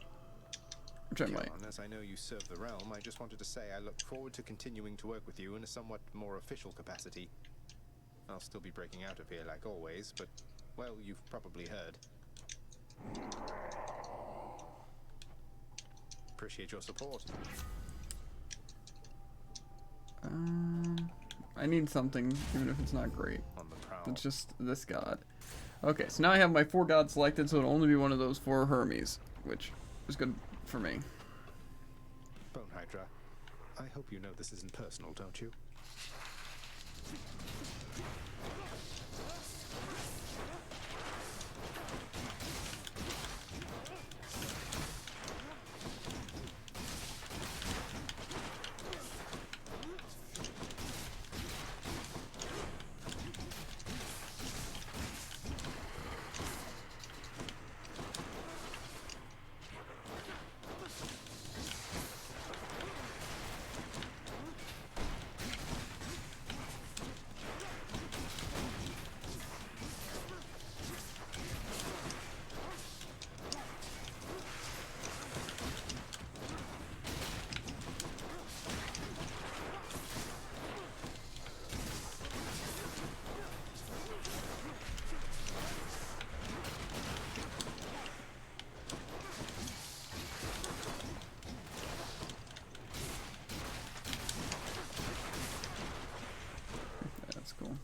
Which I might. As I know you serve the realm, I just wanted to say I look forward to continuing to work with you in a somewhat more official capacity. I'll still be breaking out of here like always, but, well, you've probably heard. Appreciate your support. I need something, even if it's not great. On the prowl. It's just this god. Okay, so now I have my 4 gods selected, so it'll only be one of those 4 Hermes, which is good for me. Bone Hydra, I hope you know this isn't personal, don't you? That's cool.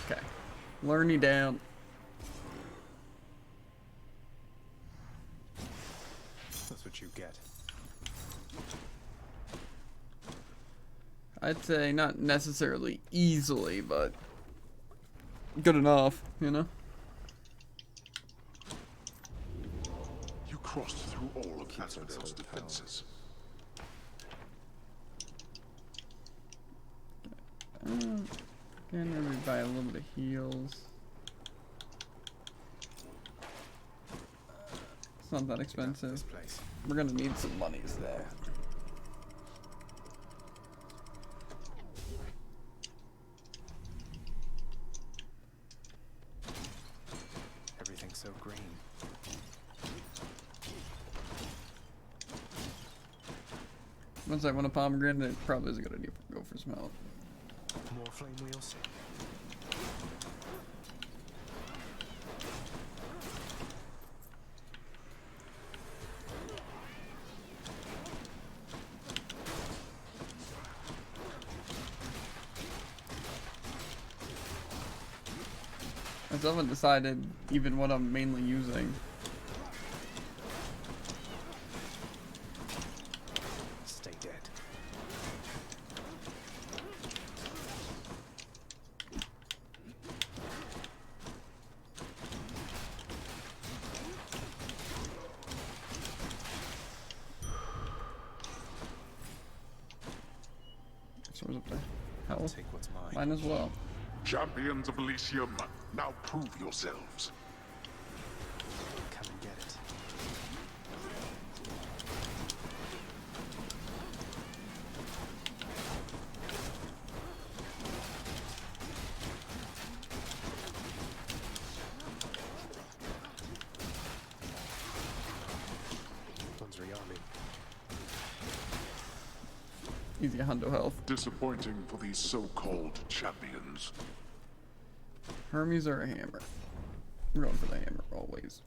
Okay. Learning down. That's what you get. I'd say not necessarily easily, but good enough, you know? You crossed through all of Asphodel's defenses. Can maybe buy a little bit of heals. It's not that expensive. We're gonna need some monies though. Everything's so green. Once I want a pomegranate, it probably is a good idea to go for some health. More flame wheels. I still haven't decided even what I'm mainly using. Stay dead. Swords up there. Health. Take what's mine. Mine as well. Champions of Elysium, now prove yourselves. Come and get it. One's Riami. Easy hundo health. Disappointing for these so-called champions. Hermes or a hammer? I'm going for the hammer always.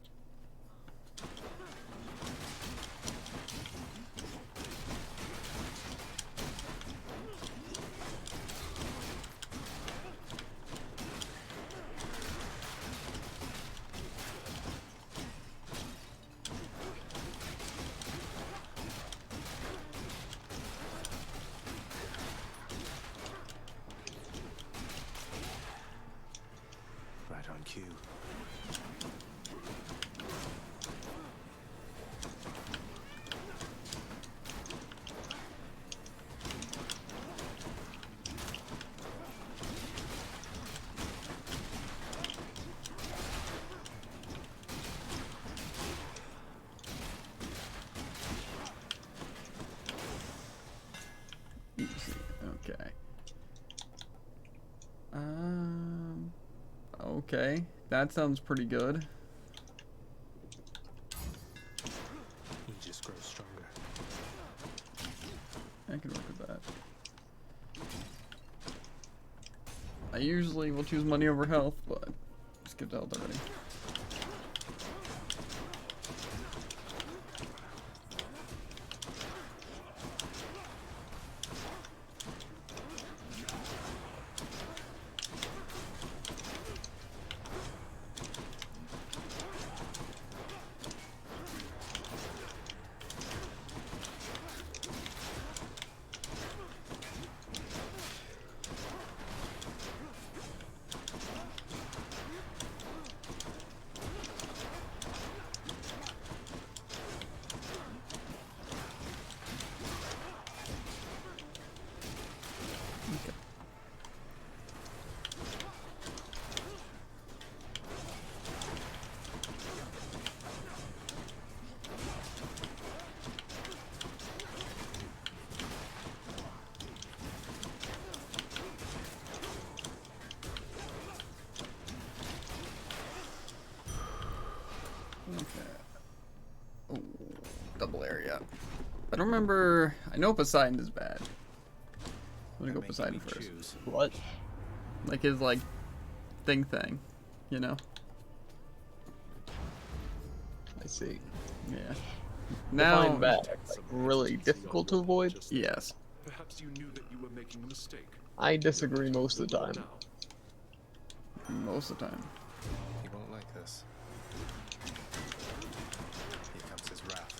Right on cue. Easy. Okay. Okay. That sounds pretty good. You just grow stronger. I can work with that. I usually will choose money over health, but skipped health already. Okay. Oh, double area. I don't remember. I know Poseidon is bad. I'm gonna go Poseidon first. What? Like his thing, you know? I see. Yeah. Now, Now, back, really difficult to avoid. Yes. Perhaps you knew that you were making a mistake. I disagree most of the time. most of the time. He won't like this. Here comes his wrath.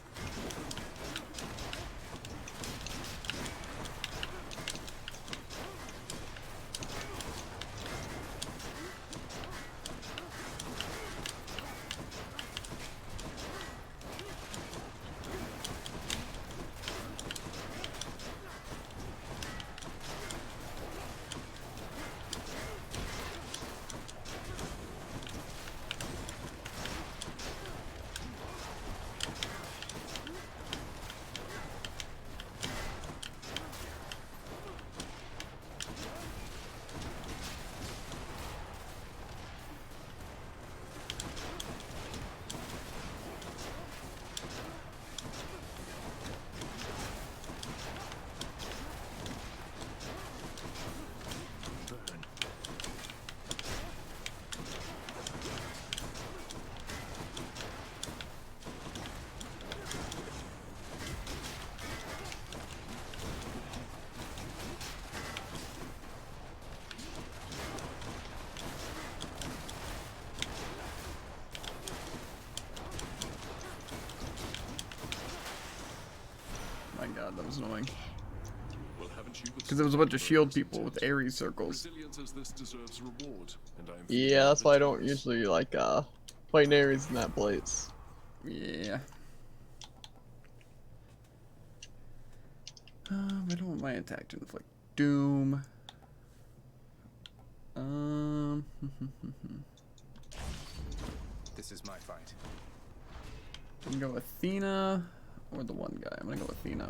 My god, that was annoying. Well, haven't you Because there was a bunch of shield people with Ares circles. resilience as this deserves reward, and I am Yeah, that's why I don't usually like fighting Ares in that place. Yeah. I don't want my attack to inflict doom. This is my fight. I can go Athena or the one guy. I'm gonna go Athena.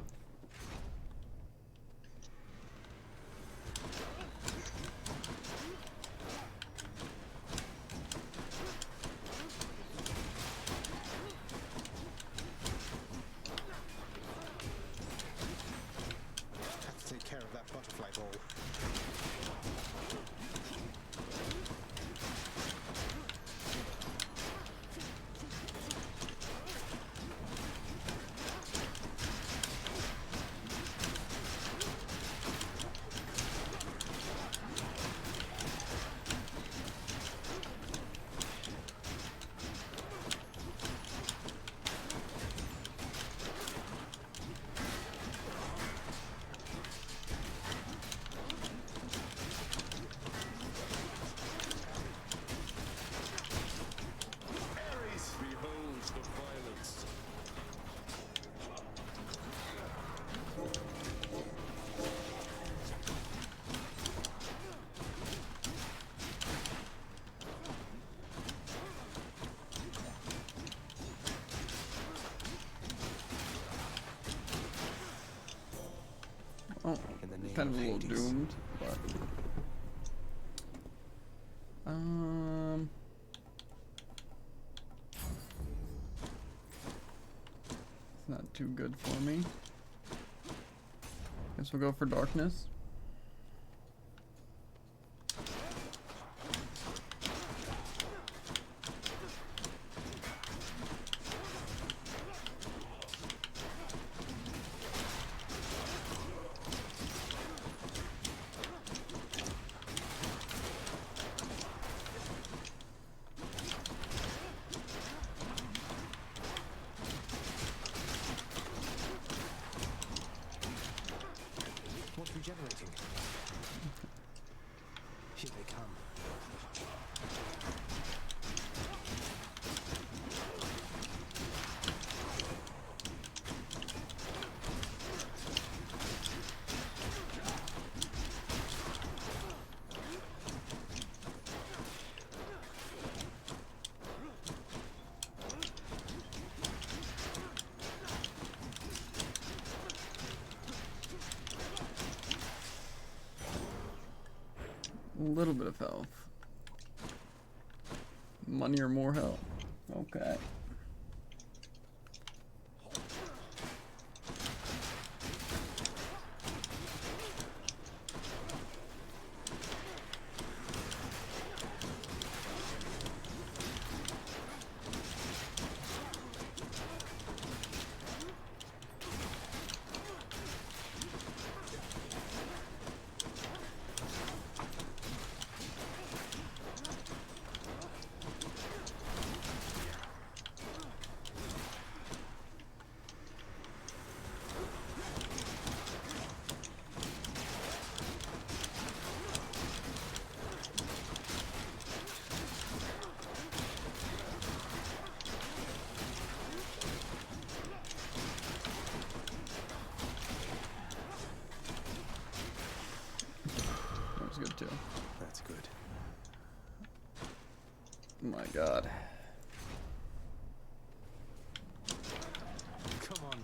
Have to take care of that butterfly ball. Behold the violence. Oh, kind of a little doomed, but it's not too good for me. Guess we'll go for darkness. What's regenerating? Here they come. A little bit of health. Money or more health. Okay. My God. Come on.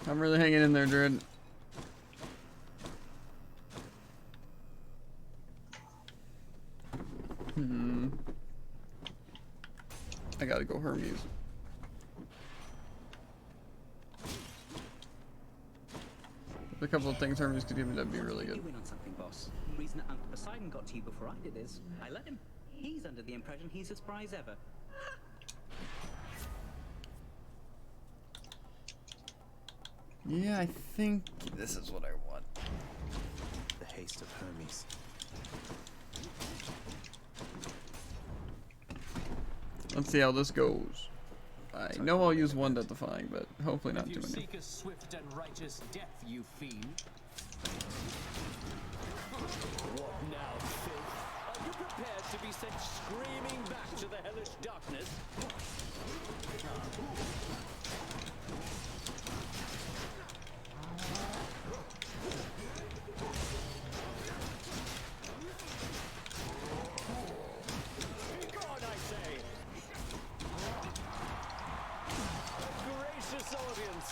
I'm really hanging in there, Dread. I gotta go Hermes. A couple of things Hermes could give me that'd be really good. You win on something, boss. Reason that Uncle Poseidon got to you before I did is I let him. He's under the impression he's as spry as ever. Yeah, I think this is what I want. The haste of Hermes. Let's see how this goes. I know I'll use one Death-Defying, but hopefully not too many. Seek a swift and righteous death, you fiend. What now, Fig? Are you prepared to be sent screaming back to the hellish darkness? Begone, I say! Gracious audience!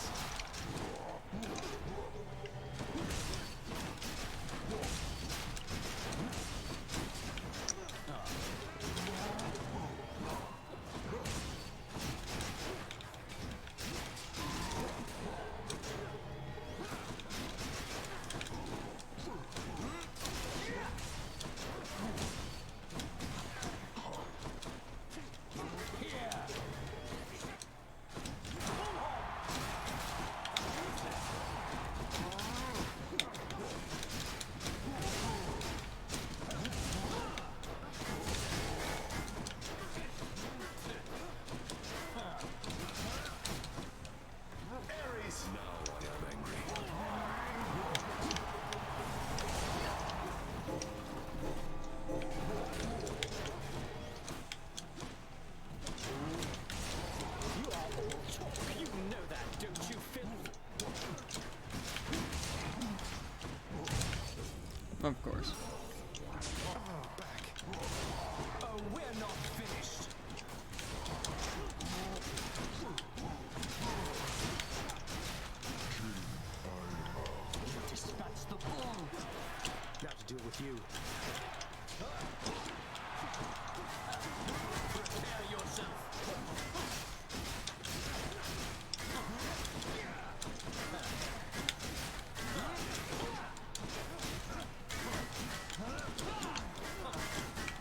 Of course. Oh, we're not finished. Dispatch the bull. Now to deal with you. Prepare yourself.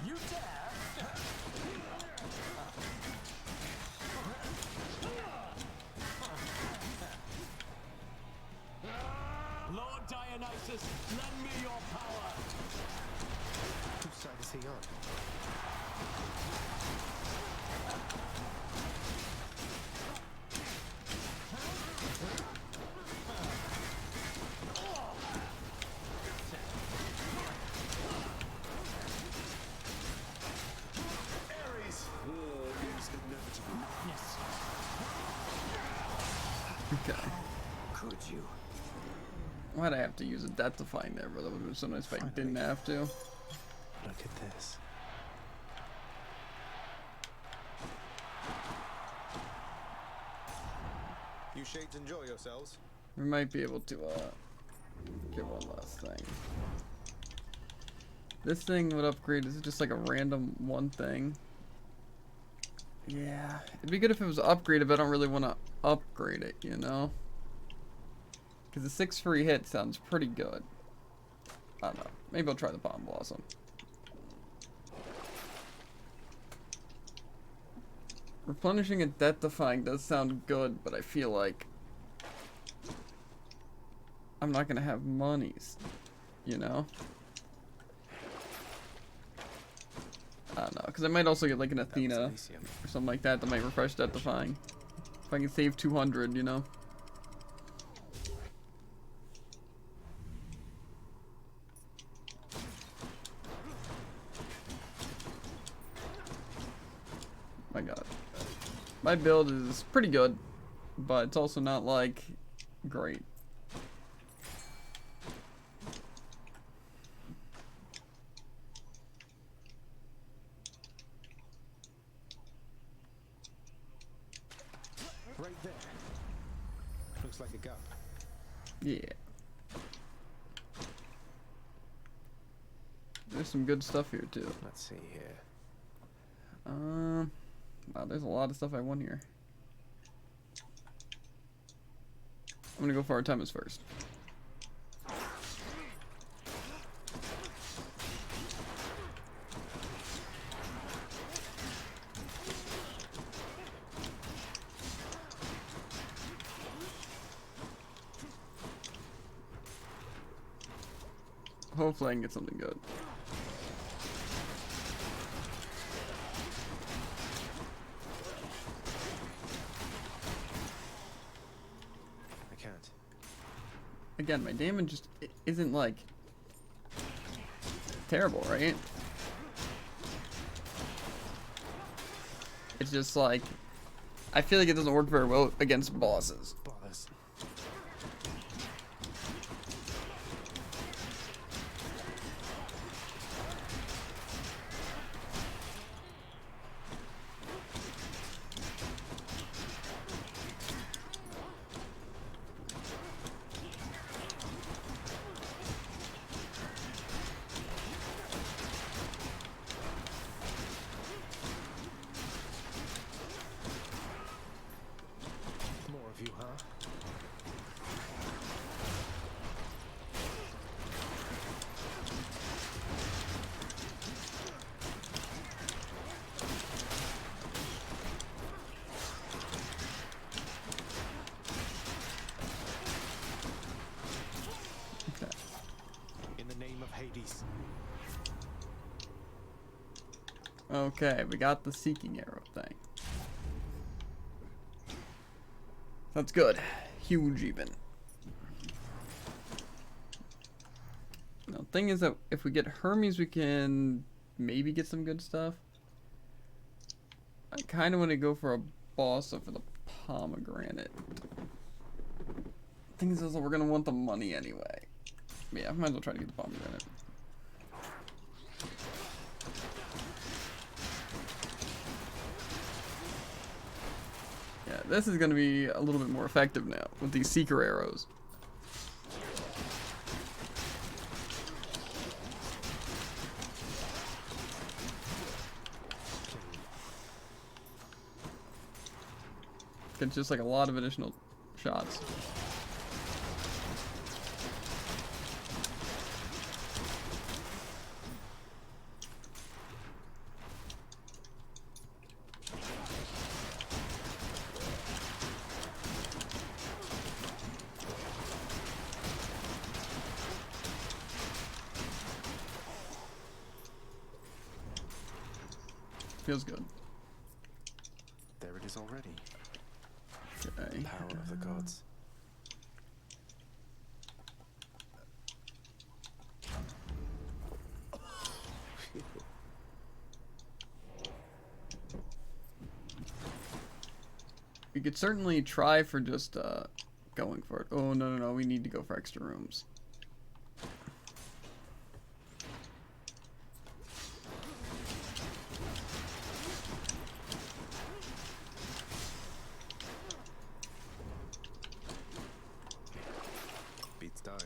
You dare? Lord Dionysus, lend me your power. Whose side is he on? Ares! War is inevitable. Yes. Okay. Could you? Why'd I have to use a Death-Defying there, bro? That would have been so nice if I didn't have to. Look at this. You shades enjoy yourselves. We might be able to get one last thing. This thing would upgrade. Is it just like a random one thing? Yeah, it'd be good if it was upgraded, but I don't really want to upgrade it, you know? Because the 6 free hit sounds pretty good. I don't know. Maybe I'll try the Bomb Blossom. Replenishing and Death Defying does sound good, but I feel like I'm not gonna have monies, you know? I don't know, because I might also get like an Athena or something like that that might refresh Death Defying. If I can save 200, you know? My god. My build is pretty good, but it's also not like great. Right there. Looks like a gun. Yeah. There's some good stuff here too. Let's see here. Wow, there's a lot of stuff I want here. I'm gonna go for Artemis first. Hopefully I can get something good. I can't. Again, my damage just isn't like terrible, right? It's just like I feel like it doesn't work very well against bosses. Bothers. More of you, huh? Okay. In the name of Hades. Okay, we got the Seeking Arrow thing. That's good. Huge even. Now, thing is that if we get Hermes, we can maybe get some good stuff. I kind of want to go for a Balsa for the Pomegranate. Thing is also we're going to want the money anyway. Yeah, I might as well try to get the Pomegranate. Yeah, this is going to be a little bit more effective now with these Seeker Arrows. It's just like a lot of additional shots. Feels good. There it is already. Okay. Power of the gods. We could certainly try for just going for it. Oh, no, we need to go for extra rooms. Beats dying.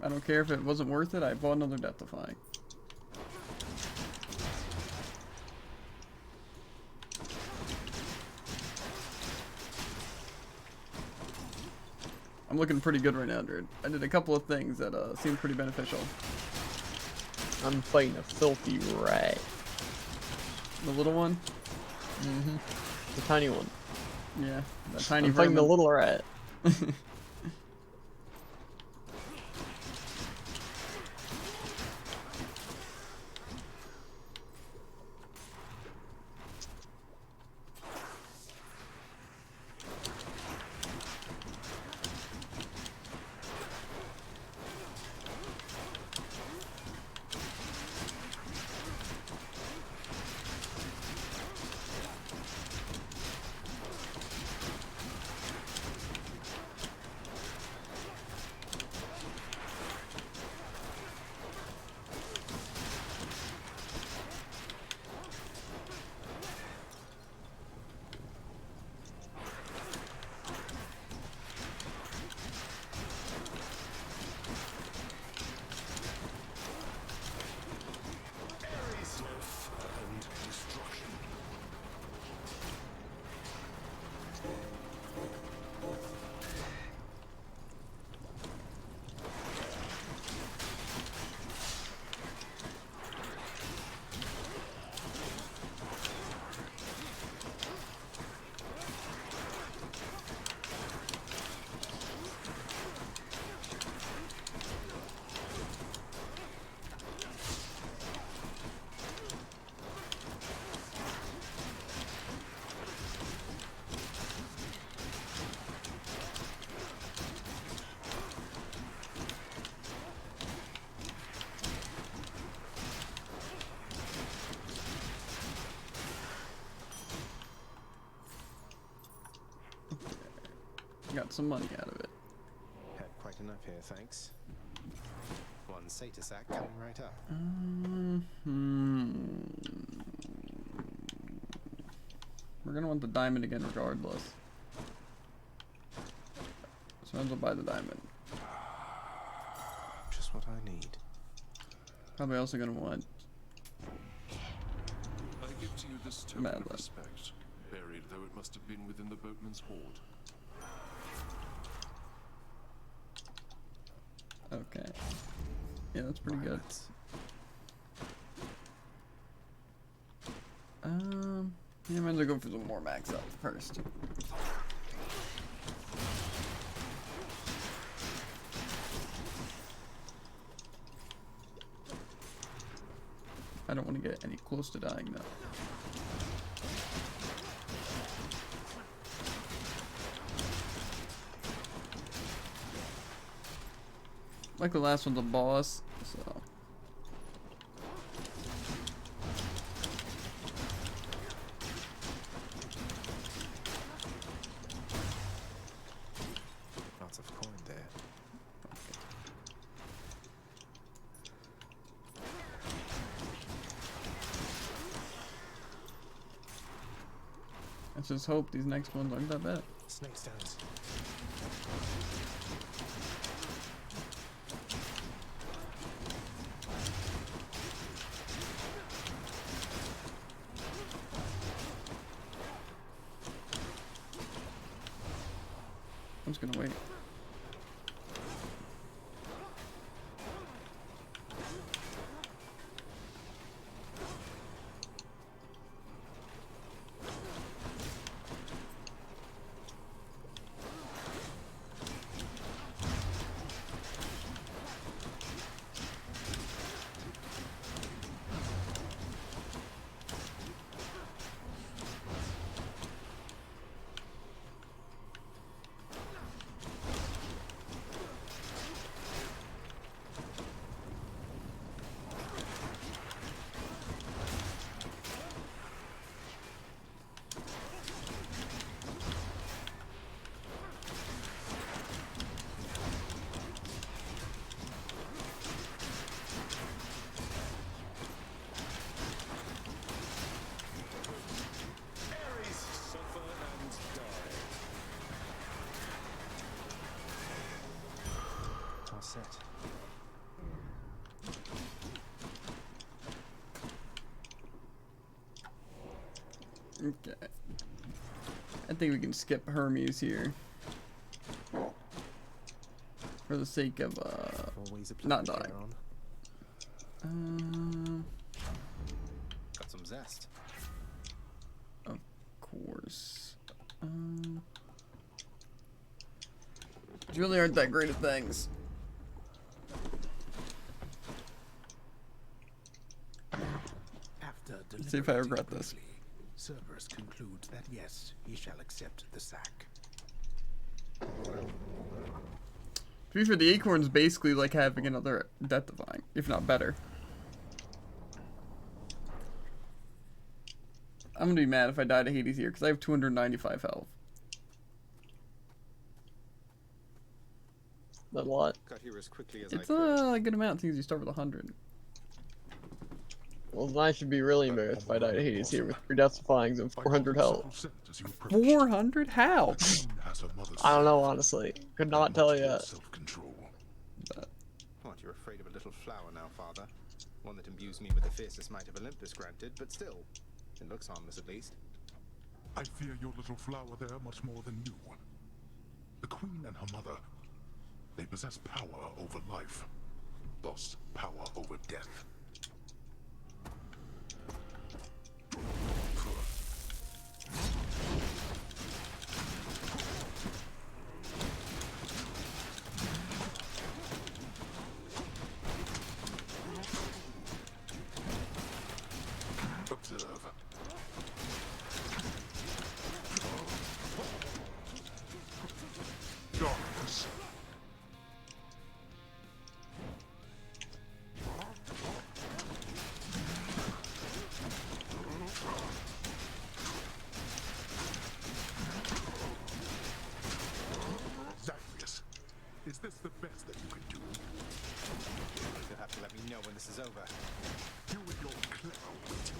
I don't care if it wasn't worth it, I bought another Death Defying. I'm looking pretty good right now, dude. I did a couple of things that seemed pretty beneficial. I'm fighting a filthy rat. The little one? Mm-hmm. The tiny one. Yeah, that tiny I'm fighting the vermin. little rat. Got some money out of it. Had quite enough here, thanks. One Satyr sack coming right up. We're gonna want the diamond again regardless. So I'll buy the diamond. Just what I need. Probably also gonna want I give to you this token Madeleine. of respect, buried though it must have been within the boatman's hoard. Okay. Yeah, that's pretty good. Yeah, might as well go for some more max up first. I don't want to get any close to dying though. Like the last one's a boss, so. Lots of coin there. Let's just hope these next ones aren't that bad. Snake stones. I'm just gonna wait. Set. Okay. I think we can skip Hermes here. For the sake of Always a not pleasure, dying. Got some zest. Of course. These really aren't that great at things. After Let's see if I regret deliberating this. briefly, Cerberus concludes that yes, he shall accept the sack. To be fair, the acorn's basically like having another Death Defying, if not better. I'm gonna be mad if I die to Hades here, because I have 295 health. That lot. Got here as quickly as It's I could. a good amount, since you start with 100. Well, then I should be really embarrassed if I die to Hades here with 3 Death Defyings and 400 health. 400? How? I don't know, honestly. Could not tell you. What, you're afraid of a little flower now, Father? One that imbues me with the fiercest might of Olympus, granted, but still. It looks harmless, at least. I fear your little flower there much more than you. The queen and her mother, they possess power over life, thus power over death. Observe. Darkness. Zagreus, is this the best that you can do? You'll have to let me know when this is over. You with your clever wit.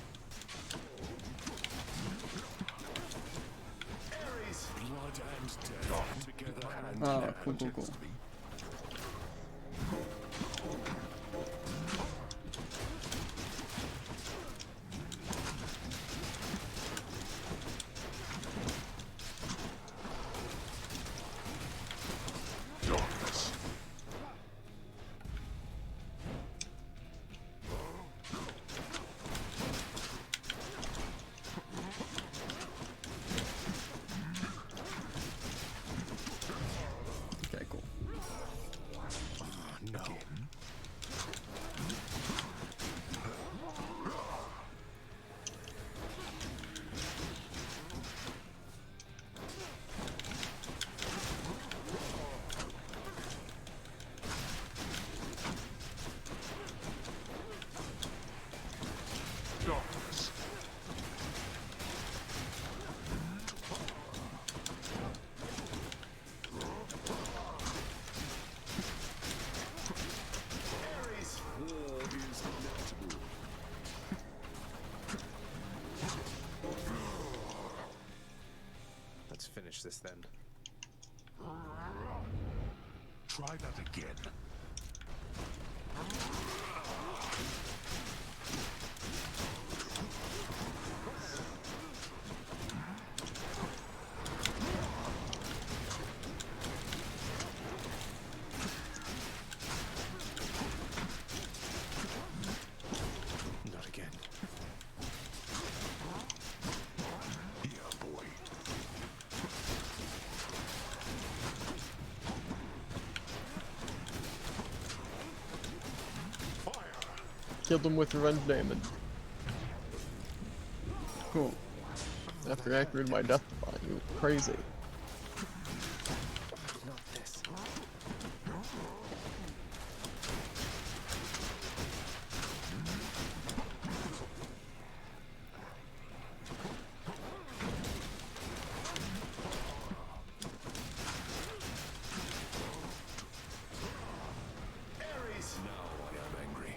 Ares! Blood and death together hand Oh, in hand. cool, cool, cool. Darkness. Okay, cool. No. Darkness. War is inevitable. Let's finish this then. Try that again. Not again. Yeah, boy. Killed him with revenge damage. Cool. After activating my Death Defying, you crazy. Not this. Ares! Now I am angry.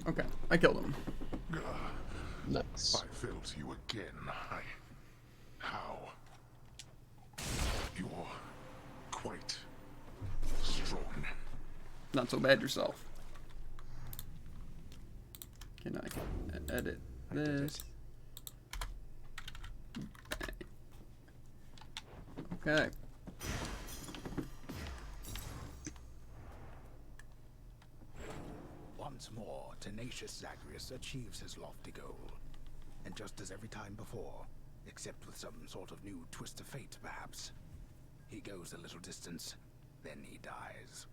Okay, I killed him. Nice. I failed to you again. How? You're quite strong. Not so bad yourself. Can I edit this? Okay. Once more, tenacious Zagreus achieves his lofty goal. And just as every time before, except with some sort of new twist of fate, perhaps, he goes a little distance, then he dies.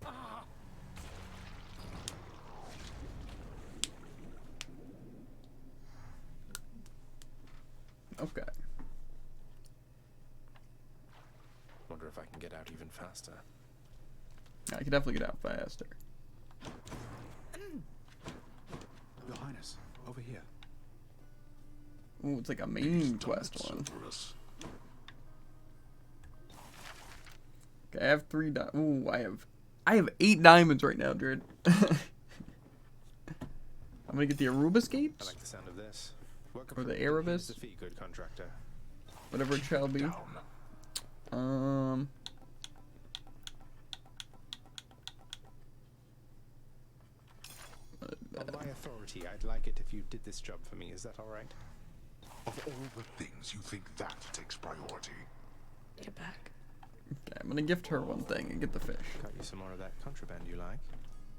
Ah! Okay. Wonder if I can get out even faster. I can definitely get out faster. Your Highness, over here. Ooh, it's like a main quest one. Okay, I have 3 ooh, I have 8 diamonds right now, Jared. I'm gonna get the Aruba Scapes. I like the sound of this. Or the Erebus. Good contractor. Whatever it shall be. On my authority, I'd like it if you did this job for me. Is that all right? Of all the things, you think that takes priority? Get back. Okay, I'm gonna gift her one thing and get the fish. Got you some more of that contraband you like.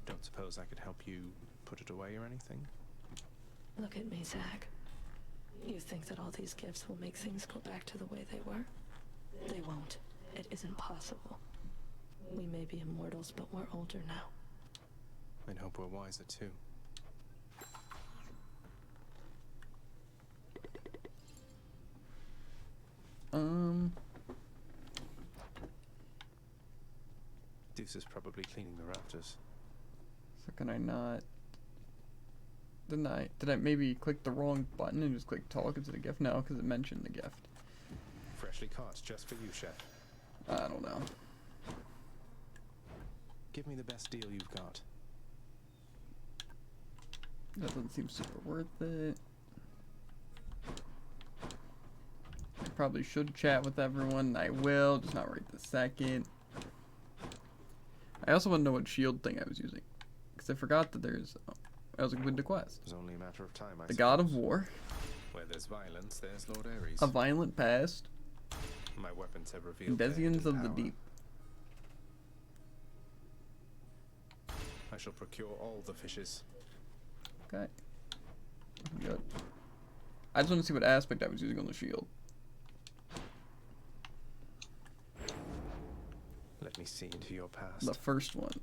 Don't suppose I could help you put it away or anything? Look at me, Zag. You think that all these gifts will make things go back to the way they were? They won't. It isn't possible. We may be immortals, but we're older now. I'd hope we're wiser too. Deuce is probably cleaning the rafters. So can I not? Did I maybe click the wrong button and just click talk instead of gift? No, because it mentioned the gift. Freshly caught, just for you, chef. I don't know. Give me the best deal you've got. That doesn't seem super worth it. I probably should chat with everyone. I will, just not right this second. I also want to know what shield thing I was using, because I forgot that there's. Oh, I was like, with the quest. It was only a matter of time. The God of War. Where there's violence, there's Lord Ares. A Violent Past. My weapons have revealed. Bezians of the Deep. I shall procure all the fishes. Okay. Good. I just want to see what aspect I was using on the shield. Let me see into your past. The first one.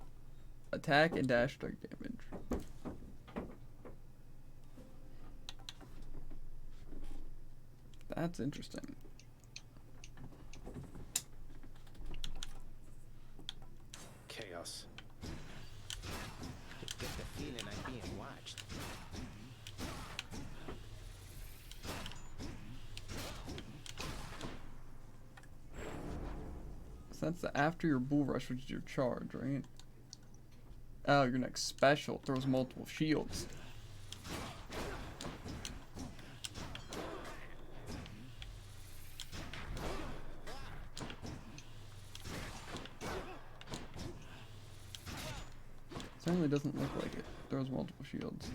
Attack and dash strike damage. That's interesting. Chaos. Get the feeling I'm being watched. So that's the after your bull rush, which is your charge, right? Oh, your next special throws multiple shields. Certainly doesn't look like it. Throws multiple shields.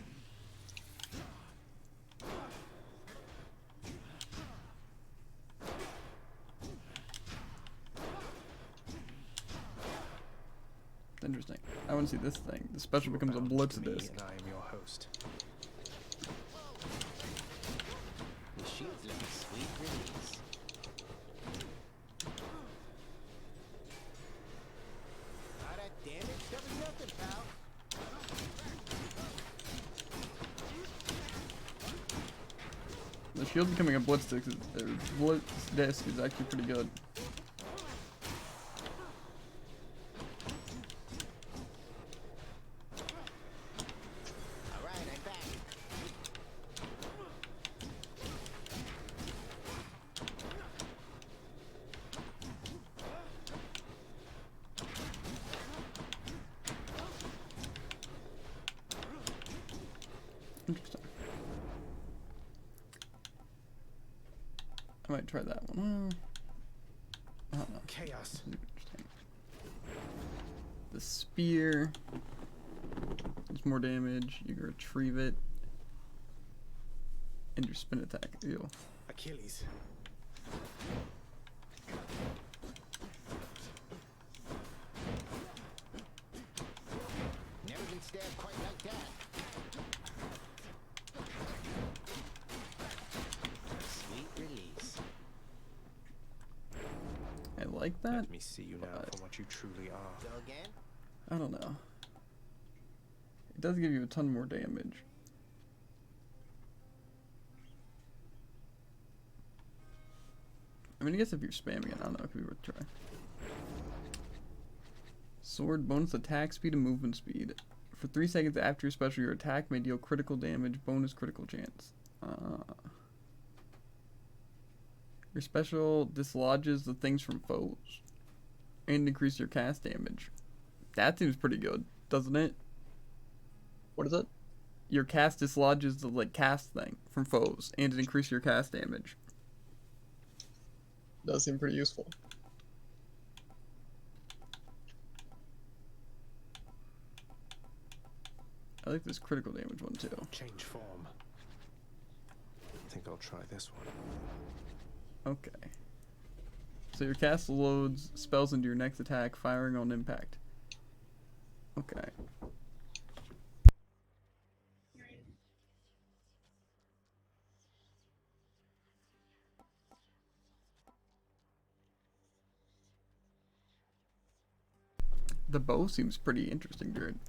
Interesting. I want to see this thing. The special becomes a blitz disc. And I am your host. The shield's looking sweet release. Alright, damn it. That was nothing, pal. The shield becoming a blitz disc is actually pretty good. Interesting. I might try that one. Well, I don't know. Chaos. Interesting. The spear does more damage. You can retrieve it. And your spin attack. Ew. Achilles. Never been stabbed quite like that. Sweet release. I like that. Let me see you now for what you truly are. Go again? I don't know. It does give you a ton more damage. I mean, I guess if you're spamming it, I don't know, it could be worth a try. Sword, bonus attack speed and movement speed. For 3 seconds after your special, your attack may deal critical damage, bonus critical chance. Your special dislodges the things from foes. And increase your cast damage. That seems pretty good, doesn't it? What is it? Your cast dislodges the, like, cast thing from foes, and it increases your cast damage. Does seem pretty useful. I like this critical damage one too. Change form. I think I'll try this one. Okay. So your cast loads spells into your next attack, firing on impact. Okay. The bow seems pretty interesting, Jared.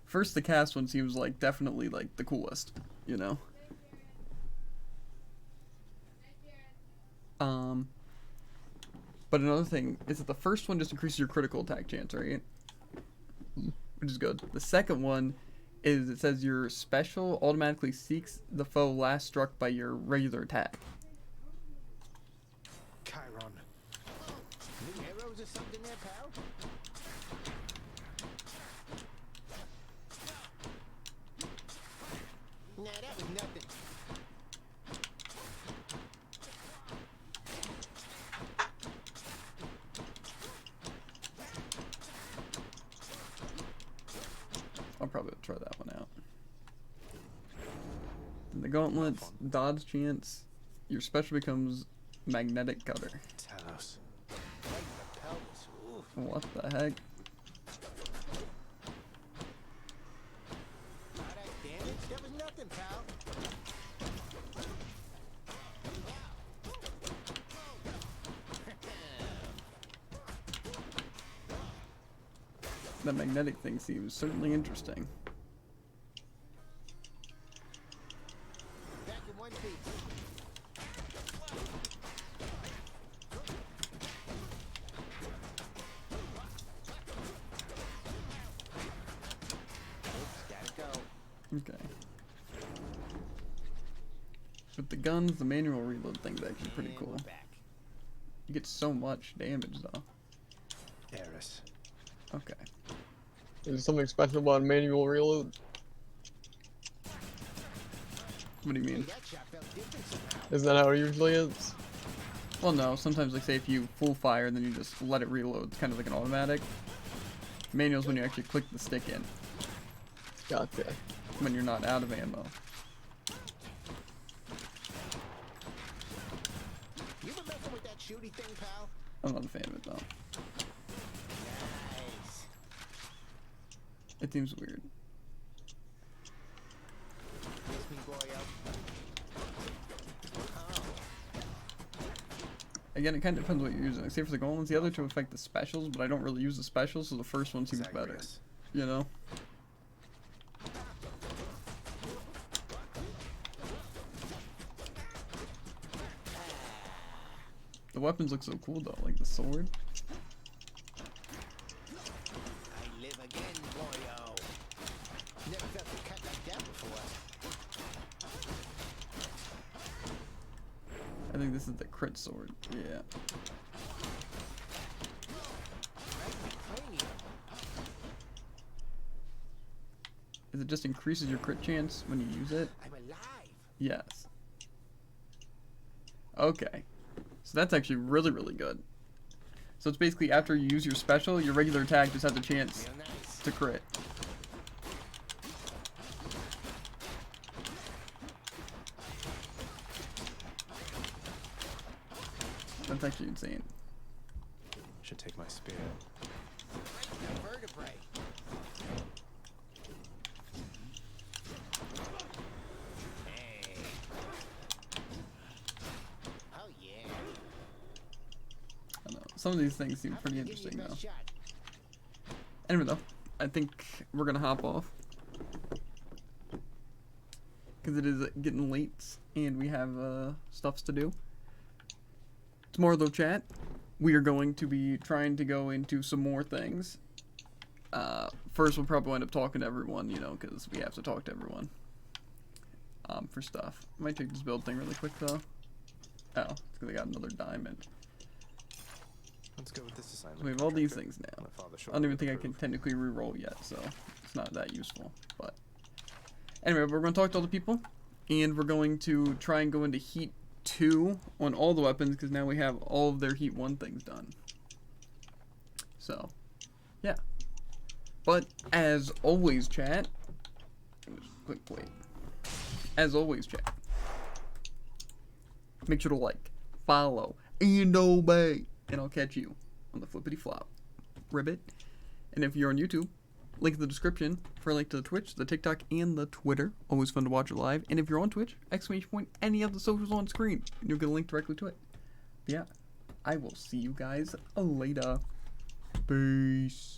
First, the cast one seems like definitely like the coolest, you know? But another thing is that the first one just increases your critical attack chance, right? Which is good. The second one is it says your special automatically seeks the foe last struck by your regular attack. Chiron. New arrows or something there, pal? Nah, that was nothing. I'll probably try that one out. In the gauntlets, dodge chance, your special becomes magnetic cutter. Talos. What the heck? That was nothing, pal. That magnetic thing seems certainly interesting. Back in one piece. Oops, gotta go. Okay. With the guns, the manual reload thing's actually pretty cool. You get so much damage though. Eris. Okay. Is there something special about manual reload? What do you mean? Isn't that how it usually is? Well, no. Sometimes, like, say if you full fire, then you just let it reload. It's kind of like an automatic. Manual's when you actually click the stick in. Gotcha. When you're not out of ammo. You been messing with that shooty thing, pal? I'm not a fan of it though. Nice. It seems weird. Miss me, boyo. Again, it kind of depends what you're using. Like, say for the golems, the other two affect the specials, but I don't really use the specials, so the first one seems better. You know? The weapons look so cool though, like the sword. I live again, boyo. Never felt a cut like that before. I think this is the crit sword. Yeah. Is is it just increases your crit chance when you use it. I'm alive. Yes. Okay. So that's actually really, really good. So it's basically after you use your special, your regular attack just has a chance to crit. That's actually insane. Should take my spear. Vertebrae. Hey. Oh yeah. I don't know. Some of these things seem pretty interesting though. Anyway though, I think we're gonna hop off. Because it is getting late and we have stuffs to do. Tomorrow though, chat, we are going to be trying to go into some more things. First we'll probably end up talking to everyone, you know, because we have to talk to everyone. For stuff. I might take this build thing really quick though. Oh, it's because I got another diamond. Let's go with this assignment. So we have all these things now. My father I don't even think I can technically re-roll yet, so it's not that useful. But anyway, we're going to talk to all the people, and we're going to try and go into Heat 2 on all the weapons, because now we have all of their Heat 1 things done. So, yeah. But as always, chat. Quick wait. As always, chat. Make sure to like, follow, and obey. And I'll catch you on the flippity flop. Ribbit. And if you're on YouTube, link in the description for a link to the Twitch, the TikTok, and the Twitter. Always fun to watch it live. And if you're on Twitch, exclamation point any of the socials on screen. And you'll get a link directly to it. But yeah, I will see you guys later. Peace.